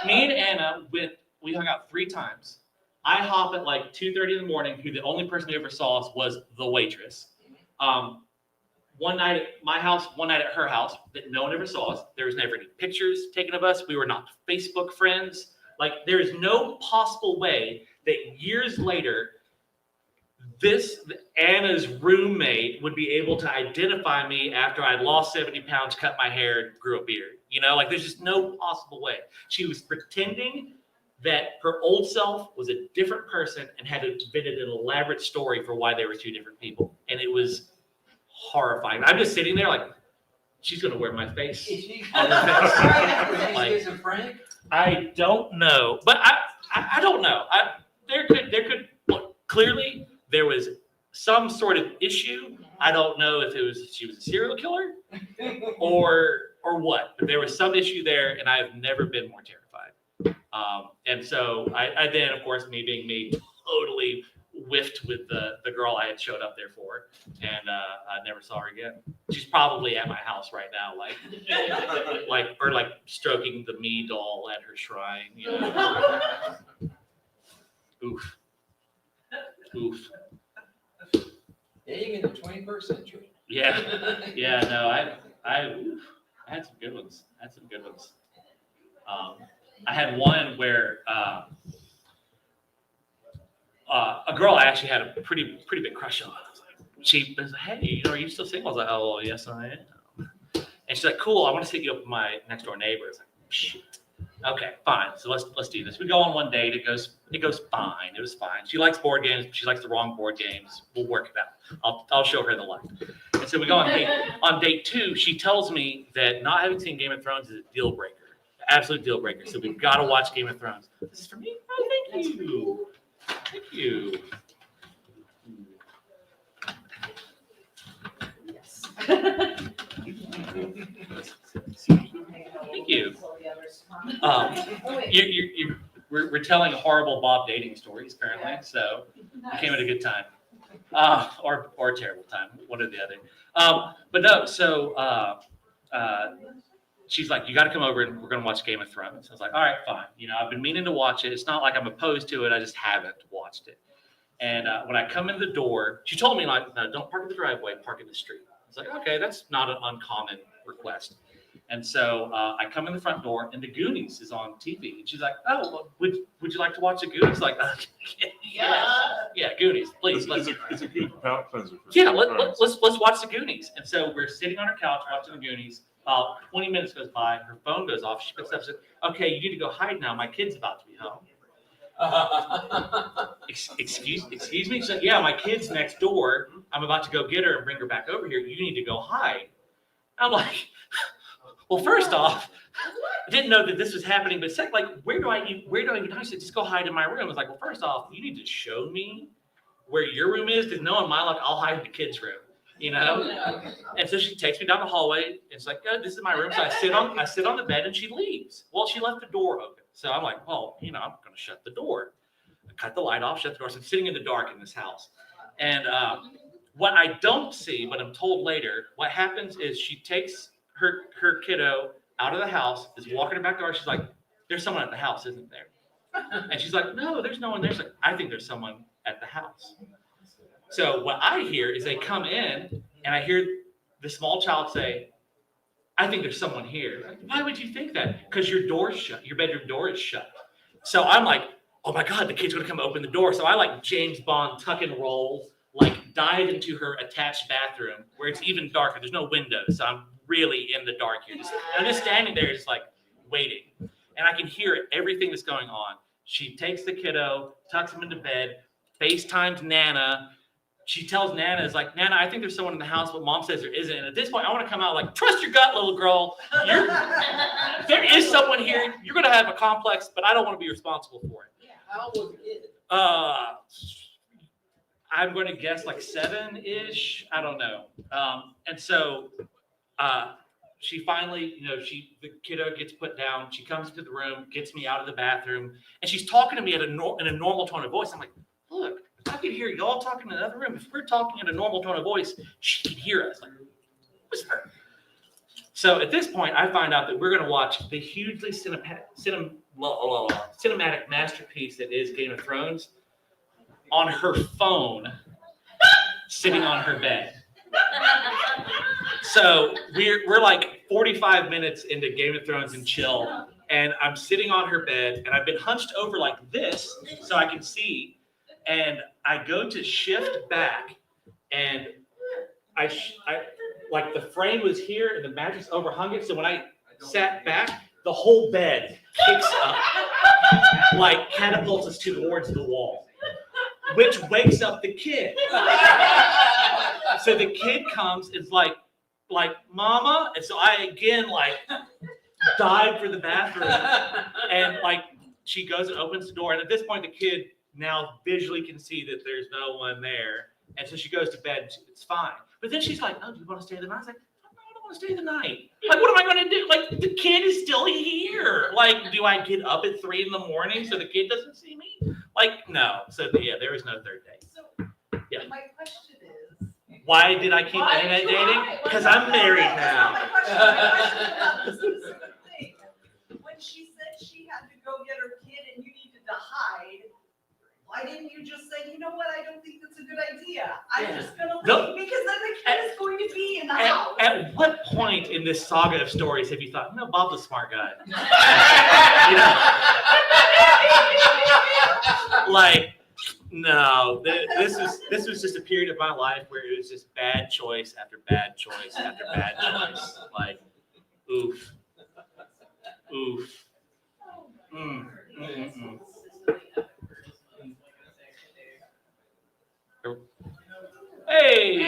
Me and Anna, we hung out 3 times. IHOP at like 2:30 in the morning, who the only person who ever saw us was the waitress. One night at my house, one night at her house, that no one ever saw us. There was never any pictures taken of us. We were not Facebook friends. Like there is no possible way that years later, Anna's roommate would be able to identify me after I'd lost 70 pounds, cut my hair, grew a beard. You know, like there's just no possible way. She was pretending that her old self was a different person and had invented an elaborate story for why they were 2 different people. And it was horrifying. I'm just sitting there like, she's going to wear my face. Is she on her face. Like, schizophrenic? I don't know, but I don't know. There could clearly there was some sort of issue. I don't know if she was a serial killer or what, but there was some issue there, and I've never been more terrified. And so I then, of course, me being me, totally whiffed with the girl I had showed up there for, and I never saw her again. She's probably at my house right now, like stroking the me doll at her shrine. You know? Oof. Yeah, you in the 21st century. Yeah. No, I had some good ones. I had one where a girl I actually had a pretty big crush on. I was like, she was like, "Hey, are you still single?" I was like, "Oh, well, yes, I am." And she's like, "Cool, I want to set you up with my next door neighbor." I was like, "Shit. Okay, fine. So let's do this." We go on one date. It goes fine. It was fine. She likes board games. But she likes the wrong board games. We'll work it out. I'll show her the light. And so we go on date. On date 2, she tells me that not having seen Game of Thrones is a deal breaker, absolute deal breaker. So we've got to watch Game of Thrones. This is for me. Oh, thank you. Thank you. Yes. Thank you. We're telling horrible Bob dating stories apparently, so we came at a good time, or a terrible time, one or the other. But no, so she's like, "You got to come over and we're gonna watch Game of Thrones." I was like, "All right, fine." You know, I've been meaning to watch it. It's not like I'm opposed to it. I just haven't watched it. And when I come in the door, she told me, like, no, don't park in the driveway, park in the street. I was like, okay, that's not an uncommon request. And so I come in the front door, and the Goonies is on TV. And she's like, oh, well, would you like to watch the Goonies? Like, yeah, Goonies, please. It's a good palate cleanser. Yeah, let's watch the Goonies. And so we're sitting on her couch watching the Goonies. About 20 minutes goes by. Her phone goes off. She picks up and says, okay, you need to go hide now. My kid's about to be home. Excuse me? So, yeah, my kid's next door. I'm about to go get her and bring her back over here. You need to go hide. I'm like, well, first off, I didn't know that this was happening. But second, like, where do I even hide? She said, just go hide in my room. I was like, well, first off, you need to show me where your room is, because no, in my life, I'll hide in the kids' room. You know, and so she takes me down the hallway. And it's like, oh, this is my room. So I sit on the bed, and she leaves. Well, she left the door open. So I'm like, well, I'm going to shut the door. I cut the light off, shut the door. So I'm sitting in the dark in this house. And what I don't see, but I'm told later, what happens is she takes her kiddo out of the house, is walking her back door. She's like, there's someone at the house, isn't there? And she's like, no, there's no one there. She's like, I think there's someone at the house. So what I hear is they come in, and I hear the small child say, I think there's someone here. Like, why would you think that? Because your door's shut. Your bedroom door is shut. So I'm like, oh my God, the kid's going to come open the door. So I like James Bond tuck and roll, like dive into her attached bathroom where it's even darker. There's no windows. So I'm really in the dark here. I'm just standing there just like waiting. And I can hear everything that's going on. She takes the kiddo, tucks him into bed, FaceTimes Nana. She tells Nana, is like, Nana, I think there's someone in the house, but Mom says there isn't. And at this point, I want to come out like, trust your gut, little girl. There is someone here. You're going to have a complex, but I don't want to be responsible for it. Yeah, how old was the kid? I'm going to guess like 7-ish. I don't know. And so she finally, the kiddo gets put down. She comes into the room, gets me out of the bathroom, and she's talking to me in a normal tone of voice. I'm like, look, I can hear y'all talking in another room. If we're talking in a normal tone of voice, she can hear us. Like, whisper. So at this point, I find out that we're going to watch the hugely cinematic masterpiece that is Game of Thrones on her phone, sitting on her bed. So we're like 45 minutes into Game of Thrones and chill, and I'm sitting on her bed, and I've been hunched over like this so I can see. And I go to shift back, and I like the frame was here and the mattress overhung it. So when I sat back, the whole bed kicks up, like catapults us towards the wall, which wakes up the kid. So the kid comes, it's like, Mama. And so I again like dive for the bathroom, and like she goes and opens the door. And at this point, the kid now visually can see that there's no one there. And so she goes to bed, and it's fine. But then she's like, oh, do you want to stay the night? I was like, no, I don't want to stay the night. Like, what am I going to do? Like, the kid is still here. Like, do I get up at 3 a.m. so the kid doesn't see me? Like, no. So, yeah, there was no third date. So, yeah. my question is, why did I keep internet dating? Because I'm married now. My question about this specific thing. When she said she had to go get her kid and you needed to hide, why didn't you just say, you know what, I don't think that's a good idea. I'm just going to leave, because then the kid is going to be in the house. At what point in this saga of stories have you thought, no, Bob's a smart guy? Like, no, this was just a period of my life where it was just bad choice after bad choice after bad choice. Like, oof. Hey!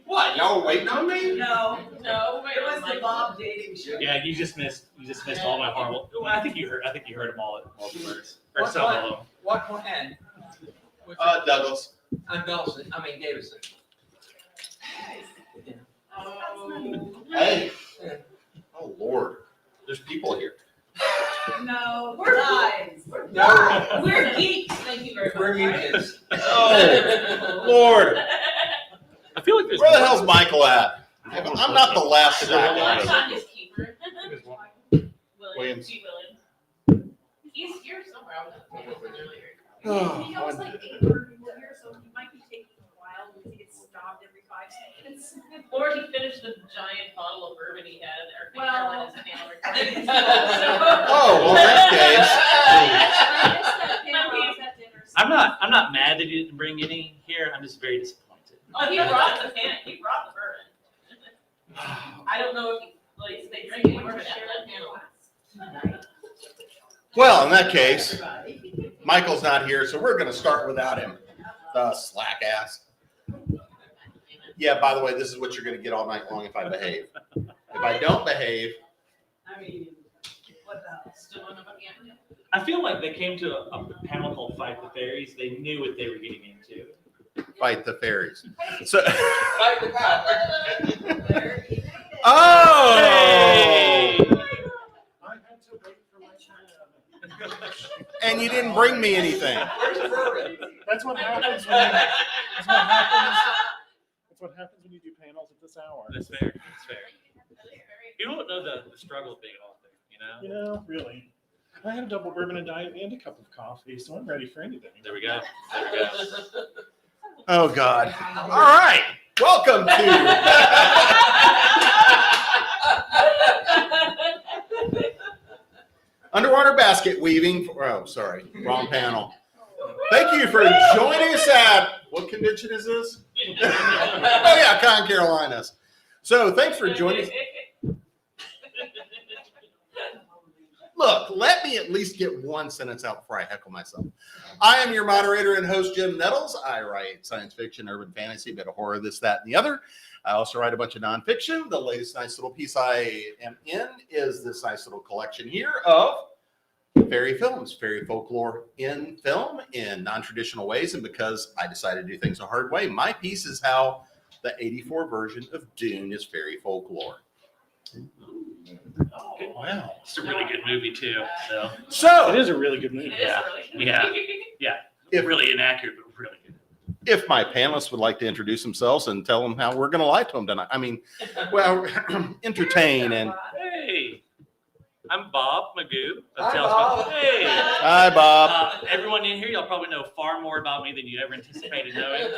What, y'all waiting on me? No, it was the Bob dating show. Yeah, you just missed all my horrible. Well, I think you heard them all at words. Or some of them. What plan? Douglas. I'm Dawson, Davison. Hey. Oh, Lord. There's people here. No, we're guys. We're geeks. Thank you very much. We're geeks. Oh, Lord. I feel like there's Where the hell's Michael at? I'm not the last I'm second. his keeper. Williams. He's here somewhere. I was just earlier. He knows like 8 bird people here, so he might be taking a while because he gets stopped every 5 seconds. Or he finished the giant bottle of bourbon he had at our Well- Carolinas panel recording. Oh, well, in that case. I'm not mad that you didn't bring any here. I'm just very disappointed. Oh, he brought the pan, he brought the bourbon. I don't know if he, like, they drink any bourbon at that panel. Well, in that case, Michael's not here, so we're gonna start without him. The slack ass. Yeah, by the way, this is what you're gonna get all night long if I behave. If I don't behave, I mean, what the, still on the again? I feel like they came to a panel called Fight the Fairies. They knew what they were getting into. fight the fairies. So, Fight the guy. oh! Hey! I had to wait for my turn. And you didn't bring me anything. Where's the bourbon? That's what happens when you, that's what happens. That's what happens when you do panels at this hour. That's fair. That's fair. People don't know the struggle of being an author, you know? You know, really. I had a double bourbon and diet and a cup of coffee, so I'm ready for anything. There we go. There we go. Oh, God. All right. Welcome to Underwater Basket Weaving. Oh, sorry. Wrong panel. Thank you for joining us at, what convention is this? Oh, yeah, ConCarolinas. So thanks for joining us. Look, let me at least get one sentence out before I heckle myself. I am your moderator and host, Jim Nettles. I write science fiction, urban fantasy, a bit of horror, this, that, and the other. I also write a bunch of nonfiction. The latest nice little piece I am in is this nice little collection here of fairy films, fairy folklore in film in non-traditional ways. And because I decided to do things a hard way, my piece is how the 84 version of Dune is fairy folklore. Oh, wow. It's a really good movie, too. So it is a really good movie. Yeah. Yeah. Really inaccurate, but really good. If my panelists would like to introduce themselves and tell them how we're going to lie to them tonight. I mean, well, entertain and. Hey, I'm Bob Magoo of Hi, Tales Bob. from- Hey. Hi, Bob. Everyone in here, you'll probably know far more about me than you ever anticipated knowing.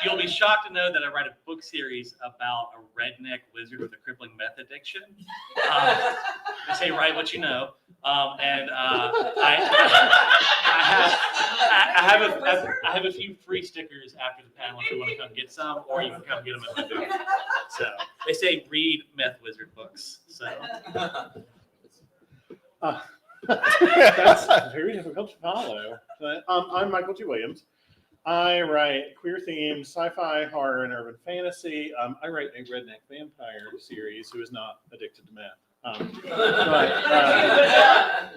You'll be shocked to know that I write a book series about a redneck wizard with a crippling meth addiction. They say write what you know. And I have a few free stickers after the panel if you want to come get some, or you can come get them at my booth. So they say read meth wizard books. So That's very difficult to follow. But I'm Michael G. Williams. I write queer themed sci-fi, horror, and urban fantasy. I write a redneck vampire series who is not addicted to meth. And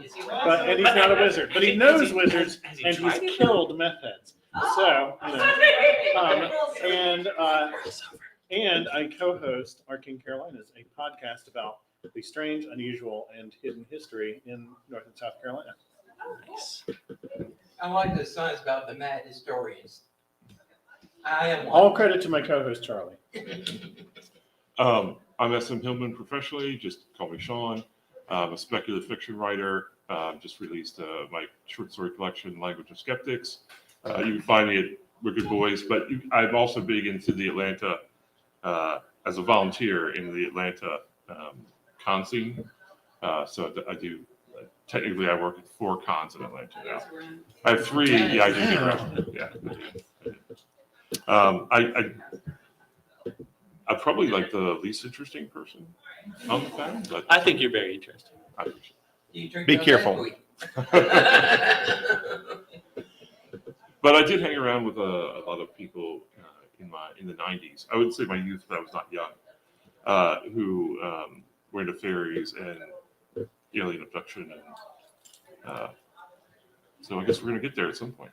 he's not a wizard, but he knows wizards and he's killed meth heads. So, you know, and I co-host our ConCarolinas, a podcast about the strange, unusual, and hidden history in North and South Carolina. Nice. I like the science about the mad historians. I am one. All credit to my co-host, Charlie. I'm S.M. Hillman professionally, just call me Sean. I'm a speculative fiction writer. Just released my short story collection, Language of Skeptics. You can find me at Wicked Boys, but I'm also big into the Atlanta, as a volunteer in the Atlanta con scene. So I do, technically I work at 4 cons in Atlanta now. I have 3, yeah, I do get around. Yeah, I do. I'm probably like the least interesting person on the panel, but I think you're very interesting. I appreciate You drink Be those careful. But I did hang around with a lot of people in the 90s. I would say my youth, but I was not young, who were into fairies and alien abduction, and so I guess we're gonna get there at some point.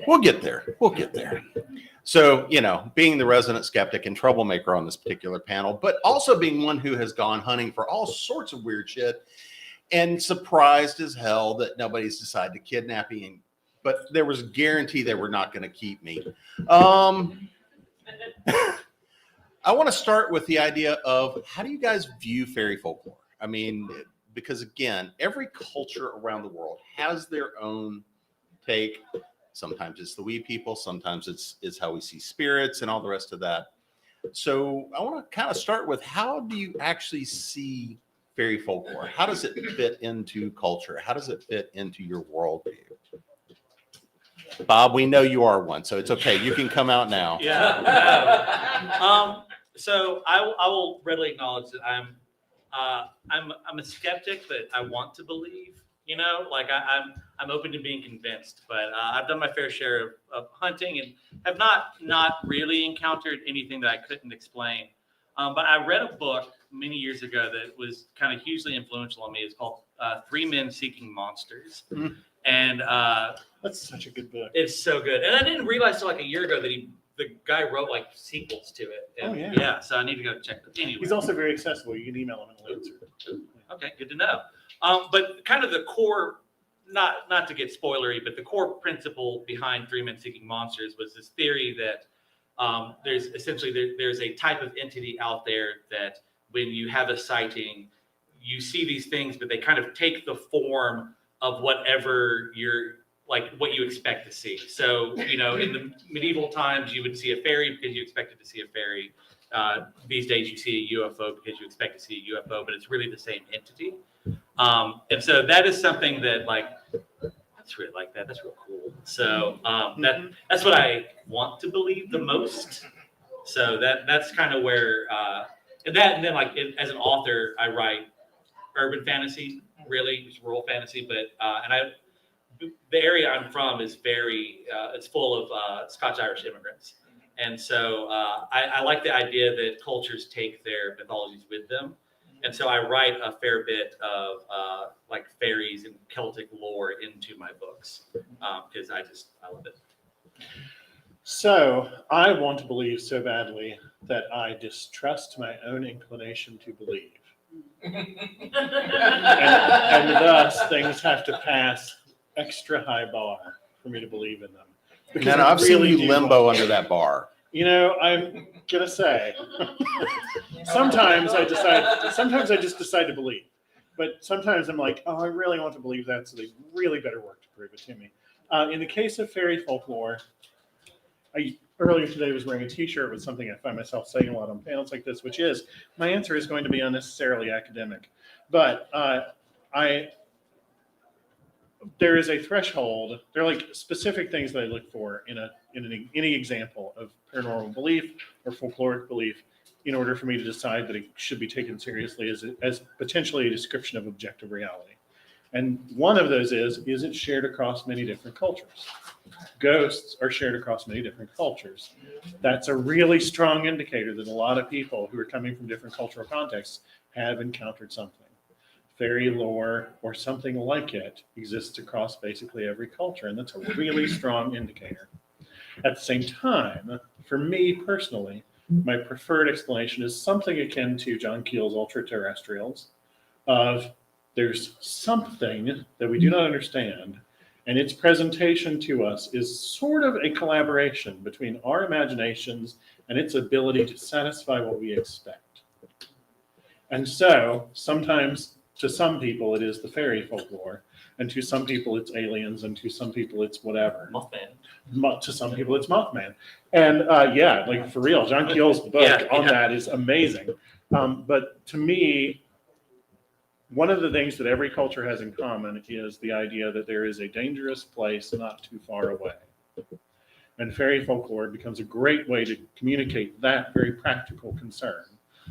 We'll get there. We'll get there. So, you know, being the resident skeptic and troublemaker on this particular panel, but also being one who has gone hunting for all sorts of weird shit and surprised as hell that nobody's decided to kidnap me. But there was a guarantee they were not going to keep me. I want to start with the idea of how do you guys view fairy folklore? I mean, because again, every culture around the world has their own take. Sometimes it's the we people, sometimes it's how we see spirits and all the rest of that. So I want to kind of start with, how do you actually see fairy folklore? How does it fit into culture? How does it fit into your worldview? Bob, we know you are one, so it's okay. You can come out now. Yeah. So I will readily acknowledge that I'm a skeptic, but I want to believe. You know, like I'm open to being convinced. But I've done my fair share of hunting and have not really encountered anything that I couldn't explain. But I read a book many years ago that was kind of hugely influential on me. It's called Three Men Seeking Monsters. Mhm. And That's such a good book. it's so good. And I didn't realize till like a year ago that the guy wrote like sequels to it. And, Oh, yeah. Yeah, so I need to go check it. Anyway. He's also very accessible. You can email him and he'll answer. Okay, good to know. But kind of the core, not to get spoilery, but the core principle behind Three Men Seeking Monsters was this theory that there's essentially there's a type of entity out there that when you have a sighting, you see these things, but they kind of take the form of whatever what you expect to see. So, you know, in the medieval times, you would see a fairy because you expected to see a fairy. These days, you see a UFO because you expect to see a UFO, but it's really the same entity. And so that is something that, that's really like that. That's real cool. So that's what I want to believe the most. So that's kind of where, and then as an author, I write urban fantasy, really, it's rural fantasy, but the area I'm from is it's full of Scotch-Irish immigrants. And so I like the idea that cultures take their mythologies with them. And so I write a fair bit of fairies and Celtic lore into my books because I love it. So I want to believe so badly that I distrust my own inclination to believe. and thus things have to pass extra high bar for me to believe in them. Because I've seen you limbo under that bar. You know, I'm gonna say, sometimes I just decide to believe. But sometimes I'm like, oh, I really want to believe that, so they really better work to prove it to me. In the case of fairy folklore, I earlier today was wearing a t-shirt with something I find myself saying a lot on panels like this, which is, my answer is going to be unnecessarily academic. But there is a threshold. There are like specific things that I look for in any example of paranormal belief or folkloric belief in order for me to decide that it should be taken seriously as potentially a description of objective reality. And one of those is it shared across many different cultures? Ghosts are shared across many different cultures. That's a really strong indicator that a lot of people who are coming from different cultural contexts have encountered something. Fairy lore or something like it exists across basically every culture, and that's a really strong indicator. At the same time, for me personally, my preferred explanation is something akin to John Keel's Ultra-Terrestrials, of there's something that we do not understand, and its presentation to us is sort of a collaboration between our imaginations and its ability to satisfy what we expect. And so sometimes, to some people, it is the fairy folklore, and to some people, it's aliens, and to some people, it's whatever. Mothman. To some people, it's Mothman. And yeah, like for real, John Keel's book on that is amazing. But to me, one of the things that every culture has in common is the idea that there is a dangerous place not too far away. And fairy folklore becomes a great way to communicate that very practical concern.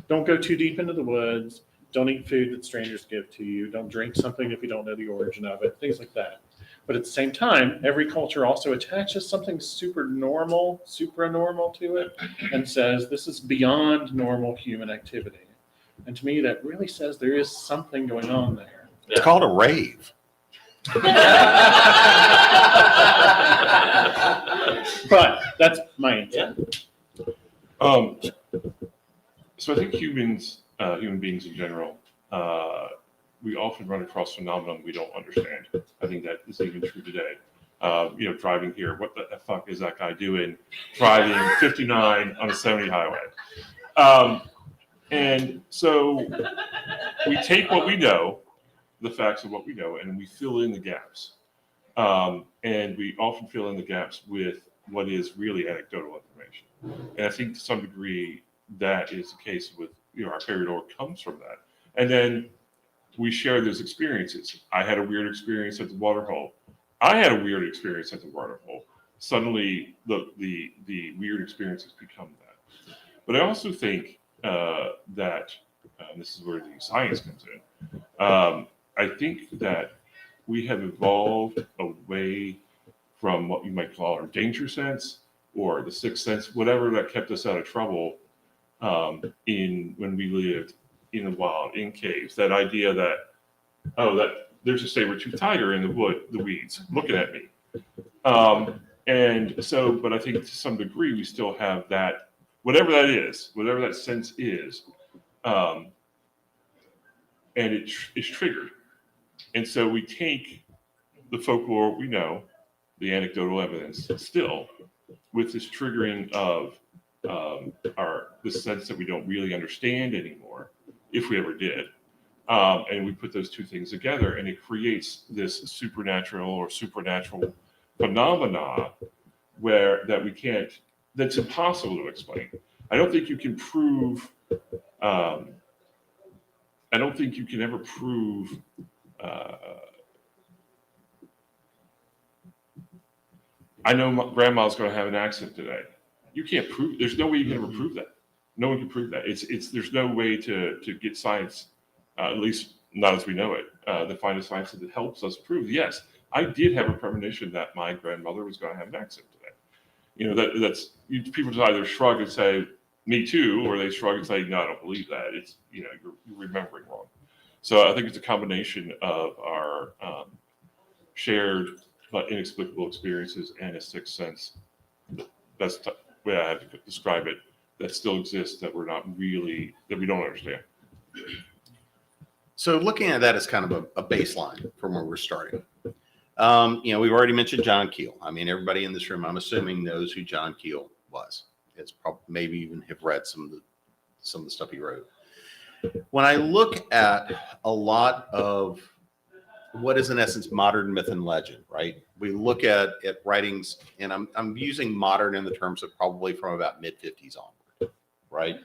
Don't go too deep into the woods. Don't eat food that strangers give to you. Don't drink something if you don't know the origin of it, things like that. But at the same time, every culture also attaches something supranormal to it and says this is beyond normal human activity. And to me, that really says there is something going on there. It's called a rave. But that's my answer. So I think human beings in general, we often run across phenomenon we don't understand. I think that is even true today. Driving here, what the fuck is that guy doing driving 59 on a 70 highway? And so we take what we know the facts of what we know and we fill in the gaps. And we often fill in the gaps with what is really anecdotal information. And I think to some degree that is the case with, our fairy lore comes from that. And then we share those experiences. I had a weird experience at the water hole. I had a weird experience at the water hole. Suddenly the weird experiences become that. But I also think that this is where the science comes in. I think that we have evolved away from what you might call our danger sense or the sixth sense, whatever that kept us out of trouble when we lived in the wild, in caves. That idea that, that there's a saber-toothed tiger in the weeds looking at me. And so, but I think to some degree we still have that, whatever that is, whatever that sense is, and it's triggered. And so we take the folklore we know, the anecdotal evidence still, with this triggering of the sense that we don't really understand anymore, if we ever did. And we put those two things together and it creates this supernatural phenomena that's impossible to explain. I don't think you can prove, I don't think you can ever prove I know my grandma's going to have an accident today. You can't prove. There's no way you can ever prove that. No one can prove that. There's no way to get science, at least not as we know it, to find a science that helps us prove. Yes, I did have a premonition that my grandmother was going to have an accident today. People just either shrug and say, "Me too," or they shrug and say, "No, I don't believe that." It's you're remembering wrong. So I think it's a combination of our shared but inexplicable experiences and a sixth sense. That's the way I have to describe it. That still exists that we don't understand. So looking at that as kind of a baseline from where we're starting. We've already mentioned John Keel. I mean, everybody in this room, I'm assuming, knows who John Keel was. It's probably maybe even have read some of the stuff he wrote. When I look at a lot of what is in essence modern myth and legend, right? We look at writings, and I'm using modern in the terms of probably from about mid-50s onward, right?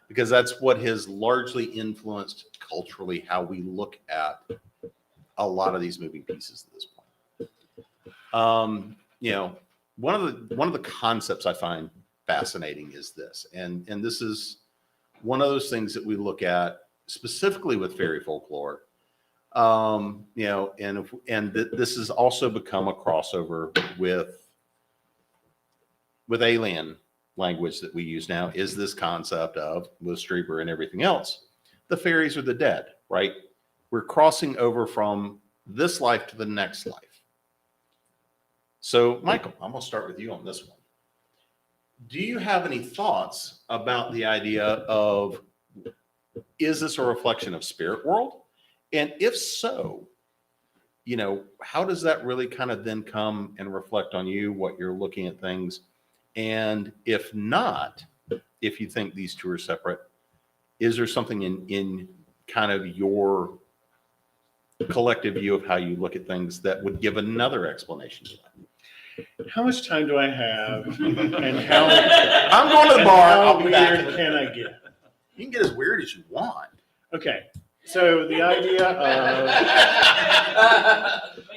Because that's what has largely influenced culturally how we look at a lot of these moving pieces at this point. One of the concepts I find fascinating is this, and this is one of those things that we look at specifically with fairy folklore. This has also become a crossover with alien language that we use now, is this concept of, with Strieber and everything else, the fairies are the dead, right? We're crossing over from this life to the next life. So, Michael, I'm going to start with you on this one. Do you have any thoughts about the idea of, is this a reflection of spirit world? And if so, how does that really kind of then come and reflect on you, what you're looking at things? And if not, if you think these two are separate, is there something in kind of your collective view of how you look at things that would give another explanation to that? How much time do I have? And how I'm going to the bar. How I'll be back. weird can I get? You can get as weird as you want. Okay. So the idea of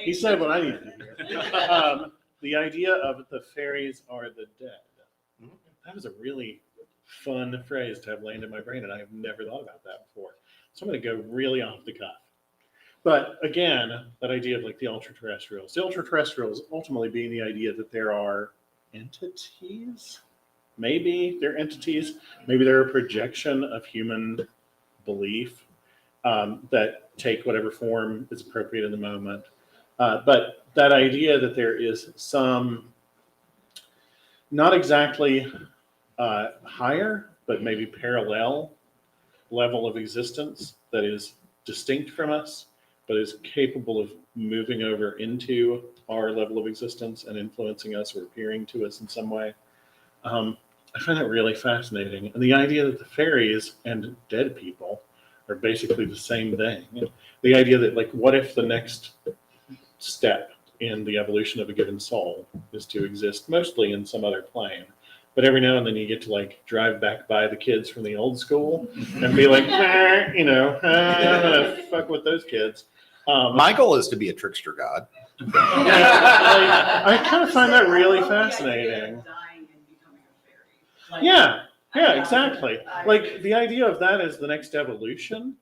he said what I need to hear. The idea of the fairies are the dead. That was a really fun phrase to have land in my brain, and I have never thought about that before. So I'm going to go really off the cuff. But again, that idea of like the ultra-terrestrials ultimately being the idea that there are entities. Maybe they're entities. Maybe they're a projection of human belief that take whatever form is appropriate in the moment. But that idea that there is some, not exactly higher, but maybe parallel level of existence that is distinct from us, but is capable of moving over into our level of existence and influencing us or appearing to us in some way. I find that really fascinating. And the idea that the fairies and dead people are basically the same thing. The idea that, like, what if the next step in the evolution of a given soul is to exist mostly in some other plane, but every now and then you get to like drive back by the kids from the old school and be like, "Nah, you know, I'm gonna fuck with those kids." My goal is to be a trickster god. I kind of find that really fascinating. Yeah, exactly. Like the idea of that is the next evolution,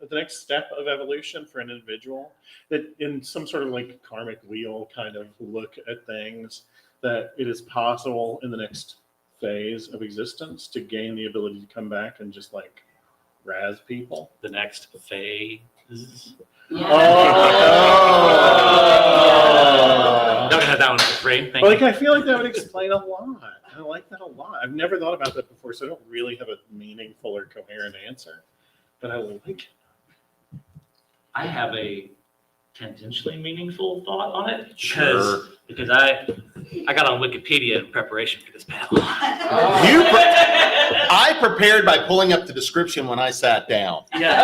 the next step of evolution for an individual, that in some sort of like karmic wheel kind of look at things, that it is possible in the next phase of existence to gain the ability to come back and just like razz people. The next phase. Oh. Not gonna have that one for free. Thank Like you. I feel like that would explain a lot. I like that a lot. I've never thought about that before, so I don't really have a meaningful or coherent answer. But I like it. I have a tangentially meaningful thought on it because I got on Wikipedia in preparation for this panel. I prepared by pulling up the description when I sat down. Yeah.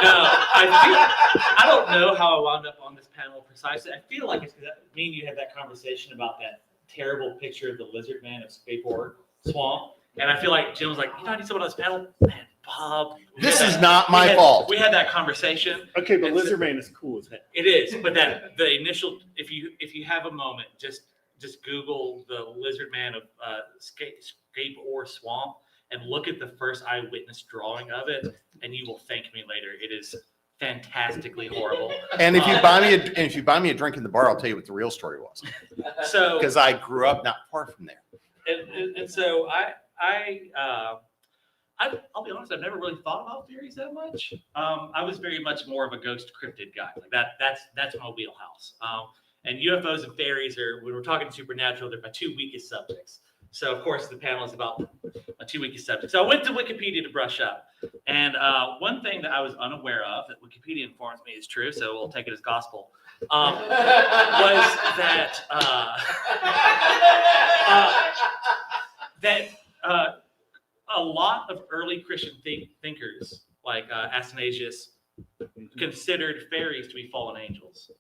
No, I don't know how I wound up on this panel precisely. I feel like it's because me and you had that conversation about that terrible picture of the lizard man of Skateboard Swamp, and I feel like Jim was like, "You know, I need someone on this panel." Man, Bob. This is not my fault. We had that conversation. Okay, but Lizard Man is cool as heck. It is, but that the initial, if you have a moment, just Google the Lizard Man of Scape or Swamp and look at the first eyewitness drawing of it, and you will thank me later. It is fantastically horrible. And if you buy me a drink in the bar, I'll tell you what the real story was. So because I grew up not far from there. And so I'll be honest, I've never really thought about fairies that much. I was very much more of a ghost cryptid guy. Like that's my wheelhouse. And UFOs and fairies are, when we're talking supernatural, they're my two weakest subjects. So of course the panel is about my two weakest subjects. So I went to Wikipedia to brush up. And one thing that I was unaware of that Wikipedia informs me is true, so we'll take it as gospel, was that a lot of early Christian thinkers, like Athanasius, considered fairies to be fallen angels.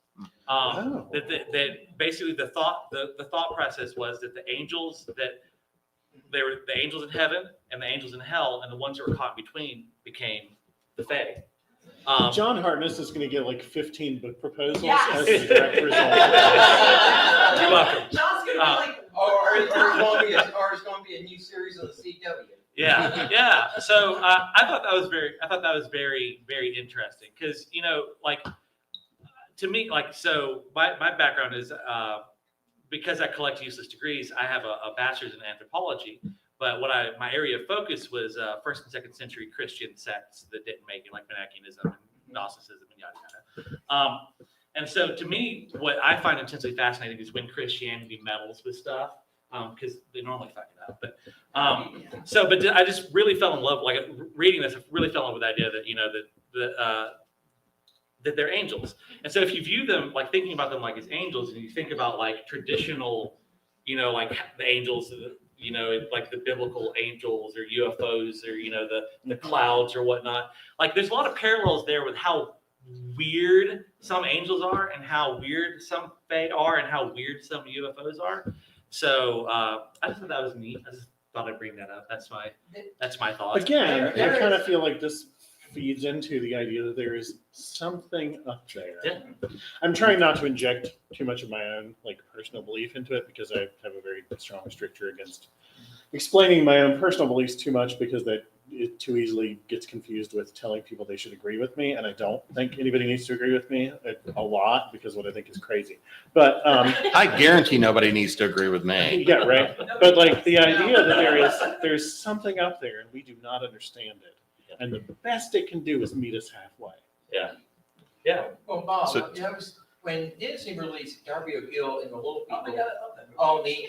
That basically the thought process was that the angels they were the angels in heaven and the angels in hell, and the ones that were caught in between became the fae. John Hartness is going to get like 15 book proposals Yes. as a direct result. You're welcome. John's gonna be like, Or it's going to be a new series on the CW. Yeah. So I thought that was very, very interesting because like to me, like so my background is because I collect useless degrees. I have a bachelor's in anthropology, but my area of focus was first and second century Christian sects that didn't make it, like Manichaeism and Gnosticism and yada yada. And so to me, what I find intensely fascinating is when Christianity meddles with stuff. Because they normally fuck it up, but I just really fell in love. Like reading this, I really fell in love with the idea that that they're angels. And so if you view them like thinking about them like as angels, and you think about like traditional, like the angels, like the biblical angels or UFOs or the clouds or whatnot. Like there's a lot of parallels there with how weird some angels are and how weird some fae are and how weird some UFOs are. So I just thought that was neat. I just thought I'd bring that up. That's my thought. Again, I kind of feel like this feeds into the idea that there is something up there. Yeah. I'm trying not to inject too much of my own like personal belief into it because I have a very strong stricture against explaining my own personal beliefs too much because that it too easily gets confused with telling people they should agree with me, and I don't think anybody needs to agree with me a lot because what I think is crazy. But I guarantee nobody needs to agree with me. yeah, right. But like the idea that there's something up there and we do not understand it, and the best it can do is meet us halfway. Yeah. Well, Bob, So- when Disney released Darby O'Gill and the Little People on the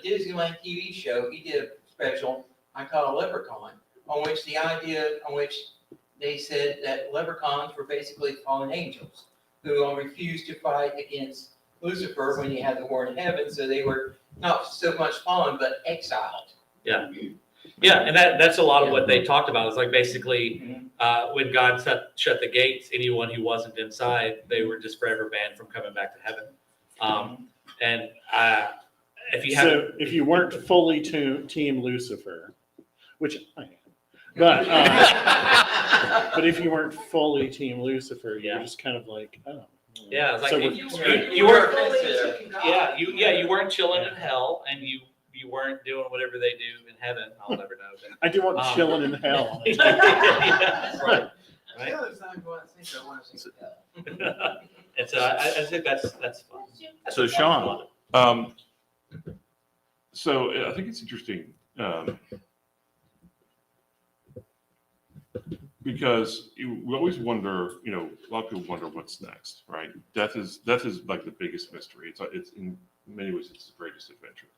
Disneyland TV show, he did a special I call a leprechaun, on which they said that leprechauns were basically fallen angels who refused to fight against Lucifer when he had the war in heaven, so they were not so much fallen but exiled. Yeah. Yeah, and that's a lot of what they talked about. It's like basically when God shut the gates, anyone who wasn't inside, they were just forever banned from coming back to heaven. And if you have, So if you weren't fully Team Lucifer, which I am, but if you weren't fully Team Lucifer, you're just kind of like, oh. yeah, it's like So you weren't, you weren't chilling in hell, and you weren't doing whatever they do in heaven. I'll never know. But, I do want chilling in hell. yeah, right. Right. And so I think that's fun. So Sean, so I think it's interesting because we always wonder, a lot of people wonder what's next, right? Death is like the biggest mystery. It's in many ways it's the greatest adventure.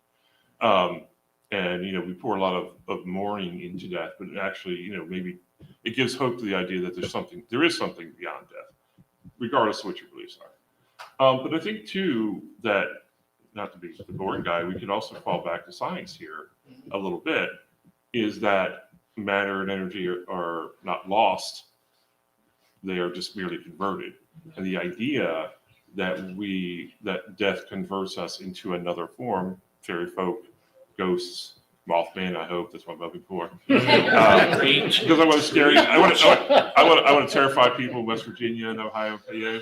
And we pour a lot of mourning into death, but actually, maybe it gives hope to the idea that there is something beyond death, regardless of what your beliefs are. But I think too that, not to be the boring guy, we could also fall back to science here a little bit, is that matter and energy are not lost, they are just merely converted. And the idea that death converts us into another form, fairy folk, ghosts, Mothman, I hope that's what I'm hoping for. Because I want to scare you. I want to terrify people in West Virginia and Ohio, PA.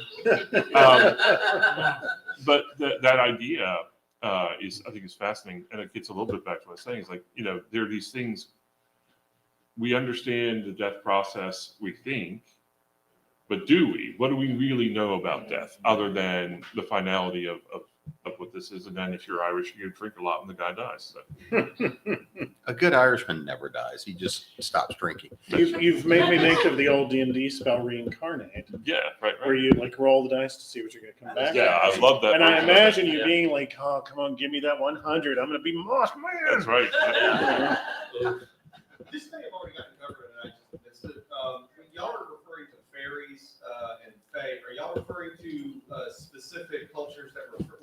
But that idea I think is fascinating, and it gets a little bit back to what I was saying. It's like, there are these things. We understand the death process, we think, but do we? What do we really know about death other than the finality of what this is? And then if you're Irish, you drink a lot when the guy dies. So. a good Irishman never dies. He just stops drinking. You've made me think of the old D&D spell Reincarnate. Yeah, right. Where you roll the dice to see what you're going to come back. Yeah, I love that. And I imagine you being like, oh, come on, give me that 100. I'm going to be Mothman. That's right. This thing I've already gotten covered, and I just missed it. When y'all are referring to fairies and fae, are y'all referring to specific cultures that refer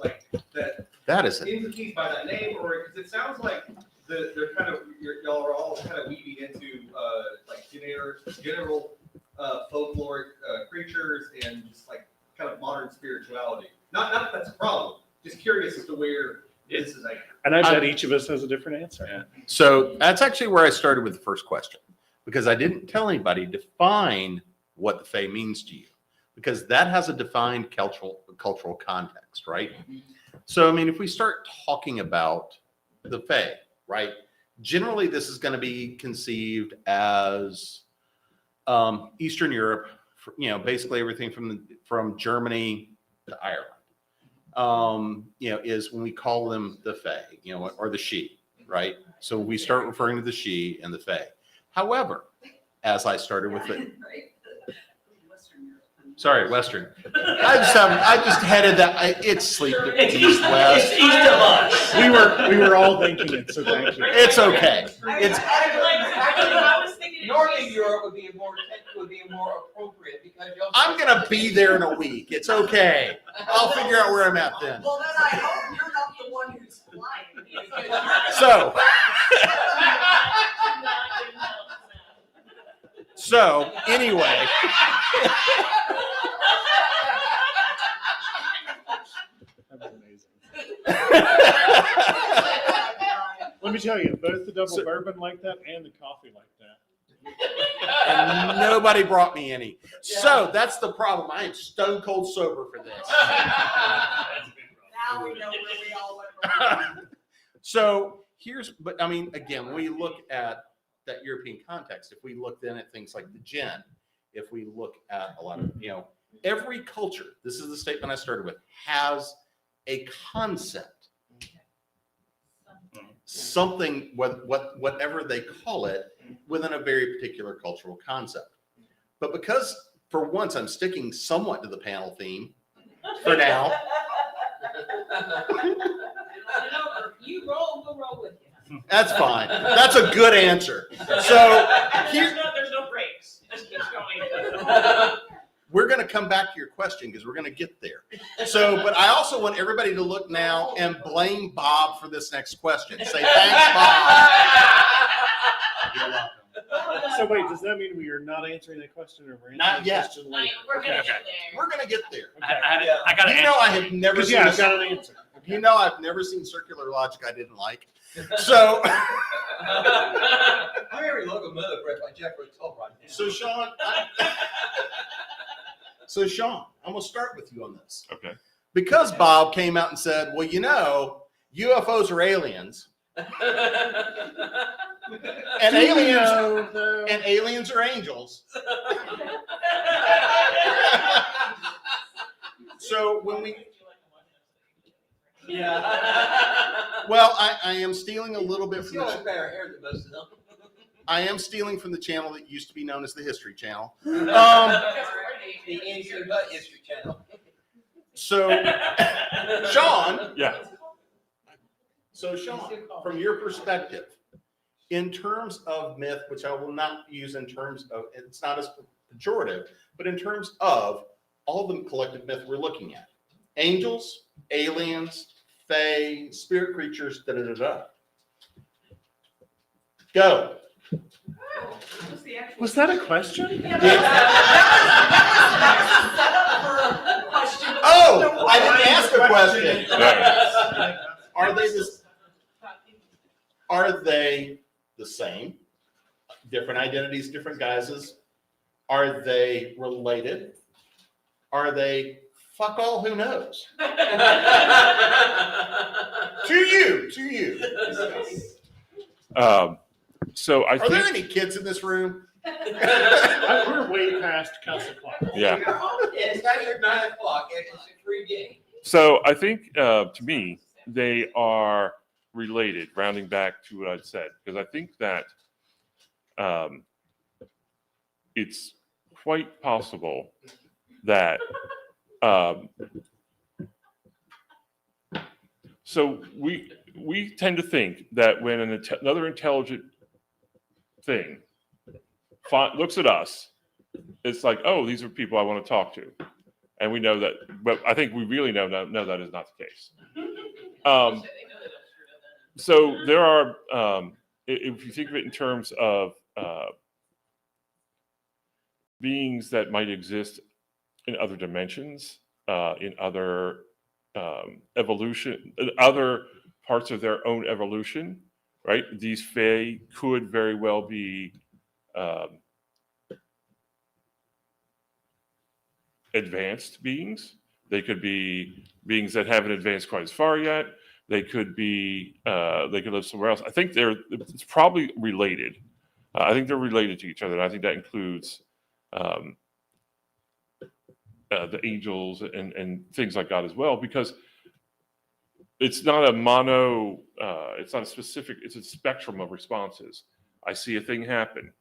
that is entities by that name, or because it sounds like they're kind of y'all are all kind of weaving into general folkloric creatures and just like kind of modern spirituality. Not that that's a problem. Just curious as to where this is at. And I bet each of us has a different answer. Yeah. So that's actually where I started with the first question, because I didn't tell anybody define what the Fae means to you, because that has a defined cultural context, right? So, I mean, if we start talking about the Fae, right, generally this is going to be conceived as Eastern Europe, basically everything from Germany to Ireland. Is when we call them the Fae, or the she, right? So we start referring to the she and the Fae. However, as I started with it, Western. I just headed that. It's sleep. It's east west. It's east of us. We were all thinking it, so thank you. It's okay. It's I was thinking Northern Europe would be more appropriate because I'm gonna be there in a week. It's okay. I'll figure out where I'm at then. Well, then I hope you're not the one who's flying. So anyway. That's amazing. Let me tell you, both the double bourbon like that and the coffee like that. And nobody brought me any. So that's the problem. I am stone cold sober for this. Now we know where we all went wrong. So but I mean, again, when we look at that European context, if we look then at things like the gin, if we look at a lot of, every culture, this is the statement I started with, has a concept. Something, whatever they call it, within a very particular cultural concept. But because, for once, I'm sticking somewhat to the panel theme for now. You roll, we'll roll with you. That's fine. That's a good answer. So there's no breaks. Just keep going. We're going to come back to your question because we're going to get there. So, but I also want everybody to look now and blame Bob for this next question. Say thanks, Bob. You're welcome. So wait, does that mean we are not answering that question, or we're answering Not the yet. question later? We're gonna Okay. get there. We're gonna get there. I got You know, I have never Because seen. yeah, a- I've got an answer. You know, I've never seen circular logic I didn't like. So, I'm every locomotive read by Jeffrey Toll right now. so Sean, I'm gonna start with you on this. Okay. Because Bob came out and said, well, you know, UFOs are aliens, and aliens are angels. So when we, well, I am stealing a little bit from the. better hair than most of them. I am stealing from the channel that used to be known as the History Channel. The Insert Hut History Channel. So, Sean. Yeah. So, Sean, from your perspective, in terms of myth, which I will not use in terms of, it's not as pejorative, but in terms of all the collective myth we're looking at, angels, aliens, fae, spirit creatures, da-da-da-da. Go. Was that a question? Oh, I didn't ask a question. Are they the same? Different identities, different guises? Are they related? Are they fuck all, who knows? To you. So I Are think. there any kids in this room? We're way past council clock. Yeah. It's not even 9 o'clock. It's a free game. So I think, to me, they are related, rounding back to what I'd said, because I think that it's quite possible that so we tend to think that when another intelligent thing looks at us, it's like, oh, these are people I want to talk to. And we know that, but I think we really know that is not the case. So there are, if you think of it in terms of beings that might exist in other dimensions, in other evolution, other parts of their own evolution, right? These fae could very well be advanced beings. They could be beings that haven't advanced quite as far yet. They could be, they could live somewhere else. I think it's probably related. I think they're related to each other. And I think that includes the angels and things like that as well, because it's not a mono, it's not a specific, it's a spectrum of responses. I see a thing happen.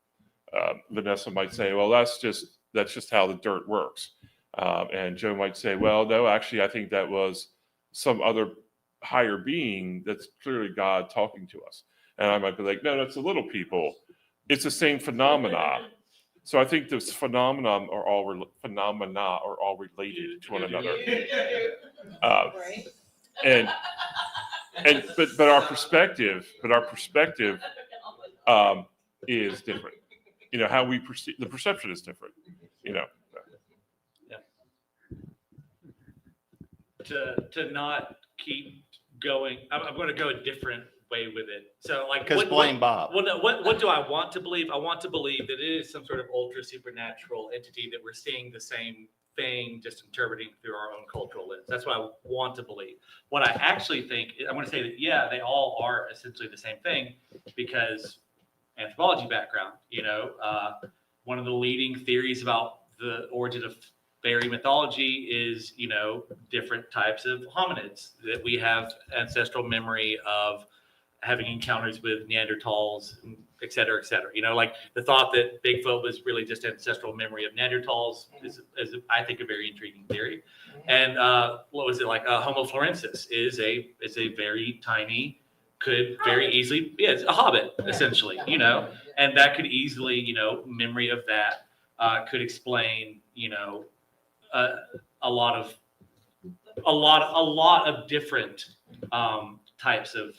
Vanessa might say, well, that's just how the dirt works. And Joe might say, well, no, actually, I think that was some other higher being that's clearly God talking to us. And I might be like, no, that's the little people. It's the same phenomena. So I think those phenomena are all related to one another. But our perspective is different. You know, how we perceive, the perception is different, you know. To not keep going, I'm going to go a different way with it. So, like, Because blame Bob. Well, no, what do I want to believe? I want to believe that it is some sort of ultra supernatural entity, that we're seeing the same thing, just interpreting through our own cultural lens. That's what I want to believe. What I actually think, I'm going to say that, yeah, they all are essentially the same thing, because anthropology background, you know, one of the leading theories about the origin of fairy mythology is, you know, different types of hominids, that we have ancestral memory of having encounters with Neanderthals, et cetera, et cetera. You know, like the thought that Bigfoot was really just ancestral memory of Neanderthals is I think, a very intriguing theory. And what was it, like Homo florensis is a very tiny, could very easily, yeah, it's a hobbit essentially, you know, and that could easily, you know, memory of that could explain, you know, a lot of different types of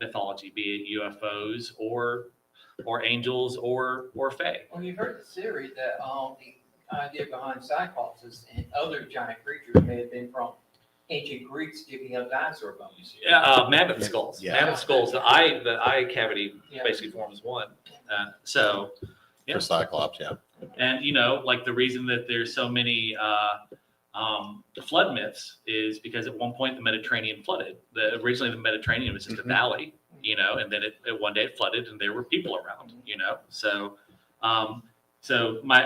mythology, be it UFOs or angels or fae. Well, you've heard the theory that the idea behind cyclopses and other giant creatures may have been from ancient Greeks digging up dinosaur bones. Yeah, mammoth skulls. Yeah. Mammoth skulls. The eye cavity Yeah. basically forms one. So, yeah. For Cyclops, yeah. And like the reason that there's so many flood myths is because at one point the Mediterranean flooded. Originally the Mediterranean was just a valley, and then one day it flooded and there were people around, So, so my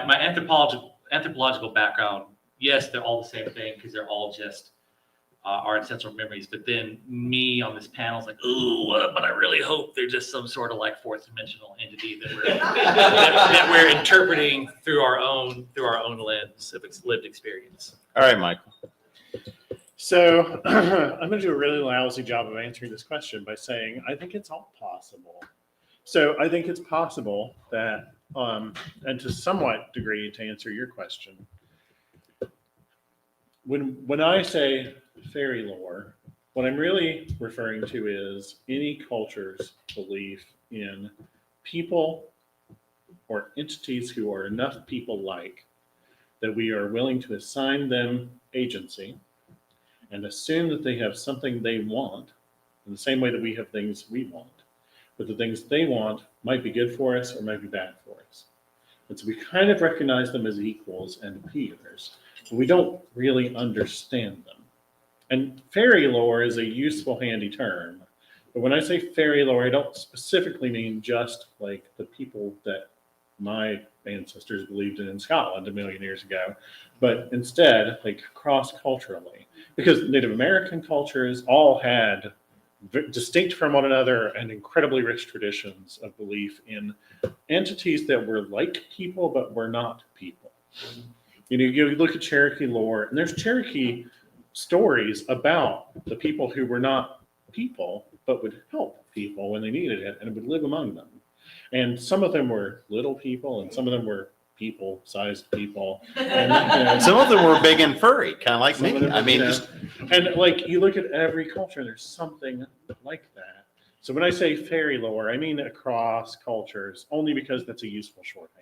anthropological background, yes, they're all the same thing because they're all just our ancestral memories. But then me on this panel is like, ooh, but I really hope they're just some sort of like fourth dimensional entity that we're that we're interpreting through our own lens of lived experience. All right, Michael. So I'm going to do a really lousy job of answering this question by saying I think it's all possible. So I think it's possible that, and to somewhat degree to answer your question, when I say fairy lore, what I'm really referring to is any culture's belief in people or entities who are enough people-like that we are willing to assign them agency and assume that they have something they want in the same way that we have things we want. But the things they want might be good for us or might be bad for us. And so we kind of recognize them as equals and peers, but we don't really understand them. And fairy lore is a useful, handy term. But when I say fairy lore, I don't specifically mean just like the people that my ancestors believed in Scotland a million years ago, but instead like cross-culturally. Because Native American cultures all had distinct from one another and incredibly rich traditions of belief in entities that were like people but were not people. You look at Cherokee lore, and there's Cherokee stories about the people who were not people but would help people when they needed it and would live among them. And some of them were little people, and some of them were people-sized people. And some of them were big and furry, kind of like me. Them, I mean, and like you look at every culture, there's something like that. So when I say fairy lore, I mean across cultures, only because that's a useful shorthand.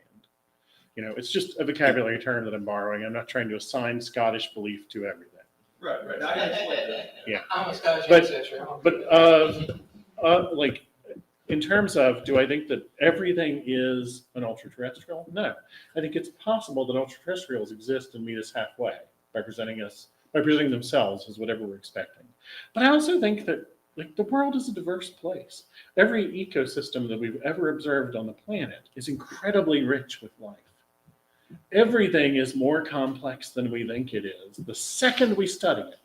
It's just a vocabulary term that I'm borrowing. I'm not trying to assign Scottish belief to everything. Right. Yeah. I'm a Scottish But ancestor. like in terms of, do I think that everything is an ultra-terrestrial? No. I think it's possible that ultra-terrestrials exist and meet us halfway by presenting themselves as whatever we're expecting. But I also think that the world is a diverse place. Every ecosystem that we've ever observed on the planet is incredibly rich with life. Everything is more complex than we think it is. The second we study it,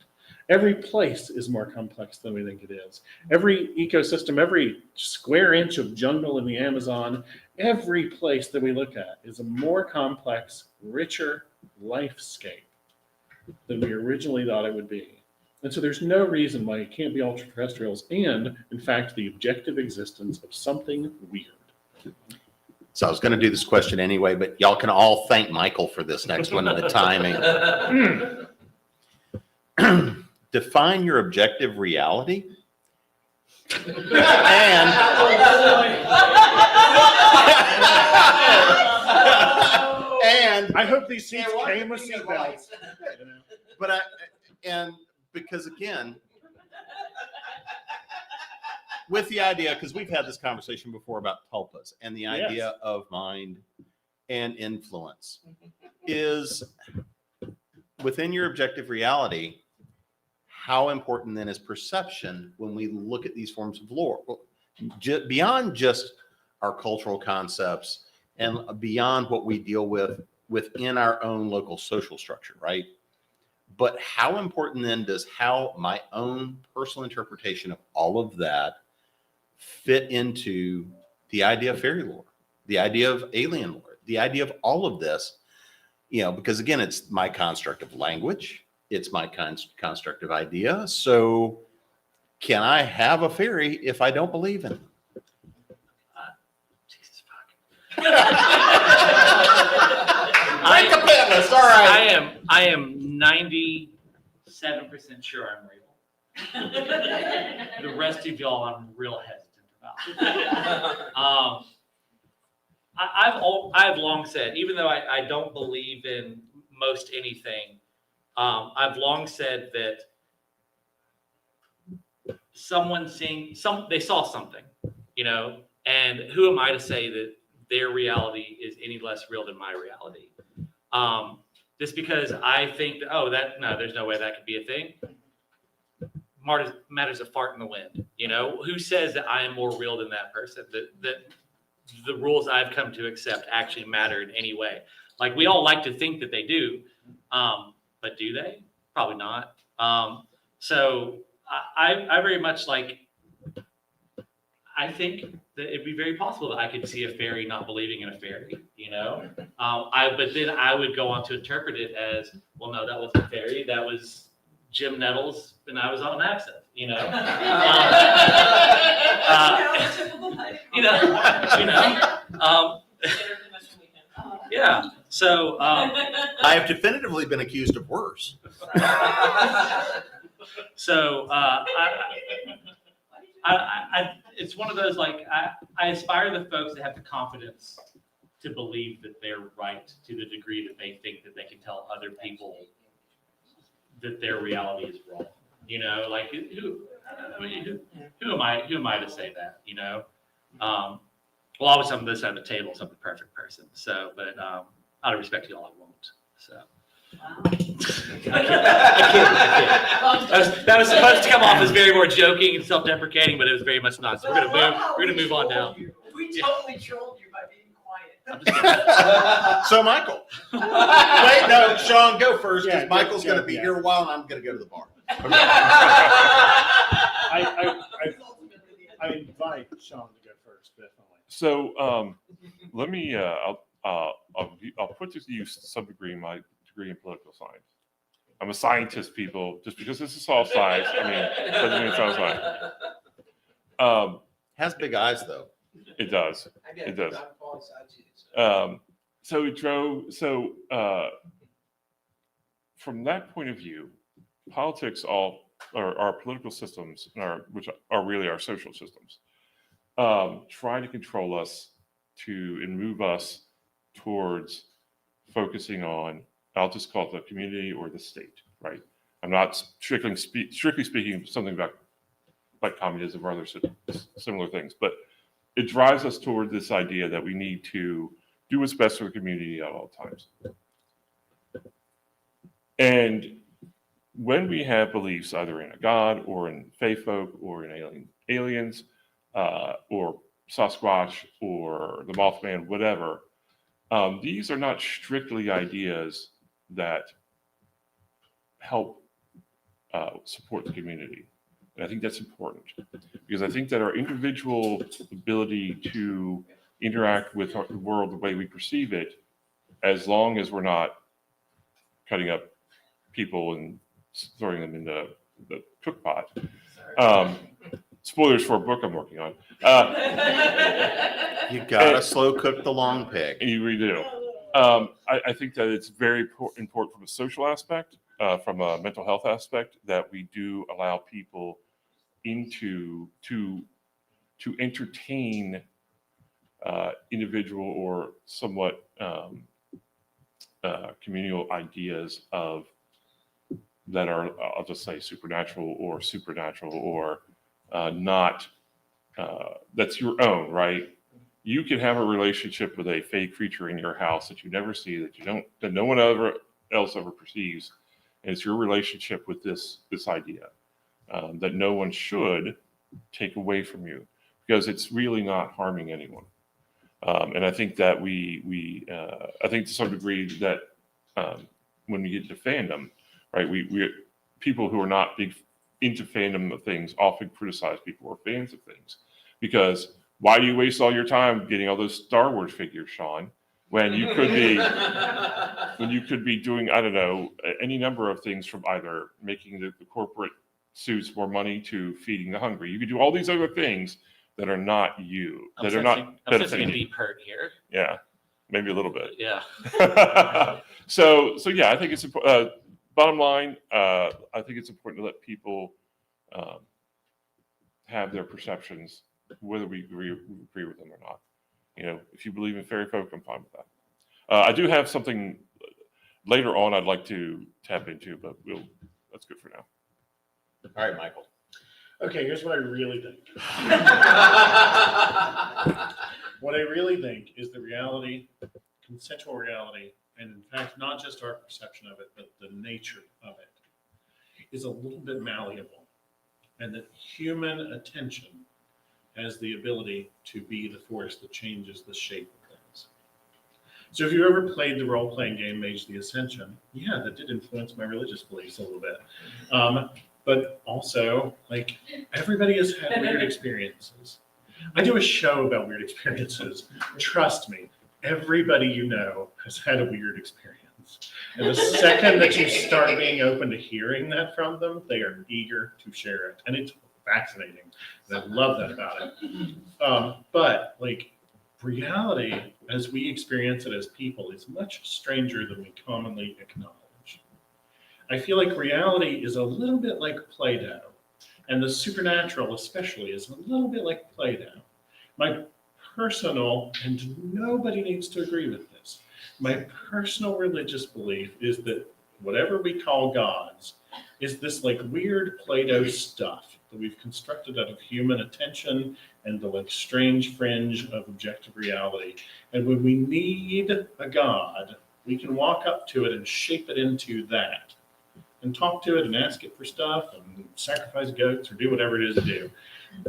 every place is more complex than we think it is. Every ecosystem, every square inch of jungle in the Amazon, every place that we look at is a more complex, richer lifescape than we originally thought it would be. And so there's no reason why it can't be ultra-terrestrials and, in fact, the objective existence of something weird. So I was going to do this question anyway, but y'all can all thank Michael for this next one and the timing. Define your objective reality. And I hope these seats came with seatbelts. But because again, with the idea, because we've had this conversation before about tulpas and the idea of mind and influence is within your objective reality, how important then is perception when we look at these forms of lore? Well, beyond just our cultural concepts and beyond what we deal with within our own local social structure, right? But how important then does how my own personal interpretation of all of that fit into the idea of fairy lore, the idea of alien lore, the idea of all of this, because again, it's my construct of language, it's my construct of idea. So can I have a fairy if I don't believe in it? Jesus fuck. I am 97% sure I'm real. The rest of y'all I'm real hesitant about. I've long said, even though I don't believe in most anything, I've long said that they saw something, and who am I to say that their reality is any less real than my reality? Just because I think that, no, there's no way that could be a thing. Matters a fart in the wind. Who says that I am more real than that person? That the rules I've come to accept actually matter in any way. Like, we all like to think that they do, but do they? Probably not. So I very much I think that it'd be very possible that I could see a fairy not believing in a fairy, but then I would go on to interpret it as, well, no, that wasn't a fairy. That was Jim Nettles, and I was on an accent, yeah. So I have definitively been accused of worse. So it's one of those, I aspire the folks that have the confidence to believe that they're right to the degree that they think that they can tell other people that their reality is wrong. Who am I to say that? Well, obviously I'm this side of the table, so I'm the perfect person. So, but out of respect to y'all, I won't. So. I can't. That was supposed to come off as very more joking and self-deprecating, but it was very much not. So we're gonna move on now. We totally trolled you by being quiet. So Michael. Wait, no, Sean, go first, because Yeah, Michael's go, going to be yeah. here a while, and I'm going to go to the bar. I invite Sean to go first, definitely. So let me. I'll put to use to some degree my degree in political science. I'm a scientist, people. Just because this is all science, doesn't mean it's all science. Has big eyes though. It does. It does. So from that point of view, politics, our political systems, which are really our social systems, try to control us and move us towards focusing on, I'll just call it the community or the state, right? I'm not strictly speaking something about like communism or other similar things, but it drives us toward this idea that we need to do what's best for the community at all times. And when we have beliefs either in a god or in fae folk or in aliens or Sasquatch or the Mothman, whatever, these are not strictly ideas that help support the community. And I think that's important because I think that our individual ability to interact with the world the way we perceive it, as long as we're not cutting up people and throwing them in the cook pot. Spoilers for a book I'm working on. You gotta slow cook the long pig. You really do. I think that it's very important from a social aspect, from a mental health aspect, that we do allow people to entertain individual or somewhat communal ideas that are, I'll just say, supernatural or not. That's your own, right? You can have a relationship with a fake creature in your house that you never see, that no one else ever perceives, and it's your relationship with this idea that no one should take away from you, because it's really not harming anyone. And I think that I think to some degree that when we get to fandom, right, we people who are not big into fandom of things often criticize people who are fans of things, because why do you waste all your time getting all those Star Wars figures, Sean, when you could be doing, I don't know, any number of things, from either making the corporate suits more money to feeding the hungry. You could do all these other things that are not you, that are not benefiting you. Being hurt here. Yeah, maybe a little bit. Yeah. So yeah, I think it's important. Bottom line, I think it's important to let people have their perceptions, whether we agree with them or not. if you believe in fairy folk, I'm fine with that. I do have something later on I'd like to tap into, but that's good for now. All right, Michael. Okay, here's what I really think. What I really think is the reality, consensual reality, and in fact, not just our perception of it, but the nature of it, is a little bit malleable. And that human attention has the ability to be the force that changes the shape of things. So if you ever played the role-playing game Mage the Ascension, yeah, that did influence my religious beliefs a little bit. But also, like, everybody has had weird experiences. I do a show about weird experiences. Trust me, everybody you know has had a weird experience. And the second that you start being open to hearing that from them, they are eager to share it. And it's fascinating. And I love that about it. But like, reality, as we experience it as people, is much stranger than we commonly acknowledge. I feel like reality is a little bit like Play-Doh, and the supernatural especially is a little bit like Play-Doh. My personal, and nobody needs to agree with this, my personal religious belief is that whatever we call gods is this like weird Play-Doh stuff that we've constructed out of human attention and the like strange fringe of objective reality. And when we need a god, we can walk up to it and shape it into that, and talk to it and ask it for stuff and sacrifice goats or do whatever it is to do.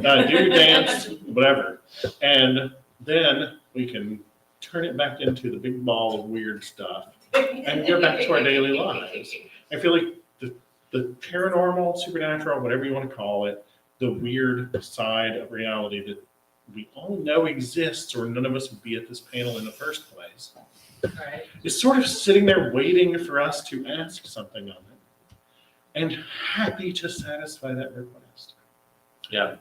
Do your dance, whatever. And then we can turn it back into the big ball of weird stuff and go back to our daily lives. I feel like the paranormal, supernatural, whatever you want to call it, the weird side of reality that we all know exists, or none of us would be at this panel in the first place, is sort of sitting there waiting for us to ask something of it, and happy to satisfy that request. Yeah.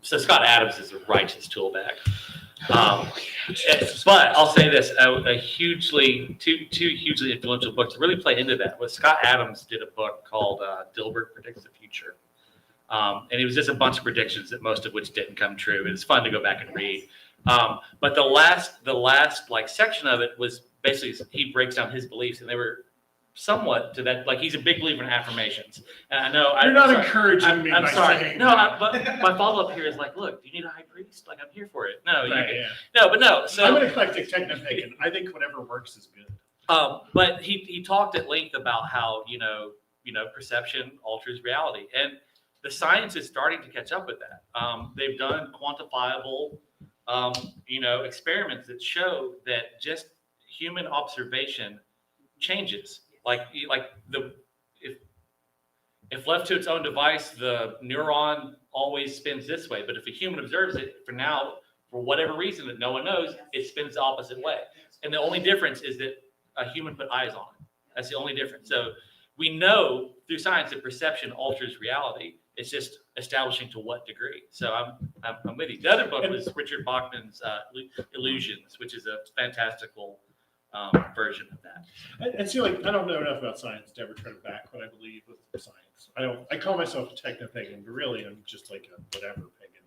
So Scott Adams is a righteous tool bag. But I'll say this, two hugely influential books that really play into that was Scott Adams did a book called Dilbert Predicts the Future. And it was just a bunch of predictions that most of which didn't come true. It's fun to go back and read. But the last like section of it was basically, he breaks down his beliefs, and they were somewhat to that, like he's a big believer in affirmations. And I know You're not encouraging me by saying No, that. but my follow-up here is like, look, do you need a high priest? Like, I'm here for it. No, Right, you, yeah. no, but no. So I'm an eclectic techno-pagan. I think whatever works is good. but he talked at length about how perception alters reality, and the science is starting to catch up with that. They've done quantifiable experiments that show that just human observation changes. If left to its own device, the neuron always spins this way. But if a human observes it for whatever reason that no one knows, it spins the opposite way. And the only difference is that a human put eyes on it. That's the only difference. So we know through science that perception alters reality. It's just establishing to what degree. So I'm with you. The other book was Richard Bachman's Illusions, which is a fantastical version of that. And see, like, I don't know enough about science to ever try to back what I believe with science. I call myself a techno-pagan, but really I'm just like a whatever pagan.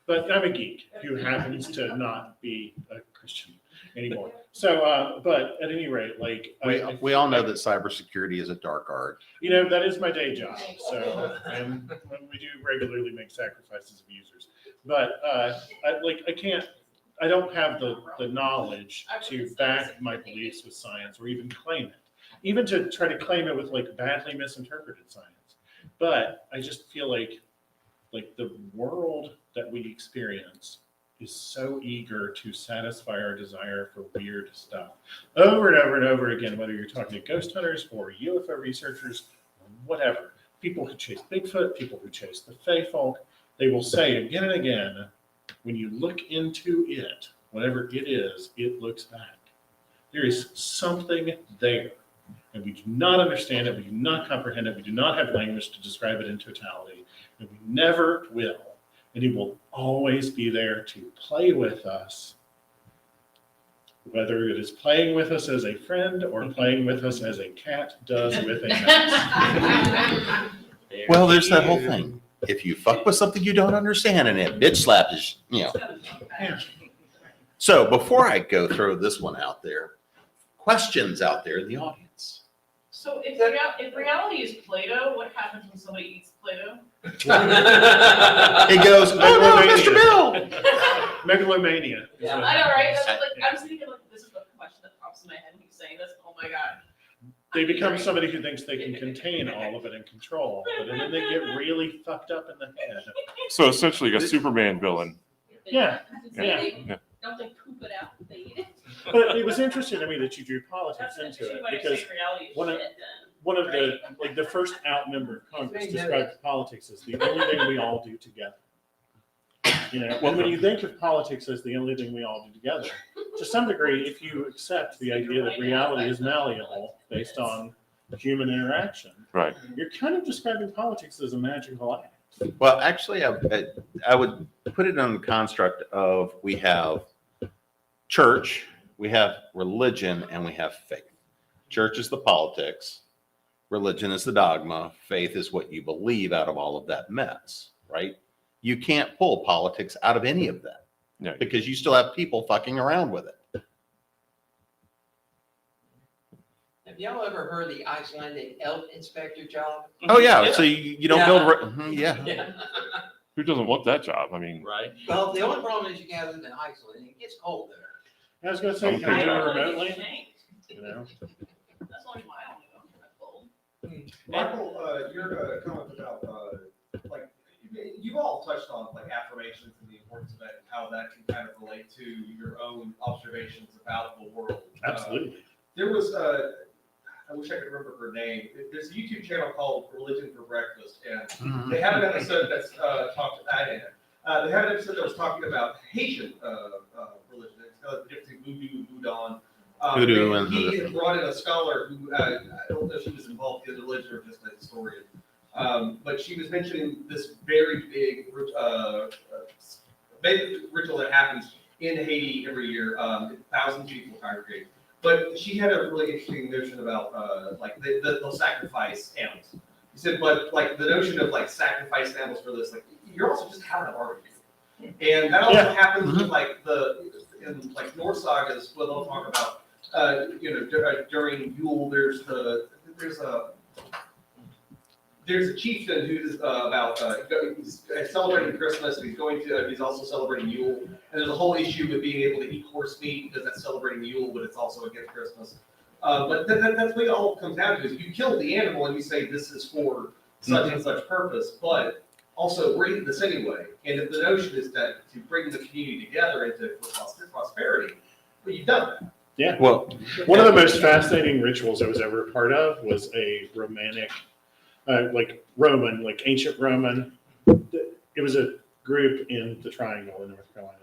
But I'm a geek who happens to not be a Christian anymore. So, but at any rate, like we all know that cybersecurity is a dark art. That is my day job. So, and we do regularly make sacrifices of users. But I don't have the knowledge to back my beliefs with science or even claim it, even to try to claim it with like badly misinterpreted science. But I just feel like the world that we experience is so eager to satisfy our desire for weird stuff over and over and over again, whether you're talking to ghost hunters or UFO researchers or whatever. People who chase Bigfoot, people who chase the Fae folk, they will say again and again, when you look into it, whatever it is, it looks back. There is something there, and we do not understand it, we do not comprehend it, we do not have language to describe it in totality, and we never will. And it will always be there to play with us, whether it is playing with us as a friend or playing with us as a cat does with a mouse. Well, there's that whole thing. if you fuck with something you don't understand and it bitch slap is, So before I go throw this one out there, questions out there in the audience. So if reality is Play-Doh, what happens when somebody eats Play-Doh? It goes, oh no, Mr. Bill. Megalomania. I know, right? That's like, I'm just thinking, like, this is the question that pops in my head when he's saying this. Oh my God. They become somebody who thinks they can contain all of it and control, but then they get really fucked up in the head. So essentially, a Superman villain. Yeah. Yeah. Don't they poop it out? They eat it? But it was interesting to me that you drew politics into it because one of the first out member of Congress described politics as the only thing we all do together. And when you think of politics as the only thing we all do together, to some degree, if you accept the idea that reality is malleable based on human interaction, right, you're kind of describing politics as a magical act. Well, actually, I would put it on the construct of we have church, we have religion, and we have faith. Church is the politics, religion is the dogma, faith is what you believe out of all of that mess, right? You can't pull politics out of any of that because you still have people fucking around with it. Have y'all ever heard the Icelandic elk inspector job? Oh yeah, so you don't build, yeah. Who doesn't want that job? I mean, right. Well, the only problem is you guys live in Iceland, it gets cold there. I was going to say, can you do it remotely? That's only why I don't know. Michael, your comment about like you've all touched on like affirmations and the importance of it and how that can kind of relate to your own observations about the world. Absolutely. There was I wish I could remember her name. There's a YouTube channel called Religion for Breakfast, and they have an episode that's talked. They have an episode that was talking about Haitian religion. It's got the difference between voodoo and Boudon. He had brought in a scholar who I don't know if she was involved in the religion or just a historian, but she was mentioning this very big ritual that happens in Haiti every year. Thousands of people congregate. But she had a really interesting notion about like they'll sacrifice animals. He said, but like the notion of like sacrifice animals for this, like you're also just having a barbecue, and that also happens with like in like Norse sagas when they'll talk about during Yule there's a chieftain who's he's celebrating Christmas, and he's also celebrating Yule. And there's a whole issue with being able to eat horse meat because that's celebrating Yule, but it's also against Christmas. But that's what it all comes down to: is you kill the animal and you say this is for such and such purpose, but also we're eating this anyway. And if the notion is that to bring the community together into prosperity, well, you've done that. Yeah. Well, one of the most fascinating rituals I was ever a part of was a Romanic, Roman, like ancient Roman. It was a group in the Triangle in North Carolina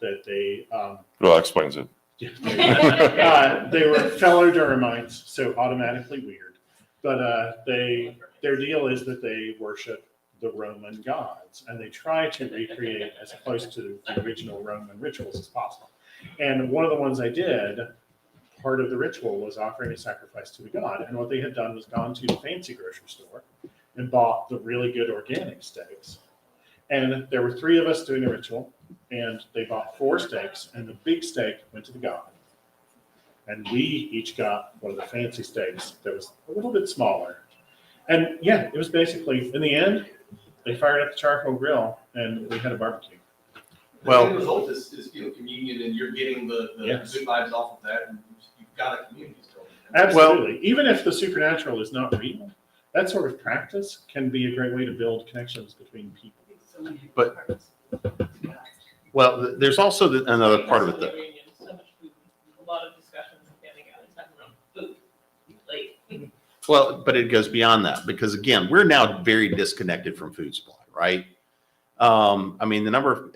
that they. Well, that explains it. They were fellow Durhamites, so automatically weird. But their deal is that they worship the Roman gods, and they try to recreate as close to the original Roman rituals as possible. And one of the ones I did, part of the ritual was offering a sacrifice to the god. And what they had done was gone to the fancy grocery store and bought the really good organic steaks. And there were 3 of us doing the ritual, and they bought 4 steaks, and the big steak went to the god. And we each got one of the fancy steaks that was a little bit smaller. And yeah, it was basically, in the end, they fired up the charcoal grill, and we had a barbecue. Well, the end result is communion, and you're getting the Yes. good vibes off of that, and you've got a community still. Absolutely. Even if the supernatural is not real, that sort of practice can be a great way to build connections between people. But well, there's also another part of it that. So much food, a lot of discussions and getting out and talking about food. Like, Well, but it goes beyond that because again, we're now very disconnected from food supply, right? I mean, the number of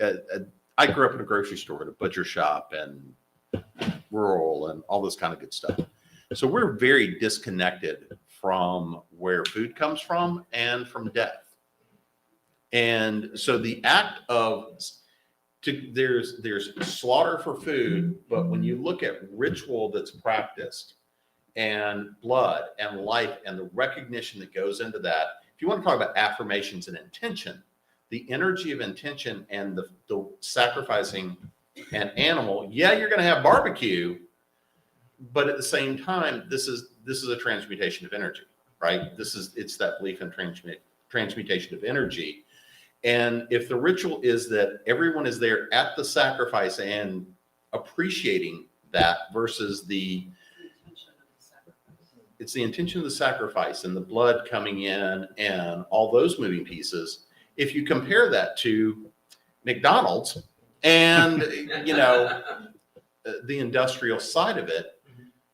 I grew up in a grocery store, at a butcher shop, and rural, and all this kind of good stuff. So we're very disconnected from where food comes from and from death. And so the act of there's slaughter for food, but when you look at ritual that's practiced and blood and life and the recognition that goes into that, if you want to talk about affirmations and intention, the energy of intention and the sacrificing an animal. Yeah, you're going to have barbecue, but at the same time, this is a transmutation of energy, right? It's that belief in transmutation of energy. And if the ritual is that everyone is there at the sacrifice and appreciating that versus it's the intention of the sacrifice and the blood coming in and all those moving pieces. If you compare that to McDonald's and, the industrial side of it,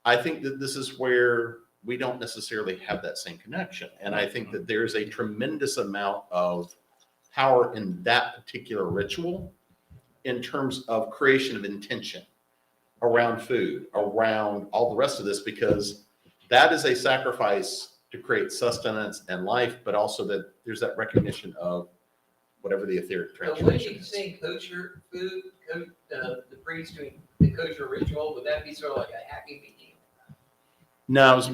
I think that this is where we don't necessarily have that same connection. And I think that there's a tremendous amount of power in that particular ritual in terms of creation of intention around food, around all the rest of this, because that is a sacrifice to create sustenance and life, but also that there's that recognition of whatever the etheric But when transformation you is. say kosher food, the priest doing the kosher ritual, would that be sort of like a happy meal? No, it was,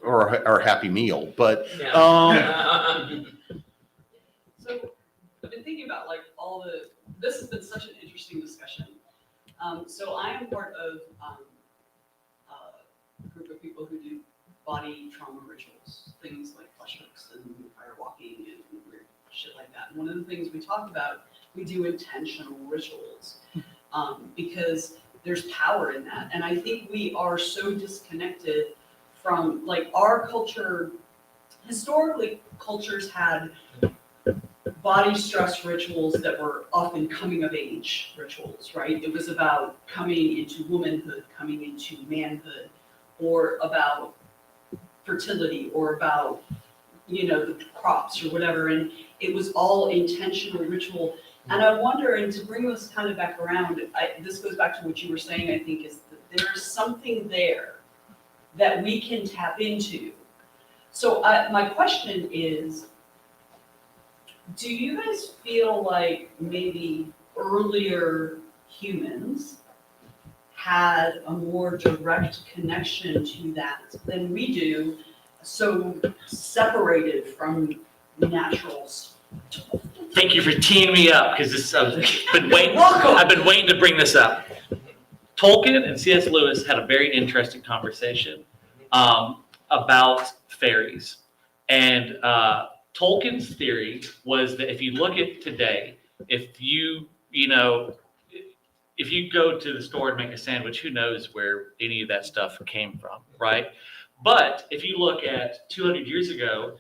or Happy Meal, but So I've been thinking about like this has been such an interesting discussion. So I am part of a group of people who do body trauma rituals, things like flesh hooks and fire walking and weird shit like that. And one of the things we talk about, we do intentional rituals because there's power in that. And I think we are so disconnected from like our culture. Historically, cultures had body stress rituals that were often coming of age rituals, right? It was about coming into womanhood, coming into manhood, or about fertility, or about, the crops or whatever. And it was all intentional ritual. And I wonder, and to bring this kind of back around, this goes back to what you were saying, I think, is that there's something there that we can tap into. So my question is, do you guys feel like maybe earlier humans had a more direct connection to that than we do, so separated from natural stuff? Thank you for teeing me up, because I've been waiting to bring this up. Tolkien and C.S. Lewis had a very interesting conversation about fairies. And Tolkien's theory was that if you look at today, if you go to the store and make a sandwich, who knows where any of that stuff came from, right? But if you look at 200 years ago,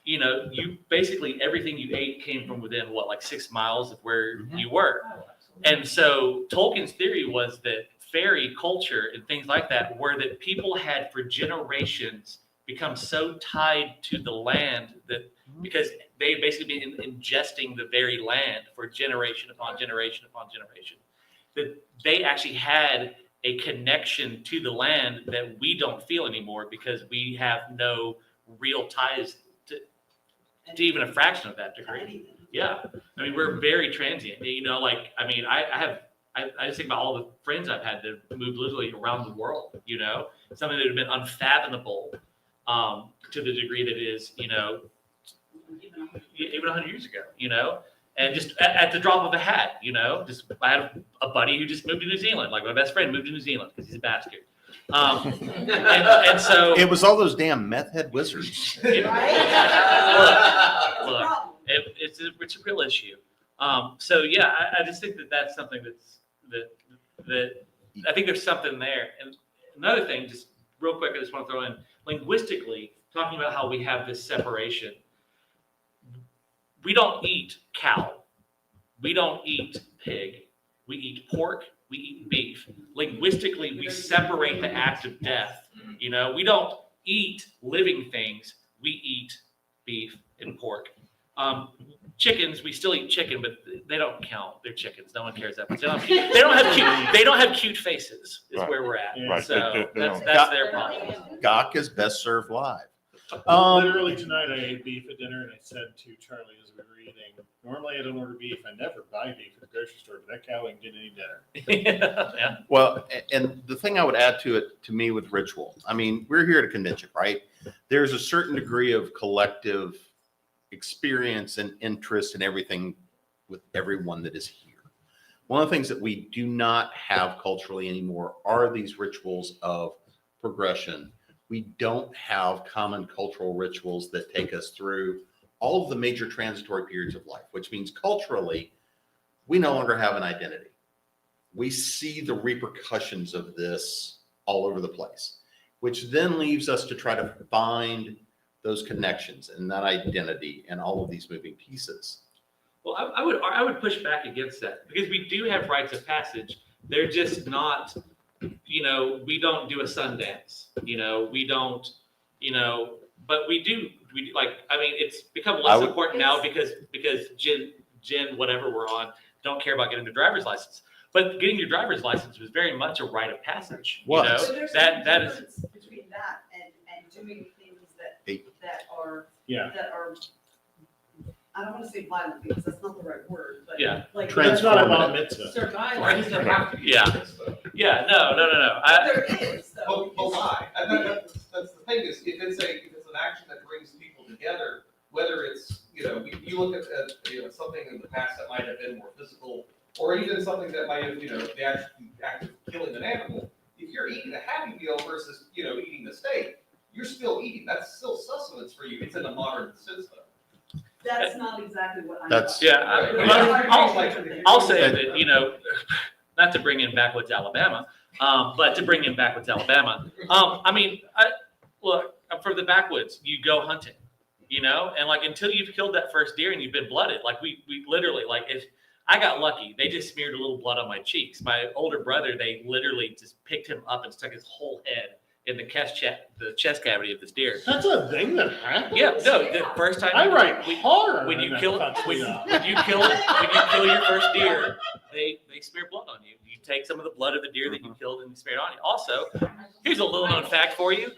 you basically everything you ate came from within like 6 miles of where you were. And so Tolkien's theory was that fairy culture and things like that were that people had for generations become so tied to the land that because they had basically been ingesting the very land for generation upon generation upon generation, that they actually had a connection to the land that we don't feel anymore because we have no real ties to even a fraction of that degree. Yeah. I mean, we're very transient. I just think about all the friends I've had that moved literally around the world, something that had been unfathomable to the degree that it is, even 100 years ago, and just at the drop of a hat, I had a buddy who just moved to New Zealand, like my best friend moved to New Zealand because he's a bastard. And so it was all those damn meth head wizards. Look, it's a real issue. So yeah, I just think that that's something that I think there's something there. And another thing, just real quick, I just want to throw in linguistically, talking about how we have this separation. We don't eat cow. We don't eat pig. We eat pork. We eat beef. Linguistically, we separate the act of death. We don't eat living things. We eat beef and pork. Chickens, we still eat chicken, but they don't count. They're chickens. No one cares that much. They don't have cute faces. Is Right. where we're at. Right. So They that's don't. their problem. Gawk is best served live. Literally tonight, I ate beef at dinner, and I said to Charlie as we were eating, normally I don't order beef. I never buy beef at the grocery store, but that cow ain't getting any dinner. Yeah. Well, and the thing I would add to me with ritual, I mean, we're here at a convention, right? There's a certain degree of collective experience and interest and everything with everyone that is here. One of the things that we do not have culturally anymore are these rituals of progression. We don't have common cultural rituals that take us through all of the major transitory periods of life, which means culturally, we no longer have an identity. We see the repercussions of this all over the place, which then leaves us to try to find those connections and that identity and all of these moving pieces. Well, I would push back against that because we do have rites of passage. They're just not, we don't do a Sundance, we don't, but we do it's become less important now because Jen, whatever we're on, don't care about getting a driver's license. But getting your driver's license was very much a rite of passage. Was. So there's that a is difference between that and doing things Hey. that are, Yeah. I don't want to say violent because that's not the right word, but Yeah. like. That's not a bar mitzvah. Survival. Yeah, no. There is, though. But why? I think that's the thing is, if it's an action that brings people together, whether it's, you look at, something in the past that might have been more physical, or even something that might have, the act of killing an animal. If you're eating a Happy Meal versus, eating the steak, you're still eating. That's still sustenance for you. It's in a modern sense, though. That's not exactly what I'm. That's- I'll say that, not to bring in Backwoods Alabama, but to bring in Backwoods Alabama. Look, for the backwoods, you go hunting, and until you've killed that first deer and you've been blooded, we literally, if I got lucky, they just smeared a little blood on my cheeks. My older brother, they literally just picked him up and stuck his whole head in the chest cavity of this deer. That's a thing that happens. Yeah, no, the first time I write horror. when you and kill that fucks when me up. you kill your first deer, they smear blood on you. You take some of the blood of the deer that you killed and you smear it on you. Also, here's a little known fact for you.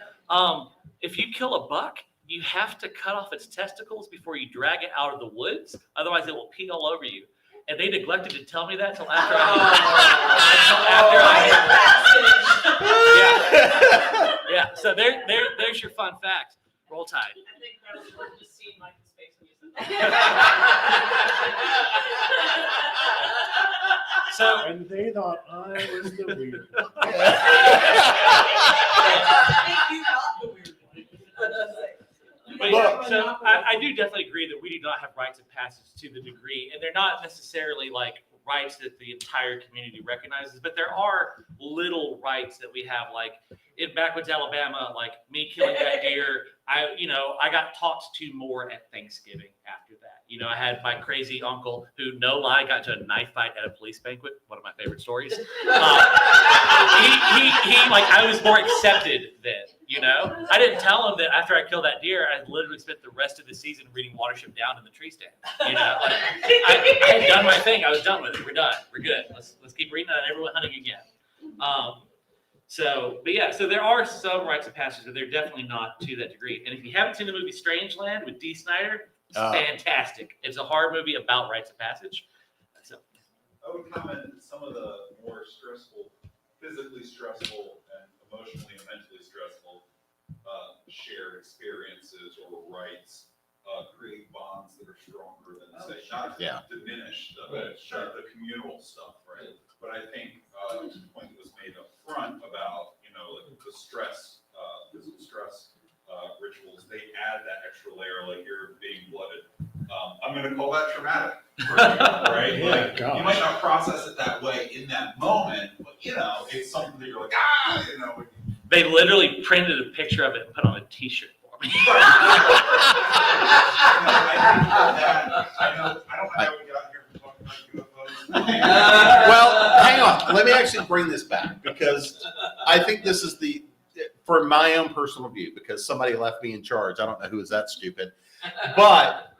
If you kill a buck, you have to cut off its testicles before you drag it out of the woods. Otherwise, it will pee all over you. And they neglected to tell me that until after Yeah. So there's your fun fact. Roll Tide. I think that was worth just seeing Michael's face when you said that. So And they thought I was the weird. So I do definitely agree that we do not have rites of passage to the degree, and they're not necessarily rights that the entire community recognizes, but there are little rights that we have, in Backwoods, Alabama, me killing that deer. I got talked to more at Thanksgiving after that. I had my crazy uncle who, no lie, got into a knife fight at a police banquet. One of my favorite stories. I was more accepted then. I didn't tell him that after I killed that deer, I literally spent the rest of the season reading Watership Down in the tree stand. I had done my thing. I was done with it. We're done. We're good. Let's keep reading and everyone hunting again. So there are some rites of passage, but they're definitely not to that degree. And if you haven't seen the movie Strangeland with Dee Snider, it's fantastic. It's a horror movie about rites of passage. So I would comment that some of the more stressful, physically stressful and emotionally and mentally stressful shared experiences or rights create bonds that are stronger than, say, not to diminish the communal stuff, right? But I think the point that was made up front about, the stress, physical stress rituals, they add that extra layer, you're being blooded. I'm going to call that traumatic, right? You might not process it that way in that moment, but it's something that you're like, they literally printed a picture of it and put on a T-shirt for me. I don't know how we got here from talking about UFOs. Well, hang on. Let me actually bring this back because I think this is for my own personal view, because somebody left me in charge. I don't know who is that stupid. But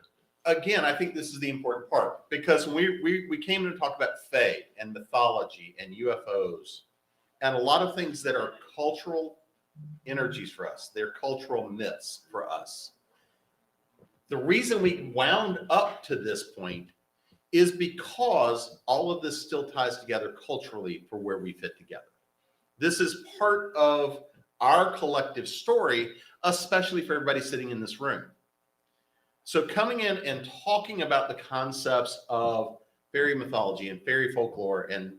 again, I think this is the important part because we came to talk about fae and mythology and UFOs and a lot of things that are cultural energies for us. They're cultural myths for us. The reason we wound up to this point is because all of this still ties together culturally for where we fit together. This is part of our collective story, especially for everybody sitting in this room. So coming in and talking about the concepts of fairy mythology and fairy folklore and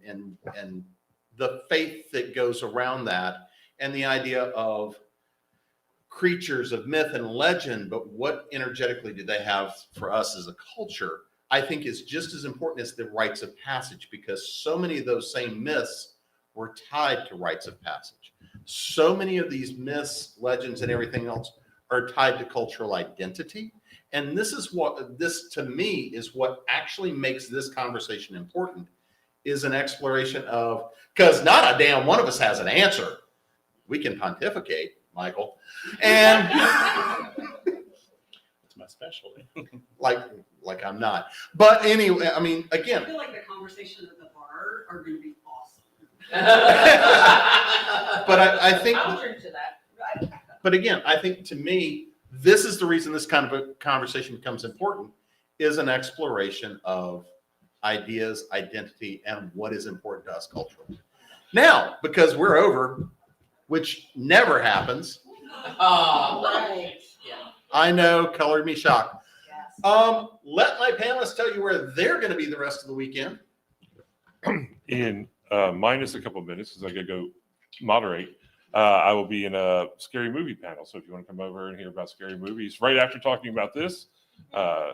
the faith that goes around that, and the idea of creatures of myth and legend, but what energetically do they have for us as a culture, I think is just as important as the rites of passage, because so many of those same myths were tied to rites of passage. So many of these myths, legends, and everything else are tied to cultural identity. And this to me is what actually makes this conversation important, is an exploration of, because not a damn one of us has an answer. We can pontificate, Michael. And It's my specialty. like I'm not. But anyway, I mean, again. I feel like the conversation at the bar are going to be awesome. But I think. I'll drink to that. But again, I think to me, this is the reason this kind of a conversation becomes important, is an exploration of ideas, identity, and what is important to us culturally. Now, because we're over, which never happens. Right. I know, colored me shocked. Let my panelists tell you where they're going to be the rest of the weekend. In minus a couple of minutes, because I got to go moderate. I will be in a scary movie panel. So if you want to come over and hear about scary movies, right after talking about this, I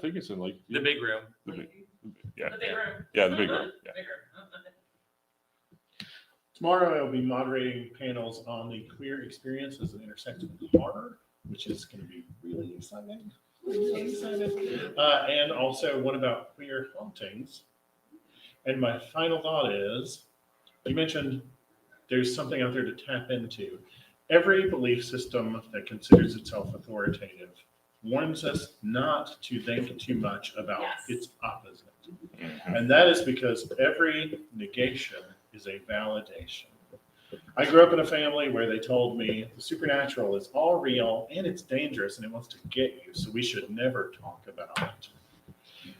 think it's in the big room. Yeah, The big yeah. room. Yeah, the big room. Yeah. Big room. Tomorrow I will be moderating panels on the queer experience as an intersection with horror, which is going to be really exciting. Really excited. And also one about queer hauntings. And my final thought is, you mentioned there's something out there to tap into. Every belief system that considers itself authoritative warns us not to think too much about its opposite. And that is because every negation is a validation. I grew up in a family where they told me the supernatural is all real and it's dangerous and it wants to get you, so we should never talk about it.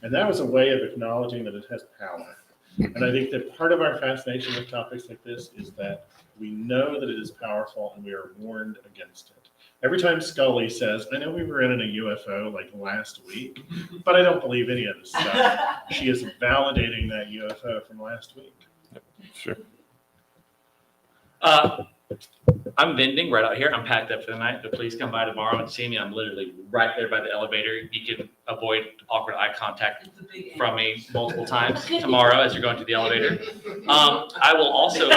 And that was a way of acknowledging that it has power. And I think that part of our fascination with topics like this is that we know that it is powerful and we are warned against it. Every time Scully says, I know we were in a UFO like last week, but I don't believe any of this stuff, she is validating that UFO from last week. Sure. I'm vending right out here. I'm packed up for the night, but please come by tomorrow and see me. I'm literally right there by the elevator. You can avoid awkward eye contact from me multiple times tomorrow as you're going to the elevator. I will also be.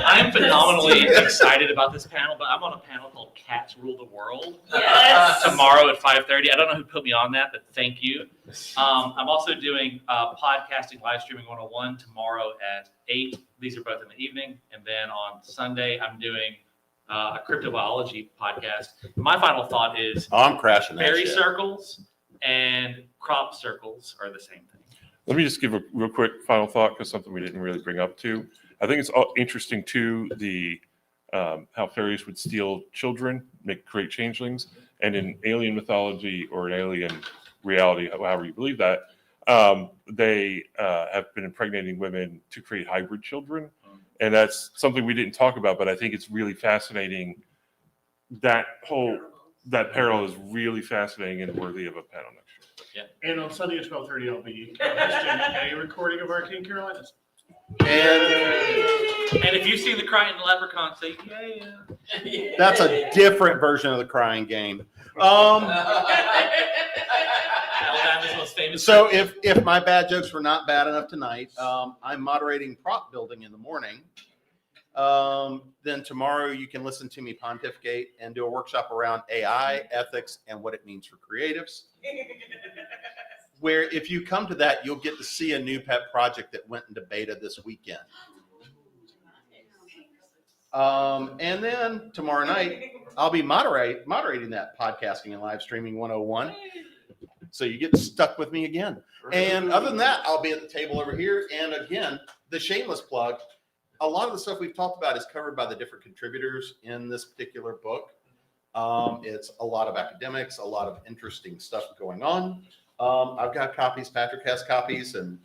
I am phenomenally excited about this panel, but I'm on a panel called Cats Rule the World tomorrow at 5:30. I don't know who put me on that, but thank you. I'm also doing podcasting, live streaming 101 tomorrow at 8. These are both in the evening. And then on Sunday, I'm doing a cryptobiology podcast. My final thought is I'm crashing that fairy shit. circles and crop circles are the same thing. Let me just give a real quick final thought, because something we didn't really bring up too. I think it's interesting too, the how fairies would steal children, create changelings, and in alien mythology or an alien reality, however you believe that, they have been impregnating women to create hybrid children, and that's something we didn't talk about, but I think it's really fascinating. That parallel is really fascinating and worthy of a panel next year. Yeah. And on Sunday at 12:30, I'll be hosting a recording of our ConCarolinas. And if you've seen the Crying Leprechaun, say yeah. That's a different version of the crying game. Alabama's most famous. So if my bad jokes were not bad enough tonight, I'm moderating prop building in the morning. Then tomorrow you can listen to me pontificate and do a workshop around AI, ethics, and what it means for creatives. Where if you come to that, you'll get to see a new pet project that went into beta this weekend. And then tomorrow night, I'll be moderating that podcasting and live streaming 101. So you get stuck with me again. And other than that, I'll be at the table over here. And again, the shameless plug, a lot of the stuff we've talked about is covered by the different contributors in this particular book. It's a lot of academics, a lot of interesting stuff going on. I've got copies, Patrick has copies, and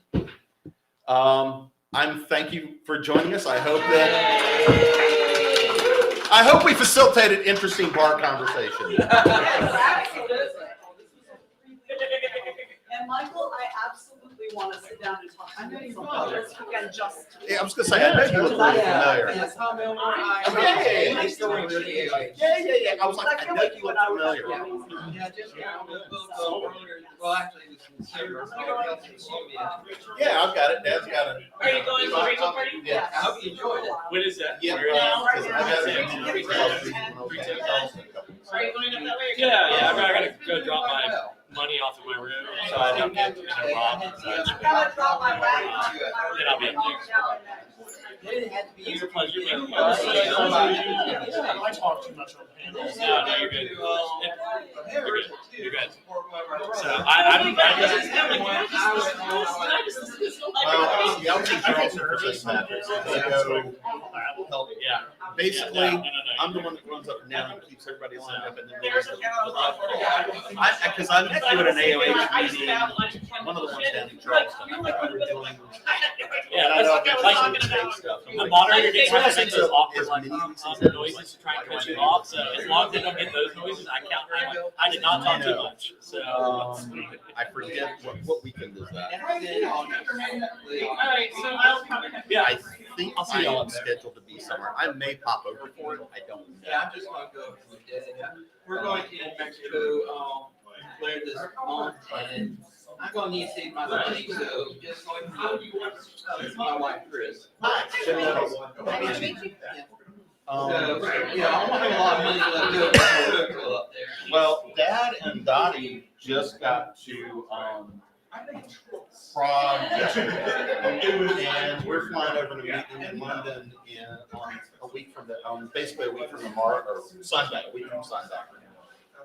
thank you for joining us. I hope that I hope we facilitated interesting bar conversation. And Michael, I absolutely want to sit down and talk to you sometime this weekend just. Yeah, I was gonna say, I know you look really familiar. Yeah, Tom Elmer, Yeah. I still work for the AOH. Yeah. I was like, I know you look familiar. Yeah, just got a little earlier, well, actually, it was in December, so I got to see you. Yeah, I've got it. Dad's got it. Are you going to the Rachel party? Yeah. I hope you enjoyed it. When is that? Yeah. Are I got it. you going up that way? Yeah, I gotta go drop my money off of my room, so I don't get robbed. I'm gonna drop my bag. Then I'll be up there. It didn't have to be It's a pleasure. I talk too much on panels. No, you're good. You're good. You're good. So I'm Well, see, I'll take Charles for St. Patrick's. They go help. Yeah. Basically, I'm the one that runs up and down and keeps everybody lined up, and then because I met you at an AOH meeting, one of the ones down in Charleston. I think we were doing. Yeah, I know, like stuff. the moderator gets One to of the make things those that awkward is like many noises to try and cut you off. So as long as they don't get those noises, I count. I did not talk too much. So I forget what weekend is that. Alright, so I'll come. yeah, I think I'll see I y'all am scheduled to be somewhere. I may pop over for it. I don't know. Yeah, I'm just gonna go for the day. We're going to Mexico, later this month, and I'm gonna need to save my money, so just going to, my wife Chris. Hi. So, yeah, I want to have a lot of money left over up there. Well, Dad and Dottie just got to Prague yesterday, and we're flying over to meet them in London on a week from basically a week from tomorrow, or Sunday, a week from Sunday.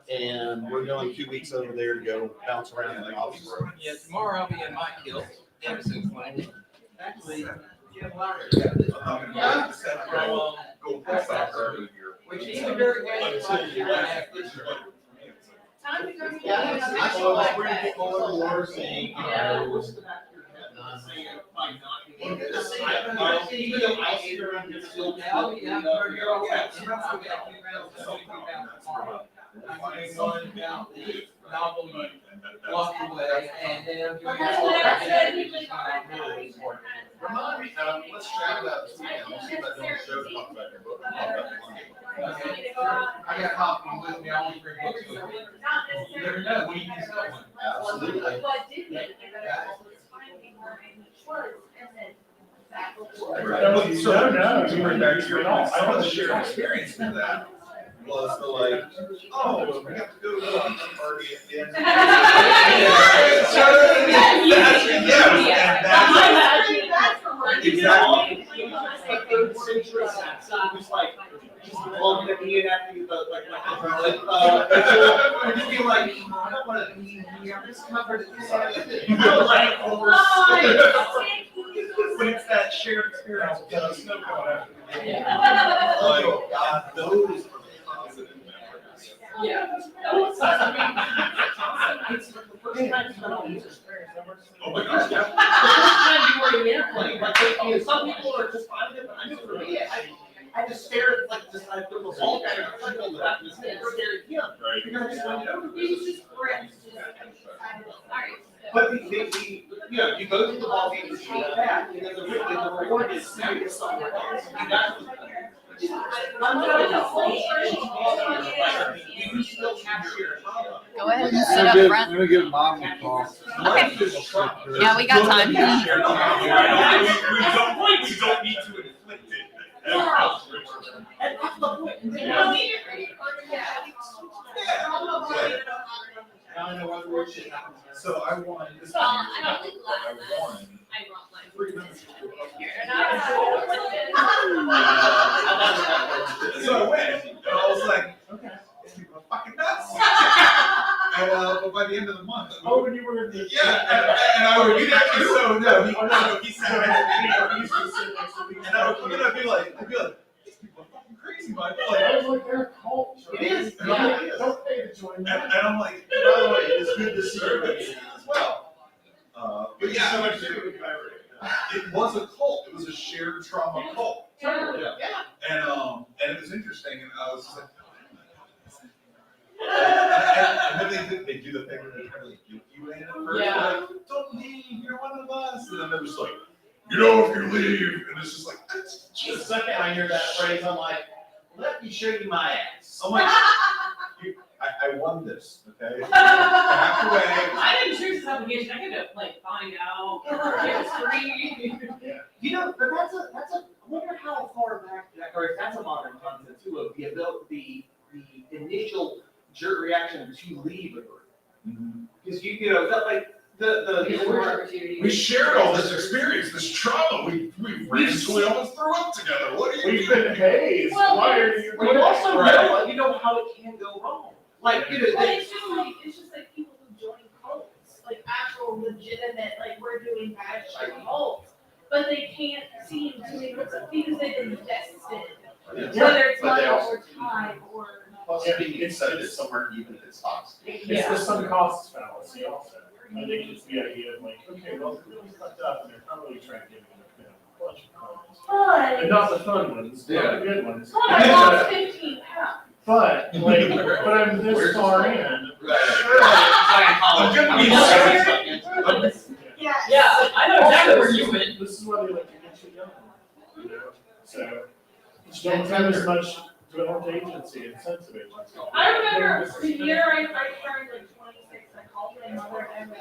And we're going 2 weeks over there to go bounce around in the Abbey Road. Yeah, tomorrow I'll be in my kilt, Emerson's wedding. Actually, which is very good. Time to go. I saw we're gonna get all over the water saying, walk away, and then I'm doing. Remind me, let's chat about this weekend. Let's see about doing a show to talk about your book. I got coffee with me, I only bring books with me. You never know, when you can sell one. Absolutely. I want to share an experience with that. Was the like, oh, we have to go to a party at the end. Exactly. It's like, just looking at me and asking about like, just be like, I don't want to be here, I'm just covered in this. Like, but it's that shared experience with the snow cone. Like, God, those are positive memories. Yeah. Oh my gosh, yeah. Some people are just fine with it, but I know for me, I just stared like this, I put the whole guy in front of that, and stared at him. Right. Because I just went, oh, he was just friends. But you know, you go to the ball game, you shoot back, and then the reward is serious somewhere else. And that's what- You still capture. Go ahead and sit up front. I'm gonna give Mom a call. Okay. Yeah, we got time. We don't need to inflict it. So I won. So I went, and I was like, okay, these people are fucking nuts. And, but by the end of the month. Oh, when you were in the. Yeah, and I would be like, so no, he said, and I would come in, I'd be like, these people are fucking crazy, Michael. Like, I was like, they're a cult. It is. Don't pay to join them. And I'm like, by the way, it's good to see you as well. But yeah, so much to do. it was a cult. It was a shared trauma cult. Yeah. And it was interesting, and I was just like, and then they do the thing where they kind of like guilt you in at first. Yeah. They're like, don't leave, you're one of us. And then they're just like, you know, if you leave, and it's just like, that's The just. second I hear that phrase, I'm like, let me show you my ass. I'm like, I won this, okay? I didn't choose this application, I had to like find out, it was free. You know, but that's a, I wonder how far back, or if that's a modern concept too, of the initial jerk reaction to leave a group. Because you know, that like, We shared all this experience, this trauma. We randomly almost threw up together. What are you? We've been hazed. Well, Why are you? But you also Right. you know how it can go wrong. Like, you know, But it's just like people who join cults, like actual legitimate, like we're doing bad shit cults, but they can't seem to make it because they've invested, whether it's But they money also- or time or. Plus, being incentive somewhere even if it's toxic. It's the sunk costs fallacy also. I think it's the idea of like, okay, well, they're really fucked up and they're probably trying to give you a bunch of clones. But. And not the fun ones, not the good ones. But I lost 15 pounds. But, like, but I'm this far in. Yes. Yeah, I know exactly where you went. This is why they like to get you young, you know, so. You don't have as much developed agency and sense of agency. I remember the year I turned like 26, I called my mother and I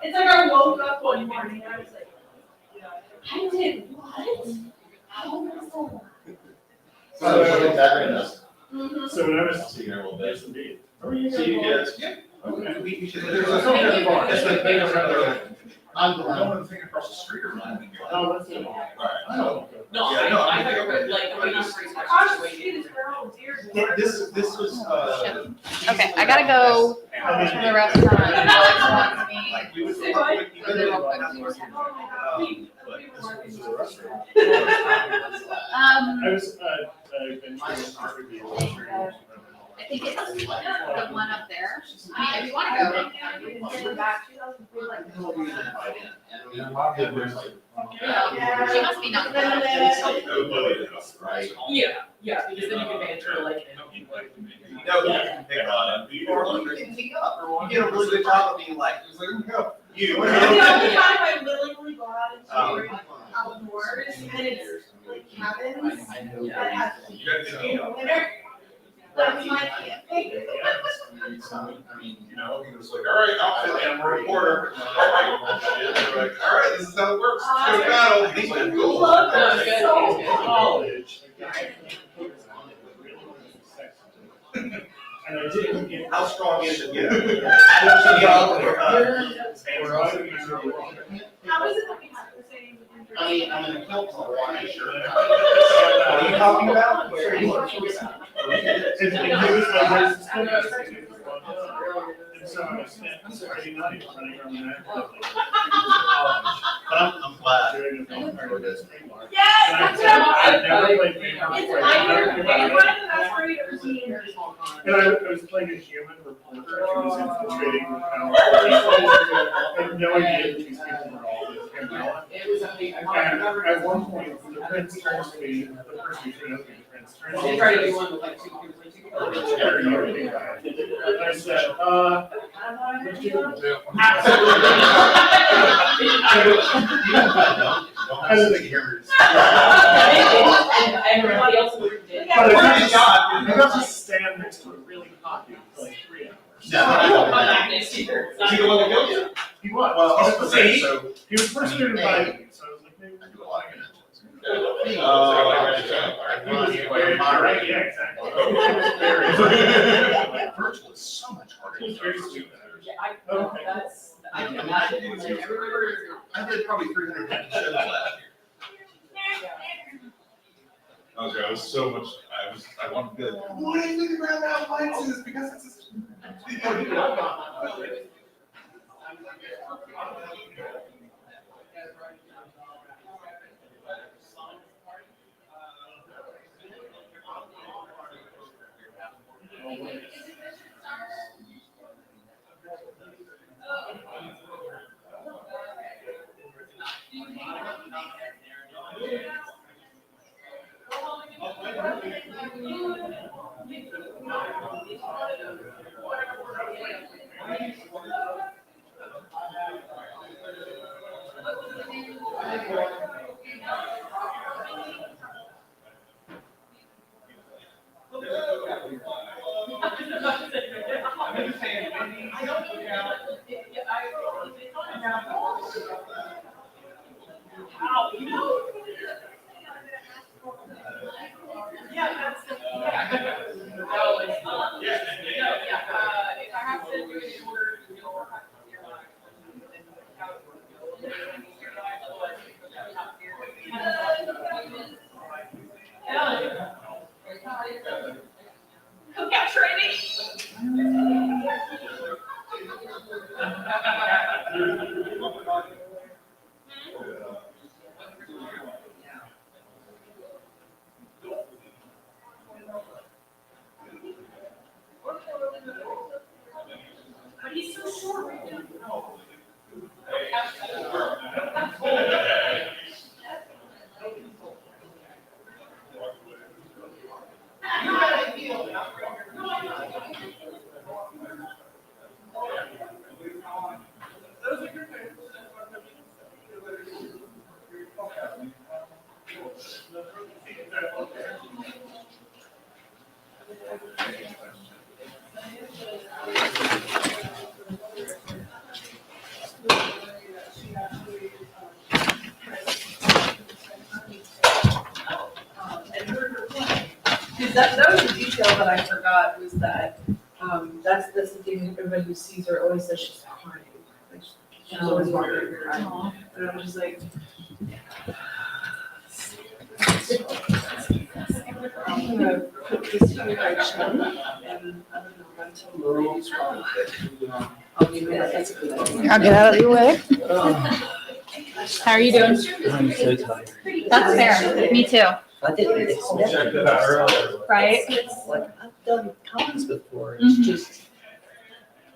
it's like I woke up one morning and I was like, I did what? How was So when I was. See you in a little Yes, bit. indeed. See you guys. Yeah. Okay. We should. There's a couple of bars. It's like things are. I'm I don't want to think across the street or anything. Oh, that's it. I don't. No, Yeah, no, I I thought you were think- like, I we're not just- pretty much I was situated. this girl, dear. This was, Okay, I gotta go for the restaurant. Alex wants me. Like, we would. Say what? we would- Real quick. I was, I've been trying to art review. I think it's the one up there. I mean, if you wanna go. She must be not. Nobody else, right? Yeah, because then you can banter like. No, you can pick on it. or you can pick up, or you get a really good job of being like, It's like, go. You. The only time I willingly go out into outdoors and it's like cabins that have You got to go. winter. That's my camping. I mean, you know, he was like, all right, outfit animal reporter. And I'm like, shit. They're like, all right, this is how it works. Let's go to battle. And he's like, cool. Love that Okay. so much. College. And I didn't get. how strong is it? Yeah. How is it that we have the same? I mean, I'm in a kilt on a Hawaiian shirt. What are you talking about? It's was my worst experience. And so I spent Friday night running around the neighborhood. But I'm glad. Doing a Yes, that's what I've I'm. never played paintball It's before. either, they run the best way to see. And I was playing a human reporter who was infiltrating the power. I had no idea that these people were all with him. And at one point, the prince turns to me, the person who knows me, the prince turns to me. They try to do one with like two people. And I said, what'd you do? Everybody else would have did. But I got to stand next to a really hot dude for like 3 hours. I'm not next to her. Is he the one that killed you? He was. Well, I was gonna say, so. He was the person who invited me, so I was like, maybe. I do a lot of connections. He was very direct, yeah, exactly. He was very. Virtual is so much harder. He was very stupid. Okay. I can imagine. Like, I remember. I did probably 350 shows last year. Okay, I was so much, I wanted to be like, what do you think about that lights is because it's just. Cookout training. But he's so short. Because that was a detail that I forgot, was that, that's the thing, everybody who sees her always says she's crying. Like, she's always walking crying. And I'm just like. I'm gonna put this here by Chen, and I don't know, run to the ladies really quick. I'll be there, that's a good idea. I'll get out of your way. How are you doing? I'm so tired. That's fair. Me too. I didn't expect this. Right? Like, I've done cons before, Mhm. it's just,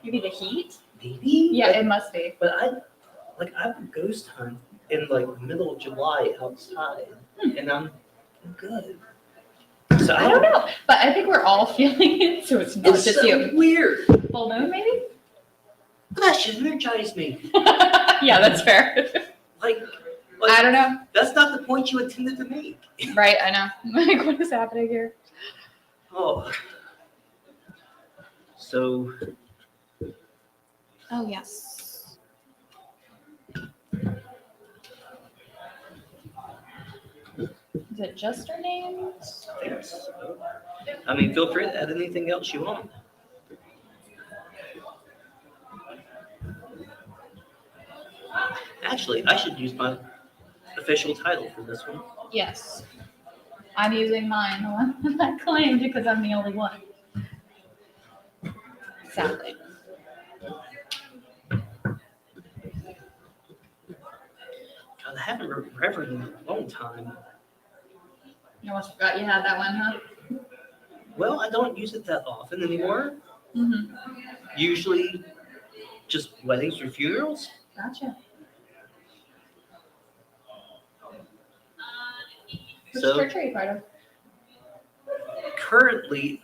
Maybe the heat? maybe? Yeah, it must be. But I have a ghost hunt in like the middle of July outside, and I'm good. So I don't know, but I think we're all feeling it, so it's not It's just so you. weird. Full moon, maybe? That should energize me. Yeah, that's fair. Like, I don't know. That's not the point you intended to make. Right, I know. Like, what is happening here? Oh. So, Oh, yes. Is it just our names? I mean, feel free to add anything else you want. Actually, I should use my official title for this one. Yes. I'm using mine, the one that I claimed, because I'm the only one. Sadly. God, I haven't wrote Reverend in a long time. You almost forgot you had that one, huh? Well, I don't use it that often anymore. Mm-hmm. Usually just weddings or funerals. Gotcha. Which So church are you part of? currently,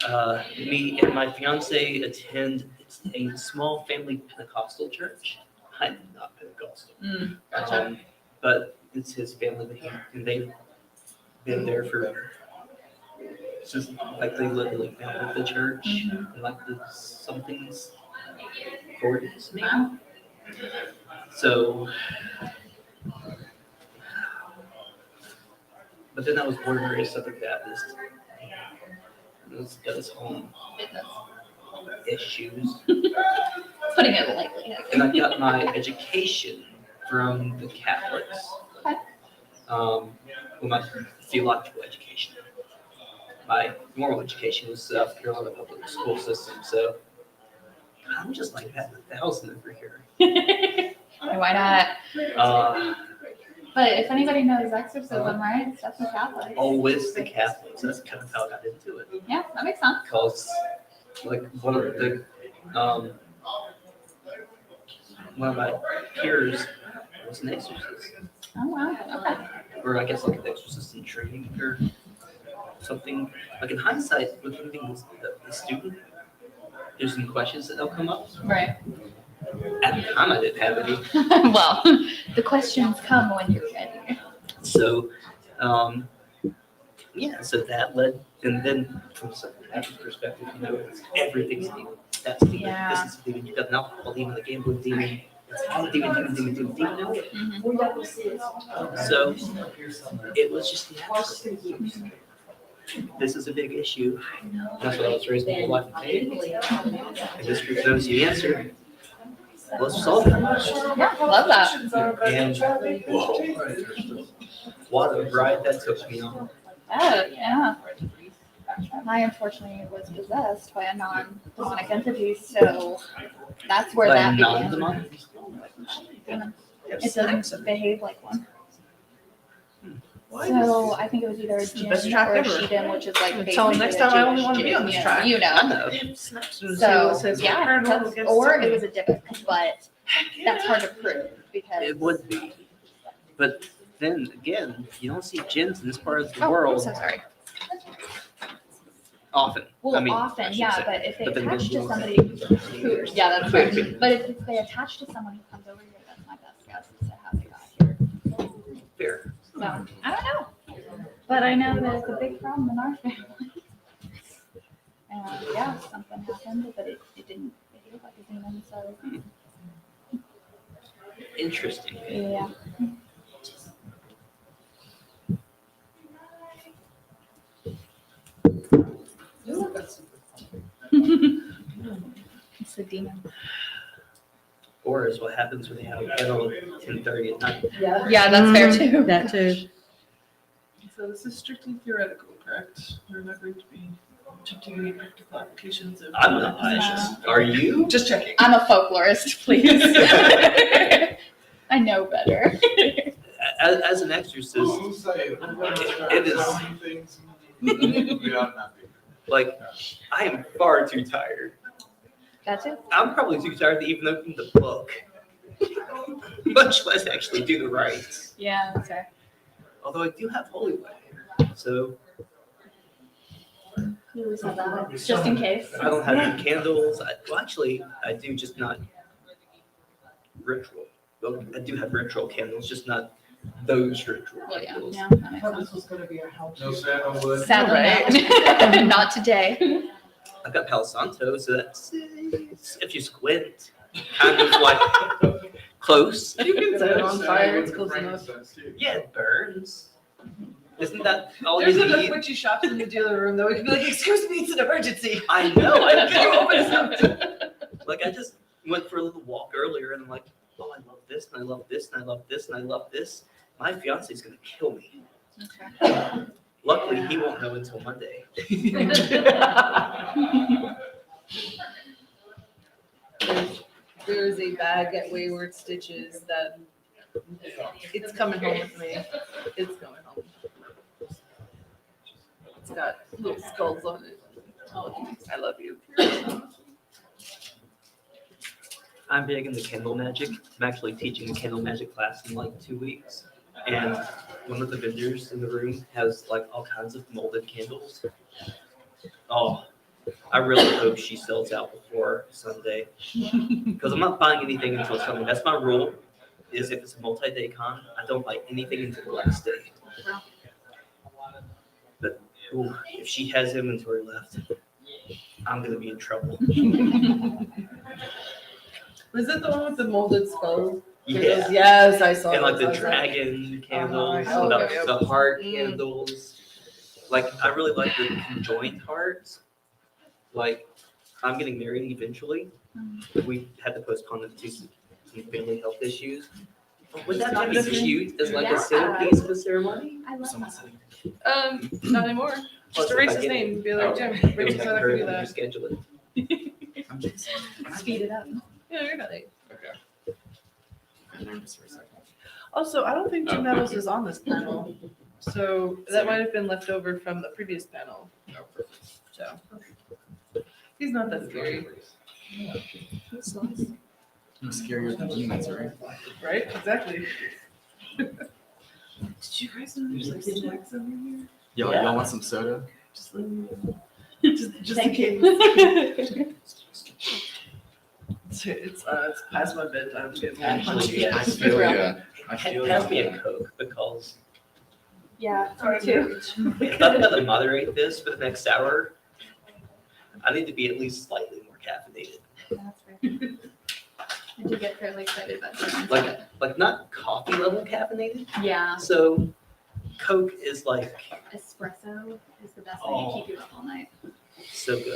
me and my fiance attend a small family Pentecostal church. I'm not Pentecostal. Gotcha. But it's his family, and they've been there for since like they literally founded the church in like the something's 40s maybe. Wow. So, but then I was born and raised Southern Baptist. It's got its own issues. Putting it lightly. And I got my education from the Catholics. Okay. Well, my theological education. My moral education was South Carolina public school system, so I'm just like at 1,000 over here. Why not? But if anybody knows exorcism, right? It's definitely Catholic. Always the Catholics. That's kind of how I got into it. Yeah, that makes sense. Because, like, one of my peers was an exorcist, Oh, wow. Okay. or I guess like an exorcist in training, or something, like in hindsight, when thinking the student, there's some questions that they'll come up. Right. At the time, I didn't have any. Well, the questions come when you're ready. So, yeah, so that led, and then from some perspective, everything's a demon. That's a demon. Yeah. This is a demon. You've got an alcohol demon, a gambling demon. It's all demon. So it was just natural. This is a big issue. That's what I was raised my whole life. And this group knows the answer. Let's solve it. Yeah, love that. And what a ride that took me on. Oh, yeah. I unfortunately was possessed by a non-demonic entity, so that's where By a that began. non-demonic? It doesn't behave like one. So I think it was either a the jinn best track or a ever. sheedin, which is like Until basically next a time I only Jewish wanna be on this jinn, track. You know. I know. So, yeah, or it was a different, but that's hard to prove because. It would be. But then again, you don't see jinns in this part of the Oh, I'm world so sorry. often. Well, I mean, I often, should yeah, say. but if they then attach again, to somebody who, yeah, that's Could fair. be. But if they attach to someone who comes over here, that's my best guess as to how they got here. Fair. So, I don't know. But I know that it's a big problem in our family. And yeah, something happened, but it didn't behave like a demon, so. Interesting. Yeah. It's a demon. Or is what happens when they have a kettle at 10:30 at night. Yeah, that's fair too. That too. So this is strictly theoretical, correct? We're not going to be attempting any practical applications of. I'm not. Are you? Just checking. I'm a folklorist, please. I know better. As an exorcist, it is like I am far too tired. Gotcha. I'm probably too tired to even open the book, much less actually do the rites. Yeah, that's fair. Although I do have holy water, so You always have that, just in case. I don't have any candles. Well, actually, I do, just not ritual. Well, I do have ritual candles, just not those ritual Well, yeah, candles. yeah, that makes sense. This was gonna be a help. No Santa wood. Sadly, no. Not today. I've got Palo Santo, so that's if you squint, kind of like close. You can set it on fire, it's close enough. Yeah, it burns. Isn't that all There's you enough need? witchy shops in the dealer room though, we can be like, excuse me, it's an emergency. I know. Can you open something? Like I just went for a little walk earlier, and I'm like, oh, I love this, and I love this, and I love this, and I love this. My fiance's gonna kill me. Okay. Luckily, he won't know until Monday. There's a bag at Wayward Stitches that it's coming home with me. It's coming home. It's got little skulls on it. Oh, I love you. I'm big into candle magic. I'm actually teaching a candle magic class in like 2 weeks. And one of the vendors in the room has like all kinds of molded candles. Oh, I really hope she sells out before Sunday. Because I'm not buying anything until Sunday. That's my rule, is if it's a multi-day con, I don't buy anything until the last day. But ooh, if she has inventory left, I'm going to be in trouble. Was it the one with the molded skull? Yeah. Yes, I saw And like the those. dragon candles, Oh, and okay. the heart Mm. candles. Like I really like the conjoined hearts. Like I'm getting married eventually. We had to postpone it due to some family health issues. Would that not be cute as like a centerpiece of a ceremony? I love that. Not anymore. Plus, Just if erase I his get name it- and be like, Jim, it would Rachel said I have could her do that. reschedule it. Speed it up. Yeah, you're not late. Okay. I'm nervous for a second. Also, I don't think Jim Oh. Nettles is on this panel. So that might have been left over from the previous panel. No, perfect. So he's not that scary. I'm scarier than demons, right? Right? Exactly. Did you guys know there's like snacks over here? Y'all want some soda? Just in Thank you. case. It's past my bedtime. It's getting Actually, punchy. yeah, I feel Yeah. I feel pass me a Coke because Yeah, me too. if I'm gonna moderate this for the next hour, I need to be at least slightly more caffeinated. That's fair. I do get fairly excited about this. Like not coffee level caffeinated. Yeah, So Coke is like espresso is the best way to keep you up all night. so good.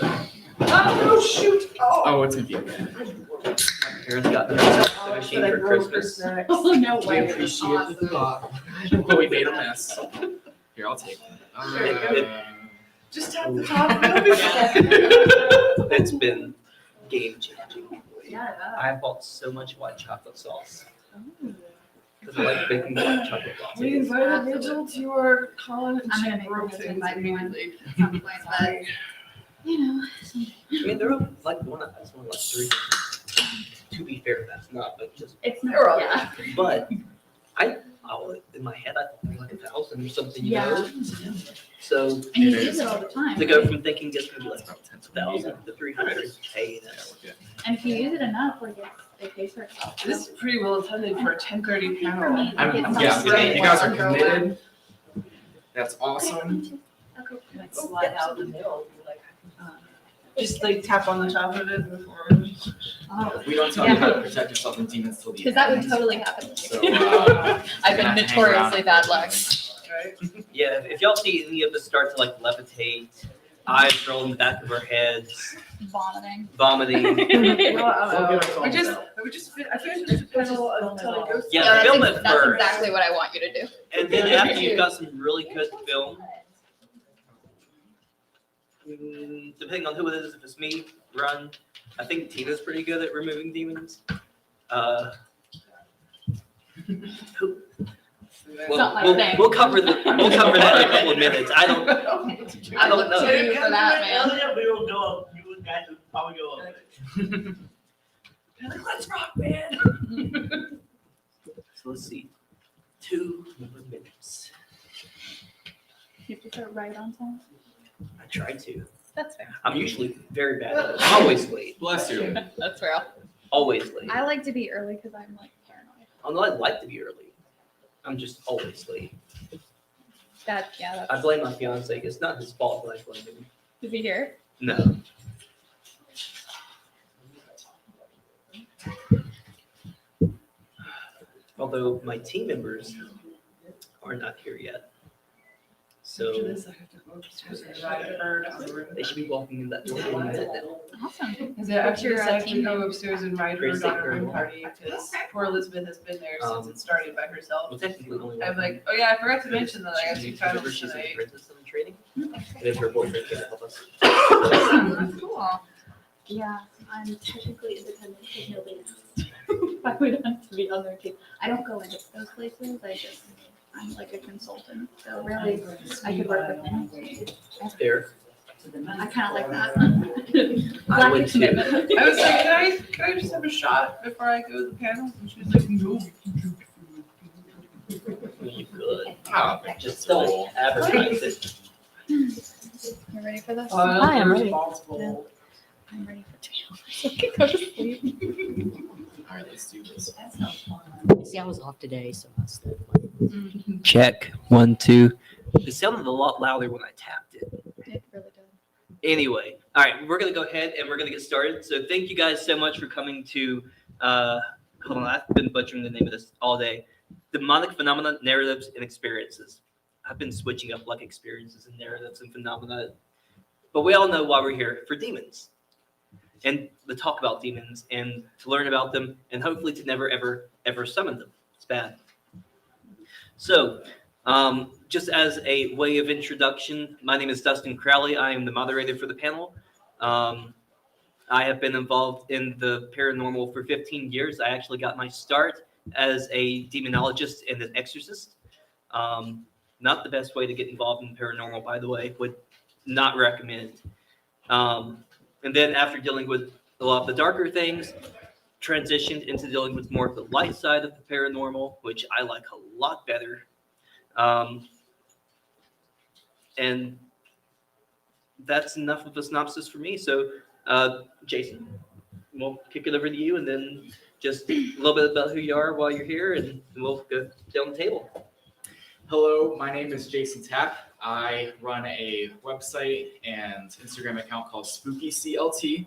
Oh, shoot. Oh, it's gonna be okay. My parents got me a machine for Christmas. Oh, no We way. appreciate Awesome. the thought, but we made a mess. Here, I'll take it. Just tap the top of it. It's been game changing. Yeah, I bought so much white chocolate sauce. Because I like baking white chocolate sauce. We invited Rachel to our con and I'm she gonna make broke her to things invite everyone. immediately. At some point, but, you know, someday. I mean, they're like one of us, one like three. To be fair, that's not like just. It's not, They're all yeah. But in my head, I thought they were like 1,000 or something, you Yeah. know? So And you use it all the time. to go right? from thinking it's gonna be like 1,000 to 300, hey, that's. And if you use it enough, like it pays for itself. This is pretty well attended for a 10:30 For panel. me, like, it's Yeah, not you guys are straight. committed. That's awesome. Okay. Like slide out the middle, like, just like tap on the top of it before. Oh, We don't tell you how to protect yourself from demons till the because that would end. totally happen. So, I've been hang notoriously around. bad luck. Right? Yeah, if y'all see any of us start to like levitate, eyes roll in the back of our heads, Vomiting. vomiting. Well, I We'll don't get know. ourselves I finished the panel until it goes. Yeah, film it That's first. exactly what I want you to do. And then after you've got some really good film, depending on who it is, if it's me, run. I think Tina's pretty good at removing demons. not my thing. We'll cover that in a couple of minutes. I don't know. To you for that, man. We will go up, you guys will probably go up. Let's rock, man. So let's see. 2 more minutes. You have to start right on time. I try to. That's fair. I'm usually very bad at it. Always late. Bless you. That's real. Always late. I like to be early because I'm like paranoid. Although I'd like to be early. I'm just always late. That, yeah, that's. I blame my fiance. It's not his fault, but I blame him. Is he here? No. Although my team members are not here yet. So After this, I have to go upstairs and ride a bird out the room. they should be walking in that door any minute now. Awesome. Is it after your, this, I have team to go name? upstairs and ride her Gracie on a Girl. room party because poor Elizabeth has been there since it started by herself. Well, technically only I'm one. like, oh yeah, I forgot to mention that I got 2 Remember titles she's a tonight. princess in training, and if her boyfriend can help us. That's cool. Yeah, I'm technically independent because nobody knows. I would have to be on their team. I don't go into those places. I'm like a consultant. So really, I could work with anything. That's fair. I kind of like that. I Lack would of too. commitment. I was like, can I just have a shot before I go to the panel? And she was like, no. You could. Just don't advertise it. You ready for this? Oh, I don't Hi, I'm feel ready. responsible. I'm ready for 2 hours. I can go to sleep. All right, let's do this. See, I was off today, so I slept. Check 1, 2. It sounded a lot louder when I tapped it. It really did. Anyway, all right, we're gonna go ahead and we're gonna get started. So thank you guys so much for coming to. Hold on, I've been butchering the name of this all day. Demonic phenomena, narratives, and experiences. I've been switching up like experiences and narratives and phenomena, but we all know why we're here, for demons, and to talk about demons and to learn about them, and hopefully to never ever summon them. It's bad. So. Just as a way of introduction, my name is Dustin Crowley. I am the moderator for the panel. I have been involved in the paranormal for 15 years. I actually got my start as a demonologist and an exorcist. Not the best way to get involved in paranormal, by the way. Would not recommend. And then after dealing with a lot of the darker things, transitioned into dealing with more of the light side of the paranormal, which I like a lot better. And that's enough of a synopsis for me. So, Jason, we'll kick it over to you, and then just a little bit about who you are while you're here, and we'll go down the table. Hello, my name is Jason Tapp. I run a website and Instagram account called Spooky CLT,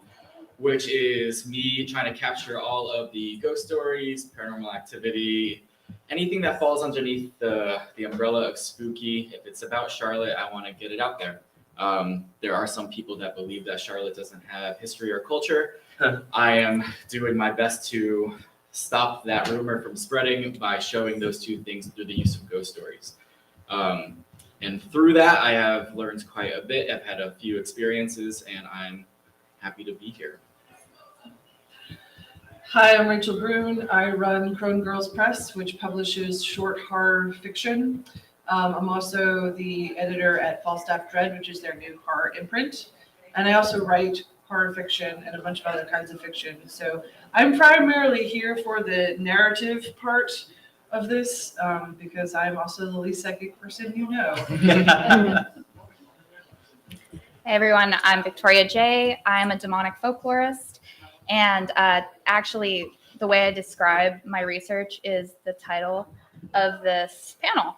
which is me trying to capture all of the ghost stories, paranormal activity, anything that falls underneath the umbrella of spooky. If it's about Charlotte, I want to get it out there. There are some people that believe that Charlotte doesn't have history or culture. I am doing my best to stop that rumor from spreading by showing those two things through the use of ghost stories. And through that, I have learned quite a bit. I've had a few experiences, and I'm happy to be here. Hi, I'm Rachel Brune. I run Crone Girls Press, which publishes short horror fiction. I'm also the editor at Falstaff Dread, which is their new horror imprint. And I also write horror fiction and a bunch of other kinds of fiction. So I'm primarily here for the narrative part of this, because I'm also the least psychic person you know. Hey everyone, I'm Victoria J. I'm a demonic folklorist, and actually the way I describe my research is the title of this panel.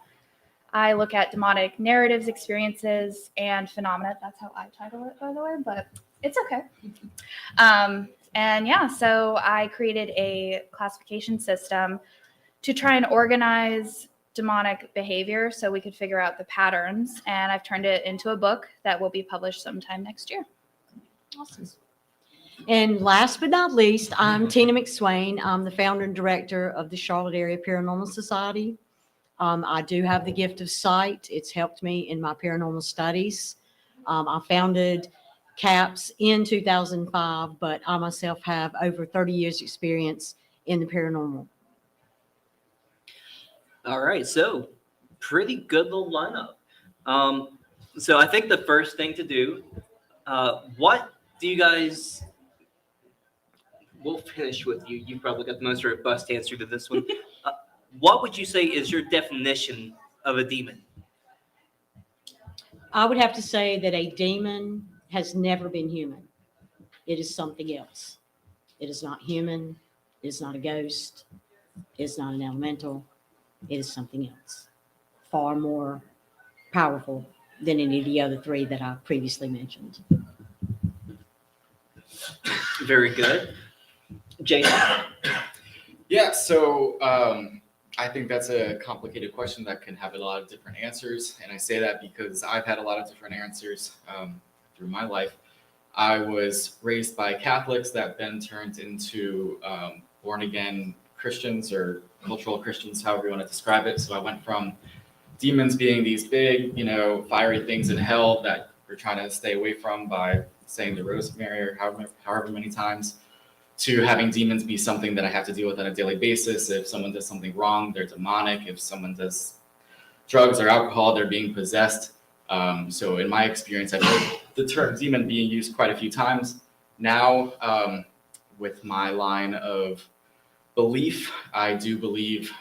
I look at demonic narratives, experiences, and phenomena. That's how I title it, by the way, but it's okay. And yeah, so I created a classification system to try and organize demonic behavior so we could figure out the patterns. And I've turned it into a book that will be published sometime next year. Awesome. And last but not least, I'm Tina McSwain. I'm the founder and director of the Charlotte Area Paranormal Society. I do have the gift of sight. It's helped me in my paranormal studies. I founded CAPS in 2005, but I myself have over 30 years experience in the paranormal. All right, so pretty good little lineup. So I think the first thing to do, what do you guys, we'll finish with you. You probably got the most robust answer to this one. What would you say is your definition of a demon? I would have to say that a demon has never been human. It is something else. It is not human. It is not a ghost. It is not an elemental. It is something else, far more powerful than any of the other three that I previously mentioned. Very good. Jason? Yeah, so I think that's a complicated question that can have a lot of different answers. And I say that because I've had a lot of different answers through my life. I was raised by Catholics that then turned into born-again Christians or cultural Christians, however you want to describe it. So I went from demons being these big, fiery things in hell that we're trying to stay away from by saying the Rosemary or however many times, to having demons be something that I have to deal with on a daily basis. If someone does something wrong, they're demonic. If someone does drugs or alcohol, they're being possessed. So in my experience, I've heard the term demon being used quite a few times. Now, with my line of belief, I do believe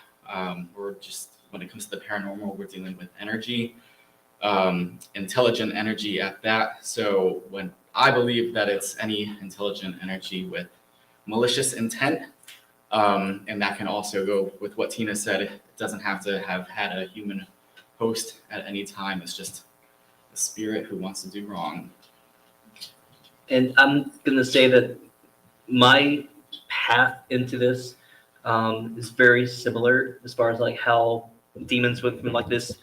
we're just, when it comes to the paranormal, we're dealing with energy, intelligent energy at that. So when I believe that it's any intelligent energy with malicious intent, and that can also go with what Tina said. It doesn't have to have had a human host at any time. It's just a spirit who wants to do wrong. And I'm going to say that my path into this is very similar as far as like how demons went from like this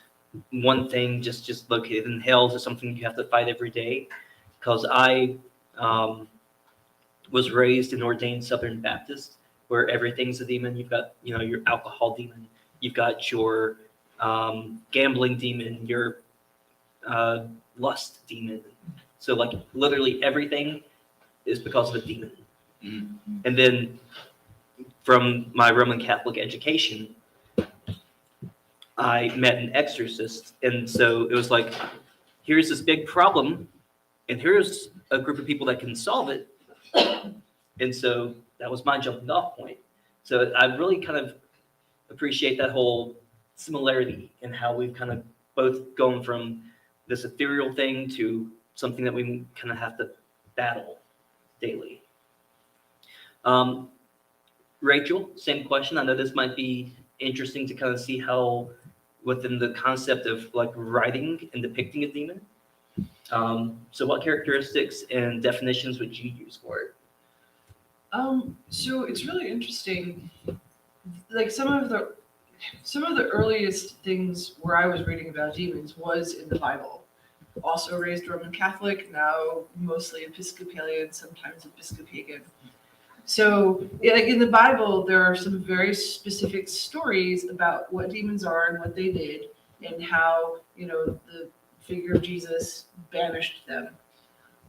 one thing just located in hell to something you have to fight every day. Because I was raised in ordained Southern Baptist, where everything's a demon. You've got, your alcohol demon. You've got your gambling demon, your lust demon. So like literally everything is because of a demon. Mm-hmm. And then from my Roman Catholic education, I met an exorcist. And so it was like, here's this big problem, and here's a group of people that can solve it. And so that was my jumping off point. So I really kind of appreciate that whole similarity in how we've kind of both gone from this ethereal thing to something that we kind of have to battle daily. Rachel, same question. I know this might be interesting to kind of see how within the concept of like writing and depicting a demon. So what characteristics and definitions would you use for it? So it's really interesting. Like some of the earliest things where I was reading about demons was in the Bible. Also raised Roman Catholic, now mostly Episcopalian, sometimes Episcopalian. So, like in the Bible, there are some very specific stories about what demons are and what they did, and how the figure of Jesus banished them.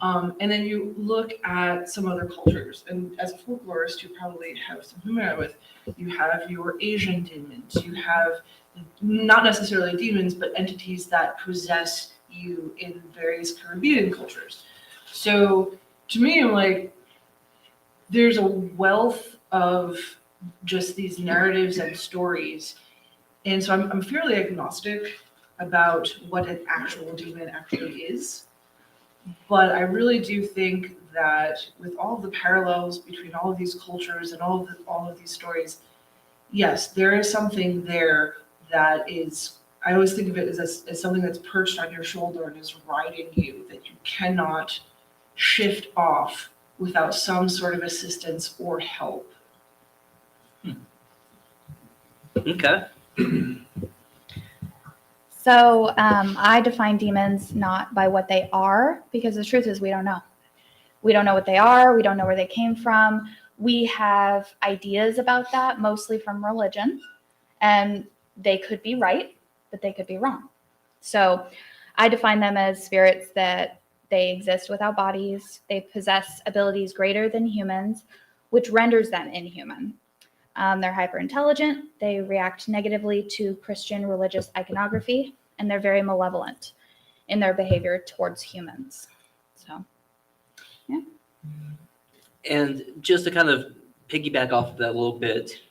And then you look at some other cultures, and as a folklorist, you probably have some familiar with. You have your Asian demons. You have not necessarily demons, but entities that possess you in various Caribbean cultures. So to me, I'm like, there's a wealth of just these narratives and stories, and so I'm fairly agnostic about what an actual demon actually is. But I really do think that with all of the parallels between all of these cultures and all of these stories, yes, there is something there that is. I always think of it as something that's perched on your shoulder and is riding you, that you cannot shift off without some sort of assistance or help. Okay. So I define demons not by what they are, because the truth is we don't know. We don't know what they are. We don't know where they came from. We have ideas about that, mostly from religion, and they could be right, but they could be wrong. So I define them as spirits that they exist without bodies. They possess abilities greater than humans, which renders them inhuman. They're hyper intelligent. They react negatively to Christian religious iconography, and they're very malevolent in their behavior towards humans. So, yeah. And just to kind of piggyback off of that a little bit,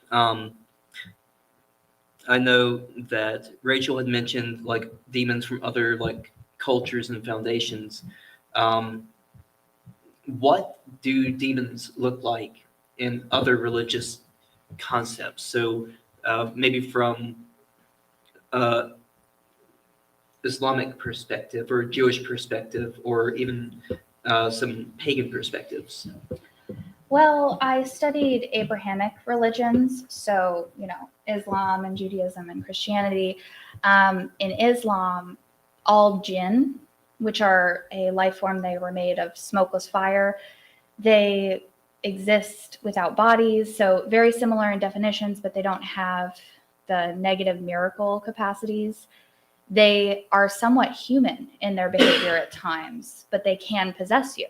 I know that Rachel had mentioned like demons from other like cultures and foundations. What do demons look like in other religious concepts? So maybe from Islamic perspective or Jewish perspective, or even some pagan perspectives. Well, I studied Abrahamic religions, so, Islam and Judaism and Christianity. In Islam, all jinn, which are a life form, they were made of smokeless fire. They exist without bodies, so very similar in definitions, but they don't have the negative miracle capacities. They are somewhat human in their behavior at times, but they can possess you.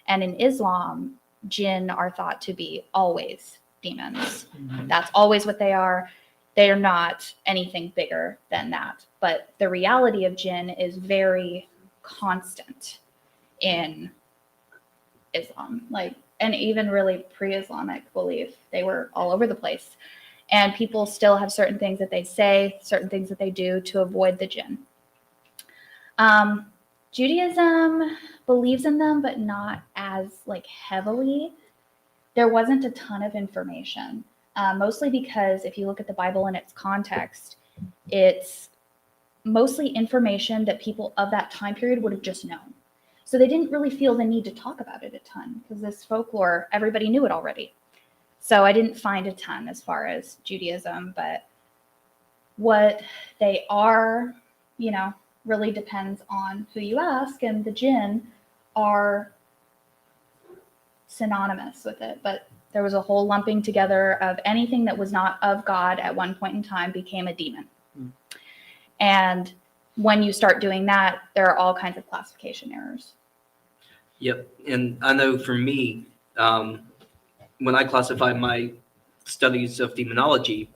And in Islam, jinn are thought to be always demons. That's always what they are. They are not anything bigger than that. But the reality of jinn is very constant in Islam. And even really pre-Islamic belief, they were all over the place. And people still have certain things that they say, certain things that they do to avoid the jinn. Judaism believes in them, but not as heavily. There wasn't a ton of information, mostly because if you look at the Bible in its context, it's mostly information that people of that time period would have just known. So they didn't really feel the need to talk about it a ton, because this folklore, everybody knew it already. So I didn't find a ton as far as Judaism, but what they are, really depends on who you ask, and the jinn are synonymous with it. But there was a whole lumping together of anything that was not of God at one point in time became a demon. And when you start doing that, there are all kinds of classification errors. Yep. And I know for me, when I classify my studies of demonology,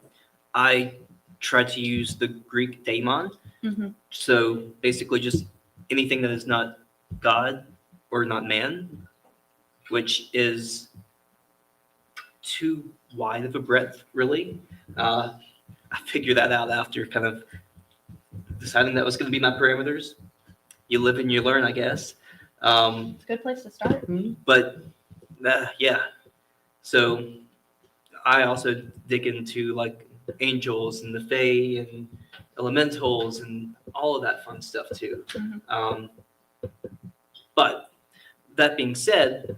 I try to use the Greek daemon. Mm-hmm. So basically just anything that is not God or not man, which is too wide of a breadth, really. I figured that out after kind of deciding that was going to be my parameters. You live and you learn, I guess. It's a good place to start. But yeah, so I also dig into like angels and the fae and elementals and all of that fun stuff too. But that being said,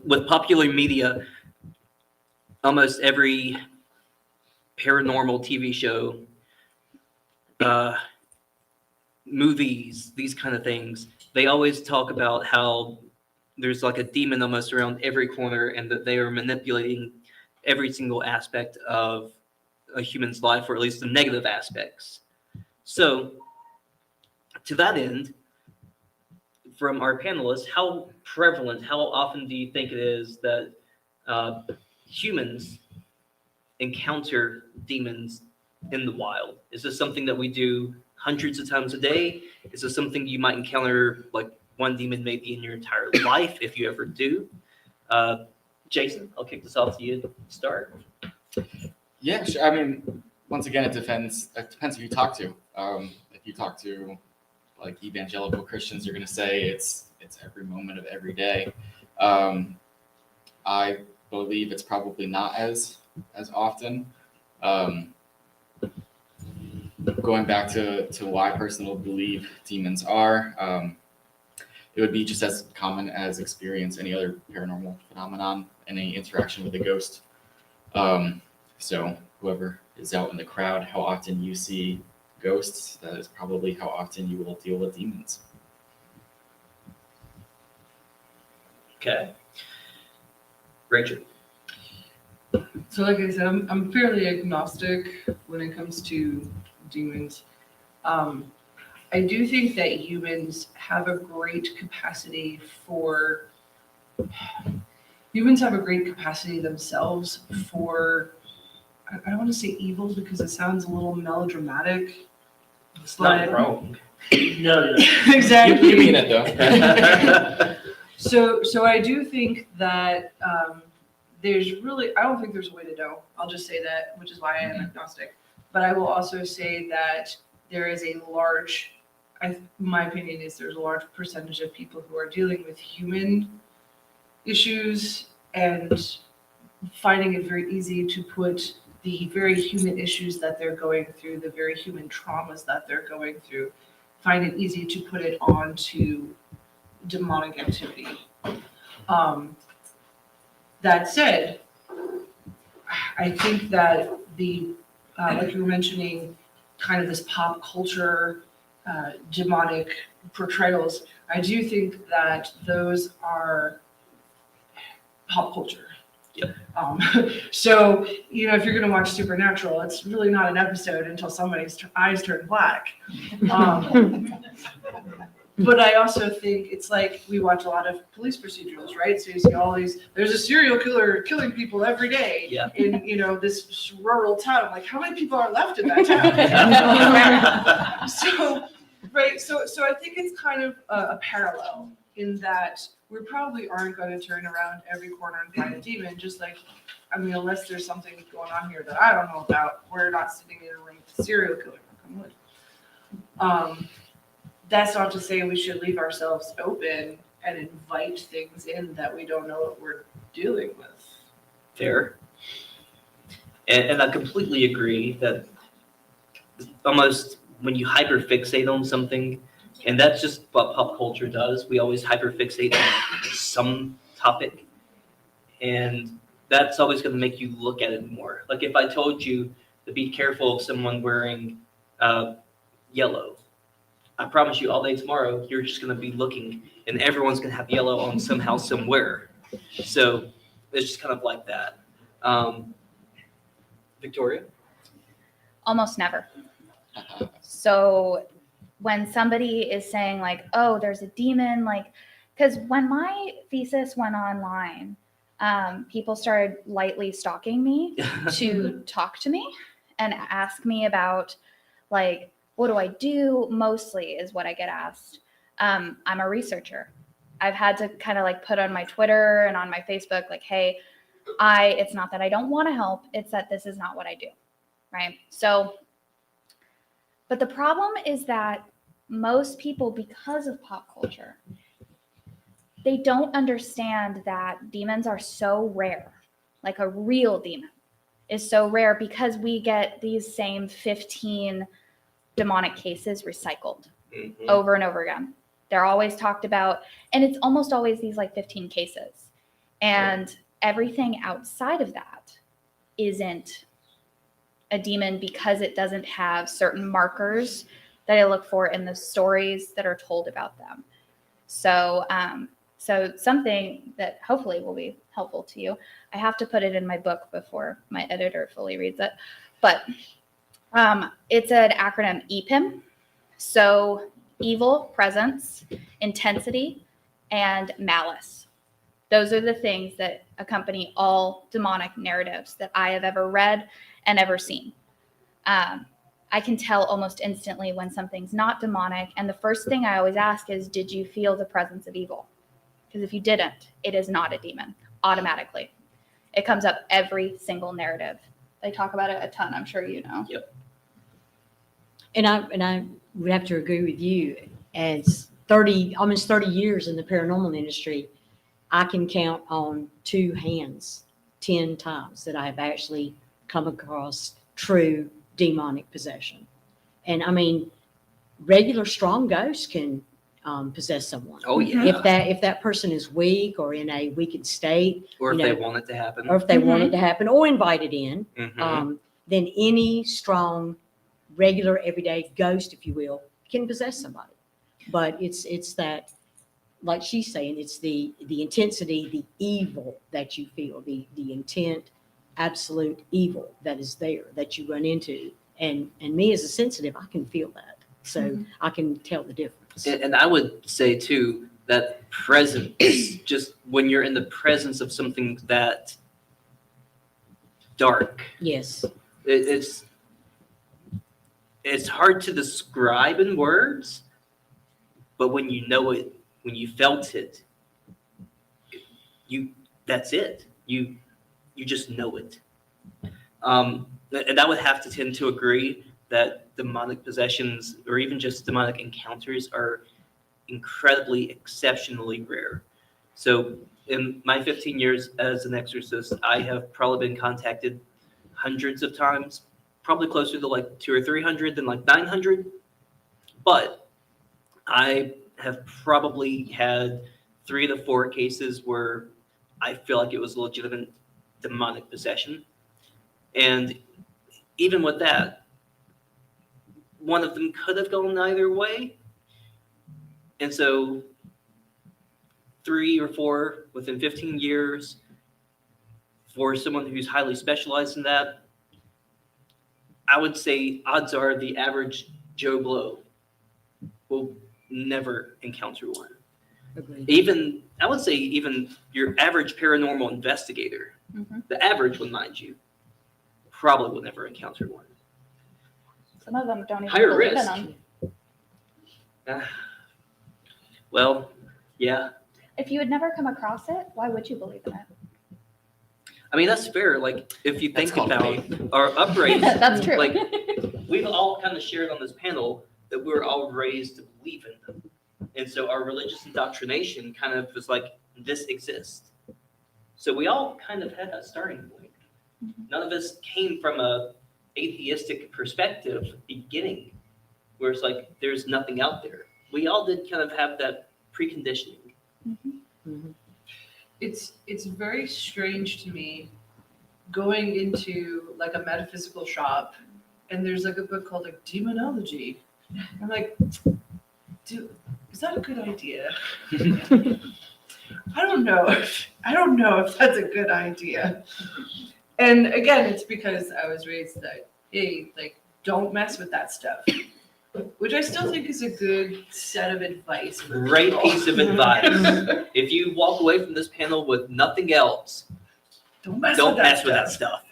with popular media, almost every paranormal TV show, movies, these kind of things, they always talk about how there's like a demon almost around every corner and that they are manipulating every single aspect of a human's life, or at least the negative aspects. So, to that end, from our panelists, how prevalent, how often do you think it is that humans encounter demons in the wild? Is this something that we do hundreds of times a day? Is this something you might encounter like one demon maybe in your entire life, if you ever do? Jason, I'll kick this off to you to start. Yeah, sure. I mean, once again, it depends. It depends who you talk to. If you talk to like evangelical Christians, you're going to say it's every moment of every day. I believe it's probably not as often. Going back to why I personally believe demons are, it would be just as common as experience any other paranormal phenomenon, any interaction with a ghost. So whoever is out in the crowd, how often you see ghosts, that is probably how often you will deal with demons. Okay. Rachel. So like I said, I'm fairly agnostic when it comes to demons. I do think that humans have a great capacity themselves for, I don't want to say evil because it sounds a little melodramatic. It's Not wrong. No. Exactly. You mean it though. So I do think that I don't think there's a way to know. I'll just say that, which is why I am agnostic. But I will also say that there is a large, my opinion is there's a large percentage of people who are dealing with human issues and finding it very easy to put the very human issues that they're going through, the very human traumas that they're going through, find it easy to put it onto demonic activity. That said, I think that like you were mentioning, kind of this pop culture demonic portrayals, I do think that those are pop culture. Yep. So, if you're going to watch Supernatural, it's really not an episode until somebody's eyes turn black. But I also think it's like we watch a lot of police procedurals, right? So you see all these, there's a serial killer killing people every day in, this rural town. Like, how many people are left in that town? So I think it's kind of a parallel in that we probably aren't going to turn around every corner and find a demon, just like, unless there's something going on here that I don't know about, we're not sitting in a room with a serial killer. That's not to say we should leave ourselves open and invite things in that we don't know what we're dealing with. Fair. And I completely agree that almost when you hyperfixate on something, and that's just what pop culture does, we always hyperfixate on some topic, and that's always going to make you look at it more. Like if I told you to be careful of someone wearing yellow, I promise you all day tomorrow, you're just going to be looking and everyone's going to have yellow on somehow, somewhere. So it's just kind of like that. Victoria? Almost never. So when somebody is saying like, oh, there's a demon, like, because when my thesis went online, people started lightly stalking me to talk to me and ask me about like, what do I do? Mostly is what I get asked. I'm a researcher. I've had to kind of like put on my Twitter and on my Facebook, like, hey, it's not that I don't want to help. It's that this is not what I do. Right. So, but the problem is that most people, because of pop culture, they don't understand that demons are so rare. Like a real demon is so rare because we get these same 15 demonic cases recycled over and over again. They're always talked about, and it's almost always these like 15 cases. And everything outside of that isn't a demon because it doesn't have certain markers that I look for in the stories that are told about them. So, so something that hopefully will be helpful to you. I have to put it in my book before my editor fully reads it, but it's an acronym EPIM. So evil, presence, intensity, and malice. Those are the things that accompany all demonic narratives that I have ever read and ever seen. I can tell almost instantly when something's not demonic. And the first thing I always ask is, did you feel the presence of evil? Because if you didn't, it is not a demon automatically. It comes up every single narrative. They talk about it a ton, I'm sure you know. Yep. And I would have to agree with you. As almost 30 years in the paranormal industry, I can count on two hands 10 times that I have actually come across true demonic possession. And I mean, regular strong ghosts can possess someone. Oh, yeah. If that person is weak or in a weakened state, Or if you they know, want it to happen. or if they want it to happen, or invited in, Mhm. then any strong, regular, everyday ghost, if you will, can possess somebody. But it's that, like she's saying, it's the intensity, the evil that you feel, the intent, absolute evil that is there that you run into. And me as a sensitive, I can feel that, so I can tell the difference. And I would say too that presence, just when you're in the presence of something that dark. Yes. It's hard to describe in words, but when you know it, when you felt it, that's it. You just know it. And I would have to tend to agree that demonic possessions or even just demonic encounters are incredibly, exceptionally rare. So in my 15 years as an exorcist, I have probably been contacted hundreds of times, probably closer to like 200 or 300 than like 900. But I have probably had 3 to 4 cases where I feel like it was legitimate demonic possession. And even with that, one of them could have gone either way. And so 3 or 4 within 15 years for someone who's highly specialized in that, I would say odds are the average Joe Blow will never encounter one. Agreed. Even, I would say even your average paranormal investigator, the average one, mind you, probably will never encounter one. Some of them don't even Higher believe risk. in them. Well, yeah. If you had never come across it, why would you believe in it? I mean, that's fair. Like, if you think called about our upbringing, That's true. like, we've all kind of shared on this panel that we're all raised to believe in them. And so our religious indoctrination kind of was like, this exists. So we all kind of had that starting point. None of us came from a atheistic perspective beginning, where it's like, there's nothing out there. We all did kind of have that preconditioning. It's very strange to me going into like a metaphysical shop and there's like a book called like Demonology. I'm like, dude, is that a good idea? I don't know if that's a good idea. And again, it's because I was raised that, hey, like, don't mess with that stuff. Which I still think is a good set of advice. for Great people. piece of advice. If you walk away from this panel with nothing else, Don't mess with that stuff.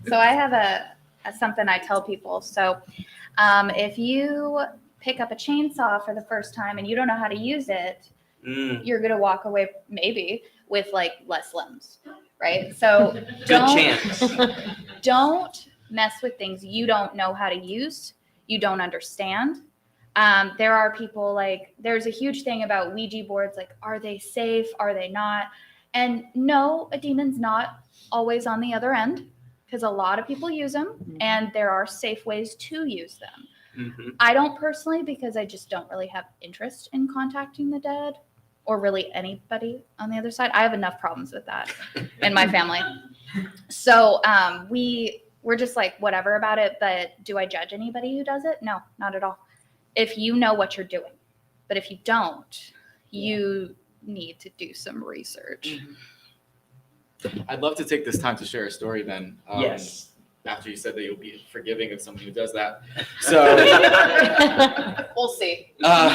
So I have a something I tell people. So if you pick up a chainsaw for the first time and you don't know how to use it, you're going to walk away maybe with like less limbs, right? So don't mess with things you don't know how to use, you don't understand. There are people like, there's a huge thing about Ouija boards, like, are they safe? Are they not? And no, a demon's not always on the other end, because a lot of people use them, and there are safe ways to use them. I don't personally, because I just don't really have interest in contacting the dead or really anybody on the other side. I have enough problems with that in my family. So we're just like, whatever about it. But do I judge anybody who does it? No, not at all. If you know what you're doing. But if you don't, you need to do some research. I'd love to take this time to share a story then. Yes. After you said that you'll be forgiving of someone who does that. So, We'll see.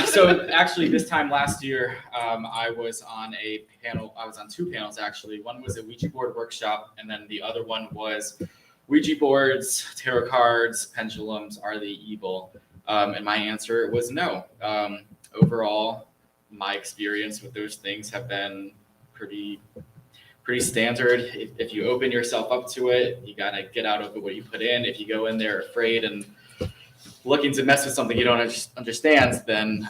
so actually this time last year, I was on a panel. I was on two panels actually. One was a Ouija board workshop, and then the other one was Ouija boards, tarot cards, pendulums, are they evil? And my answer was no. Overall, my experience with those things have been pretty standard. If you open yourself up to it, you gotta get out of it what you put in. If you go in there afraid and looking to mess with something you don't understand, then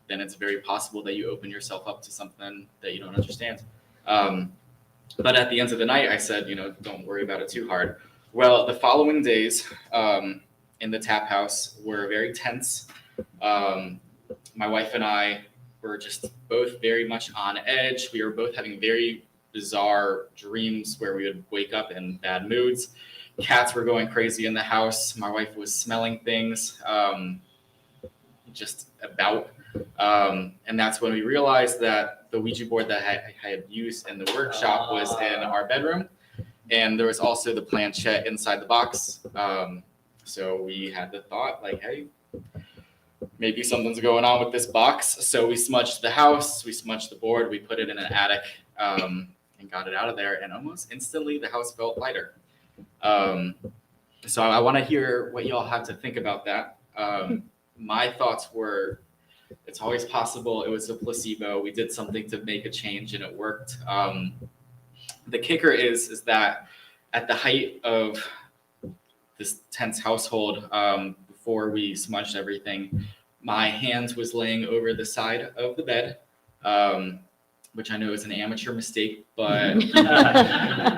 it's very possible that you open yourself up to something that you don't understand. But at the end of the night, I said, don't worry about it too hard. Well, the following days in the tap house were very tense. My wife and I were just both very much on edge. We were both having very bizarre dreams where we would wake up in bad moods. Cats were going crazy in the house. My wife was smelling things just about. And that's when we realized that the Ouija board that I had used in the workshop was in our bedroom. And there was also the planchette inside the box. So we had the thought like, hey, maybe something's going on with this box. So we smudged the house, we smudged the board, we put it in an attic, and got it out of there. And almost instantly the house felt lighter. So I want to hear what y'all have to think about that. My thoughts were, it's always possible it was a placebo. We did something to make a change and it worked. The kicker is that at the height of this tense household, before we smudged everything, my hand was laying over the side of the bed, which I know is an amateur mistake, but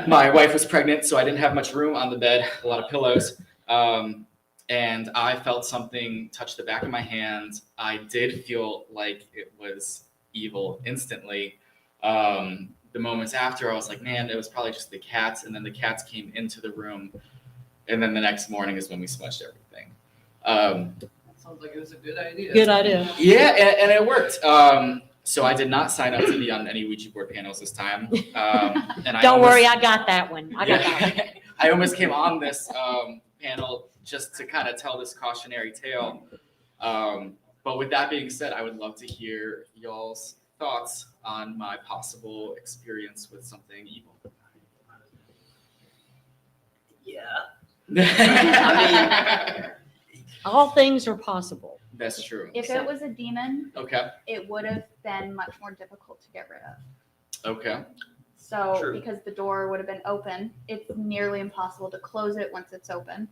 my wife was pregnant, so I didn't have much room on the bed, a lot of pillows. And I felt something touch the back of my hand. I did feel like it was evil instantly. The moments after, I was like, man, it was probably just the cats. And then the cats came into the room. And then the next morning is when we smudged everything. Sounds like it was a good idea. Good idea. Yeah, and it worked. So I did not sign up to be on any Ouija board panels this time. And Don't worry, I got that one. I almost came on this panel just to kind of tell this cautionary tale. But with that being said, I would love to hear y'all's thoughts on my possible experience with something evil. I mean, all things are possible. That's true. If it was a demon, Okay. it would have been much more difficult to get rid of. Okay. So True. because the door would have been open, it's nearly impossible to close it once it's open.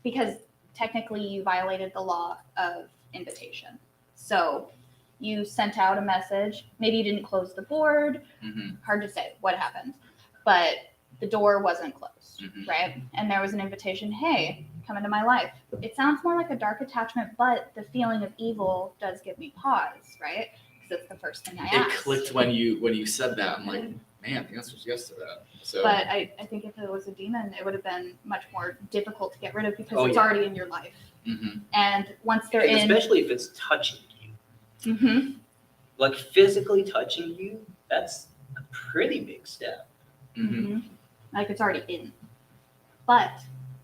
Because technically you violated the law of invitation. So you sent out a message, maybe you didn't close the board, hard to say what happened, but the door wasn't closed, right? And there was an invitation, hey, come into my life. It sounds more like a dark attachment, but the feeling of evil does give me pause, right? Because it's the first thing I It asked. clicked when you said that. I'm like, man, the answer is yes to that. So. But I think if it was a demon, it would have been much more difficult to get rid of because it's yeah. already in your life. And once they're And in, especially if it's touching you, like physically touching you, that's a pretty big step. like it's already in. But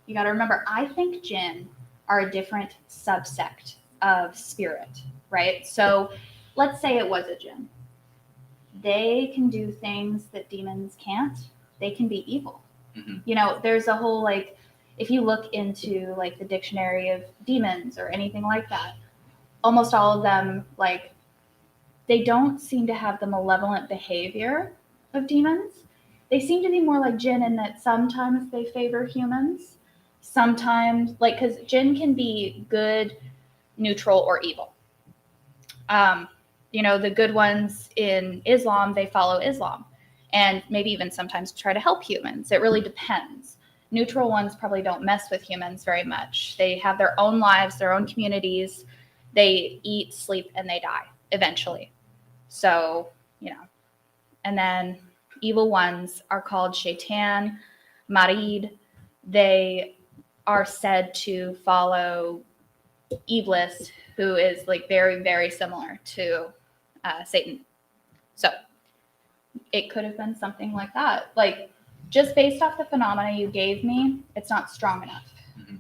you got to remember, I think jinn are a different subsect of spirit, right? So let's say it was a jinn. They can do things that demons can't. They can be evil. You know, there's a whole, like, if you look into like the dictionary of demons or anything like that, almost all of them, like, they don't seem to have the malevolent behavior of demons. They seem to be more like jinn in that sometimes they favor humans. Sometimes, like, because jinn can be good neutral or evil. The good ones in Islam, they follow Islam and maybe even sometimes try to help humans. It really depends. Neutral ones probably don't mess with humans very much. They have their own lives, their own communities. They eat, sleep, and they die eventually. So, and then evil ones are called Shaitan, Marid. They are said to follow Iblis, who is like very, very similar to Satan. So it could have been something like that. Like, just based off the phenomena you gave me, it's not strong enough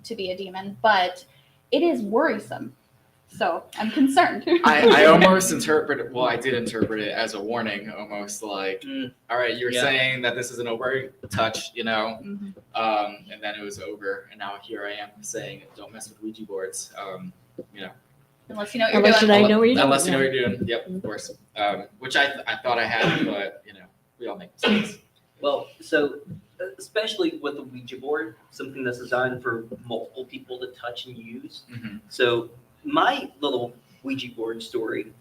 to be a demon, but it is worrisome. So I'm concerned. I almost I did interpret it as a warning, almost like, all right, you're saying that this is an overt touch, and then it was over, and now here I am saying, don't mess with Ouija boards, Unless you know what you're doing. Unless you know what you're doing. Yep, of course. Which I thought I had, but we all make mistakes. Well, so especially with the Ouija board, something that's designed for multiple people to touch and use. So my little Ouija board story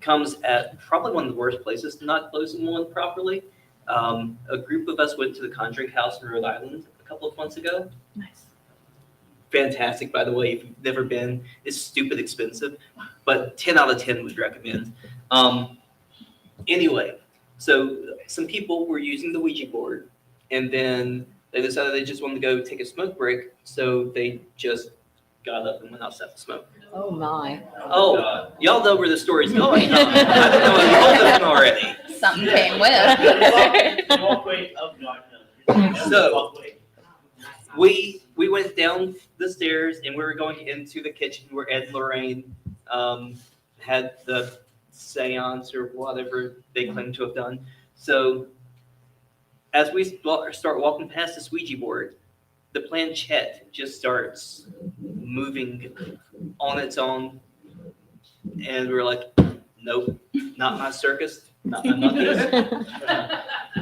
comes at probably one of the worst places to not close one properly. A group of us went to the Conjuring House in Rhode Island a couple of months ago. Nice. Fantastic, by the way. If you've never been, it's stupid expensive, but 10 out of 10 would recommend. Anyway, so some people were using the Ouija board, and then they decided they just wanted to go take a smoke break, so they just got up and went outside to smoke. Oh my. Oh, y'all know where the story's going, huh? I didn't know you told them already. Something came with. So we went down the stairs and we were going into the kitchen where Ed and Lorraine had the seance or whatever they claim to have done. So as we start walking past this Ouija board, the planchette just starts moving on its own. And we're like, nope, not my circus, not my monkeys.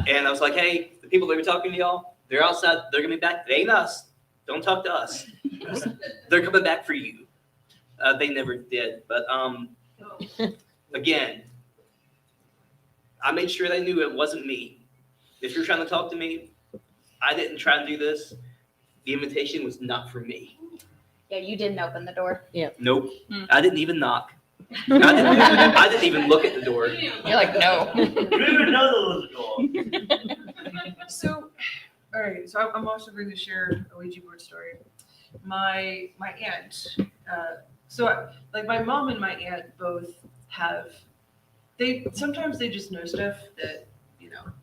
And I was like, hey, the people that were talking to y'all, they're outside, they're gonna be back. They ain't us. Don't talk to us. They're coming back for you. They never did, but again, I made sure they knew it wasn't me. If you're trying to talk to me, I didn't try to do this. The invitation was not for me. Yeah, you didn't open the door. Yeah. Nope. I didn't even knock. I didn't even look at the door. You're like, no. You didn't even know there was a door. So, all right. So I'm also going to share a Ouija board story. My aunt. Like my mom and my aunt both have. Sometimes they just know stuff that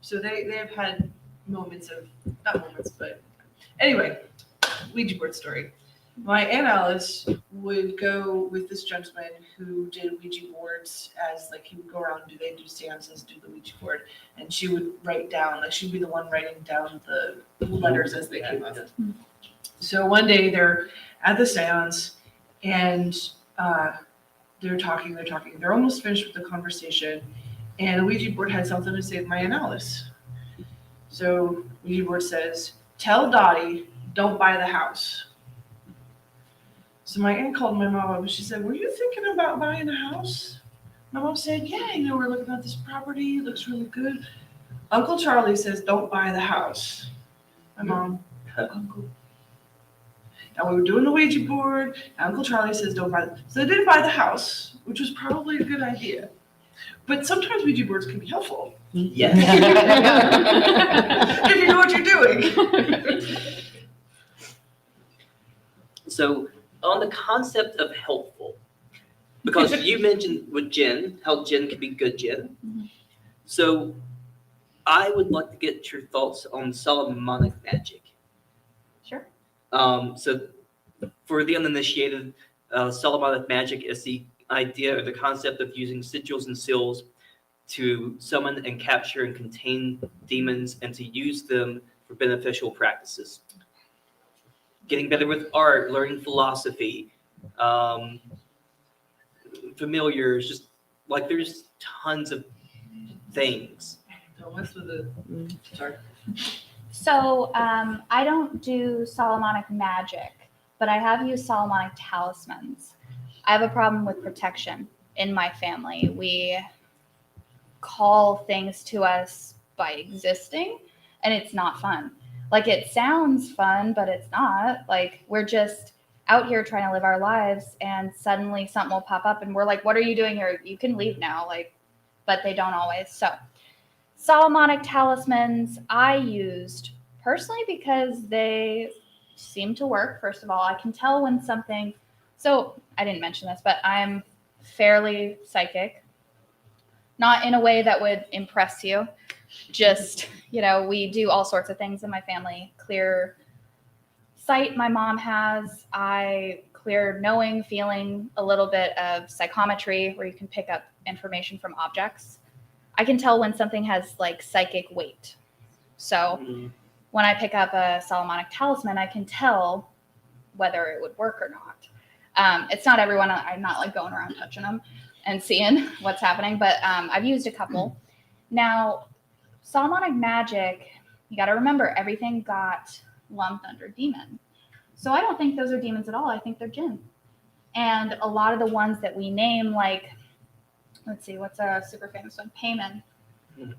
So they have had moments of not moments, but anyway, Ouija board story. My Aunt Alice would go with this gentleman who did Ouija boards as he would go around and do seances, do the Ouija board, and she would write down, she'd be the one writing down the letters as they came up. So one day they're at the seance and they're talking, they're almost finished with the conversation, and the Ouija board had something to say to my Aunt Alice. So Ouija board says, tell Dottie, don't buy the house. So my aunt called my mom up and she said, were you thinking about buying a house? My mom said, yeah, we're looking at this property. It looks really good. Uncle Charlie says, don't buy the house. My mom, Uncle. Now we were doing the Ouija board. Uncle Charlie says, don't buy the house. So they didn't buy the house, which was probably a good idea. But sometimes Ouija boards can be helpful. Yes. If you know what you're doing. So on the concept of helpful, because you mentioned with Jen, how Jen can be good Jen. So I would like to get your thoughts on Solomonic magic. Sure. So for the uninitiated, Solomonic magic is the idea or the concept of using sigils and seals to summon and capture and contain demons and to use them for beneficial practices. Getting better with art, learning philosophy, familiars, just there's tons of things. Don't mess with it. Sorry. So I don't do Solomonic magic, but I have used Solomonic talismans. I have a problem with protection in my family. We call things to us by existing, and it's not fun. Like, it sounds fun, but it's not. Like, we're just out here trying to live our lives, and suddenly something will pop up and we're like, what are you doing here? You can leave now. Like, but they don't always. So Solomonic talismans I used personally because they seem to work. First of all, I can tell when something, so I didn't mention this, but I'm fairly psychic, not in a way that would impress you. Just, we do all sorts of things in my family. Clear sight my mom has. I clear knowing, feeling, a little bit of psychometry where you can pick up information from objects. I can tell when something has like psychic weight. So when I pick up a Solomonic talisman, I can tell whether it would work or not. It's not everyone. I'm not like going around touching them and seeing what's happening, but I've used a couple. Now, Solomonic magic, you got to remember, everything got lumped under demon. So I don't think those are demons at all. I think they're jinn. And a lot of the ones that we name, like, let's see, what's a super famous one? Payman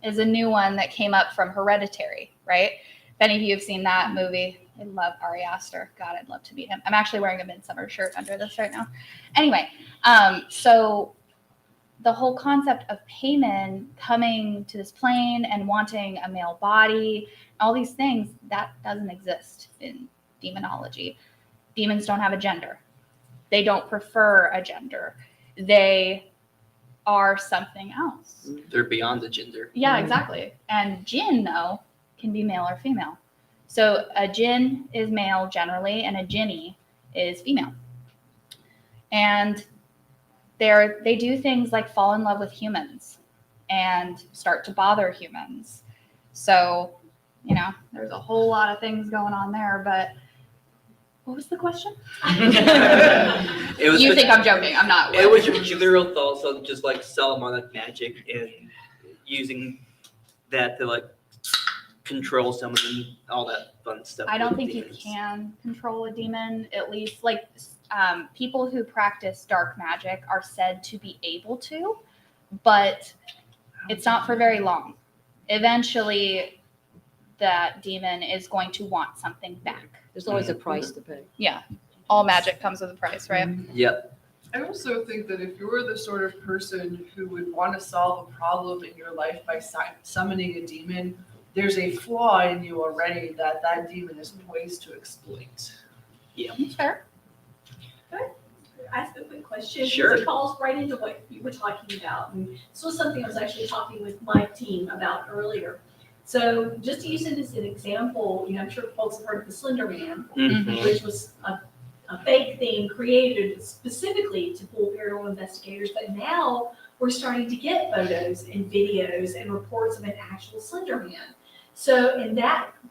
is a new one that came up from Hereditary, right? If any of you have seen that movie, I love Ari Aster. God, I'd love to meet him. I'm actually wearing a Midsummer shirt under this right now. Anyway, so the whole concept of Payman coming to this plane and wanting a male body, all these things, that doesn't exist in demonology. Demons don't have a gender. They don't prefer a gender. They are something else. They're beyond the gender. Yeah, exactly. And jinn, though, can be male or female. So a jinn is male generally, and a jinni is female. And they do things like fall in love with humans and start to bother humans. So, there's a whole lot of things going on there, but what was the question? You think I'm joking. I'm not. It was your general thoughts on just like Solomonic magic and using that to like control some of them, all that fun stuff. I don't with think demons. you can control a demon, at least like people who practice dark magic are said to be able to, but it's not for very long. Eventually, that demon is going to want something back. There's always a price to pay. Yeah. All magic comes with a price, right? Yep. I also think that if you're the sort of person who would want to solve a problem in your life by summoning a demon, there's a flaw in you already that demon is poised to exploit. Yeah. Fair. Ask a quick question. Sure. It falls right into what you were talking about. And this was something I was actually talking with my team about earlier. So just to use it as an example, I'm sure folks have heard of the Slender Man, which was a fake thing created specifically to pull paranormal investigators. But now we're starting to get photos and videos and reports of an actual Slender Man. So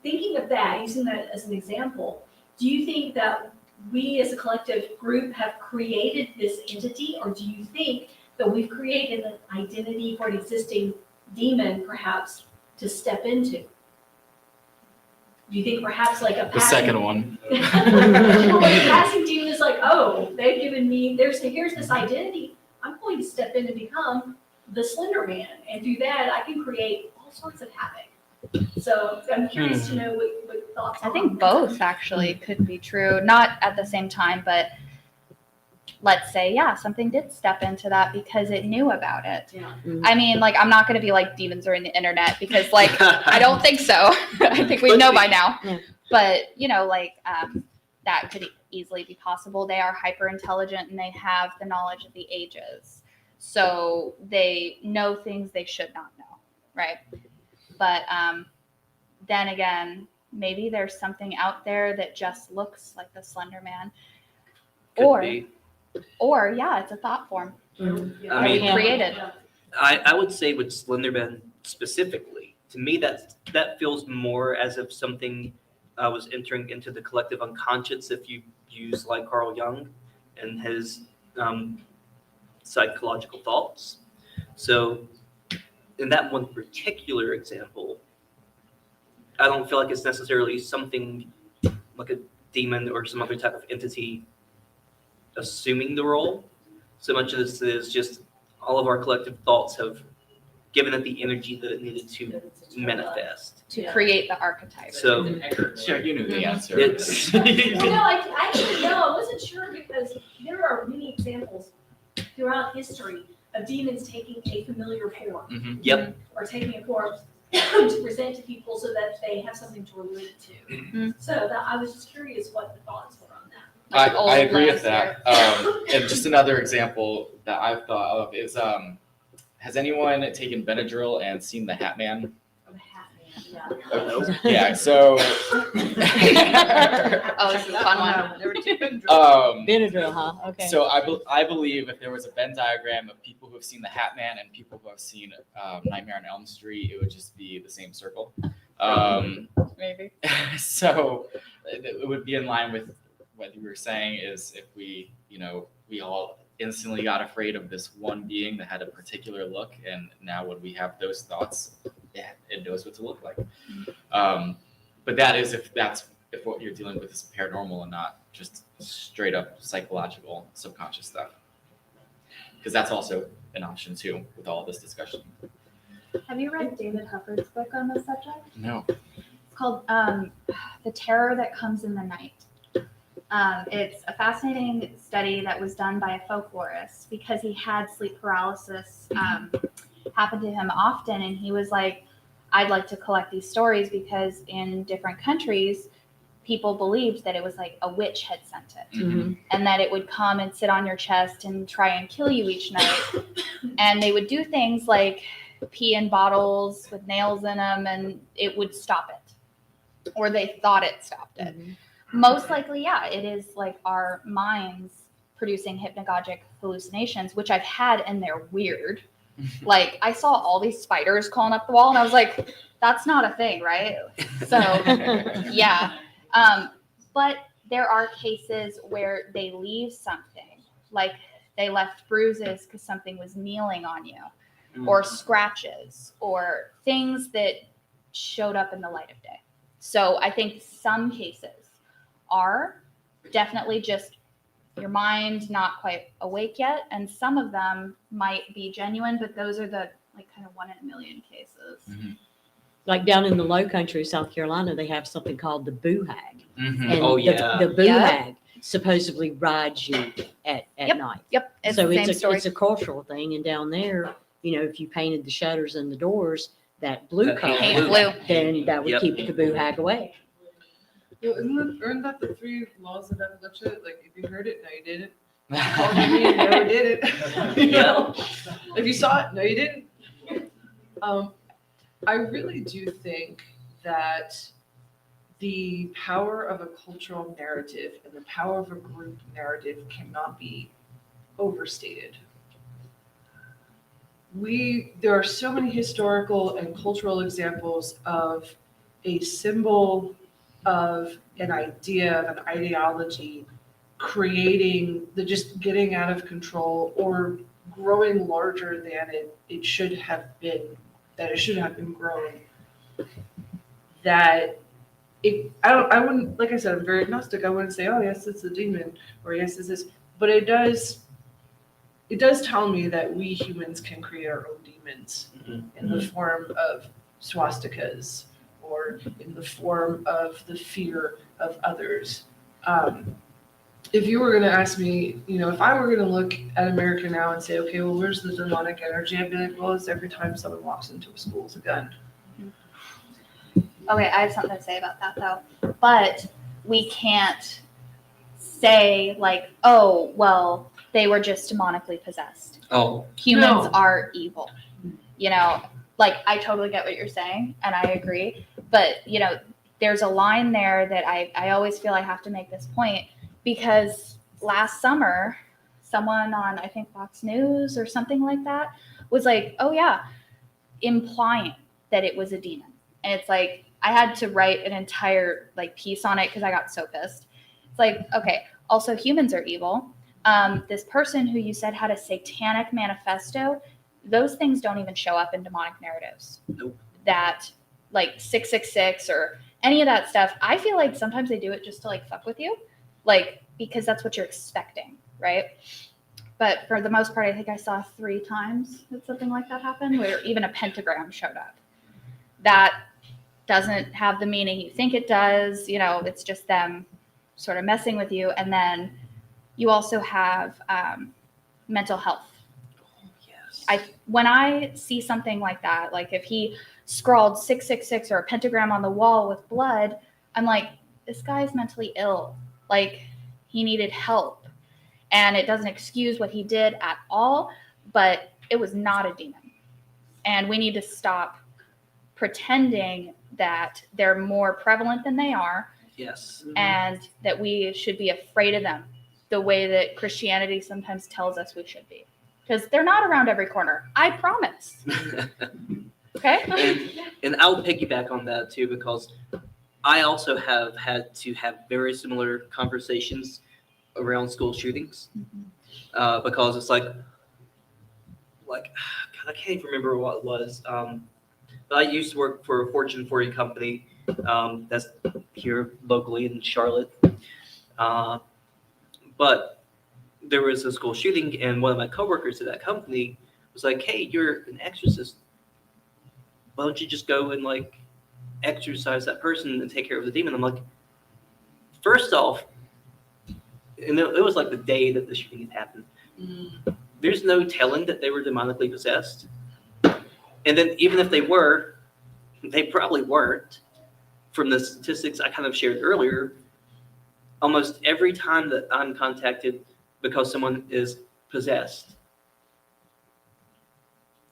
thinking of that, using that as an example, do you think that we as a collective group have created this entity, or do you think that we've created an identity for an existing demon perhaps to step into? Do you think perhaps like The second one. Well, the passing demon is like, oh, they've given me, here's this identity. I'm going to step in and become the Slender Man. And through that, I can create all sorts of havoc. So I'm curious to know what thoughts I think both actually could be true. Not at the same time, but let's say, something did step into that because it knew about it. Yeah. I mean, like, I'm not going to be like demons are in the internet because, like, I don't think so. I think we know by now. But, that could easily be possible. They are hyper intelligent and they have the knowledge of the ages. So they know things they should not know, right? But then again, maybe there's something out there that just looks like the Slender Man. Or it's a thought form. I mean, Created. I would say with Slenderman specifically, to me that feels more as if something was entering into the collective unconscious if you use like Carl Jung and his psychological thoughts. So in that one particular example, I don't feel like it's necessarily something like a demon or some other type of entity assuming the role. so much of this is just all of our collective thoughts have given it the energy that it needed to manifest. To create the archetype. So, Sure, you knew the answer. It's Well, no, I actually know. I wasn't sure because there are many examples throughout history of demons taking a familiar form. Mhm. Yep. Or taking a form to present to people so that they have something to relate to. So that I was just curious what the thoughts were on that. I agree with that. And just another example that I've thought of is, has anyone taken Benadryl and seen the Hat Man? Yeah, so. Oh, this is a fun one. There were two Benadryl, huh? Okay. So I believe if there was a Venn diagram of people who have seen the Hat Man and people who have seen Nightmare on Elm Street, it would just be the same circle. Maybe. So it would be in line with what you were saying is if we, we all instantly got afraid of this one being that had a particular look, and now when we have those thoughts, it knows what to look like. But that is if what you're dealing with is paranormal and not just straight up psychological subconscious stuff, because that's also an option too with all this discussion. Have you read David Hufford's book on this subject? No. It's called The Terror That Comes in the Night. It's a fascinating study that was done by a folklorist because he had sleep paralysis happen to him often. And he was like, I'd like to collect these stories because in different countries, people believed that it was like a witch had sent it. Mhm. And that it would come and sit on your chest and try and kill you each night. And they would do things like pee in bottles with nails in them and it would stop it. Or they thought it stopped it. Most likely, yeah, it is like our minds producing hypnagogic hallucinations, which I've had and they're weird. Like I saw all these spiders crawling up the wall and I was like, that's not a thing, right? So yeah. But there are cases where they leave something, like they left bruises because something was kneeling on you, or scratches, or things that showed up in the light of day. So I think some cases are definitely just your mind not quite awake yet, and some of them might be genuine, but those are the like kind of 1 in a million cases. Like down in the low country of South Carolina, they have something called the boo hag. And Oh, yeah. The boo Yeah. hag supposedly rides you at night. Yep. It's So the same story. it's a cultural thing. And down there, if you painted the shutters and the doors that blue That color, paint blue. then that would Yep. keep the boo hag away. Aren't that the 3 laws of evolution? Like, if you heard it, no, you didn't. If you called it me, no, you didn't. You know? If you saw it, no, you didn't. I really do think that the power of a cultural narrative and the power of a group narrative cannot be overstated. There are so many historical and cultural examples of a symbol of an idea, of an ideology, creating just getting out of control or growing larger than it should have been, that it should have been growing. I wouldn't, like I said, I'm very agnostic. I wouldn't say, oh yes, it's a demon, or yes, it's this, but it does tell me that we humans can create our own demons in the form of swastikas or in the form of the fear of others. If you were going to ask me, if I were going to look at America now and say, okay, well, where's the demonic energy? I'd be like, well, it's every time someone walks into a school with a gun. Okay, I have something to say about that though. But we can't say like, oh, well, they were just demonically possessed. Oh. Humans No. are evil. Like I totally get what you're saying and I agree. But, there's a line there that I always feel I have to make this point because last summer, someone on, I think, Fox News or something like that was like, oh yeah, implying that it was a demon. And it's like, I had to write an entire piece on it because I got so pissed. It's like, okay, also humans are evil. This person who you said had a satanic manifesto, those things don't even show up in demonic narratives. Nope. That 666 or any of that stuff, I feel like sometimes they do it just to fuck with you, because that's what you're expecting, right? but for the most part, I think I saw 3 times that something like that happened, where even a pentagram showed up. That doesn't have the meaning you think it does. You know, it's just them sort of messing with you. And then you also have mental health. When I see something like that, like if he scrawled 666 or a pentagram on the wall with blood, I'm like, this guy's mentally ill. Like, he needed help. And it doesn't excuse what he did at all, but it was not a demon. And we need to stop pretending that they're more prevalent than they are. Yes. And that we should be afraid of them the way that Christianity sometimes tells us we should be. Because they're not around every corner. I promise. Okay? And I'll piggyback on that too, because I also have had to have very similar conversations around school shootings. Because it's like, God, I can't remember what it was. But I used to work for a Fortune 40 company that's here locally in Charlotte. But there was a school shooting, and one of my coworkers at that company was like, "Hey, you're an exorcist. Why don't you just go and like exorcise that person and take care of the demon?" I'm like, first off, and it was like the day that the shooting had happened. There's no telling that they were demonically possessed. And then even if they were, they probably weren't. From the statistics I kind of shared earlier, almost every time that I'm contacted because someone is possessed,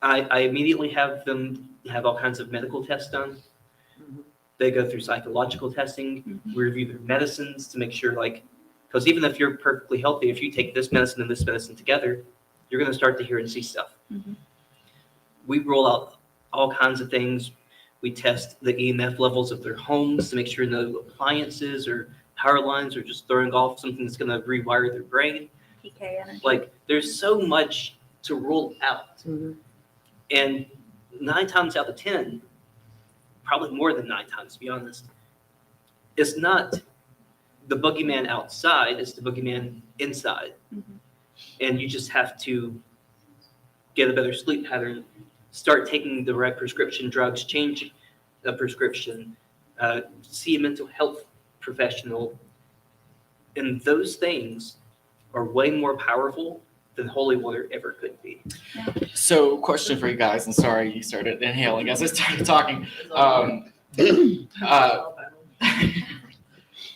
I immediately have them have all kinds of medical tests done. They go through psychological testing. We review their medicines to make sure, because even if you're perfectly healthy, if you take this medicine and this medicine together, you're going to start to hear and see stuff. We roll out all kinds of things. We test the EMF levels of their homes to make sure no appliances or power lines are just throwing off something that's going to rewire their brain. PK energy. There's so much to rule out. And 9 times out of 10, probably more than 9 times, to be honest, it's not the boogeyman outside, it's the boogeyman inside. And you just have to get a better sleep pattern, start taking the right prescription drugs, change the prescription, see a mental health professional. And those things are way more powerful than holy water ever could be. So, question for you guys, and sorry you started inhaling as I started talking.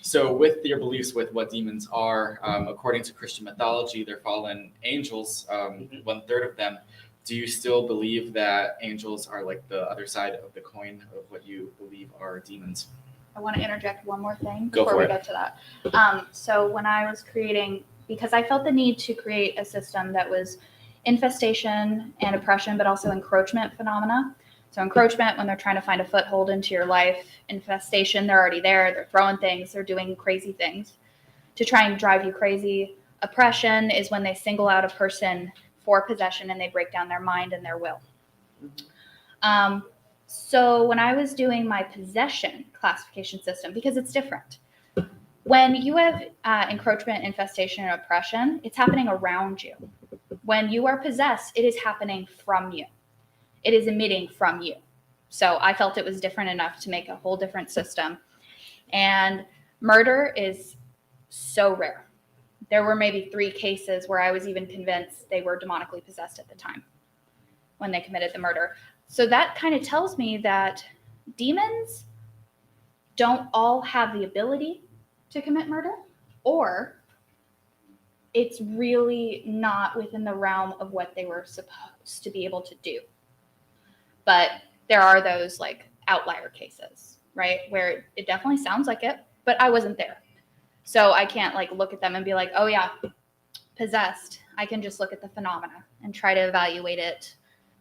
So, with your beliefs with what demons are, according to Christian mythology, they're fallen angels, 1/3 of them. Do you still believe that angels are like the other side of the coin of what you believe are demons? I want to interject one more thing Go before for we it. get to that. So when I was creating, because I felt the need to create a system that was infestation and oppression, but also encroachment phenomena. So encroachment, when they're trying to find a foothold into your life. Infestation, they're already there. They're throwing things. They're doing crazy things to try and drive you crazy. Oppression is when they single out a person for possession and they break down their mind and their will. So when I was doing my possession classification system, because it's different, when you have encroachment, infestation, and oppression, it's happening around you. When you are possessed, it is happening from you. It is emitting from you. So I felt it was different enough to make a whole different system. And murder is so rare. There were maybe 3 cases where I was even convinced they were demonically possessed at the time when they committed the murder. So that kind of tells me that demons don't all have the ability to commit murder, or it's really not within the realm of what they were supposed to be able to do. But there are those outlier cases, right, where it definitely sounds like it, but I wasn't there. So I can't look at them and be like, oh yeah, possessed. I can just look at the phenomena and try to evaluate it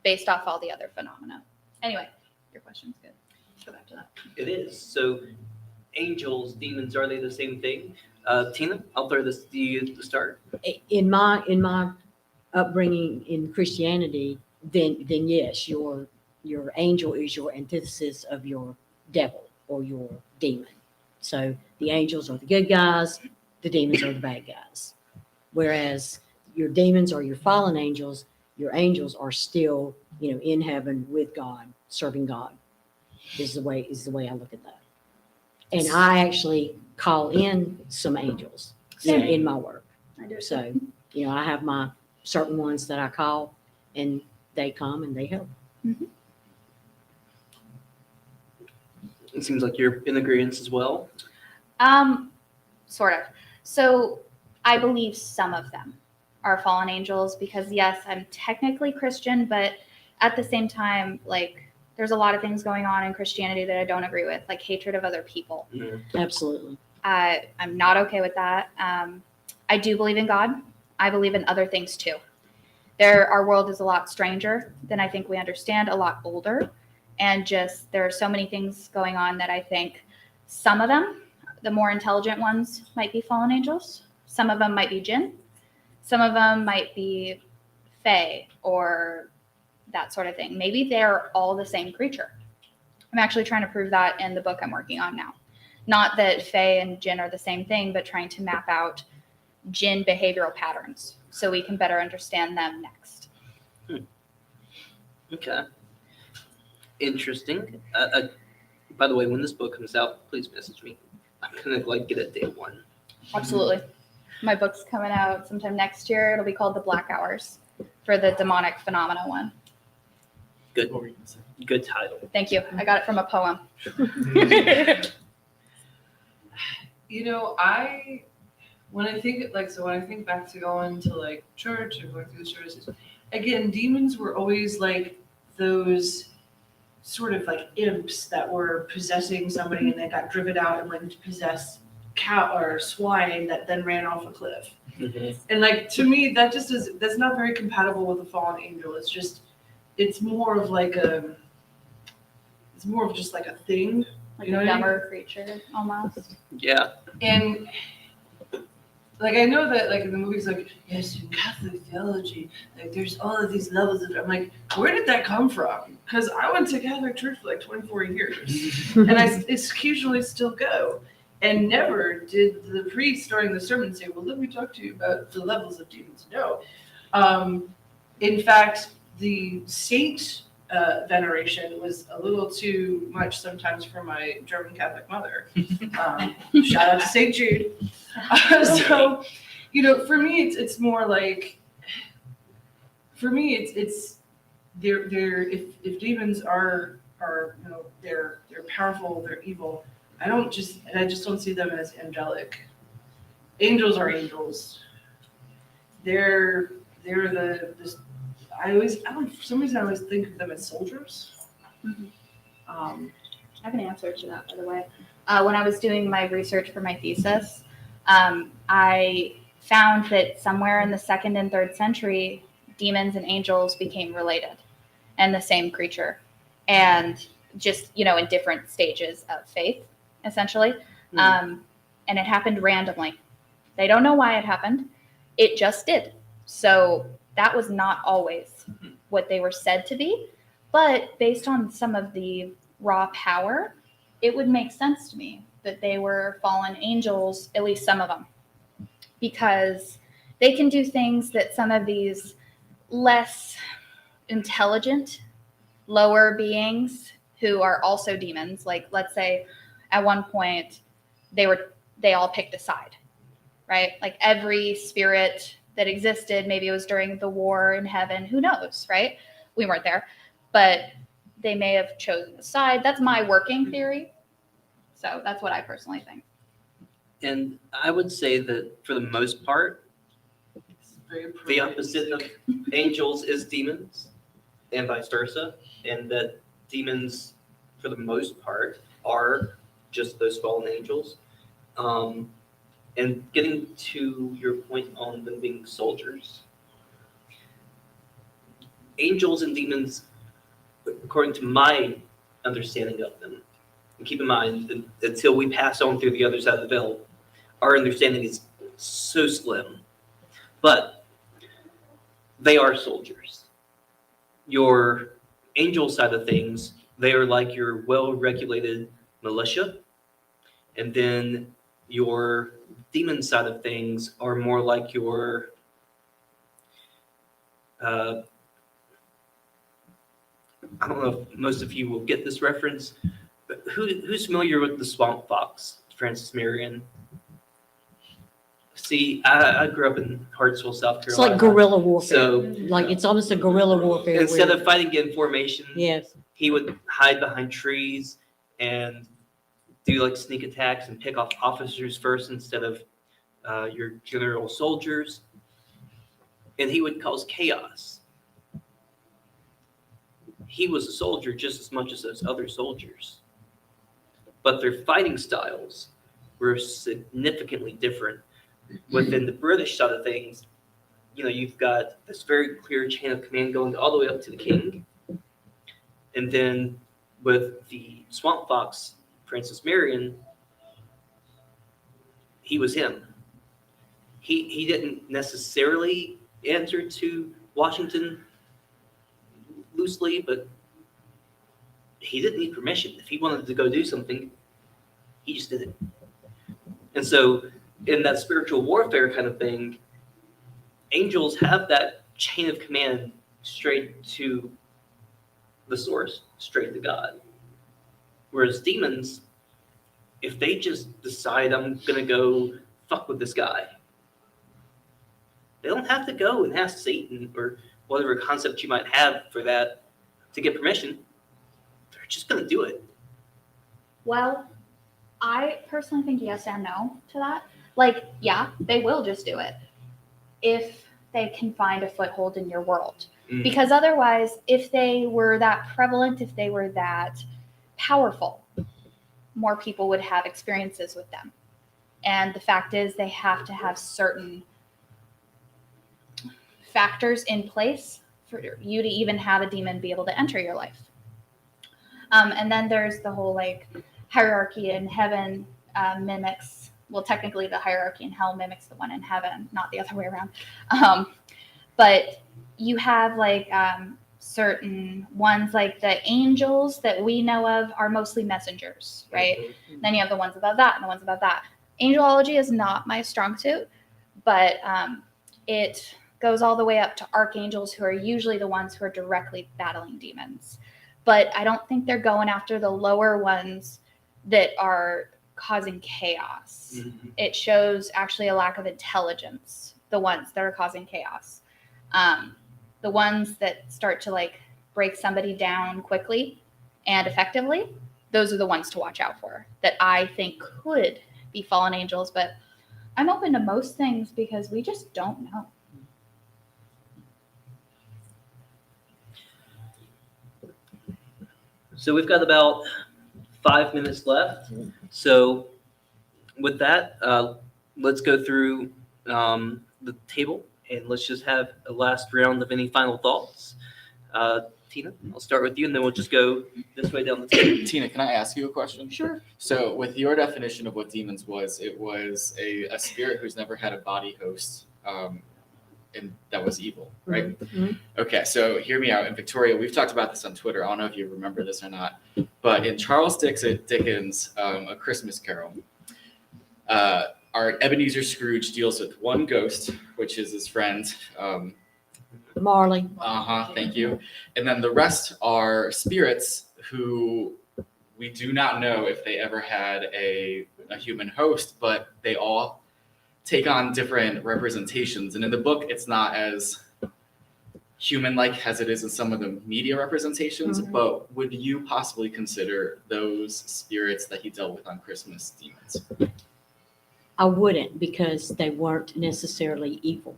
based off all the other phenomena. Anyway, your question's good. Let's go back to that. It is. So angels, demons, are they the same thing? Tina, I'll throw this to you to start. In my upbringing in Christianity, then yes, your angel is your antithesis of your devil or your demon. So the angels are the good guys, the demons are the bad guys. Whereas your demons or your fallen angels, your angels are still, in heaven with God, serving God. Is the way I look at that. And I actually call in some angels, in my work. I do. So, I have my certain ones that I call, and they come and they help. It seems like you're in agreement as well. Sort of. So I believe some of them are fallen angels because yes, I'm technically Christian, but at the same time, like there's a lot of things going on in Christianity that I don't agree with, like hatred of other people. Absolutely. I'm not okay with that. I do believe in God. I believe in other things too. Our world is a lot stranger than I think we understand, a lot older. And just there are so many things going on that I think some of them, the more intelligent ones, might be fallen angels. Some of them might be jinn. Some of them might be fae or that sort of thing. Maybe they're all the same creature. I'm actually trying to prove that in the book I'm working on now. Not that fae and jinn are the same thing, but trying to map out jinn behavioral patterns so we can better understand them next. Okay. Interesting. By the way, when this book comes out, please message me. I'm gonna get it day one. Absolutely. My book's coming out sometime next year. It'll be called The Black Hours for the demonic phenomena one. Good. Good title. Thank you. I got it from a poem. When I think back to going to church and going through the services, again, demons were always like those sort of like imps that were possessing somebody and then got driven out and went to possess cow or swine that then ran off a cliff. And to me, that's not very compatible with a fallen angel. It's more of just like a thing. Like You know a what I mean? dumber creature almost. Yeah. And I know that in the movies, yes, in Catholic theology, there's all of these levels of, I'm like, where did that come from? Because I went to Catholic church for 24 years, and I occasionally still go. And never did the priest during the sermon say, well, let me talk to you about the levels of demons. No. In fact, the saint veneration was a little too much sometimes for my German Catholic mother. Shout out to St. Jude. So, for me, it's more like, it's if demons are they're powerful, they're evil. I just don't see them as angelic. Angels are angels. For some reason I always think of them as soldiers. I have an answer to that, by the way. When I was doing my research for my thesis, I found that somewhere in the 2nd and 3rd century, demons and angels became related and the same creature. And just, in different stages of faith, essentially. And it happened randomly. They don't know why it happened. It just did. So that was not always what they were said to be. But based on some of the raw power, it would make sense to me that they were fallen angels, at least some of them, because they can do things that some of these less intelligent, lower beings who are also demons, let's say at one point they all picked a side, right? Like every spirit that existed, maybe it was during the war in heaven, who knows, right? We weren't there, but they may have chosen a side. That's my working theory. So that's what I personally think. And I would say that for the most part, the opposite of angels is demons, and vice versa, and that demons, for the most part, are just those fallen angels. And getting to your point on them being soldiers, angels and demons, according to my understanding of them, and keep in mind, until we pass on through the other side of the veil, our understanding is so slim. But they are soldiers. Your angel side of things, they are like your well-regulated militia. And then your demon side of things are more like your I don't know if most of you will get this reference, but who's familiar with the Swamp Fox, Francis Marion? See, I grew up in Hartsville, South It's Carolina. like guerrilla warfare. So, Like it's almost a guerrilla warfare. instead where- of fighting in formation, Yes. he would hide behind trees and do like sneak attacks and pick off officers first instead of your general soldiers. And he would cause chaos. He was a soldier just as much as those other soldiers. But their fighting styles were significantly different. Within the British side of things, you know, you've got this very clear chain of command going all the way up to the king. And then with the Swamp Fox, Francis Marion, he was him. He didn't necessarily answer to Washington loosely, but he didn't need permission. If he wanted to go do something, he just did it. And so in that spiritual warfare kind of thing, angels have that chain of command straight to the source, straight to God. Whereas demons, if they just decide I'm gonna go fuck with this guy, they don't have to go and ask Satan or whatever concept you might have for that to get permission. They're just gonna do it. Well, I personally think yes and no to that. Like, yeah, they will just do it if they can find a foothold in your world. Mhm. Because otherwise, if they were that prevalent, if they were that powerful, more people would have experiences with them. And the fact is, they have to have certain factors in place for you to even have a demon be able to enter your life. And then there's the whole like hierarchy in heaven mimics, well, technically the hierarchy in hell mimics the one in heaven, not the other way around. But you have like certain ones, like the angels that we know of are mostly messengers, right? Then you have the ones above that and the ones above that. Angelology is not my strong suit, but it goes all the way up to archangels, who are usually the ones who are directly battling demons. But I don't think they're going after the lower ones that are causing chaos. Mm-hmm. It shows actually a lack of intelligence, the ones that are causing chaos. The ones that start to like break somebody down quickly and effectively, those are the ones to watch out for that I think could be fallen angels. But I'm open to most things because we just don't know. So we've got about 5 minutes left. So with that, let's go through the table and let's just have a last round of any final thoughts. Tina, I'll start with you and then we'll just go this way down the table. Tina, can I ask you a question? Sure. So with your definition of what demons was, it was a spirit who's never had a body host, and that was evil, right? Mhm. Okay, so hear me out. In Victoria, we've talked about this on Twitter. I don't know if you remember this or not, but in Charles Dickens' A Christmas Carol, our Ebenezer Scrooge deals with one ghost, which is his friend. Marley. Thank you. And then the rest are spirits who we do not know if they ever had a human host, but they all take on different representations. And in the book, it's not as human-like as it is in some of the media representations, Mhm. but would you possibly consider those spirits that he dealt with on Christmas demons? I wouldn't, because they weren't necessarily evil.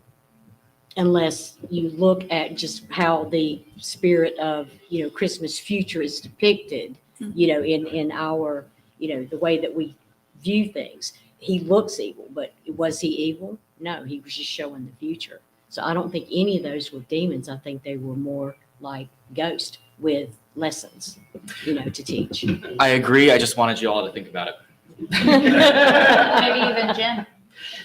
Unless you look at just how the spirit of, Christmas future is depicted, in our, the way that we view things. He looks evil, but was he evil? No, he was just showing the future. So I don't think any of those were demons. I think they were more like ghosts with lessons, to teach. I agree. I just wanted you all to think about it. Maybe even Jin.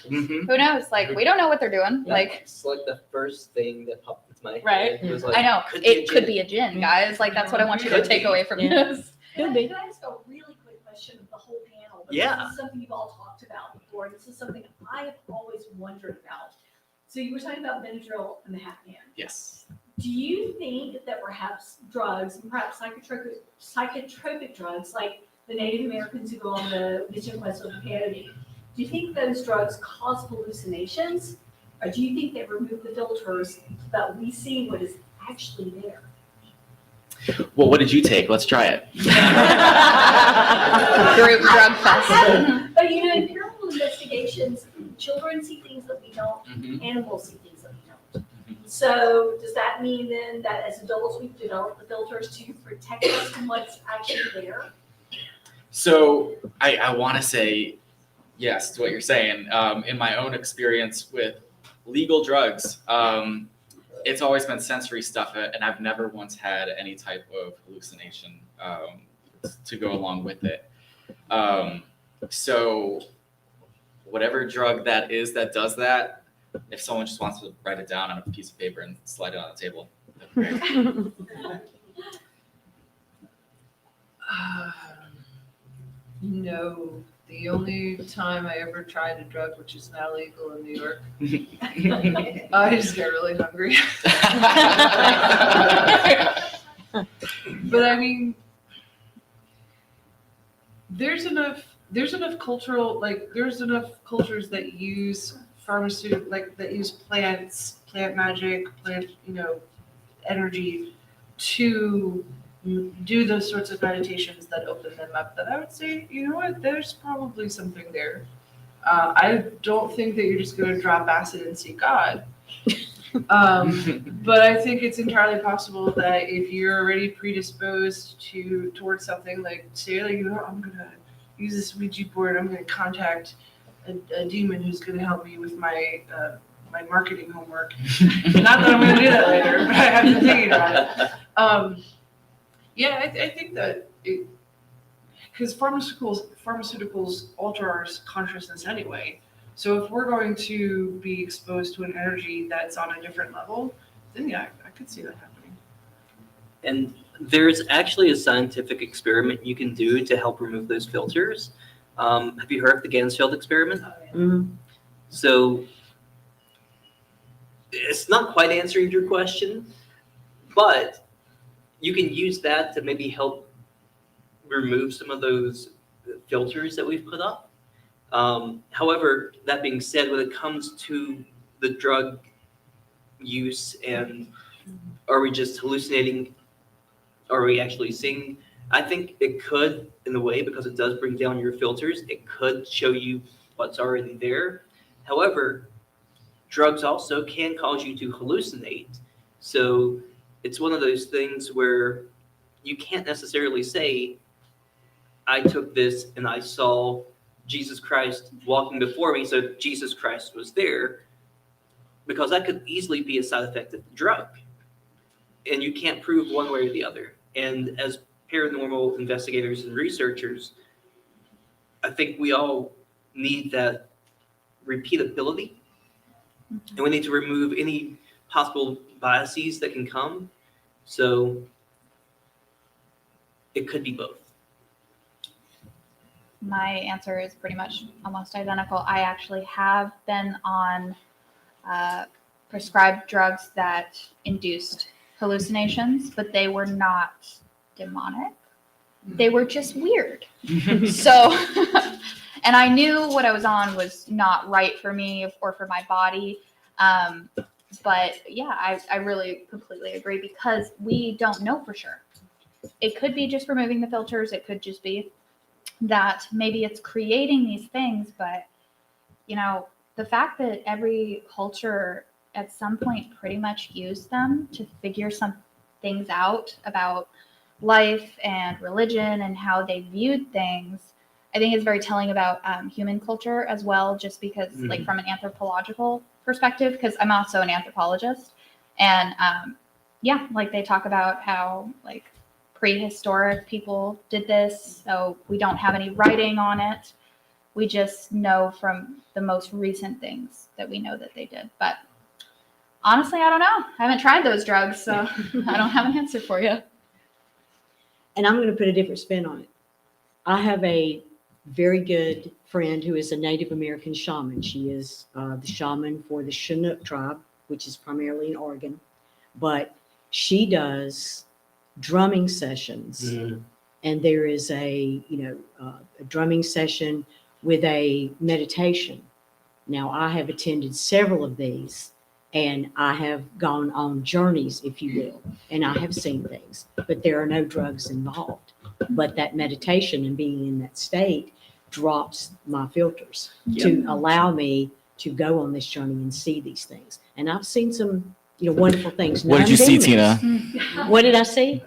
Mm-hmm. Who knows? Like, we don't know what they're doing. Like, It's like the first thing that popped into my head. right? It was like, I know. could It be a could jinn. be a Jin, guys. Like, that's what I want you to Could take be. away from Yeah. this. Could be. Can I ask a really quick question of the whole panel? Yeah. This is something you've all talked about before, and this is something I have always wondered about. So you were talking about Benadryl and the Hat Man. Yes. Do you think that perhaps drugs, and perhaps psychotropic drugs, like the Native Americans who go on the mission quest of the peyote, do you think those drugs cause hallucinations? Or do you think they remove the filters that we see what is actually there? Well, what did you take? Let's try it. Group drug fest. But you know, in paranormal investigations, children see things that we don't, Mhm. animals see things that we don't. So does that mean then that as adults, we've developed the filters to protect us from what's actually there? So I want to say yes to what you're saying. In my own experience with legal drugs, it's always been sensory stuff, and I've never once had any type of hallucination to go along with it. So whatever drug that is that does that, if someone just wants to write it down on a piece of paper and slide it on the table, that'd be great. No, the only time I ever tried a drug, which is now legal in New York, I just got really hungry. But I mean, there's enough cultural, like there's enough cultures that use pharmaceutical, like that use plants, plant magic, plant, energy to do those sorts of meditations that open them up, that I would say, you know what, there's probably something there. I don't think that you're just going to drop acid and see God. But I think it's entirely possible that if you're already predisposed towards something, like say, like, I'm going to use this Ouija board, I'm going to contact a demon who's going to help me with my my marketing homework. Not that I'm going to do that later, but I have been thinking about it. Yeah, I think that because pharmaceuticals alter our consciousness anyway. So if we're going to be exposed to an energy that's on a different level, then yeah, I could see that happening. And there's actually a scientific experiment you can do to help remove those filters. Have you heard of the Gansfeld experiment? Mhm. So it's not quite answering your question, but you can use that to maybe help remove some of those filters that we've put up. However, that being said, when it comes to the drug use and are we just hallucinating, are we actually seeing, I think it could, in a way, because it does bring down your filters, it could show you what's already there. However, drugs also can cause you to hallucinate. So it's one of those things where you can't necessarily say, I took this and I saw Jesus Christ walking before me, so Jesus Christ was there, because that could easily be a side effect of the drug. And you can't prove one way or the other. And as paranormal investigators and researchers, I think we all need that repeatability. And we need to remove any possible biases that can come. So it could be both. My answer is pretty much almost identical. I actually have been on prescribed drugs that induced hallucinations, but they were not demonic. They were just weird. So, and I knew what I was on was not right for me or for my body. But yeah, I really completely agree, because we don't know for sure. It could be just removing the filters. It could just be that maybe it's creating these things, but the fact that every culture at some point pretty much used them to figure some things out about life and religion and how they viewed things, I think is very telling about human culture as well, just because like from an anthropological perspective, because I'm also an anthropologist, and yeah, like they talk about how like prehistoric people did this, so we don't have any writing on it. We just know from the most recent things that we know that they did. But honestly, I don't know. I haven't tried those drugs, so I don't have an answer for you. And I'm going to put a different spin on it. I have a very good friend who is a Native American shaman. She is the shaman for the Chinook tribe, which is primarily in Oregon, but she does drumming sessions. And there is a drumming session with a meditation. Now, I have attended several of these, and I have gone on journeys, if you will, and I have seen things, but there are no drugs involved. But that meditation and being in that state drops my filters to allow me to go on this journey and see these things. And I've seen some, wonderful things. What did you see, Tina? What did I see?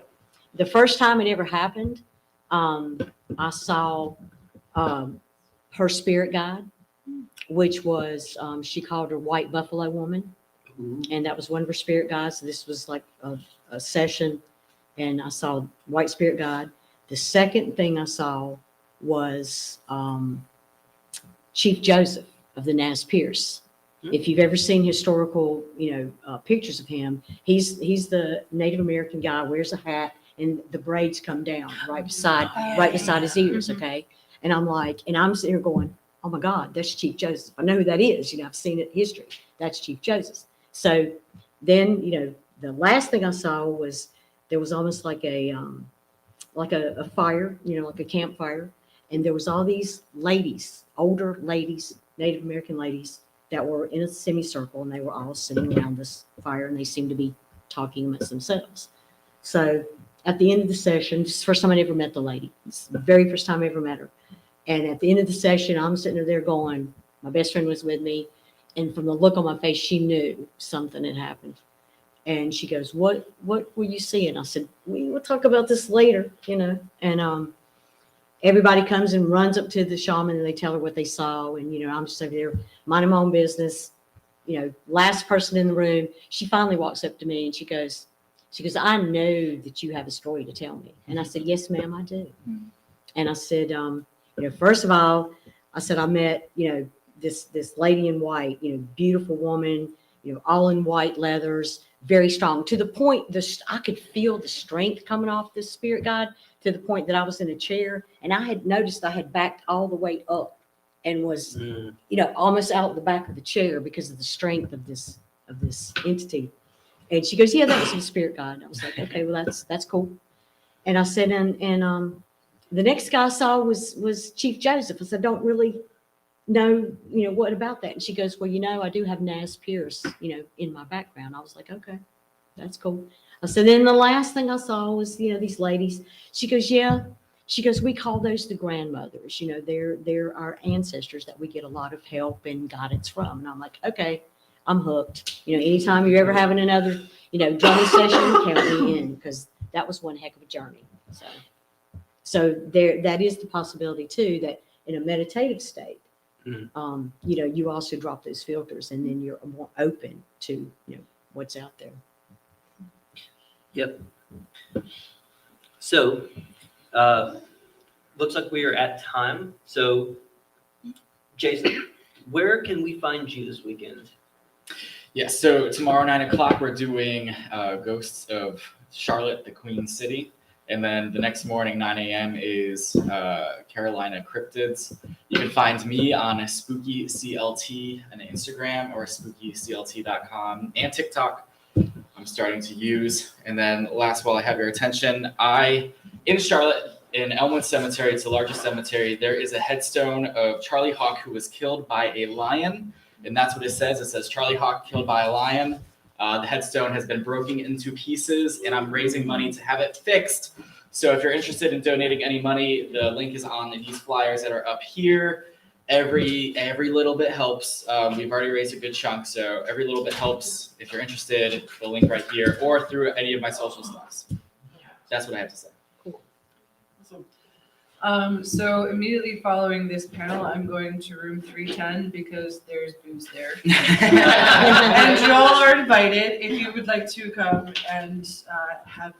The first time it ever happened, I saw her spirit guide, which was, she called her White Buffalo Woman. And that was one of her spirit guides. So this was like a session, and I saw White Spirit Guide. The second thing I saw was Chief Joseph of the Nez Perce. If you've ever seen historical, pictures of him, he's the Native American guy, wears a hat, and the braids come down right beside his ears. Okay, and I'm sitting here going, oh my God, that's Chief Joseph. I know who that is. I've seen it in history. That's Chief Joseph. So then, the last thing I saw was there was almost like a fire, like a campfire, and there was all these ladies, older ladies, Native American ladies, that were in a semicircle, and they were all sitting around this fire, and they seemed to be talking amongst themselves. So at the end of the session, this is the first time I ever met the lady. It's the very first time I ever met her. And at the end of the session, I'm sitting there going, my best friend was with me, and from the look on my face, she knew something had happened. And she goes, what were you seeing? I said, we'll talk about this later, and everybody comes and runs up to the shaman, and they tell her what they saw. And, I'm just over there minding my own business, last person in the room. She finally walks up to me, and she goes, I know that you have a story to tell me. And I said, yes, ma'am, I do. And I said, first of all, I said, I met, this lady in white, beautiful woman, all in white leathers, very strong, to the point I could feel the strength coming off this spirit guide, to the point that I was in a chair, and I had noticed I had backed all the way up and was, almost out the back of the chair because of the strength of this entity. And she goes, yeah, that was a spirit guide. And I was like, okay, well, that's cool. And I said, and the next guy I saw was Chief Joseph. I said, don't really know, what about that? And she goes, well, I do have Nez Perce, in my background. I was like, okay, that's cool. I said, then the last thing I saw was, these ladies. She goes, yeah. She goes, we call those the grandmothers. They're our ancestors that we get a lot of help and guidance from. And I'm like, okay, I'm hooked. Anytime you're ever having another, drumming session, count me in, because that was one heck of a journey. So that is the possibility too, that in a meditative state, you also drop those filters, and then you're more open to, what's out there. Yep. So, looks like we are at time. So, Jason, where can we find you this weekend? Yeah, so tomorrow 9 o'clock we're doing Ghosts of Charlotte, the Queen City. And then the next morning, 9 a.m. is Carolina Cryptids. You can find me on Spooky CLT on Instagram or spookyclt.com and TikTok. I'm starting to use. And then last, while I have your attention, in Charlotte, in Elmwood Cemetery, it's the largest cemetery, there is a headstone of Charlie Hawk, who was killed by a lion. And that's what it says. It says Charlie Hawk killed by a lion. The headstone has been broken into pieces, and I'm raising money to have it fixed. So if you're interested in donating any money, the link is on these flyers that are up here. Every little bit helps. We've already raised a good chunk, so every little bit helps. If you're interested, the link right here, or through any of my social stuffs. That's what I have to say. So immediately following this panel, I'm going to room 310 because there's booze there. And you all are invited if you would like to come and have,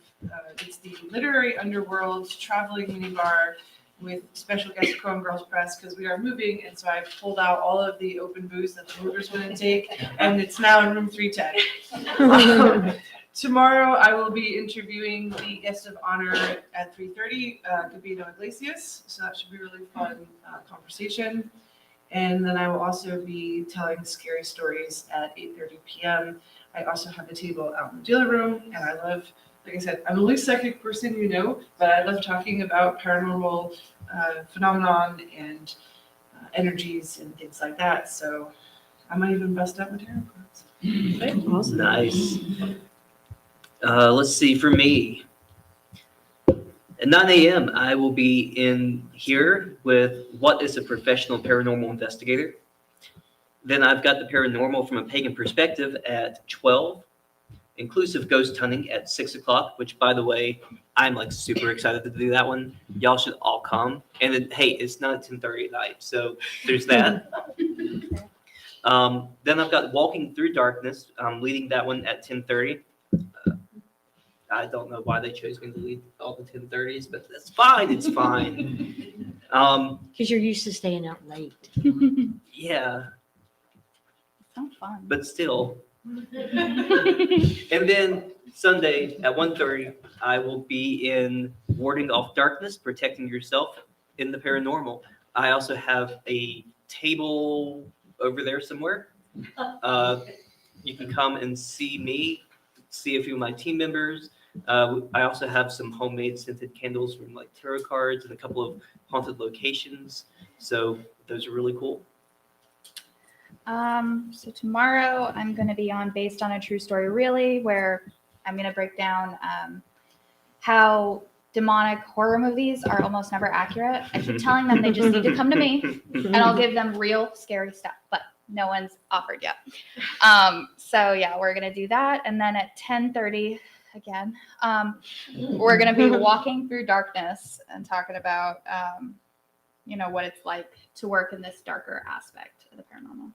it's the Literary Underworld traveling minibar with special guest Chrome Girls Press, because we are moving, and so I pulled out all of the open booze that the movers wouldn't take, and it's now in room 310. Tomorrow, I will be interviewing the guest of honor at 3:30, Gabino Iglesias. So that should be a really fun conversation. And then I will also be telling scary stories at 8:30 p.m. I also have a table out in the dealer room, and I love, like I said, I'm a loose psychic person, but I love talking about paranormal phenomenon and energies and things like that. So I might even bust out my tarot cards. Nice. Let's see, for me, at 9 a.m., I will be in here with What is a Professional Paranormal Investigator? Then I've got the paranormal from a pagan perspective at 12, inclusive ghost hunting at 6 o'clock, which, by the way, I'm like super excited to do that one. Y'all should all come. And then, hey, it's not at 10:30 at night, so there's that. Then I've got Walking Through Darkness. I'm leading that one at 10:30. I don't know why they chose me to lead all the 10:30s, but that's fine. It's fine. Because you're used to staying out late. Yeah, Sounds fun. but still. And then Sunday at 1:30, I will be in Warding Off Darkness, Protecting Yourself in the Paranormal. I also have a table over there somewhere. You can come and see me, see a few of my team members. I also have some homemade scented candles from like tarot cards and a couple of haunted locations. So those are really cool. So tomorrow I'm going to be on Based on a True Story Really, where I'm going to break down how demonic horror movies are almost never accurate. I keep telling them they just need to come to me and I'll give them real scary stuff, but no one's offered yet. So yeah, we're going to do that. And then at 10:30 again, we're going to be walking through darkness and talking about, what it's like to work in this darker aspect of the paranormal.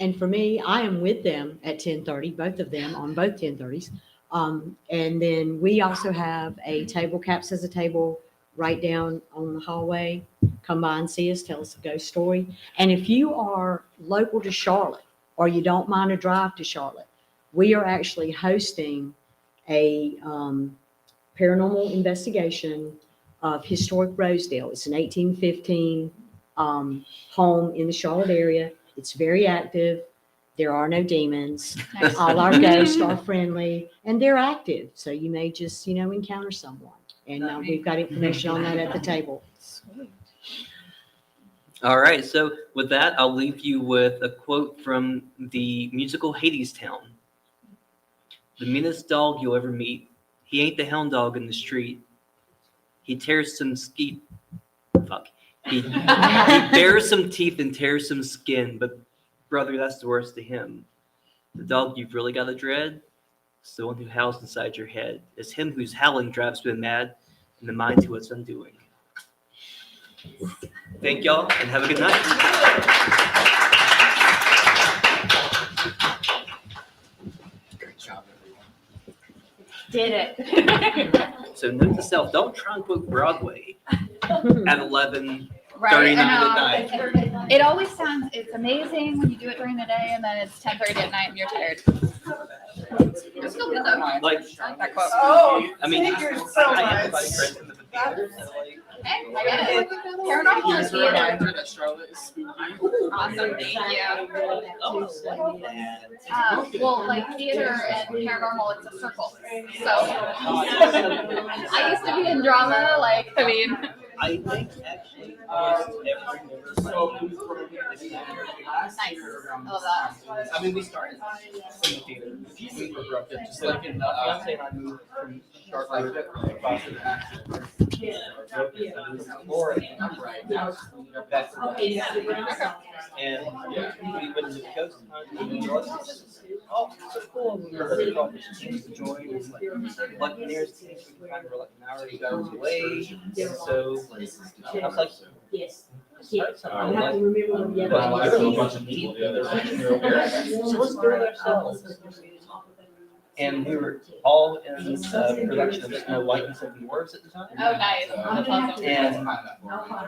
And for me, I am with them at 10:30, both of them on both 10:30s. And then we also have a table, Caps as a table, right down on the hallway. Come by and see us, tell us a ghost story. And if you are local to Charlotte or you don't mind a drive to Charlotte, we are actually hosting a paranormal investigation of historic Rosedale. It's an 1815 home in the Charlotte area. It's very active. There are no demons. Nice. All our ghosts are friendly and they're active. So you may just, encounter someone. And we've got information on that at the table. All right, so with that, I'll leave you with a quote from the musical Hadestown. The meanest dog you'll ever meet. He ain't the hound dog in the street. He tears some He bares some teeth and tears some skin, but brother, that's the worst to him. The dog you've really got to dread is the one who howls inside your head. It's him whose howling drives you mad and the mind to its undoing. Thank y'all and have a good night. Great job, everyone. Did it. So note to self, don't try and book Broadway at 11:39 Right. at night. It always sounds, it's amazing when you do it during the day and then it's 10:30 at night and you're tired. It's still good though. Like, That quote. Oh, I mean, thank you so I have much. like friends in the theater, so like, Hey, I get it. Paranormal Here's is a theater. reminder that Charlotte is spooky. Awesome, thank you. Well, like theater and paranormal, it's a circle. So I used to be in drama, I think actually almost every member of my team is in theater. nice. I love that. I mean, we started in the theater. We were broken, just like in Beyonce and I moved from Charlotte across the and we went to the coast oh, so cool. We were looking at this change the joy. It was like nearest things we could find were like an hour, 2 hours away. And so I was like, Yes. start something. I have to remember what the other Well, one I know a is. bunch of people the other day. So let's do it ourselves. And we were all in production of Snow White and Seven Dwarfs at the time. Oh, nice. That's awesome. And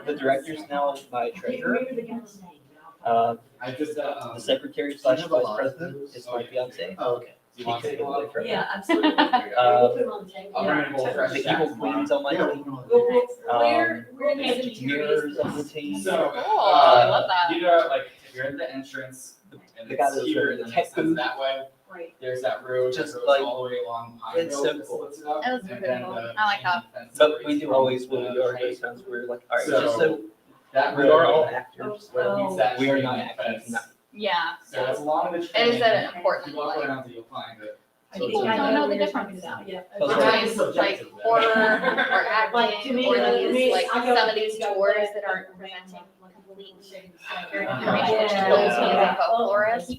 the director's now my treasurer. The secretary / vice president is my fiance. Oh, okay. Do you want to take a look? Yeah, absolutely. There you go. We'll put 'em on the table. I'll bring a bowl of fresh The jack. evil queen's on my Yeah, team. Where in the cemetery Mirrors is on the this? team. So, Cool, I love that. You know, like, if you're at the entrance, and The guy it's that's here, wearing and the then it tech says booth. that way, Right. there's that road that Just goes like- all the way along Pine it's Hill so that cool. splits it up, That was and pretty then cool. the I like chain that. fence But we separates do from always, the when we are train. times, we're like, all right, So- just so That we are all road, actors. where it meets that We are chain not link actors. fence. No. Yeah. So it's along the train. It is an important, If you walk like- around, you'll find it. I So think it's I don't know the what you're difference. talking about, yeah. Puzzle. Between like horror or Like, to acting me, or to me, these like I go- some of these go tours back that to aren't the presenting like, complete accurate information, which Yeah. kills me as a folklorist.